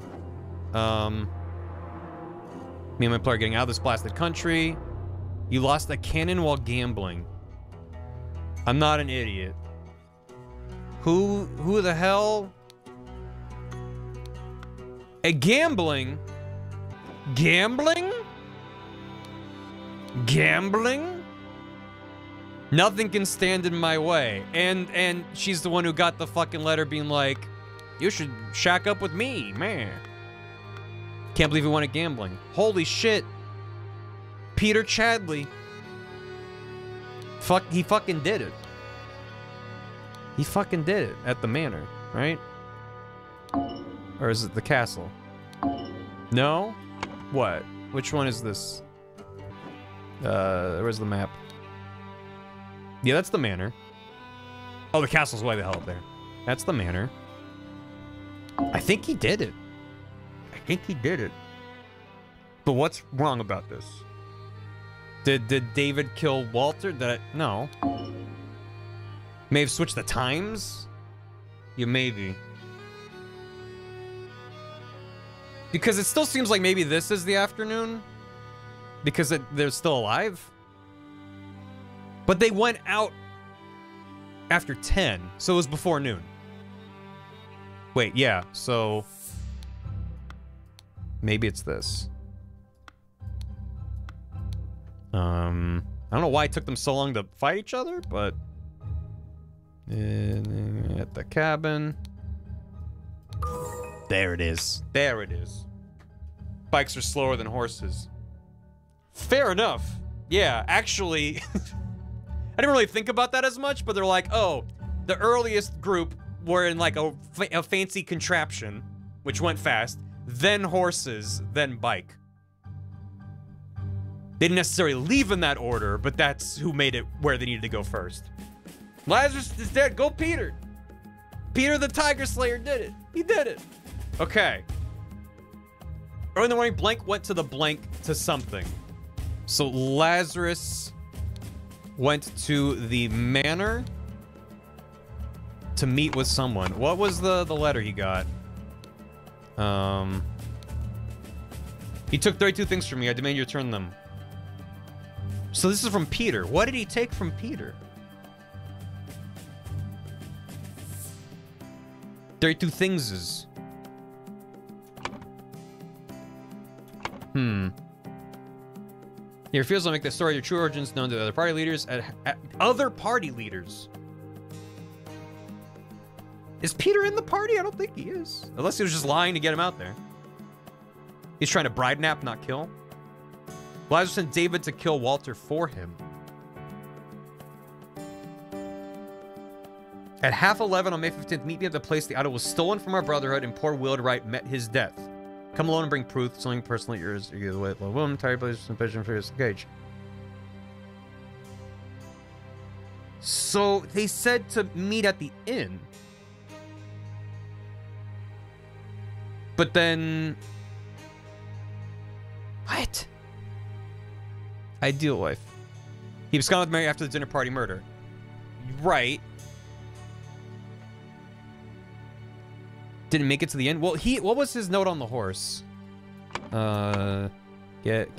Me and my player getting out of this blasted country. You lost a cannon while gambling. I'm not an idiot. Who the hell? Gambling? Gambling? Gambling? Nothing can stand in my way. And she's the one who got the fucking letter being like, you should shack up with me, man. Can't believe he wanted gambling. Holy shit. Peter Chadley. He fucking did it. He fucking did it at the manor, right? Or is it the castle? No? What? Which one is this? Where's the map? Yeah, that's the manor. Oh, the castle's way the hell up there. That's the manor. I think he did it. I think he did it. But what's wrong about this? Did David kill Walter? No. May have switched the times? Yeah, maybe. Because it still seems like maybe this is the afternoon. Because they're still alive. But they went out after 10, so it was before noon. Wait, yeah, so maybe it's this. I don't know why it took them so long to fight each other, but at the cabin. There it is. There it is. Bikes are slower than horses. Fair enough. Yeah, actually, I didn't really think about that as much, but they're like, oh, the earliest group were in like a fancy contraption, which went fast, then horses, then bike. They didn't necessarily leave in that order, but that's who made it where they needed to go first. Lazarus is dead. Go Peter. Peter the Tiger Slayer did it. He did it. Okay. Early in the morning, blank went to the blank to something. So Lazarus went to the manor to meet with someone. What was the letter he got? He took 32 things from me. I demand you return them. So this is from Peter. What did he take from Peter? 32 things is... Your refusal to make the story of your true origins known to the other party leaders. Other party leaders. Is Peter in the party? I don't think he is. Unless he was just lying to get him out there. He's trying to bride nap, not kill. Lazarus sent David to kill Walter for him. At 11:30 on May 15th, meet me at the place the idol was stolen from our brotherhood and poor Wildright met his death. Come alone and bring proof. Something personally yours. You the way the woman, tired place, some vision for his cage. So they said to meet at the inn. But then... What? Ideal wife. He was gone with Mary after the dinner party murder. Right. Didn't make it to the end. Well, what was his note on the horse? Get out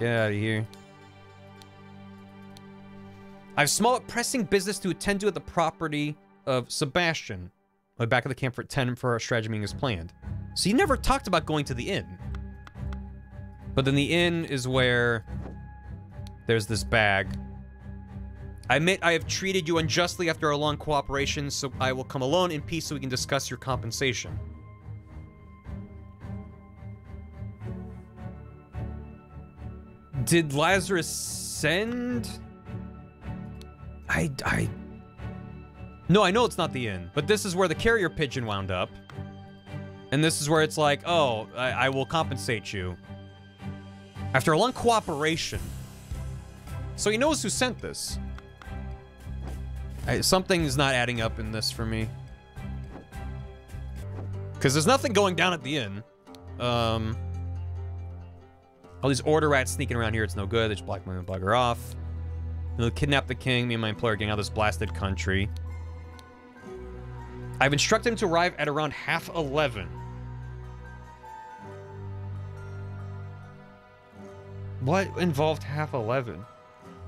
of here. I have small pressing business to attend to at the property of Sebastian. I'll be back at the camp for 10 for our strategy meeting as planned. So you never talked about going to the inn. But then the inn is where there's this bag. I admit I have treated you unjustly after our long cooperation, so I will come alone in peace so we can discuss your compensation. Did Lazarus send? No, I know it's not the inn, but this is where the carrier pigeon wound up. And this is where it's like, oh, I will compensate you. After a long cooperation. So he knows who sent this. Something is not adding up in this for me. Because there's nothing going down at the inn. All these order rats sneaking around here, it's no good. They just blackmail and bugger off. They'll kidnap the king. Me and my employer are getting out of this blasted country. I've instructed him to arrive at around 11:30. What involved 11:30?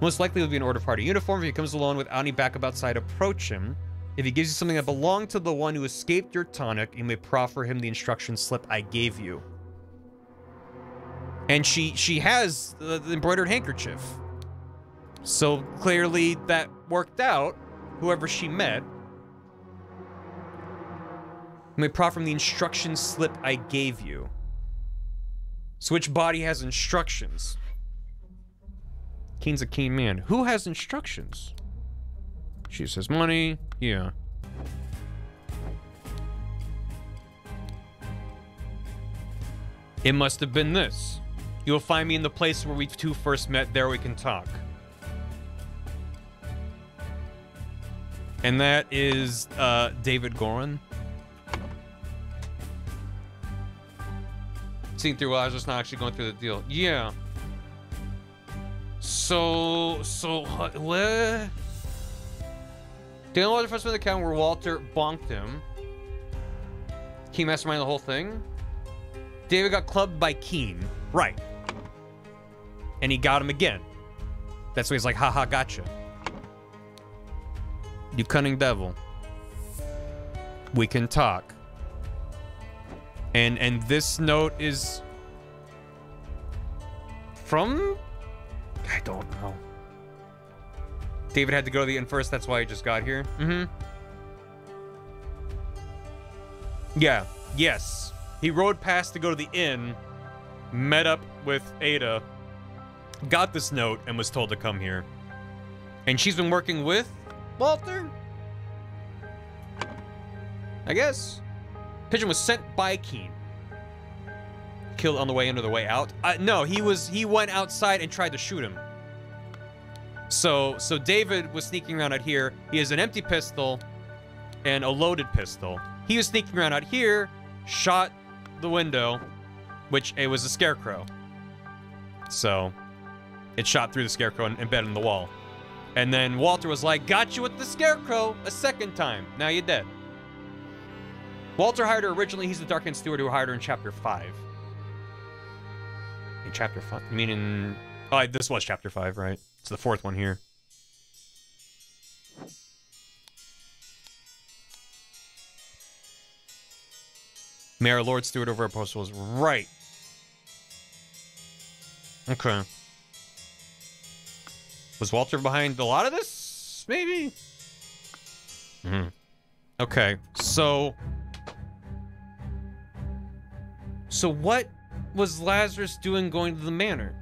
Most likely it'll be an order party uniform. If he comes alone without any backup outside, approach him. If he gives you something that belonged to the one who escaped your tonic, you may proffer him the instruction slip I gave you. And she has the embroidered handkerchief. So clearly that worked out, whoever she met. You may proffer him the instruction slip I gave you. So which body has instructions? Keen's a keen man. Who has instructions? She says money. Yeah. It must have been this. You'll find me in the place where we two first met. There we can talk. And that is David Gorin. Seeing through, I was just not actually going through the deal. Yeah. So what? The only first one in the account where Walter bonked him. Keen masterminded the whole thing. David got clubbed by Keen. Right. And he got him again. That's why he's like, haha, gotcha. You cunning devil. We can talk. And this note is from? I don't know. David had to go to the inn first, that's why he just got here. Yeah, yes. He rode past to go to the inn, met up with Ada, got this note, and was told to come here. And she's been working with Walter? I guess. Pigeon was sent by Keen. Killed on the way in or the way out? No, he went outside and tried to shoot him. So David was sneaking around out here. He has an empty pistol and a loaded pistol. He was sneaking around out here, shot the window, which it was a scarecrow. So it shot through the scarecrow and embedded in the wall. And then Walter was like, got you with the scarecrow a second time. Now you're dead. Walter hired her originally. He's the Dark End Steward who hired her in Chapter 5. In Chapter 5? I mean in... Oh, this was Chapter 5, right? It's the fourth one here. Mayor Lord Steward over at Postal was right. Okay. Was Walter behind a lot of this? Maybe? Okay, so what was Lazarus doing going to the manor?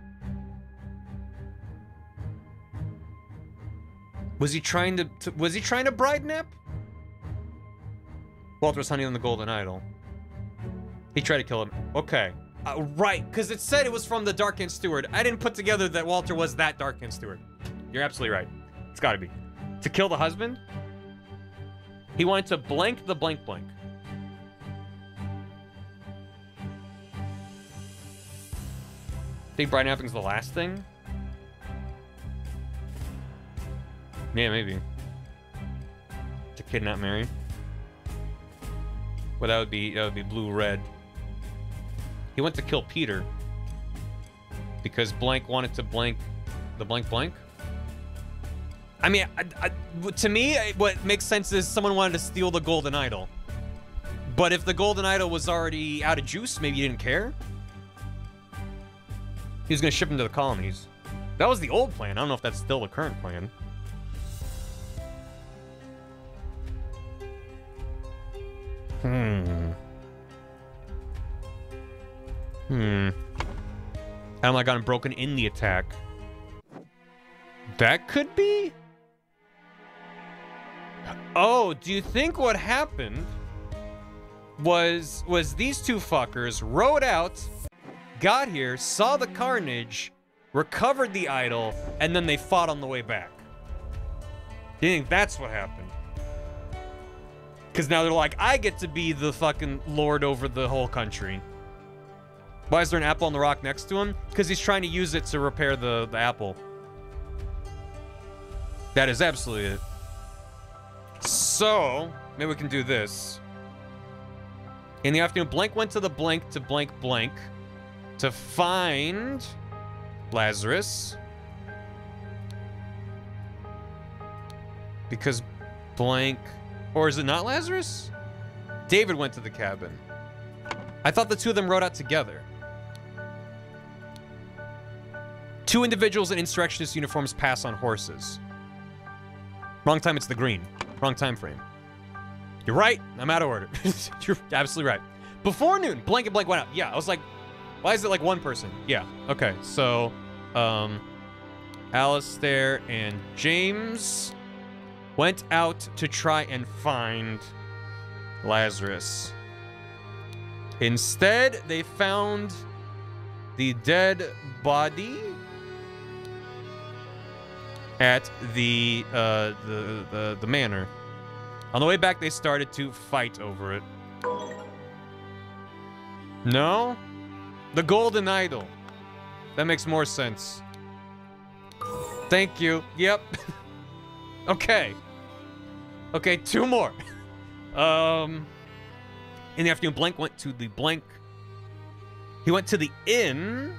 Was he trying to bride nap? Walter was hunting on the Golden Idol. He tried to kill him. Okay. Right, because it said it was from the Dark End Steward. I didn't put together that Walter was that Dark End Steward. You're absolutely right. It's gotta be. To kill the husband? He wanted to blank the blank blank. Think Bride-napping's the last thing? Yeah, maybe. To kidnap Mary. Well, that would be blue-red. He went to kill Peter. Because blank wanted to blank the blank. I mean, to me, what makes sense is someone wanted to steal the golden idol. But if the golden idol was already out of juice, maybe he didn't care. He was gonna ship him to the colonies. That was the old plan. I don't know if that's still the current plan. Animal got him broken in the attack. That could be? Oh, do you think what happened was these two fuckers rode out, got here, saw the carnage, recovered the idol, and then they fought on the way back? Do you think that's what happened? Because now they're like, I get to be the fucking lord over the whole country. Why is there an apple on the rock next to him? Because he's trying to use it to repair the apple. That is absolutely it. So, maybe we can do this. In the afternoon, blank went to the blank to blank to find Lazarus. Because blank... Or is it not Lazarus? David went to the cabin. I thought the two of them rode out together. Two individuals in insurrectionist uniforms pass on horses. Wrong time, it's the green. Wrong time frame. You're right, I'm out of order. You're absolutely right. Before noon, blank and blank went out. Yeah, I was like, why is it like one person? Yeah, okay, so, Alistair and James went out to try and find Lazarus. Instead, they found the dead body at the manor. On the way back, they started to fight over it. No? The golden idol. That makes more sense. Thank you. Yep. Okay. Okay, two more. In the afternoon, blank went to the blank. He went to the inn.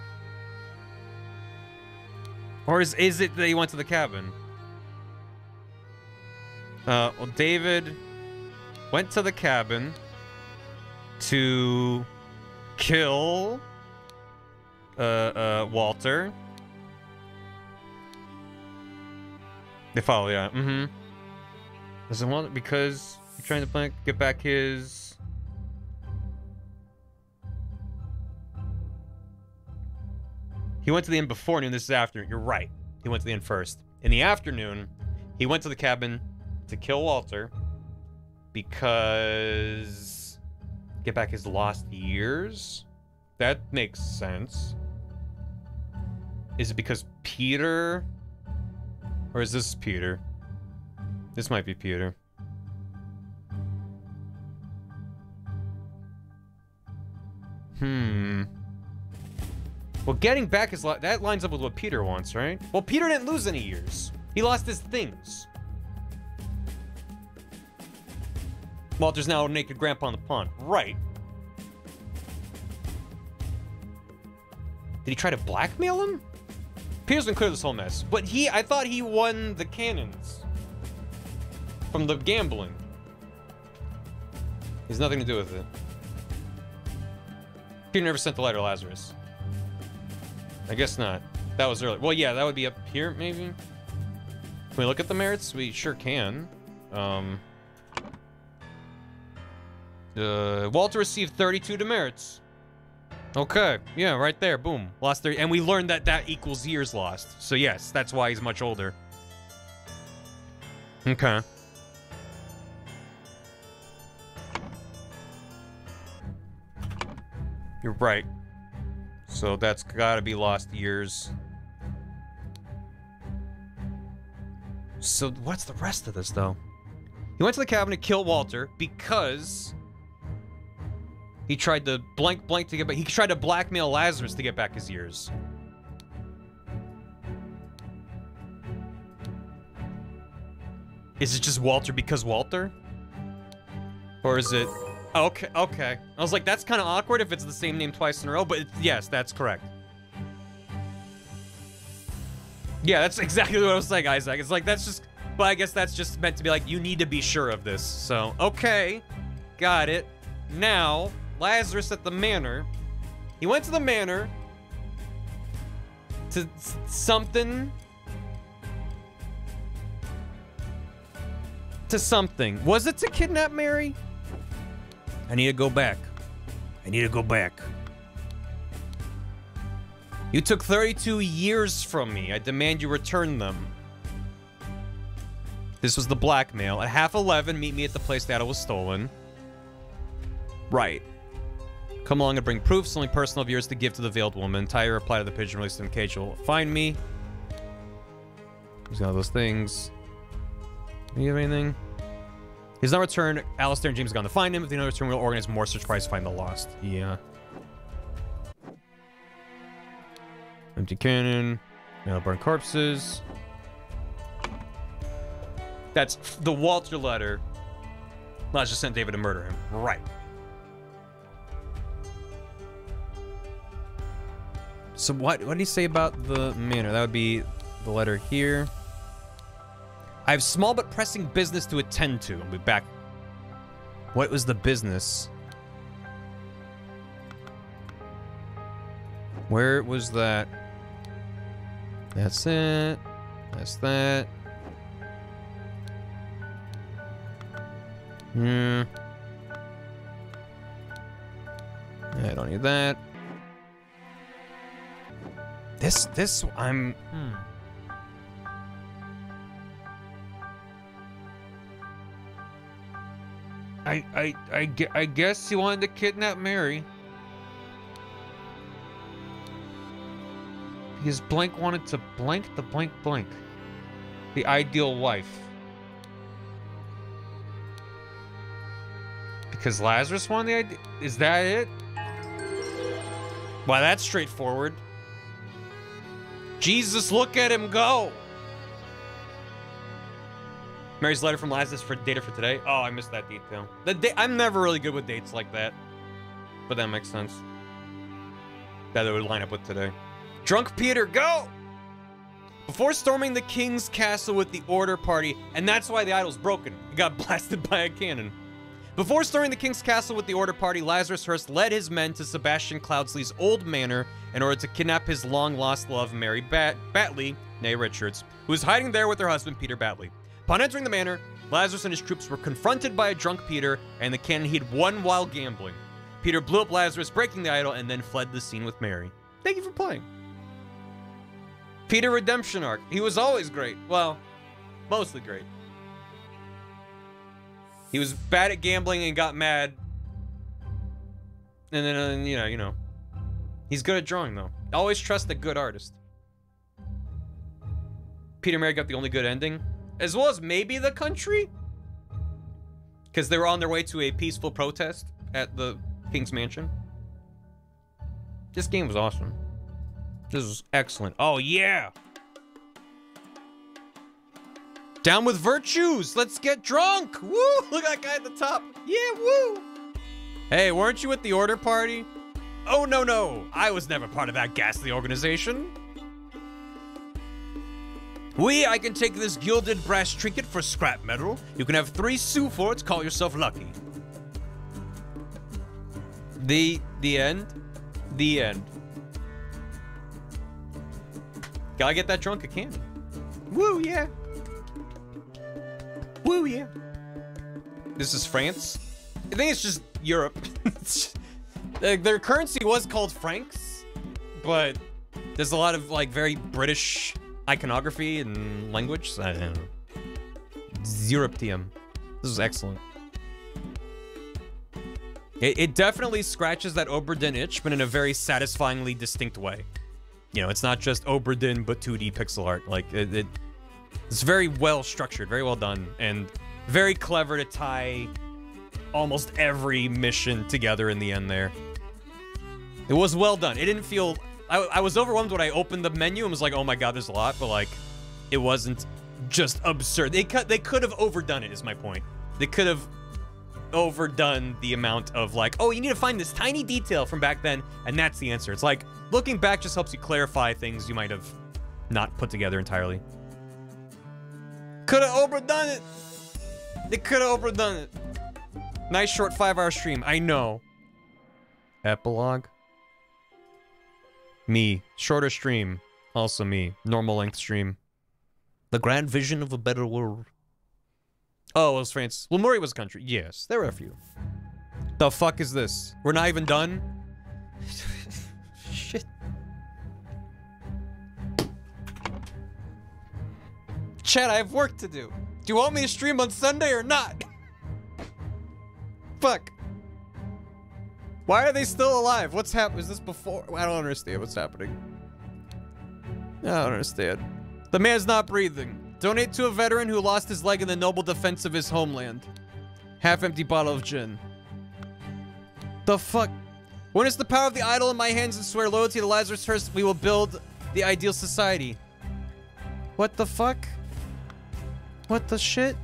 Or is it that he went to the cabin? Well, David went to the cabin to kill Walter. They follow, yeah. Does it want because he's trying to get back his... He went to the inn before noon. This is after. You're right. He went to the inn first. In the afternoon, he went to the cabin to kill Walter because... Get back his lost years? That makes sense. Is it because Peter... Or is this Peter? This might be Peter. Well, getting back his... That lines up with what Peter wants, right? Well, Peter didn't lose any years. He lost his things. Walter's now a naked grandpa in the pond. Right. Did he try to blackmail him? Peter's been clear this whole mess. But I thought he won the cannons. From the gambling. He has nothing to do with it. Peter never sent the letter to Lazarus. I guess not. That was early. Well, yeah, that would be up here, maybe. Can we look at the merits? We sure can. Walter received 32 demerits. Okay, yeah, right there, boom. Lost 30, and we learned that that equals years lost. So yes, that's why he's much older. Okay. You're right. So that's gotta be lost years. So what's the rest of this, though? He went to the cabin to kill Walter because he tried to blank to get back. He tried to blackmail Lazarus to get back his years. Is it just Walter because Walter? Or is it... Okay, okay. I was like, that's kind of awkward if it's the same name twice in a row, but yes, that's correct. Yeah, that's exactly what I was saying, Isaac. It's like, that's just... But I guess that's just meant to be like, you need to be sure of this. So, okay. Got it. Now, Lazarus at the manor. He went to the manor to something. To something. Was it to kidnap Mary? I need to go back. I need to go back. You took 32 years from me. I demand you return them. This was the blackmail. At 11:30, meet me at the place the idol was stolen. Right. Come along and bring proofs, only personal of yours to give to the veiled woman. Tie your reply to the pigeon released in the cage. Will find me. He's got all those things. Do you have anything? He's not returned. Alistair and James are gone to find him. If they don't return, we'll organize more search parties to find the lost. Yeah. Empty cannon. Mail burn corpses. That's the Walter letter. Let's just send David to murder him. Right. So what did he say about the manor? That would be the letter here. I have small but pressing business to attend to. I'll be back. What was the business? Where was that? That's it. That's that. I don't need that. I'm... I guess he wanted to kidnap Mary. Because blank wanted to blank the blank blank. The ideal wife. Because Lazarus wanted the idea? Is that it? Why, that's straightforward. Jesus, look at him go! Mary's letter from Lazarus for data for today. Oh, I missed that detail. I'm never really good with dates like that. But that makes sense. That it would line up with today. Drunk Peter, go! Before storming the king's castle with the order party, and that's why the idol's broken. He got blasted by a cannon. Before storming the king's castle with the order party, Lazarus Hearst led his men to Sebastian Cloudsley's old manor in order to kidnap his long-lost love, Mary Batley, née Richards, who was hiding there with her husband, Peter Batley. Upon entering the manor, Lazarus and his troops were confronted by a drunk Peter and the cannon he had won while gambling. Peter blew up Lazarus, breaking the idol, and then fled the scene with Mary. Thank you for playing. Peter redemption arc. He was always great. Well, mostly great. He was bad at gambling and got mad. And then, you know. He's good at drawing, though. Always trust a good artist. Peter and Mary got the only good ending. As well as maybe the country? Because they were on their way to a peaceful protest at the King's Mansion. This game was awesome. This was excellent. Oh, yeah! Down with virtues! Let's get drunk! Woo! Look at that guy at the top! Yeah, woo! Hey, weren't you at the order party? Oh, no, no! I was never part of that ghastly organization. I can take this gilded brass trinket for scrap metal. You can have 3 sous for it. Call yourself lucky. The end. The end. Gotta get that drunk a candy. Woo, yeah. Woo, yeah. This is France. I think it's just Europe. Their currency was called francs, but there's a lot of, like, very British iconography and language. So I don't know. European. This is excellent. It definitely scratches that Oberdin itch, but in a very satisfyingly distinct way. You know, it's not just Oberdin, but 2D pixel art. Like, it's very well structured, very well done, and very clever to tie almost every mission together in the end there. It was well done. It didn't feel... I was overwhelmed when I opened the menu and was like, oh my god, there's a lot, but like, it wasn't just absurd. They could have overdone it, is my point. They could have overdone the amount of like, oh, you need to find this tiny detail from back then, and that's the answer. It's like, looking back just helps you clarify things you might have not put together entirely. Could have overdone it. They could have overdone it. Nice short 5-hour stream. I know. Epilogue. Me. Shorter stream. Also me. Normal length stream. The grand vision of a better world. Oh, it was France. Lemuria was a country. Yes, there were a few. The fuck is this? We're not even done? Shit. Chat, I have work to do. Do you want me to stream on Sunday or not? Fuck. Why are they still alive? What's happening? Is this before? I don't understand what's happening. I don't understand. The man's not breathing. Donate to a veteran who lost his leg in the noble defense of his homeland. Half-empty bottle of gin. The fuck? When it's the power of the idol in my hands and swear loyalty to Lazarus Hearst, we will build the ideal society. What the fuck? What the shit?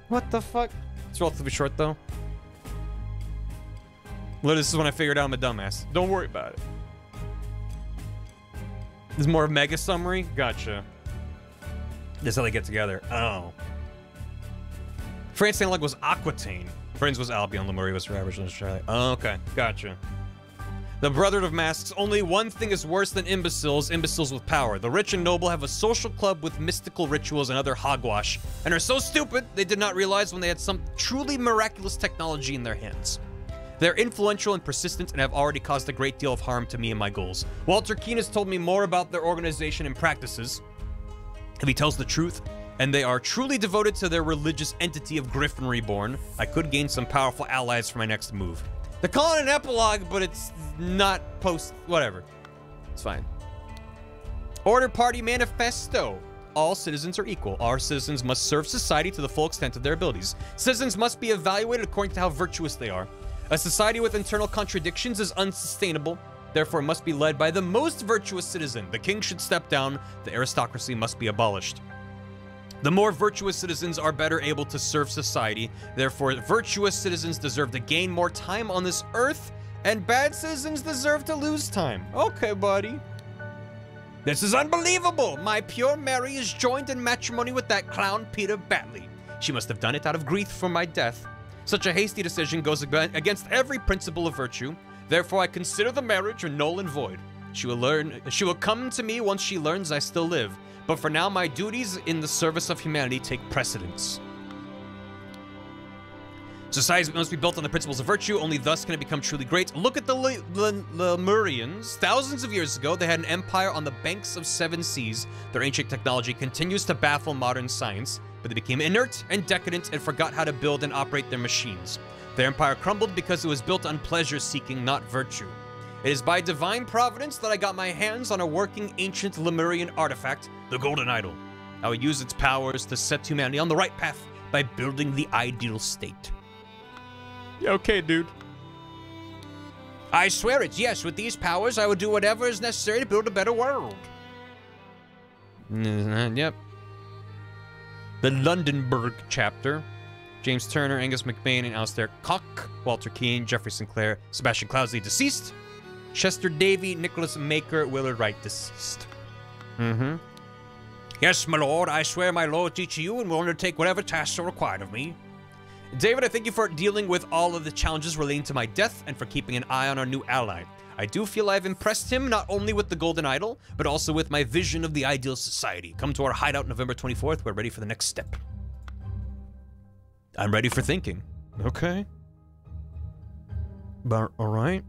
What the fuck? It's relatively short, though. Well, this is when I figured out I'm a dumbass. Don't worry about it. This is more of a mega summary? Gotcha. This is how they get together. Oh. France's analog was Aquitaine. Friends was Albion. Lemuria was Ravaged in Australia. Oh, okay. Gotcha. The Brotherhood of Masks. Only one thing is worse than imbeciles. Imbeciles with power. The rich and noble have a social club with mystical rituals and other hogwash, and are so stupid they did not realize when they had some truly miraculous technology in their hands. They're influential and persistent and have already caused a great deal of harm to me and my goals. Walter Keane has told me more about their organization and practices, if he tells the truth, and they are truly devoted to their religious entity of Griffin Reborn. I could gain some powerful allies for my next move. They're calling it an epilogue, but it's not post... whatever. It's fine. Order Party Manifesto. All citizens are equal. Our citizens must serve society to the full extent of their abilities. Citizens must be evaluated according to how virtuous they are. A society with internal contradictions is unsustainable. Therefore, it must be led by the most virtuous citizen. The king should step down. The aristocracy must be abolished. The more virtuous citizens are better able to serve society. Therefore, virtuous citizens deserve to gain more time on this earth, and bad citizens deserve to lose time. Okay, buddy. This is unbelievable. My pure Mary is joined in matrimony with that clown Peter Batley. She must have done it out of grief for my death. Such a hasty decision goes against every principle of virtue. Therefore, I consider the marriage null and void. She will come to me once she learns I still live. But for now, my duties in the service of humanity take precedence. Society must be built on the principles of virtue. Only thus can it become truly great. Look at the Lemurians. Thousands of years ago, they had an empire on the banks of 7 seas. Their ancient technology continues to baffle modern science, but they became inert and decadent and forgot how to build and operate their machines. Their empire crumbled because it was built on pleasure-seeking, not virtue. It is by divine providence that I got my hands on a working ancient Lemurian artifact, the Golden Idol. I will use its powers to set humanity on the right path by building the ideal state. Yeah, okay, dude. I swear it, yes. With these powers, I will do whatever is necessary to build a better world. Yep. The Londonburg chapter. James Turner, Angus McBain, and Alistair Koch. Walter Keane, Jeffrey Sinclair, Sebastian Cloudesley, deceased. Chester Davy, Nicholas Maker, Willard Wright, deceased. Yes, my lord, I swear my loyalty to you and will undertake whatever tasks are required of me. David, I thank you for dealing with all of the challenges relating to my death and for keeping an eye on our new ally. I do feel I've impressed him not only with the Golden Idol, but also with my vision of the ideal society. Come to our hideout November 24th. We're ready for the next step. I'm ready for thinking. Okay. But, all right.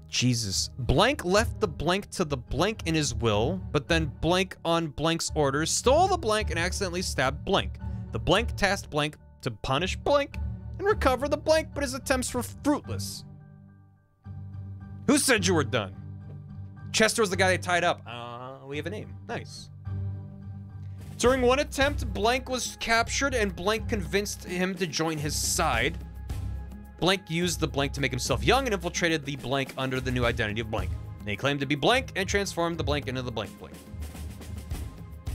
Jesus. Blank left the blank to the blank in his will, but then blank on blank's orders stole the blank and accidentally stabbed blank. The blank tasked blank to punish blank and recover the blank, but his attempts were fruitless. Who said you were done? Chester was the guy they tied up. We have a name. Nice. During one attempt, blank was captured and blank convinced him to join his side. Blank used the blank to make himself young and infiltrated the blank under the new identity of blank. They claimed to be blank and transformed the blank into the blank blank.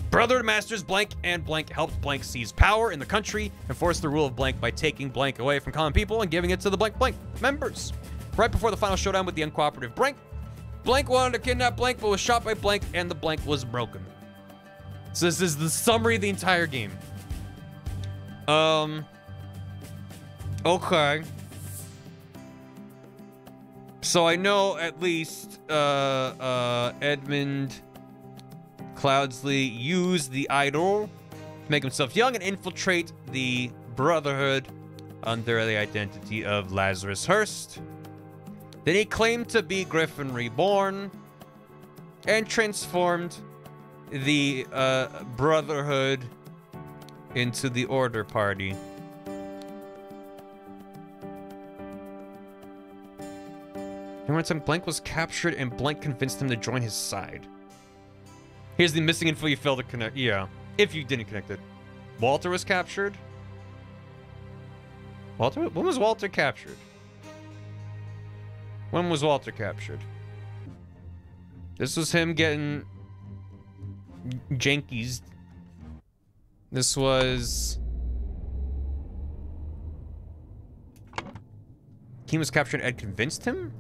Brotherhood masters blank, and blank helped blank seize power in the country and force the rule of blank by taking blank away from common people and giving it to the blank members. Right before the final showdown with the uncooperative blank wanted to kidnap blank but was shot by blank and the blank was broken. So this is the summary of the entire game. Okay. So I know at least Edmund Cloudsley used the idol to make himself young and infiltrate the Brotherhood under the identity of Lazarus Hearst. Then he claimed to be Griffin Reborn and transformed the Brotherhood into the Order Party. And one time Blank was captured and Blank convinced him to join his side. Here's the missing info you failed to connect. Yeah, if you didn't connect it. Walter was captured. Walter? When was Walter captured? When was Walter captured? This was him getting jankies. This was... He was captured and Ed convinced him?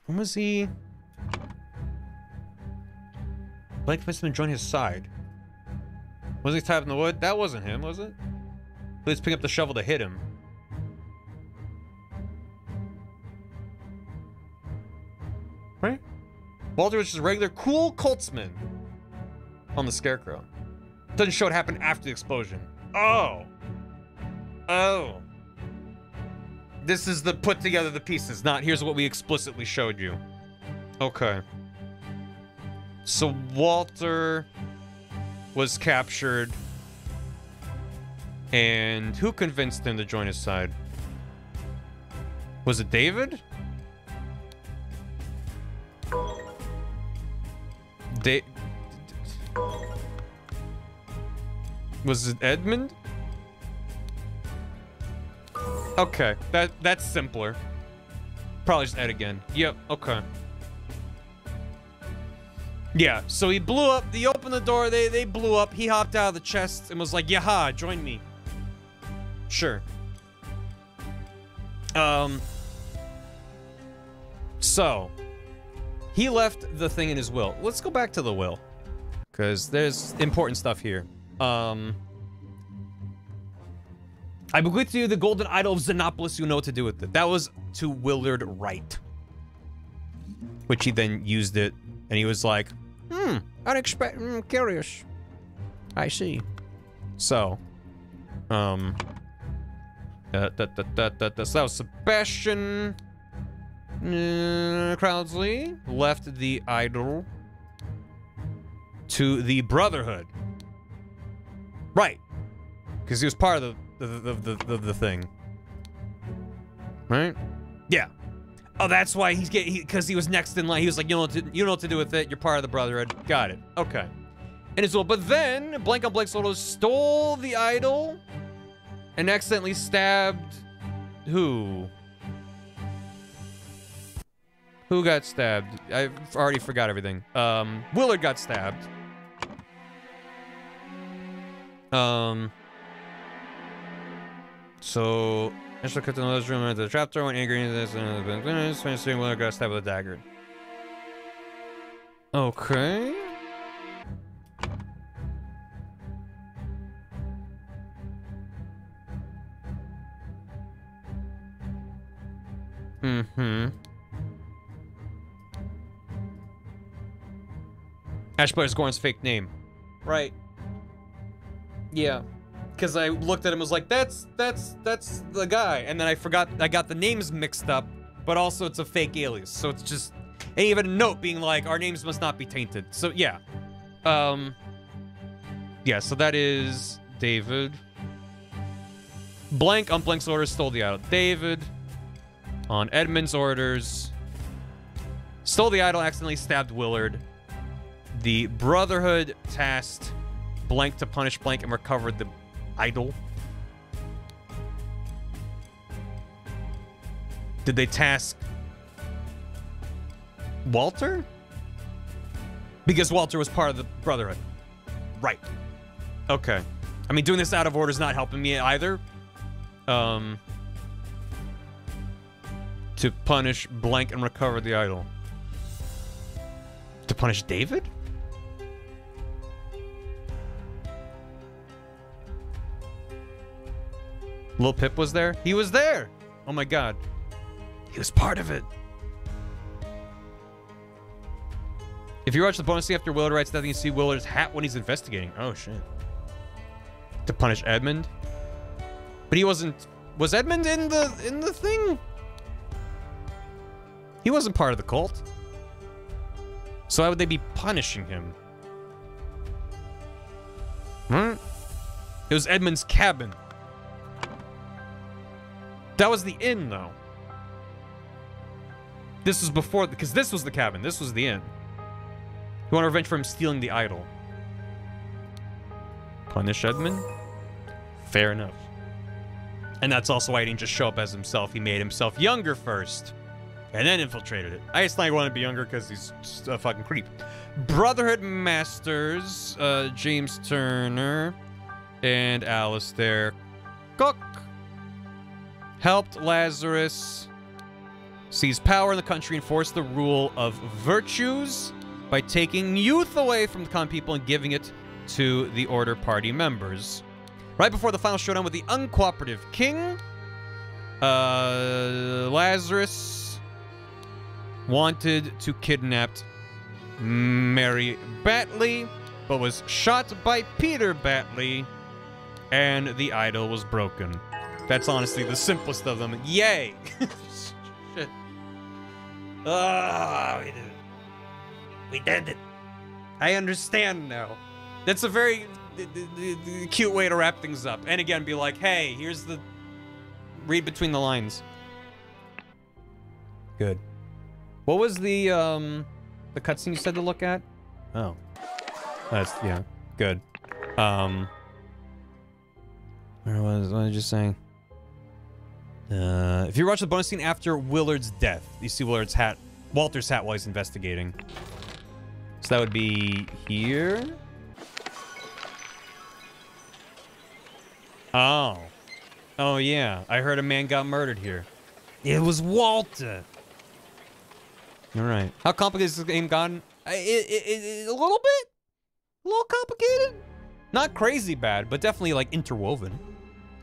When was he... Blake convinced him to join his side. Was he tied in the wood? That wasn't him, was it? Please pick up the shovel to hit him. Right? Walter was just a regular cool Coltsman on the Scarecrow. Doesn't show what happened after the explosion. Oh. Oh. This is the put together the pieces, not here's what we explicitly showed you. Okay. So Walter was captured. And who convinced him to join his side? Was it David? Was it Edmund? Okay, that's simpler. Probably just Ed again. Yep, okay. Yeah, so he blew up, he opened the door, they blew up, he hopped out of the chest and was like, yaha, join me. Sure. So, he left the thing in his will. Let's go back to the will, because there's important stuff here. I bequeath to you the golden idol of Xenopolis. You know what to do with it. That was to Willard Wright, which he then used it, and he was like, curious. I see. So, so that was Sebastian Cloudsley left the idol to the Brotherhood, right? Because he was part of the thing, right? Yeah. Oh, that's why he's getting, because he was next in line. He was like, you know what to do with it. You're part of the Brotherhood. Got it. Okay. And as well, but then Blank on Blank Solo stole the idol and accidentally stabbed who? Who got stabbed? I've already forgot everything. Willard got stabbed. So, Ashla cut the nose room into the trapdoor when angry into this and finishing Willard got stabbed with a dagger. Okay. Ash Blair's Goran's fake name. Right. Yeah. Because I looked at him and was like, that's the guy. And then I forgot, I got the names mixed up, but also it's a fake alias. So it's just, and even a note being like, our names must not be tainted. So yeah. Yeah, so that is David. Blank on Blank's orders stole the idol. David on Edmund's orders stole the idol, accidentally stabbed Willard. The Brotherhood tasked Blank to punish Blank and recovered the idol. Did they task Walter? Because Walter was part of the Brotherhood. Right. Okay. I mean, doing this out of order is not helping me either. To punish blank and recover the idol. To punish David? Lil Pip was there? He was there! Oh my god. He was part of it. If you watch the bonus scene after Willard writes nothing, you see Willard's hat when he's investigating. Oh shit. To punish Edmund? But he wasn't... Was Edmund in the thing? He wasn't part of the cult. So why would they be punishing him? Huh? It was Edmund's cabin. That was the inn, though. This was before... Because this was the cabin. This was the inn. You want revenge for him stealing the idol. Punish Edmund? Fair enough. And that's also why he didn't just show up as himself. He made himself younger first. And then infiltrated it. I just think I want to be younger because he's just a fucking creep. Brotherhood Masters, James Turner, and Alistair Cook helped Lazarus seize power in the country and enforce the rule of virtues by taking youth away from the common people and giving it to the Order Party members. Right before the final showdown with the uncooperative king, Lazarus wanted to kidnap Mary Batley, but was shot by Peter Batley, and the idol was broken. That's honestly the simplest of them. Yay! Shit. Ah, we did it. We did it. I understand now. That's a very cute way to wrap things up. And again, be like, hey, here's the... Read between the lines. Good. What was the cutscene you said to look at? Oh. That's, yeah. Good. Where was... What was I just saying? If you watch the bonus scene after Willard's death, you see Willard's hat... Walter's hat while he's investigating. So that would be here. Oh. Oh, yeah. I heard a man got murdered here. It was Walter. All right. How complicated is this game gotten? A little bit. A little complicated. Not crazy bad, but definitely, like, interwoven.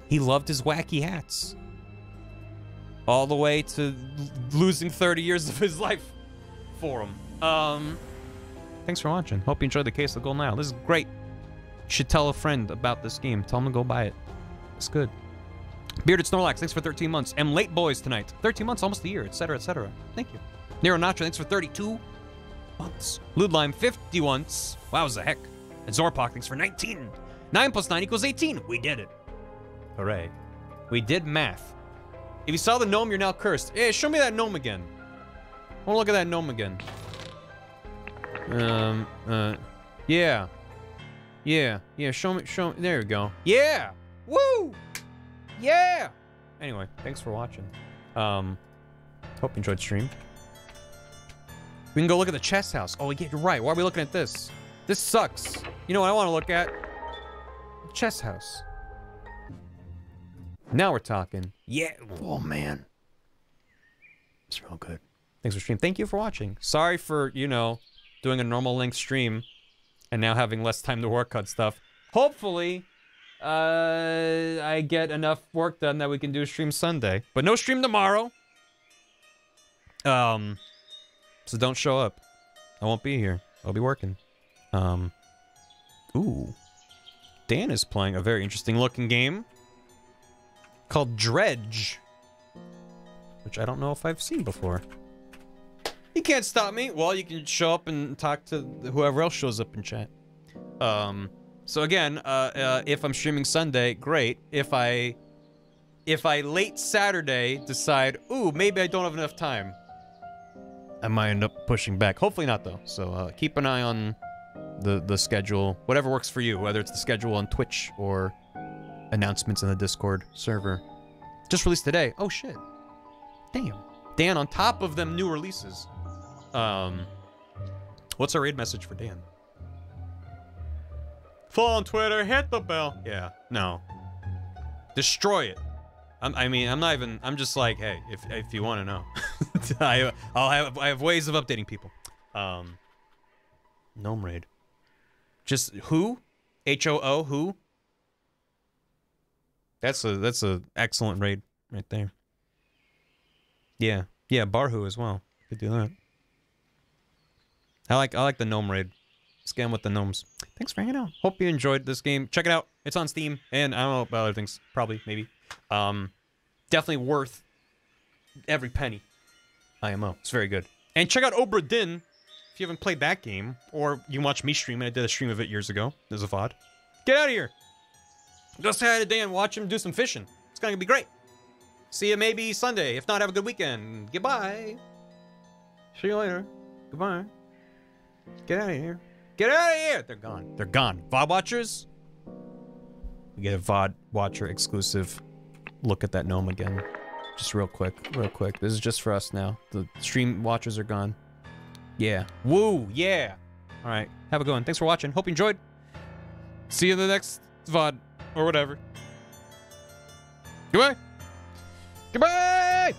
He loved his wacky hats. All the way to losing 30 years of his life for him. Thanks for watching. Hope you enjoyed the Case of the Golden Isle. This is great. You should tell a friend about this game. Tell them to go buy it. It's good. Bearded Snorlax, thanks for 13 months. M Late Boys tonight. 13 months, almost a year, etc., etc. Thank you. Nero Nacho, thanks for 32 months. Ludlime, 50 months. Wowza heck. And Zorpak, thanks for 19. 9 plus 9 equals 18. We did it. Hooray. We did math. If you saw the gnome, you're now cursed. Hey, show me that gnome again. I want to look at that gnome again. Yeah. Yeah, show me, there we go. Yeah! Woo! Yeah! Anyway, thanks for watching. Hope you enjoyed the stream. We can go look at the chess house. Oh, yeah, you're right. Why are we looking at this? This sucks. You know what I want to look at? The chess house. Now we're talking. Yeah. Oh, man. It's real good. Thanks for streaming. Thank you for watching. Sorry for, you know, doing a normal length stream and now having less time to work on stuff. Hopefully, I get enough work done that we can do a stream Sunday. But no stream tomorrow. So don't show up. I won't be here. I'll be working. Ooh. Dan is playing a very interesting looking game called Dredge, which I don't know if I've seen before. You can't stop me. Well, you can show up and talk to whoever else shows up in chat. So again, if I'm streaming Sunday, great. If I late Saturday decide, ooh, maybe I don't have enough time, I might end up pushing back. Hopefully not, though. So keep an eye on the schedule, whatever works for you, whether it's the schedule on Twitch or announcements in the Discord server. Just released today. Oh, shit. Damn. Dan, on top of them new releases. What's a raid message for Dan? Follow on Twitter, hit the bell. Yeah, no. Destroy it. I mean, I'm not even, I'm just like, hey, if you want to know. I have ways of updating people. Gnome raid. Just who? H-O-O, who? That's a excellent raid right there. Yeah, Barhu as well. Could do that. I like the gnome raid. Scam with the gnomes. Thanks for hanging out. Hope you enjoyed this game. Check it out. It's on Steam, and I don't know about other things. Probably, maybe. Definitely worth every penny. IMO. It's very good. And check out Obra Dinn if you haven't played that game, or you watch me stream it. I did a stream of it years ago. There's a VOD. Get out of here. Go say hi to Dan. Watch him do some fishing. It's gonna be great. See you maybe Sunday. If not, have a good weekend. Goodbye. See you later. Goodbye. Get out of here. Get out of here! They're gone. They're gone. VOD watchers? We get a VOD watcher exclusive look at that gnome again. Just real quick. Real quick. This is just for us now. The stream watchers are gone. Yeah. Woo! Yeah! Alright. Have a good one. Thanks for watching. Hope you enjoyed. See you in the next VOD. Or whatever. Goodbye! Goodbye!